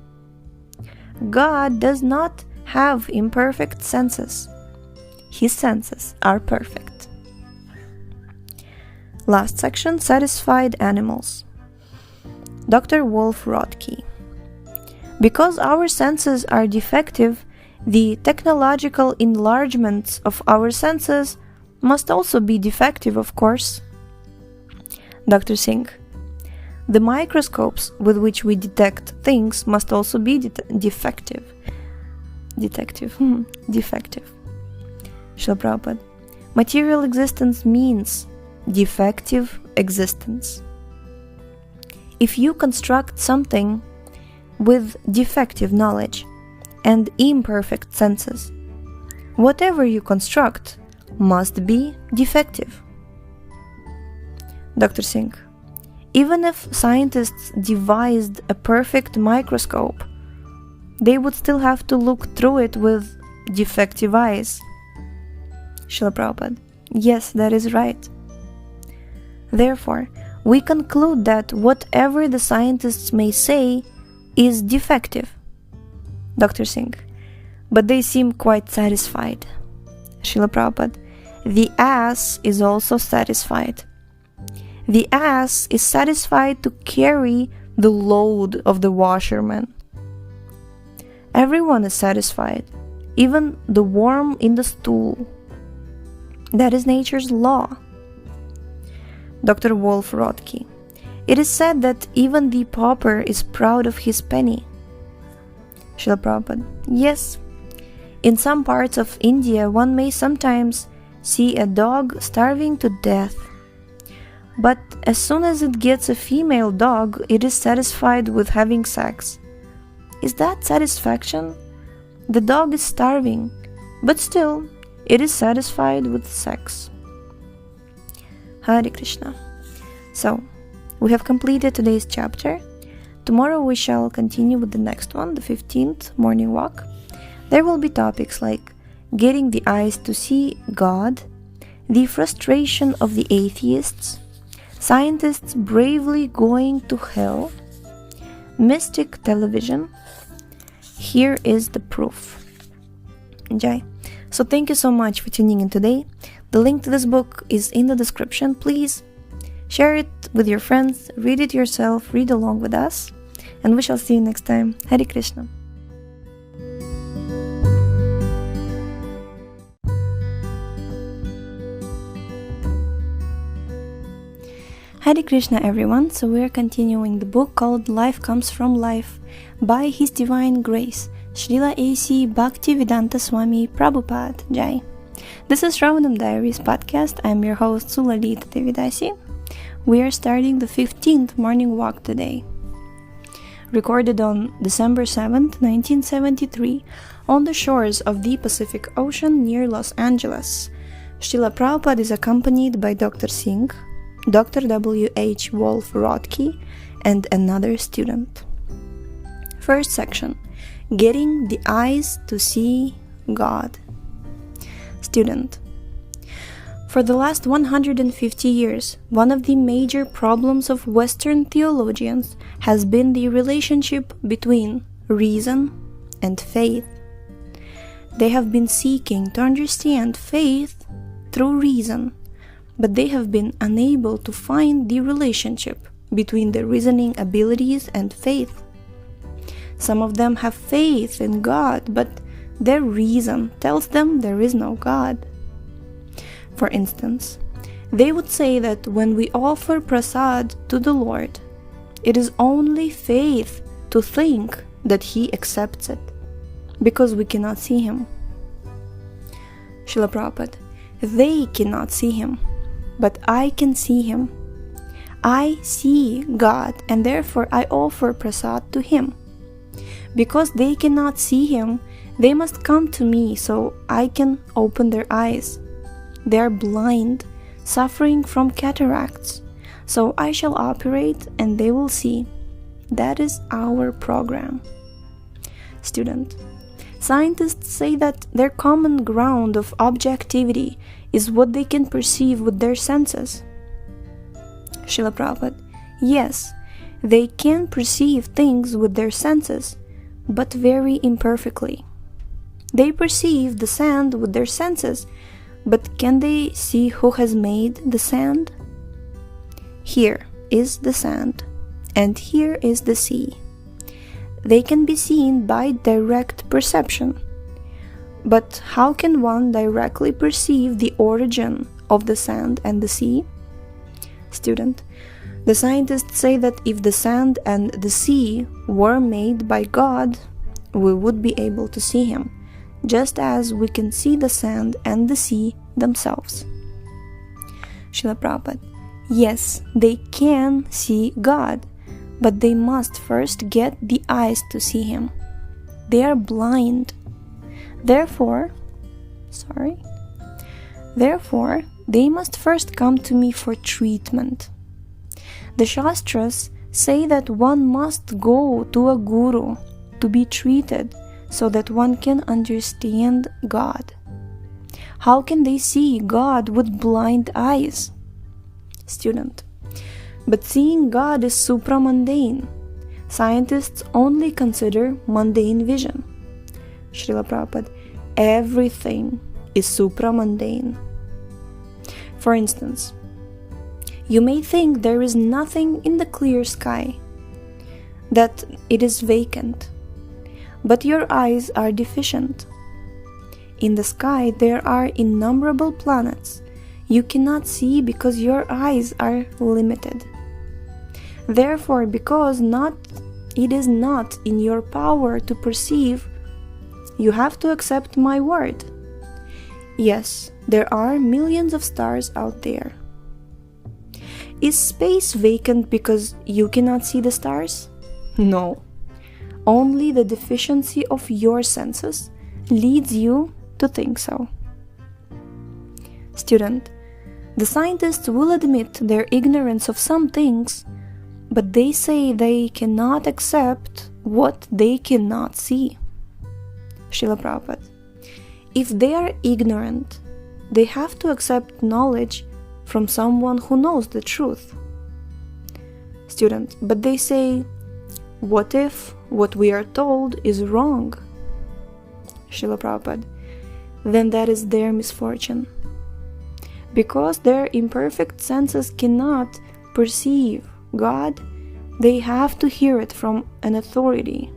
S1: God does not have imperfect senses. His senses are perfect. Last section, satisfied animals. Dr. Wolf Rothke. Because our senses are defective, the technological enlargements of our senses must also be defective, of course. Dr. Singh. The microscopes with which we detect things must also be defective. Defective. Srila Prabhupada. Material existence means defective existence. If you construct something with defective knowledge and imperfect senses, whatever you construct must be defective. Dr. Singh. Even if scientists devised a perfect microscope, they would still have to look through it with defective eyes. Srila Prabhupada. Yes, that is right. Therefore, we conclude that whatever the scientists may say is defective. Dr. Singh. But they seem quite satisfied. Srila Prabhupada. The ass is also satisfied. The ass is satisfied to carry the load of the washerman. Everyone is satisfied, even the worm in the stool. That is nature's law. Dr. Wolf Rothke. It is said that even the pauper is proud of his penny. Srila Prabhupada. Yes. In some parts of India, one may sometimes see a dog starving to death. But as soon as it gets a female dog, it is satisfied with having sex. Is that satisfaction? The dog is starving, but still, it is satisfied with sex. Hare Krishna. So, we have completed today's chapter. Tomorrow we shall continue with the next one, the 15th morning walk. There will be topics like getting the eyes to see God, the frustration of the atheists, scientists bravely going to hell, mystic television. Here is the proof. Jai. So thank you so much for tuning in today. The link to this book is in the description. Please share it with your friends, read it yourself, read along with us, and we shall see you next time. Hare Krishna. Hare Krishna everyone, so we are continuing the book called Life Comes From Life by His Divine Grace, Srila A.C. Bhaktivedanta Swami Prabhupada Jai. This is Sravanam Diaries podcast. I am your host Sulalita Devidasi. We are starting the 15th morning walk today. Recorded on December 7th, 1973, on the shores of the Pacific Ocean near Los Angeles. Srila Prabhupada is accompanied by Dr. Singh, Dr. W.H. Wolf Rodke, and another student. First section, Getting the Eyes to See God. Student. For the last 150 years, one of the major problems of Western theologians has been the relationship between reason and faith. They have been seeking to understand faith through reason, but they have been unable to find the relationship between the reasoning abilities and faith. Some of them have faith in God, but their reason tells them there is no God. For instance, they would say that when we offer prasad to the Lord, it is only faith to think that He accepts it, because we cannot see Him. Srila Prabhupada, they cannot see Him, but I can see Him. I see God, and therefore I offer prasad to Him. Because they cannot see Him, they must come to me so I can open their eyes. They are blind, suffering from cataracts, so I shall operate and they will see. That is our program. Student. Scientists say that their common ground of objectivity is what they can perceive with their senses. Srila Prabhupada. Yes, they can perceive things with their senses, but very imperfectly. They perceive the sand with their senses, but can they see who has made the sand? Here is the sand, and here is the sea. They can be seen by direct perception. But how can one directly perceive the origin of the sand and the sea? Student. The scientists say that if the sand and the sea were made by God, we would be able to see Him, just as we can see the sand and the sea themselves. Srila Prabhupada. Yes, they can see God, but they must first get the eyes to see Him. They are blind. Therefore, they must first come to me for treatment. The Shastras say that one must go to a guru to be treated so that one can understand God. How can they see God with blind eyes? Student. But seeing God is supramundane. Scientists only consider mundane vision. Srila Prabhupada. Everything is supramundane. For instance, you may think there is nothing in the clear sky, that it is vacant, but your eyes are deficient. In the sky there are innumerable planets you cannot see because your eyes are limited. Therefore, because it is not in your power to perceive, you have to accept my word. Yes, there are millions of stars out there. Is space vacant because you cannot see the stars? No. Only the deficiency of your senses leads you to think so. Student. The scientists will admit their ignorance of some things, but they say they cannot accept what they cannot see. Srila Prabhupada. If they are ignorant, they have to accept knowledge from someone who knows the truth. Student. But they say, what if what we are told is wrong? Srila Prabhupada. Then that is their misfortune. Because their imperfect senses cannot perceive God, they have to hear it from an authority.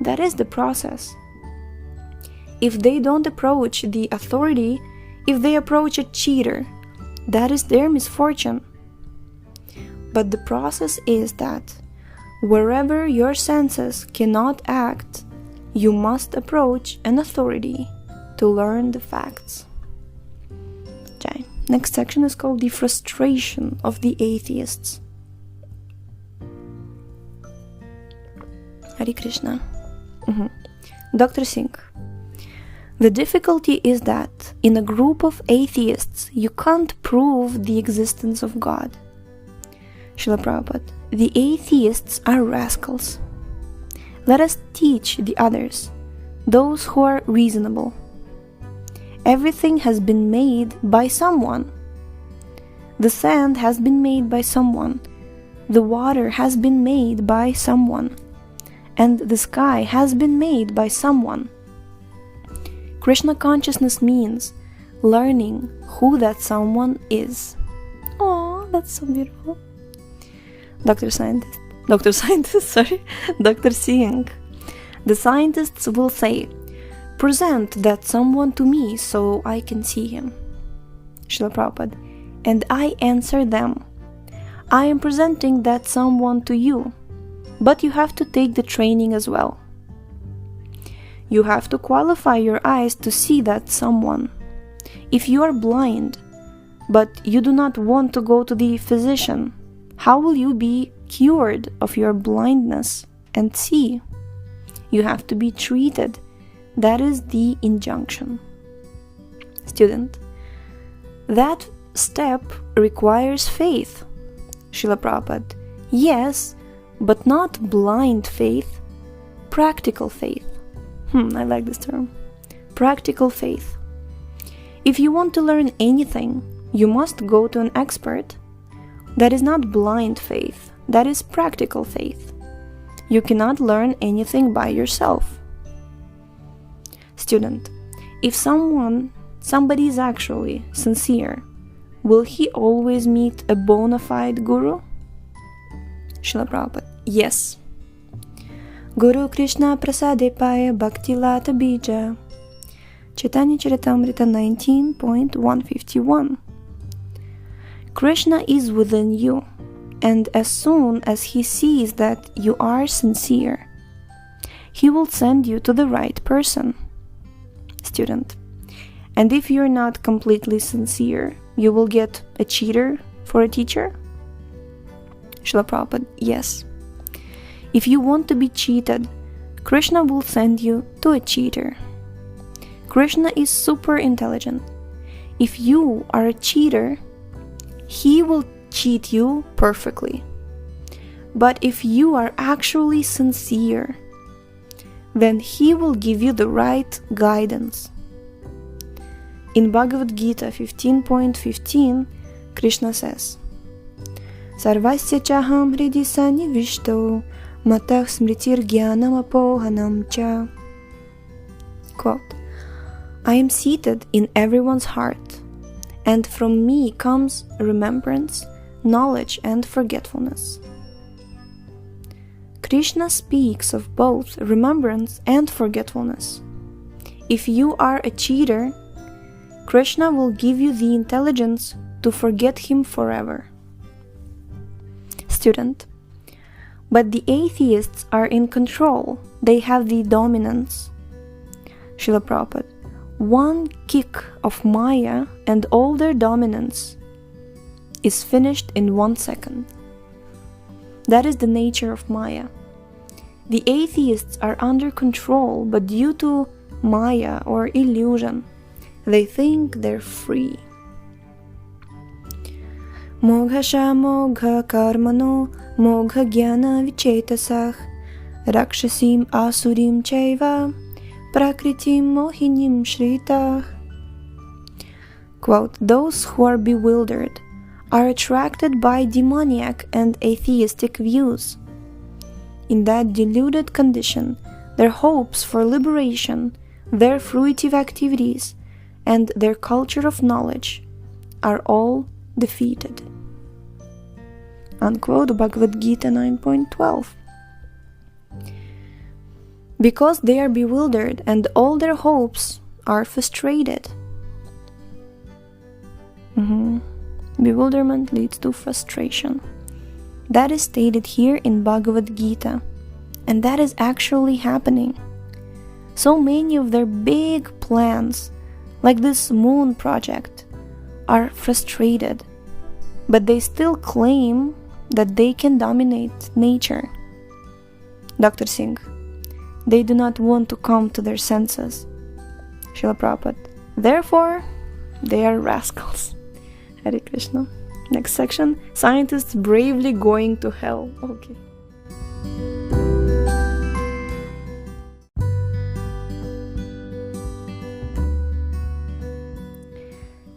S1: That is the process. If they don't approach the authority, if they approach a cheater, that is their misfortune. But the process is that wherever your senses cannot act, you must approach an authority to learn the facts. Jai. Next section is called the frustration of the atheists. Hare Krishna. Dr. Singh. The difficulty is that in a group of atheists, you can't prove the existence of God. Srila Prabhupada, the atheists are rascals. Let us teach the others, those who are reasonable. Everything has been made by someone. The sand has been made by someone. The water has been made by someone. And the sky has been made by someone. Krishna consciousness means learning who that someone is. Oh, that's so beautiful. Dr. Singh. The scientists will say, present that someone to me so I can see him. Srila Prabhupada. And I answer them, I am presenting that someone to you, but you have to take the training as well. You have to qualify your eyes to see that someone. If you are blind, but you do not want to go to the physician, how will you be cured of your blindness and see? You have to be treated. That is the injunction. Student, that step requires faith. Srila Prabhupada, yes, but not blind faith, practical faith. I like this term. Practical faith. If you want to learn anything, you must go to an expert. That is not blind faith, that is practical faith. You cannot learn anything by yourself. Student, if somebody is actually sincere, will he always meet a bona fide guru? Srila Prabhupada, yes. Guru Krishna Prasade Paya Bhakti Lata Bija. Chaitanya Charitamrita 19.151. Krishna is within you, and as soon as he sees that you are sincere, he will send you to the right person. Student, and if you're not completely sincere, you will get a cheater for a teacher? Srila Prabhupada, yes. If you want to be cheated, Krishna will send you to a cheater. Krishna is super intelligent. If you are a cheater, he will cheat you perfectly. But if you are actually sincere, then he will give you the right guidance. In Bhagavad-Gita 15.15, Krishna says, Sarvasya chaham hridi sanivishto matah smritir jnanam apohanam cha. Quote, I am seated in everyone's heart, and from me comes remembrance, knowledge, and forgetfulness. Krishna speaks of both remembrance and forgetfulness. If you are a cheater, Krishna will give you the intelligence to forget him forever. Student, but the atheists are in control. They have the dominance. Srila Prabhupada, one kick of Maya and all their dominance is finished in 1 second. That is the nature of Maya. The atheists are under control, but due to Maya or illusion, they think they're free. Moghasha mogha karmano mogha jnana vichetasah rakshasim asurim chaiva prakritim mohinim shritah. Quote, those who are bewildered are attracted by demoniac and atheistic views. In that deluded condition, their hopes for liberation, their fruitive activities, and their culture of knowledge are all defeated. Unquote, Bhagavad-Gita 9.12. Because they are bewildered and all their hopes are frustrated. Bewilderment leads to frustration. That is stated here in Bhagavad-Gita, and that is actually happening. So many of their big plans, like this moon project, are frustrated, but they still claim that they can dominate nature. Dr. Singh, they do not want to come to their senses. Srila Prabhupada. Therefore, they are rascals. Hare Krishna. Next section. Scientists bravely going to hell. Okay.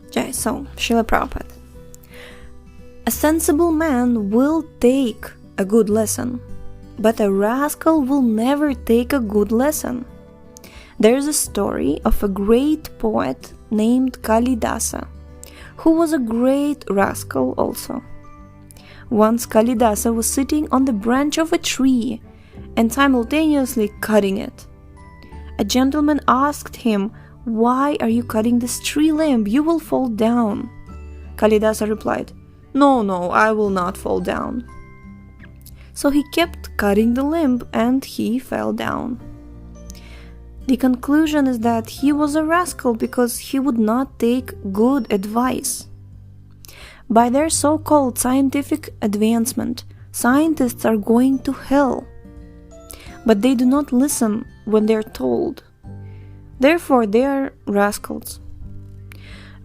S1: Okay, so, Srila Prabhupada. A sensible man will take a good lesson, but a rascal will never take a good lesson. There is a story of a great poet named Kalidasa, who was a great rascal also. Once Kalidasa was sitting on the branch of a tree and simultaneously cutting it. A gentleman asked him, "Why are you cutting this tree limb? You will fall down." Kalidasa replied, No, I will not fall down." So he kept cutting the limb and he fell down. The conclusion is that he was a rascal because he would not take good advice. By their so-called scientific advancement, scientists are going to hell. But they do not listen when they are told. Therefore, they are rascals.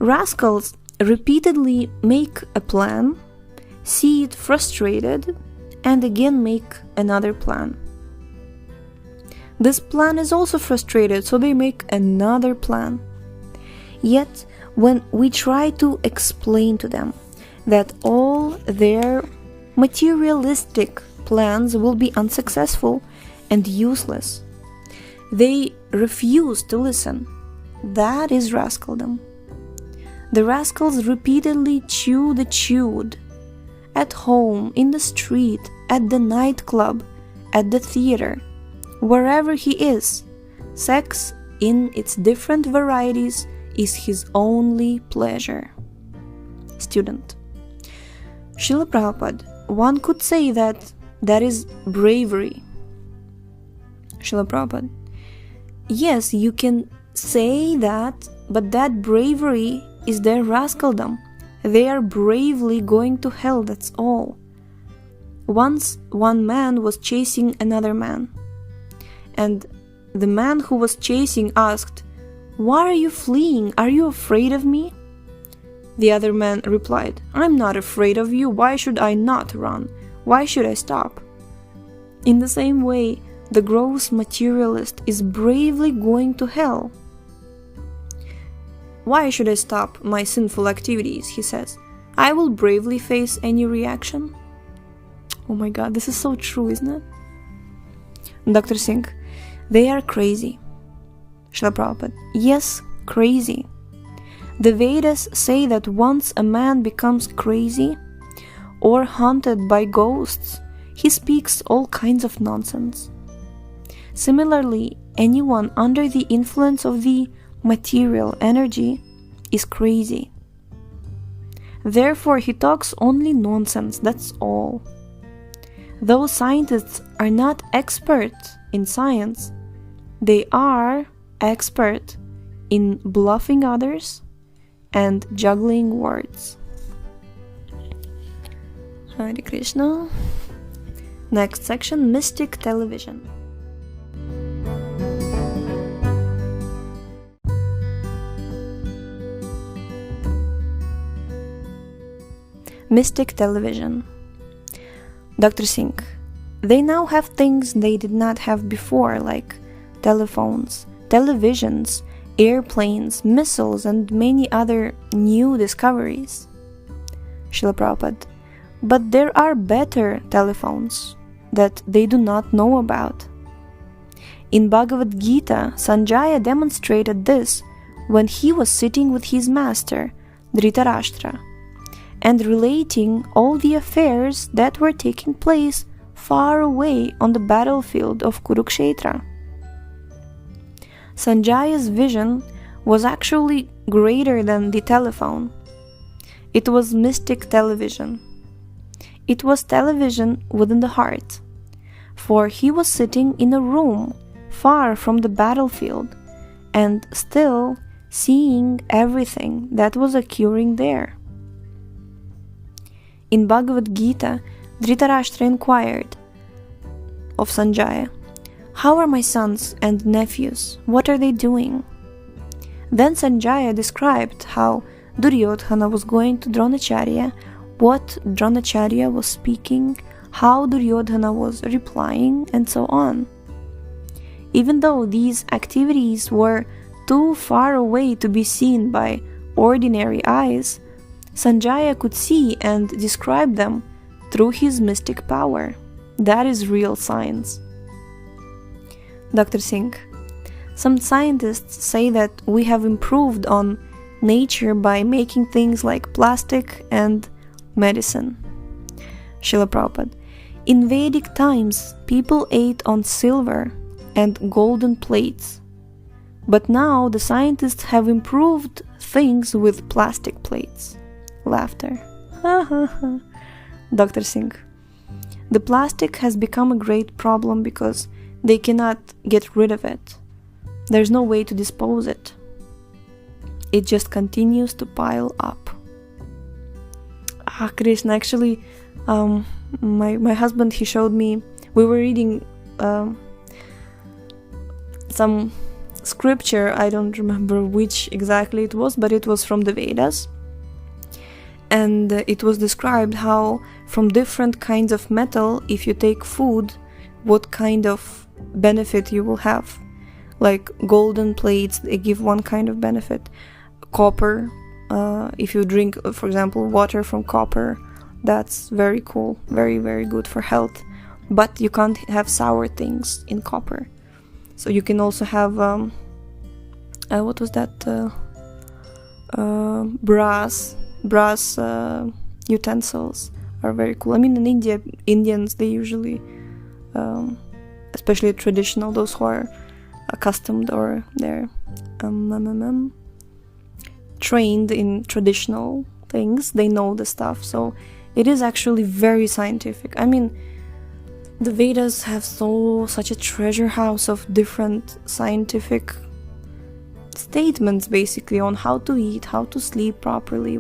S1: Rascals repeatedly make a plan, see it frustrated, and again make another plan. This plan is also frustrated, so they make another plan. Yet, when we try to explain to them that all their materialistic plans will be unsuccessful and useless, they refuse to listen. That is rascaldom. The rascals repeatedly chew the chewed, at home, in the street, at the nightclub, at the theater, wherever he is. Sex in its different varieties is his only pleasure. Student. Srila Prabhupada, one could say that is bravery. Srila Prabhupada, yes, you can say that, but that bravery is their rascaldom. They are bravely going to hell, that's all. Once one man was chasing another man, and the man who was chasing asked, "Why are you fleeing? Are you afraid of me?" The other man replied, "I'm not afraid of you. Why should I not run? Why should I stop?" In the same way, the gross materialist is bravely going to hell. "Why should I stop my sinful activities?" he says. "I will bravely face any reaction." Oh my god, this is so true, isn't it? Dr. Singh, they are crazy. Srila Prabhupada, yes, crazy. The Vedas say that once a man becomes crazy or haunted by ghosts, he speaks all kinds of nonsense. Similarly, anyone under the influence of the material energy is crazy. Therefore, he talks only nonsense, that's all. Though scientists are not experts in science, they are expert in bluffing others and juggling words. Hare Krishna. Next section, Mystic Television. Mystic Television. Dr. Singh, they now have things they did not have before, like telephones, televisions, airplanes, missiles, and many other new discoveries. Srila Prabhupada, but there are better telephones that they do not know about. In Bhagavad-Gita, Sanjaya demonstrated this when he was sitting with his master, Dhritarashtra, and relating all the affairs that were taking place far away on the battlefield of Kurukshetra. Sanjaya's vision was actually greater than the telephone. It was mystic television. It was television within the heart, for he was sitting in a room far from the battlefield and still seeing everything that was occurring there. In Bhagavad-Gita, Dhritarashtra inquired of Sanjaya, "How are my sons and nephews? What are they doing?" Then Sanjaya described how Duryodhana was going to Dronacharya, what Dronacharya was speaking, how Duryodhana was replying, and so on. Even though these activities were too far away to be seen by ordinary eyes, Sanjaya could see and describe them through his mystic power. That is real science. Dr. Singh: some scientists say that we have improved on nature by making things like plastic and medicine. Srila Prabhupada: in Vedic times, people ate on silver and golden plates. But now the scientists have improved things with plastic plates. Laughter. Dr. Singh: the plastic has become a great problem because they cannot get rid of it. There's no way to dispose it. It just continues to pile up. Krishna, actually, my husband, he showed me, we were reading some scripture, I don't remember which exactly it was, but it was from the Vedas. And it was described how from different kinds of metal, if you take food, what kind of benefit you will have. Like golden plates, they give one kind of benefit. Copper, if you drink, for example, water from copper, that's very cool, very, very good for health. But you can't have sour things in copper. So you can also have, what was that? Brass utensils are very cool. I mean, in India, Indians, they usually, especially traditional, those who are accustomed or they're trained in traditional things, they know the stuff. So it is actually very scientific. I mean, the Vedas have such a treasure house of different scientific statements, basically, on how to eat, how to sleep properly,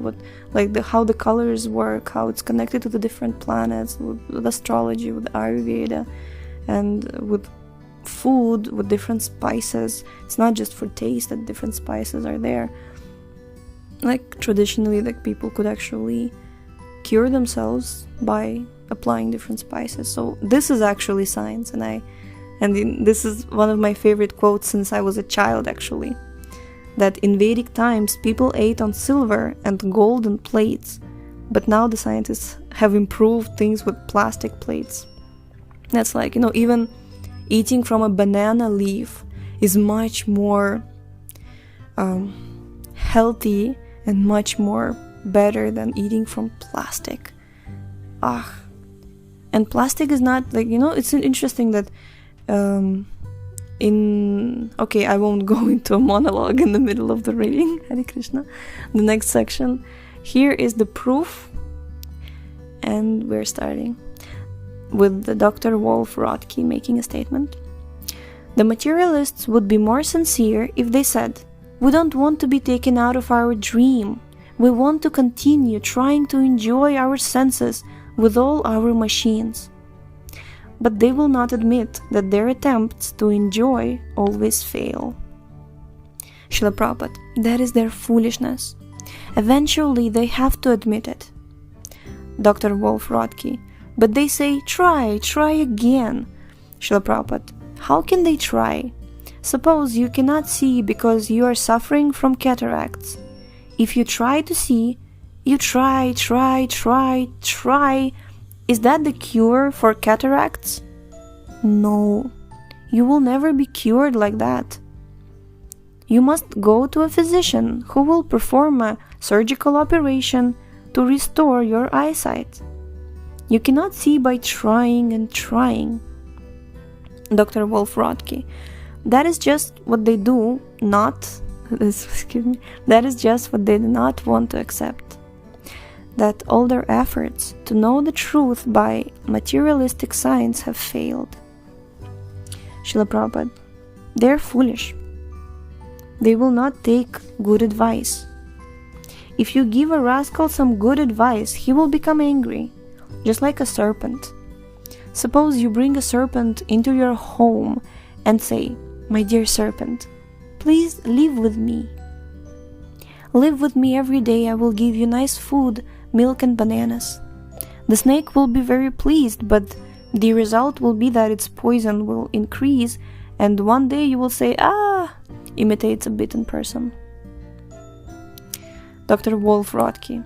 S1: how the colors work, how it's connected to the different planets, with astrology, with Ayurveda, and with food, with different spices. It's not just for taste that different spices are there. Like traditionally, like people could actually cure themselves by applying different spices. So this is actually science, this is one of my favorite quotes since I was a child, actually, that in Vedic times people ate on silver and golden plates, but now the scientists have improved things with plastic plates. That's like, even eating from a banana leaf is much more healthy and much more better than eating from plastic. And plastic is not like, it's interesting that I won't go into a monologue in the middle of the reading. Hare Krishna. The next section. Here is the proof, and we're starting with the Dr. Wolf Rodke making a statement. The materialists would be more sincere if they said, "We don't want to be taken out of our dream. We want to continue trying to enjoy our senses with all our machines." But they will not admit that their attempts to enjoy always fail. Srila Prabhupada, that is their foolishness. Eventually they have to admit it. Dr. Wolf Rodke, but they say, try again. Srila Prabhupada, how can they try? Suppose you cannot see because you are suffering from cataracts. If you try to see, you try. Is that the cure for cataracts? No, you will never be cured like that. You must go to a physician who will perform a surgical operation to restore your eyesight. You cannot see by trying and trying. Dr. Wolf Rodke, that is just what they do that is just what they do not want to accept. That all their efforts to know the truth by materialistic science have failed. Srila Prabhupada, they are foolish. They will not take good advice. If you give a rascal some good advice, he will become angry, just like a serpent. Suppose you bring a serpent into your home and say, "My dear serpent, please live with me. Live with me every day, I will give you nice food, milk and bananas. The snake will be very pleased, but the result will be that its poison will increase, and one day you will say, imitates a bitten person. Dr. Wolf Rodke.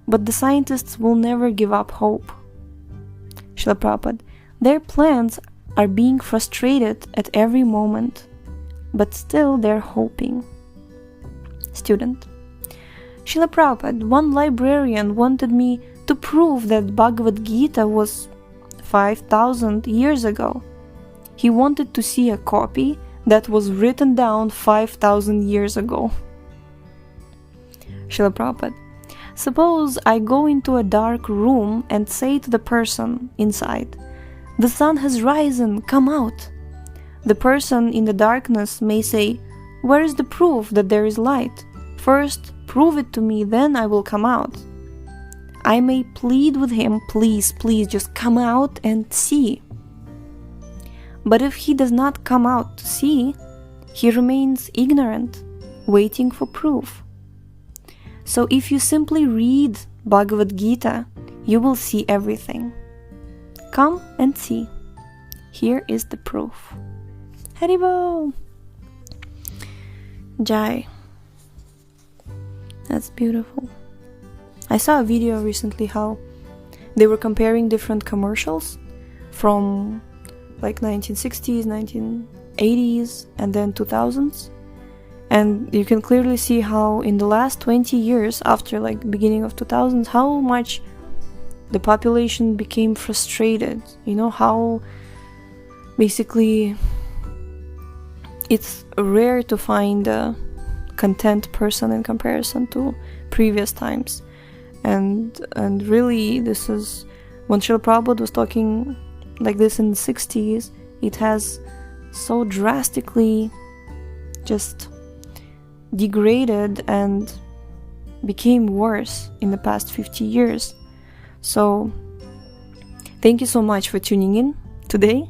S1: But the scientists will never give up hope. Srila Prabhupada. Their plans are being frustrated at every moment, but still they're hoping. Student. Srila Prabhupada, one librarian wanted me to prove that Bhagavad-Gita was 5,000 years ago. He wanted to see a copy that was written down 5,000 years ago. Srila Prabhupada. Suppose I go into a dark room and say to the person inside, "The sun has risen, come out." The person in the darkness may say, "Where is the proof that there is light? First, prove it to me, then I will come out." I may plead with him, "Please, please, just come out and see." But if he does not come out to see, he remains ignorant, waiting for proof. So if you simply read Bhagavad-Gita, you will see everything. Come and see. Here is the proof. Haribol! Jai. That's beautiful. I saw a video recently how they were comparing different commercials from like 1960s, 1980s, and then 2000s. And you can clearly see how in the last 20 years, after like beginning of 2000s, how much the population became frustrated. You know, how basically it's rare to find a content person in comparison to previous times. And really, this is when Srila Prabhupada was talking like this in the 60s, it has so drastically just degraded and became worse in the past 50 years. So thank you so much for tuning in today,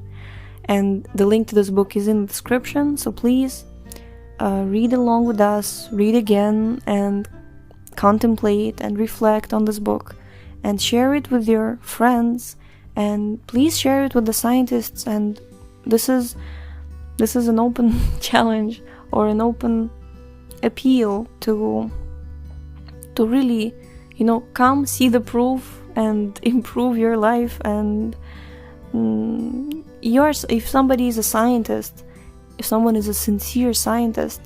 S1: and the link to this book is in the description, so please read along with us, read again, and contemplate and reflect on this book, and share it with your friends, and please share it with the scientists. And this is an open challenge, or an open appeal to really, come see the proof and improve your life. And if somebody is a scientist, if someone is a sincere scientist,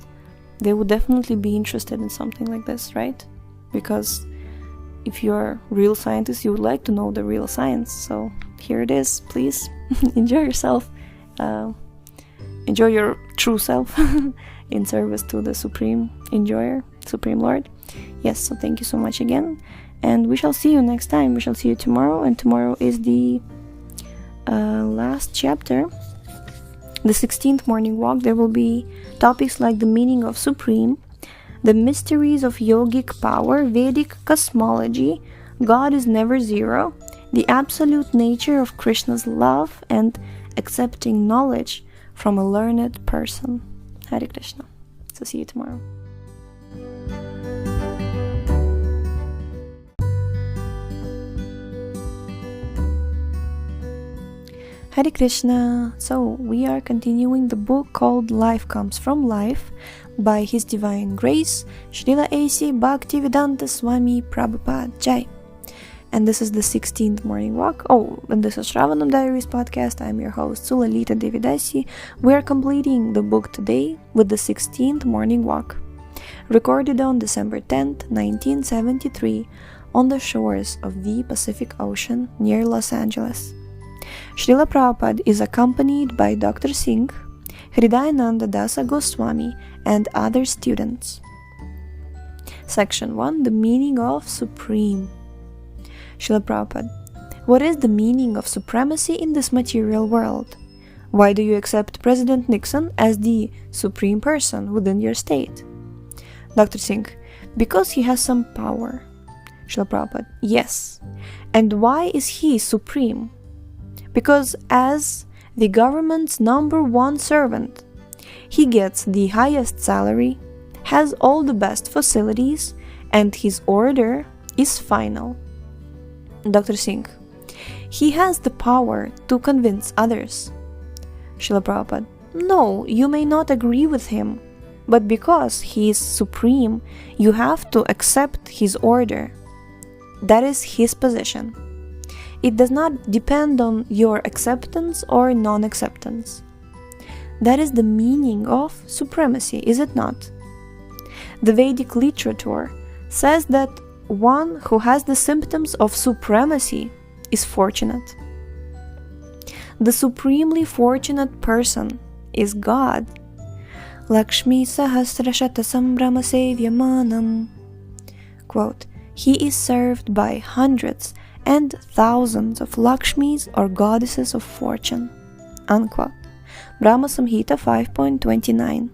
S1: they would definitely be interested in something like this, right? Because if you're a real scientist, you would like to know the real science. So here it is. Please enjoy yourself. Enjoy your true self in service to the Supreme Enjoyer, Supreme Lord. Yes, so thank you so much again. And we shall see you next time. We shall see you tomorrow. And tomorrow is the last chapter, the 16th morning walk. There will be topics like the meaning of Supreme, the mysteries of yogic power, Vedic cosmology, God is never zero, the absolute nature of Krishna's love, and accepting knowledge from a learned person. Hare Krishna. So see you tomorrow. Hare Krishna. So we are continuing the book called Life Comes from Life by His Divine Grace, Srila A.C. Bhaktivedanta Swami Prabhupada Jai. And this is the 16th morning walk. Oh, and this is Sravanam Diaries podcast. I'm your host, Sulalita Devidasi. We are completing the book today with the 16th morning walk, recorded on December 10th, 1973, on the shores of the Pacific Ocean near Los Angeles. Srila Prabhupada is accompanied by Dr. Singh, Hridayananda Dasa Goswami, and other students. Section 1. The meaning of Supreme. Srila Prabhupada. What is the meaning of supremacy in this material world? Why do you accept President Nixon as the supreme person within your state? Dr. Singh. Because he has some power. Srila Prabhupada. Yes. And why is he supreme? Because as the government's number one servant, he gets the highest salary, has all the best facilities, and his order is final. Dr. Singh: he has the power to convince others. Srila Prabhupada: no, you may not agree with him, but because he is supreme, you have to accept his order. That is his position. It does not depend on your acceptance or non-acceptance. That is the meaning of supremacy, is it not? The Vedic literature says that one who has the symptoms of supremacy is fortunate. The supremely fortunate person is God. Lakshmi sahasrashata sambrama sevyamanam. Quote, he is served by hundreds and thousands of Lakshmis or goddesses of fortune. Unquote. Brahma Samhita 5.29.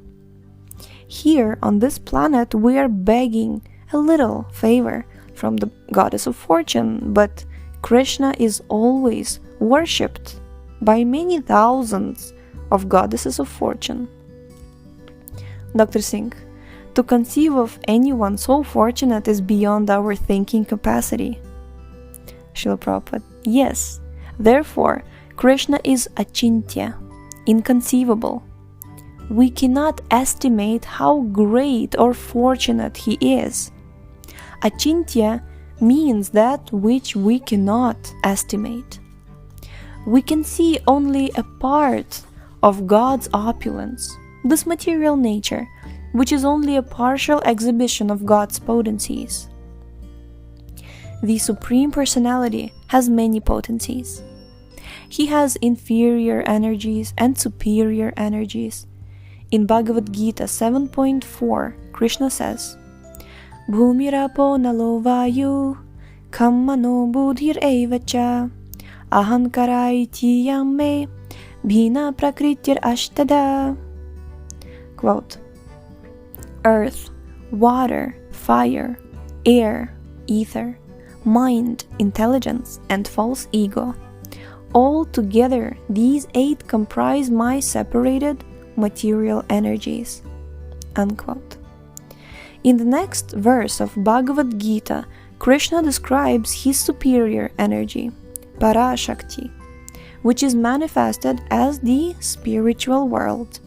S1: Here on this planet we are begging a little favor from the goddess of fortune, but Krishna is always worshipped by many thousands of goddesses of fortune. Dr. Singh: to conceive of anyone so fortunate is beyond our thinking capacity. Srila Prabhupada: yes, therefore Krishna is achintya, inconceivable. We cannot estimate how great or fortunate he is. Achintya means that which we cannot estimate. We can see only a part of God's opulence, this material nature, which is only a partial exhibition of God's potencies. The Supreme Personality has many potencies. He has inferior energies and superior energies. In Bhagavad-Gita 7.4, Krishna says, Bhumirapo nalo vayu kammano buddhir evacha ahankara iti yamme bhina prakritir ashtada. Quote, earth, water, fire, air, ether, mind, intelligence, and false ego. All together, these 8 comprise my separated material energies. Unquote. In the next verse of Bhagavad-Gita, Krishna describes his superior energy, Parashakti, which is manifested as the spiritual world.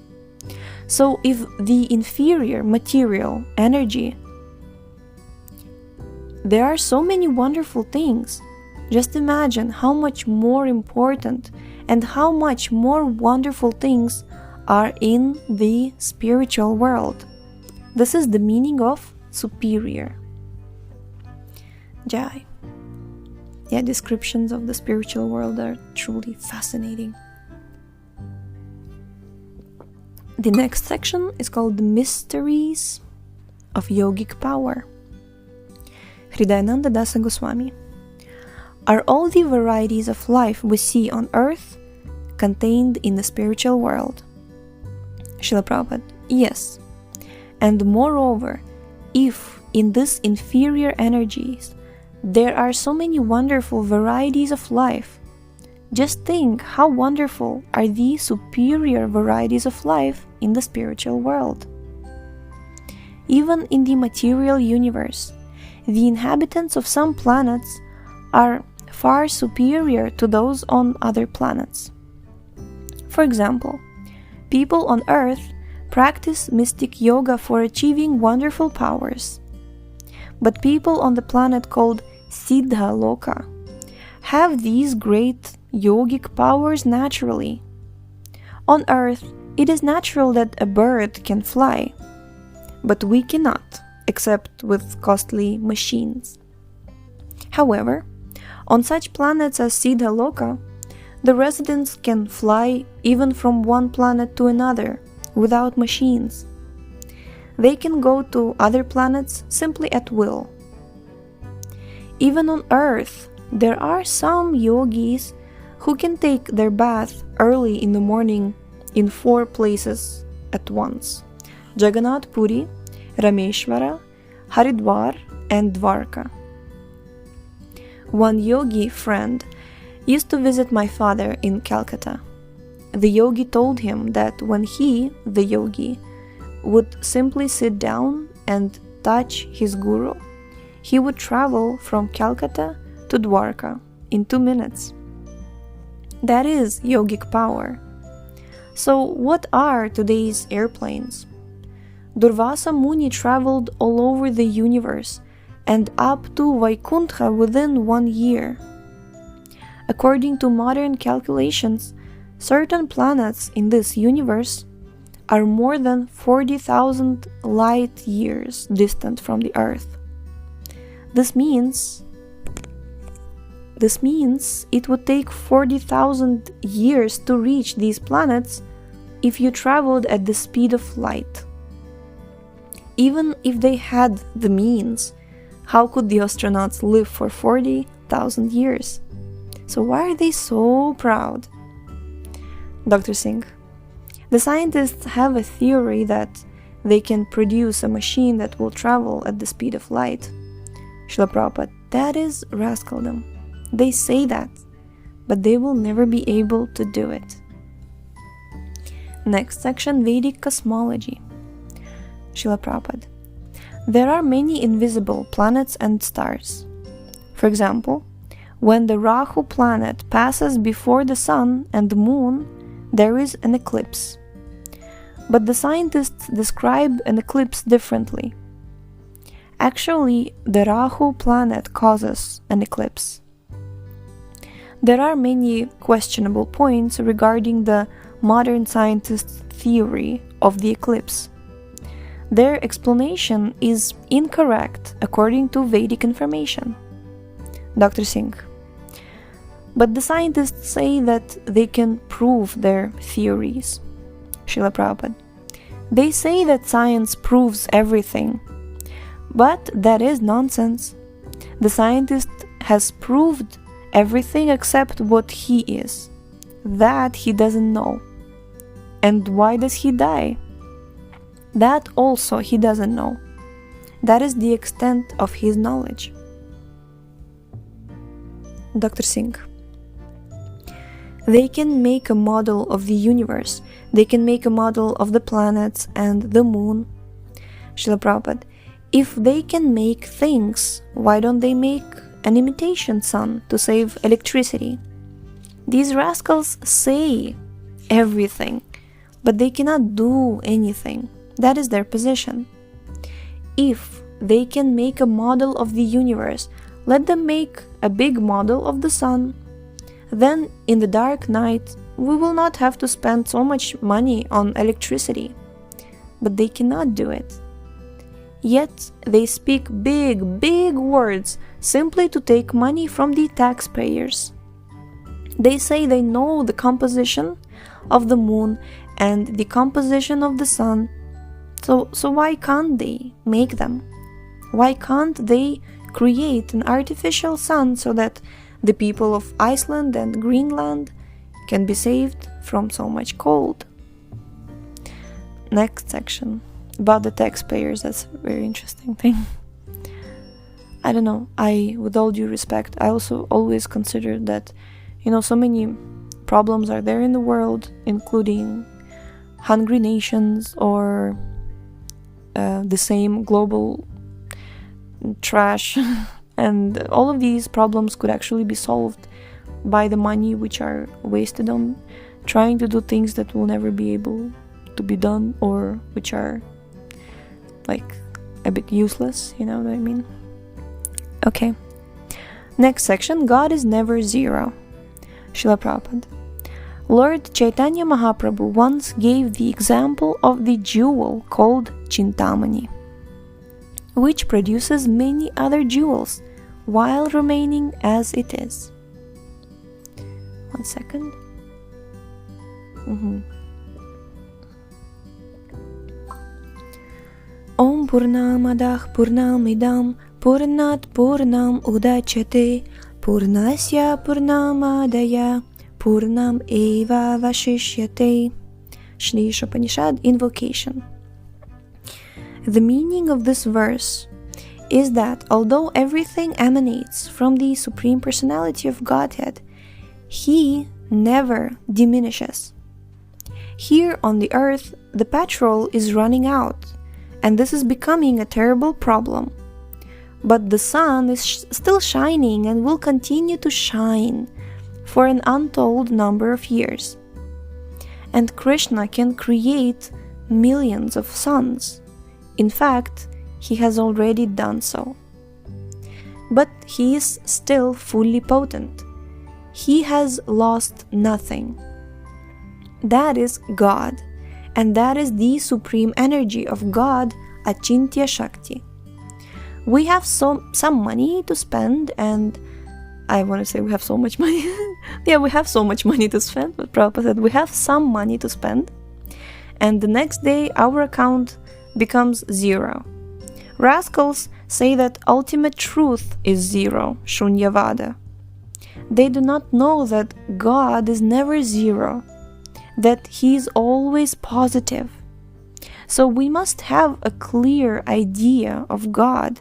S1: So if the inferior material energy, there are so many wonderful things, just imagine how much more important and how much more wonderful things are in the spiritual world. This is the meaning of superior. Jai. Yeah, descriptions of the spiritual world are truly fascinating. The next section is called The Mysteries of Yogic Power. Hridayananda Dasa Goswami. Are all the varieties of life we see on earth contained in the spiritual world? Srila Prabhupada: yes. And moreover, if in these inferior energies there are so many wonderful varieties of life, just think how wonderful are the superior varieties of life in the spiritual world. Even in the material universe, the inhabitants of some planets are far superior to those on other planets. For example, people on Earth practice mystic yoga for achieving wonderful powers. But people on the planet called Siddha Loka have these great yogic powers naturally. On Earth, it is natural that a bird can fly, but we cannot, except with costly machines. However, on such planets as Siddha Loka, the residents can fly even from one planet to another without machines. They can go to other planets simply at will. Even on Earth, there are some yogis who can take their bath early in the morning in 4 places at once: Jagannath Puri, Rameshwara, Haridwar, and Dwarka. One yogi friend used to visit my father in Calcutta. The yogi told him that when he, the yogi, would simply sit down and touch his guru, he would travel from Calcutta to Dwarka in 2 minutes. That is yogic power. So what are today's airplanes? Durvasa Muni traveled all over the universe and up to Vaikuntha within 1 year. According to modern calculations, certain planets in this universe are more than 40,000 light years distant from the Earth. This means it would take 40,000 years to reach these planets if you traveled at the speed of light. Even if they had the means, how could the astronauts live for 40,000 years? So why are they so proud? Dr. Singh: the scientists have a theory that they can produce a machine that will travel at the speed of light. Srila Prabhupada: that is rascaldom. They say that, but they will never be able to do it. Next section, Vedic cosmology. Srila Prabhupada: there are many invisible planets and stars. For example, when the Rahu planet passes before the sun and the moon, there is an eclipse. But the scientists describe an eclipse differently. Actually, the Rahu planet causes an eclipse. There are many questionable points regarding the modern scientists' theory of the eclipse. Their explanation is incorrect according to Vedic information. Dr. Singh: but the scientists say that they can prove their theories. Srila Prabhupada: they say that science proves everything, but that is nonsense. The scientist has proved everything except what he is. That he doesn't know. And why does he die? That also he doesn't know. That is the extent of his knowledge. Dr. Singh: they can make a model of the universe. They can make a model of the planets and the moon. Srila Prabhupada: if they can make things, why don't they make an imitation sun to save electricity? These rascals say everything, but they cannot do anything. That is their position. If they can make a model of the universe, let them make a big model of the sun. Then, in the dark night, we will not have to spend so much money on electricity. But they cannot do it. Yet, they speak big words simply to take money from the taxpayers. They say they know the composition of the moon and the composition of the sun. So why can't they make them? Why can't they create an artificial sun so that the people of Iceland and Greenland can be saved from so much cold? Next section, about the taxpayers. That's a very interesting thing. I don't know, with all due respect, I also always consider that, so many problems are there in the world, including hungry nations or the same global trash, and all of these problems could actually be solved by the money which are wasted on trying to do things that will never be able to be done, or which are like a bit useless, you know what I mean? Okay. Next section, God is never zero. Srila Prabhupada: Lord Chaitanya Mahaprabhu once gave the example of the jewel called Chintamani, which produces many other jewels while remaining as it is. 1 second. Om Purnamadah Purnamidam Purnat Purnam Udachyate Purnasya Purnamadaya Purnam Eva Vashishyate. Shri Upanishad Invocation. The meaning of this verse is that although everything emanates from the Supreme Personality of Godhead, He never diminishes. Here on the earth, the petrol is running out, and this is becoming a terrible problem. but the sun is still shining and will continue to shine for an untold number of years. And Krishna can create millions of suns. In fact, he has already done so. But he is still fully potent. He has lost nothing. That is God, and that is the supreme energy of God, Achintya Shakti. We have some money to spend, and I want to say we have so much money. Yeah, we have so much money to spend, but Prabhupada said we have some money to spend, and the next day our account becomes zero. Rascals say that ultimate truth is zero, Shunyavada. They do not know that God is never zero, that he is always positive. So we must have a clear idea of God.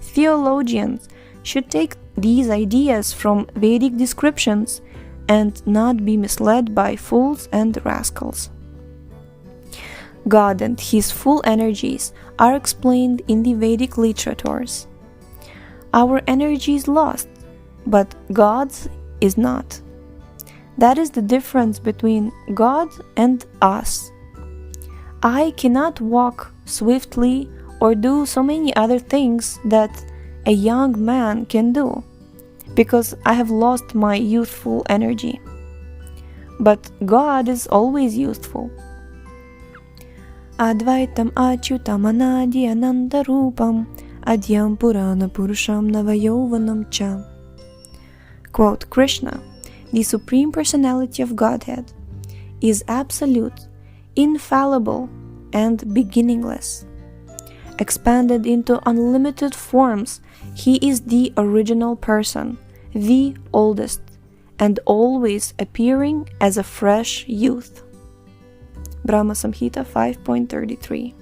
S1: Theologians should take these ideas from Vedic descriptions and not be misled by fools and rascals. God and his full energies are explained in the Vedic literatures. Our energy is lost, but God's is not. That is the difference between God and us. I cannot walk swiftly or do so many other things that a young man can do, because I have lost my youthful energy. But God is always youthful. Advaitam achyutam anadi ananda rupam adyam purana purusham navayovanam cha. Quote, Krishna, the Supreme Personality of Godhead, is absolute, infallible, and beginningless. Expanded into unlimited forms, he is the original person, the oldest, and always appearing as a fresh youth. Brahma Samhita 5.33.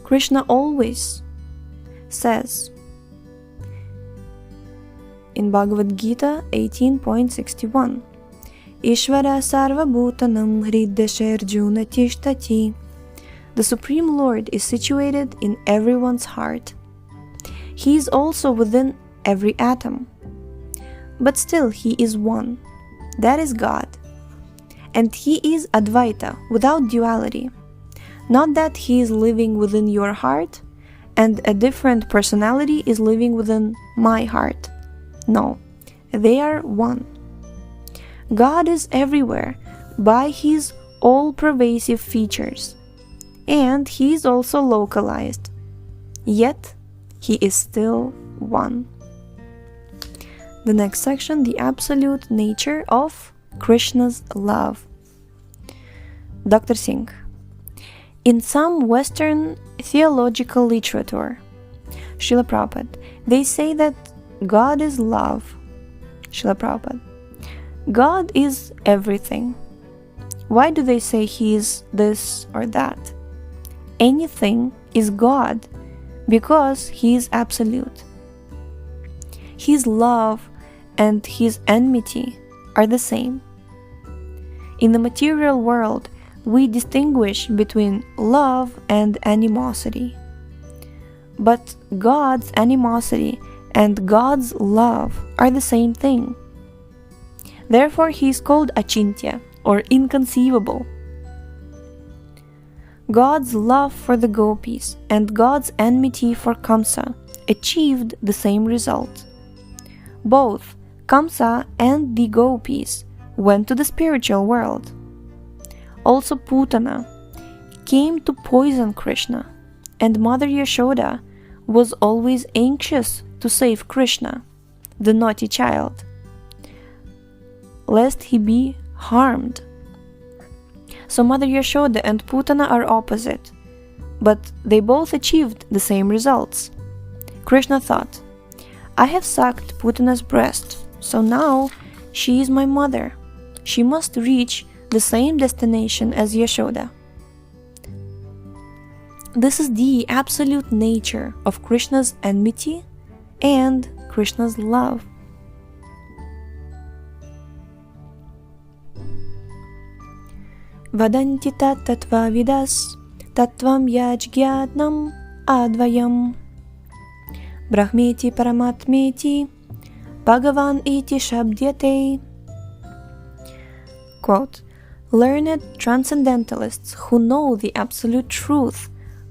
S1: Krishna always says in Bhagavad-Gita 18.61, Ishvara sarva bhutanam hriddesharjuna tishtati. The Supreme Lord is situated in everyone's heart. He is also within every atom. But still he is one. That is God. And he is Advaita, without duality. Not that he is living within your heart and a different personality is living within my heart. No, they are one. God is everywhere by his all-pervasive features, and he is also localized. Yet, he is still one. The next section, the absolute nature of Krishna's love. Dr. Singh. In some Western theological literature, Srila Prabhupada, they say that God is love. Srila Prabhupada, God is everything. Why do they say he is this or that? Anything is God because he is absolute. His love and his enmity are the same. In the material world, we distinguish between love and animosity. But God's animosity and God's love are the same thing. Therefore, he is called Achintya, or inconceivable. God's love for the gopis and God's enmity for Kamsa achieved the same result. Both Kamsa and the gopis went to the spiritual world. Also Putana came to poison Krishna, and Mother Yashoda was always anxious to save Krishna, the naughty child, lest he be harmed. So Mother Yashoda and Putana are opposite, but they both achieved the same results. Krishna thought, I have sucked Putana's breast, so now she is my mother. She must reach the same destination as Yashoda. This is the absolute nature of Krishna's enmity and Krishna's love. Vadanti tattva vidas tattvam yajgyatnam advayam. Brahmeti paramatmeti Bhagavan iti shabdyate. Quote, learned transcendentalists who know the absolute truth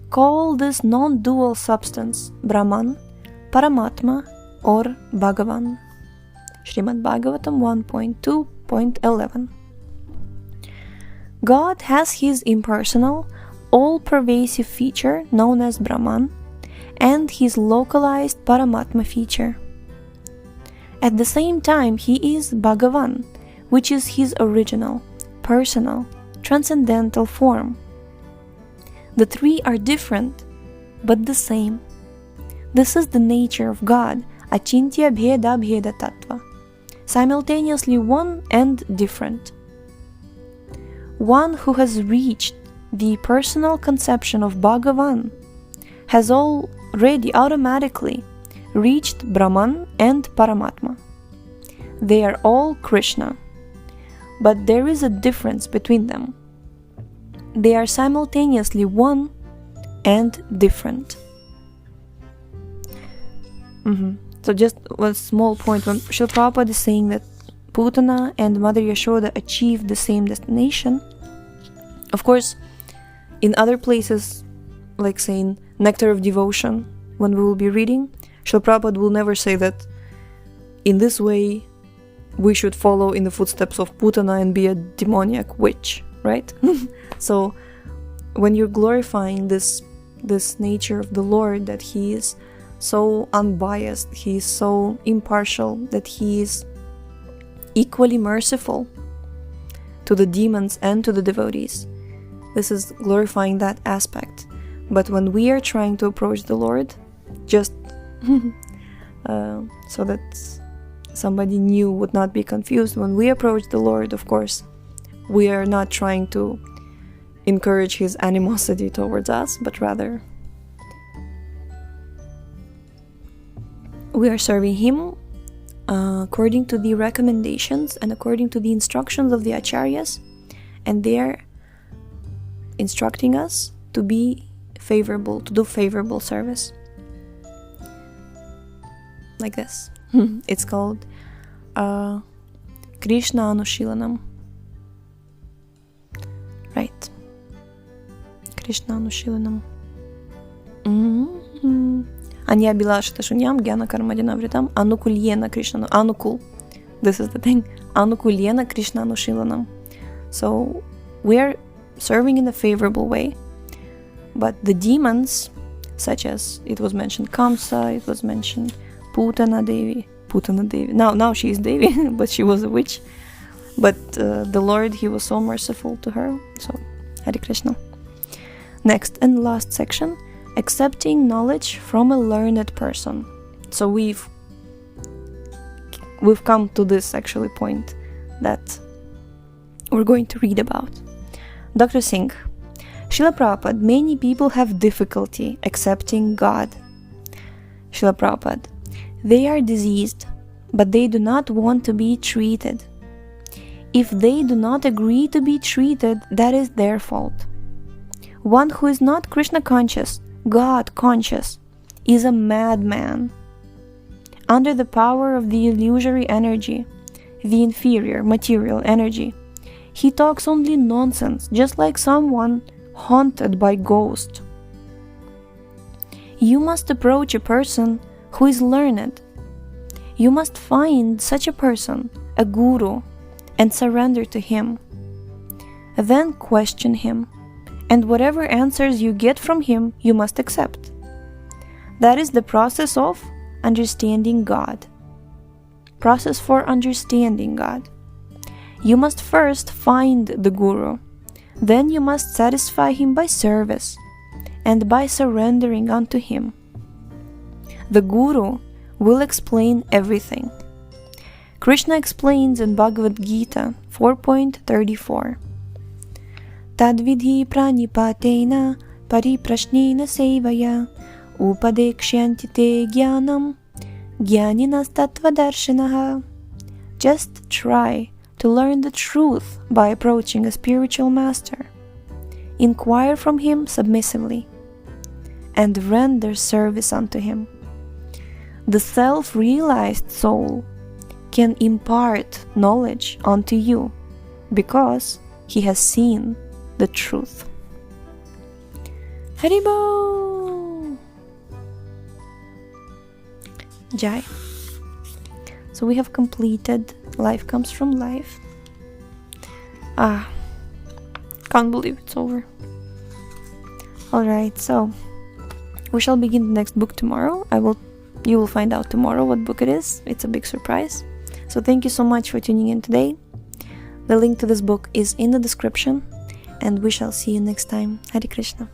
S1: call this non-dual substance Brahman, Paramatma, or Bhagavan. Srimad Bhagavatam 1.2.11. God has his impersonal, all-pervasive feature known as Brahman and his localized Paramatma feature. At the same time, he is Bhagavan, which is his original, personal, transcendental form. The three are different, but the same. This is the nature of God, achintya bheda bheda tattva, simultaneously one and different. One who has reached the personal conception of Bhagavan has already automatically reached Brahman and Paramatma. They are all Krishna, but there is a difference between them. They are simultaneously one and different. So just one small point, when Srila Prabhupada is saying that Putana and Mother Yashoda achieved the same destination, of course, in other places, like saying Nectar of Devotion, when we will be reading, Srila Prabhupada will never say that in this way we should follow in the footsteps of Putana and be a demoniac witch, right? So when you're glorifying this nature of the Lord, that he is so unbiased, he is so impartial, that he is equally merciful to the demons and to the devotees, this is glorifying that aspect. But when we are trying to approach the Lord, just so that somebody new would not be confused, when we approach the Lord, of course, we are not trying to encourage his animosity towards us, but rather we are serving him according to the recommendations and according to the instructions of the acaryas, and they are instructing us to be favorable, to do favorable service. Like this. It's called Krishna Anushilanam. Right. Krishna Anushilanam. Anya Bilashita Shunyam Gyana Karmadina Vritam Anukulyena Krishna Anukul. This is the thing. Anukulyena Krishna Anushilanam. So we are serving in a favorable way. But the demons, such as it was mentioned Kamsa, it was mentioned Putana Devi. Now she is Devi, but she was a witch. But the Lord, he was so merciful to her. So, Hare Krishna. Next and last section, accepting knowledge from a learned person. So we've come to this actually point that we're going to read about. Dr. Singh, Srila Prabhupada, many people have difficulty accepting God. Srila Prabhupada, they are diseased, but they do not want to be treated. If they do not agree to be treated, that is their fault. One who is not Krishna conscious, God conscious, is a madman. Under the power of the illusory energy, the inferior material energy, he talks only nonsense, just like someone haunted by ghosts. You must approach a person who is learned. You must find such a person, a guru, and surrender to him. Then question him, and whatever answers you get from him, you must accept. That is the process of understanding God. Process for understanding God. You must first find the guru. Then you must satisfy him by service and by surrendering unto him. The guru will explain everything. Krishna explains in Bhagavad-Gita 4.34. Tadvidhi pranipatena pariprashnena sevaya upadekshyanti te jnanam jnaninas tattvadarshinaha. Just try to learn the truth by approaching a spiritual master. Inquire from him submissively. and render service unto him. The self-realized soul can impart knowledge unto you because he has seen the truth. Haribo! Jai. So we have completed Life Comes From Life. Can't believe it's over. Alright, so we shall begin the next book tomorrow. You will find out tomorrow what book it is. It's a big surprise. So thank you so much for tuning in today. The link to this book is in the description, and we shall see you next time. Hare Krishna.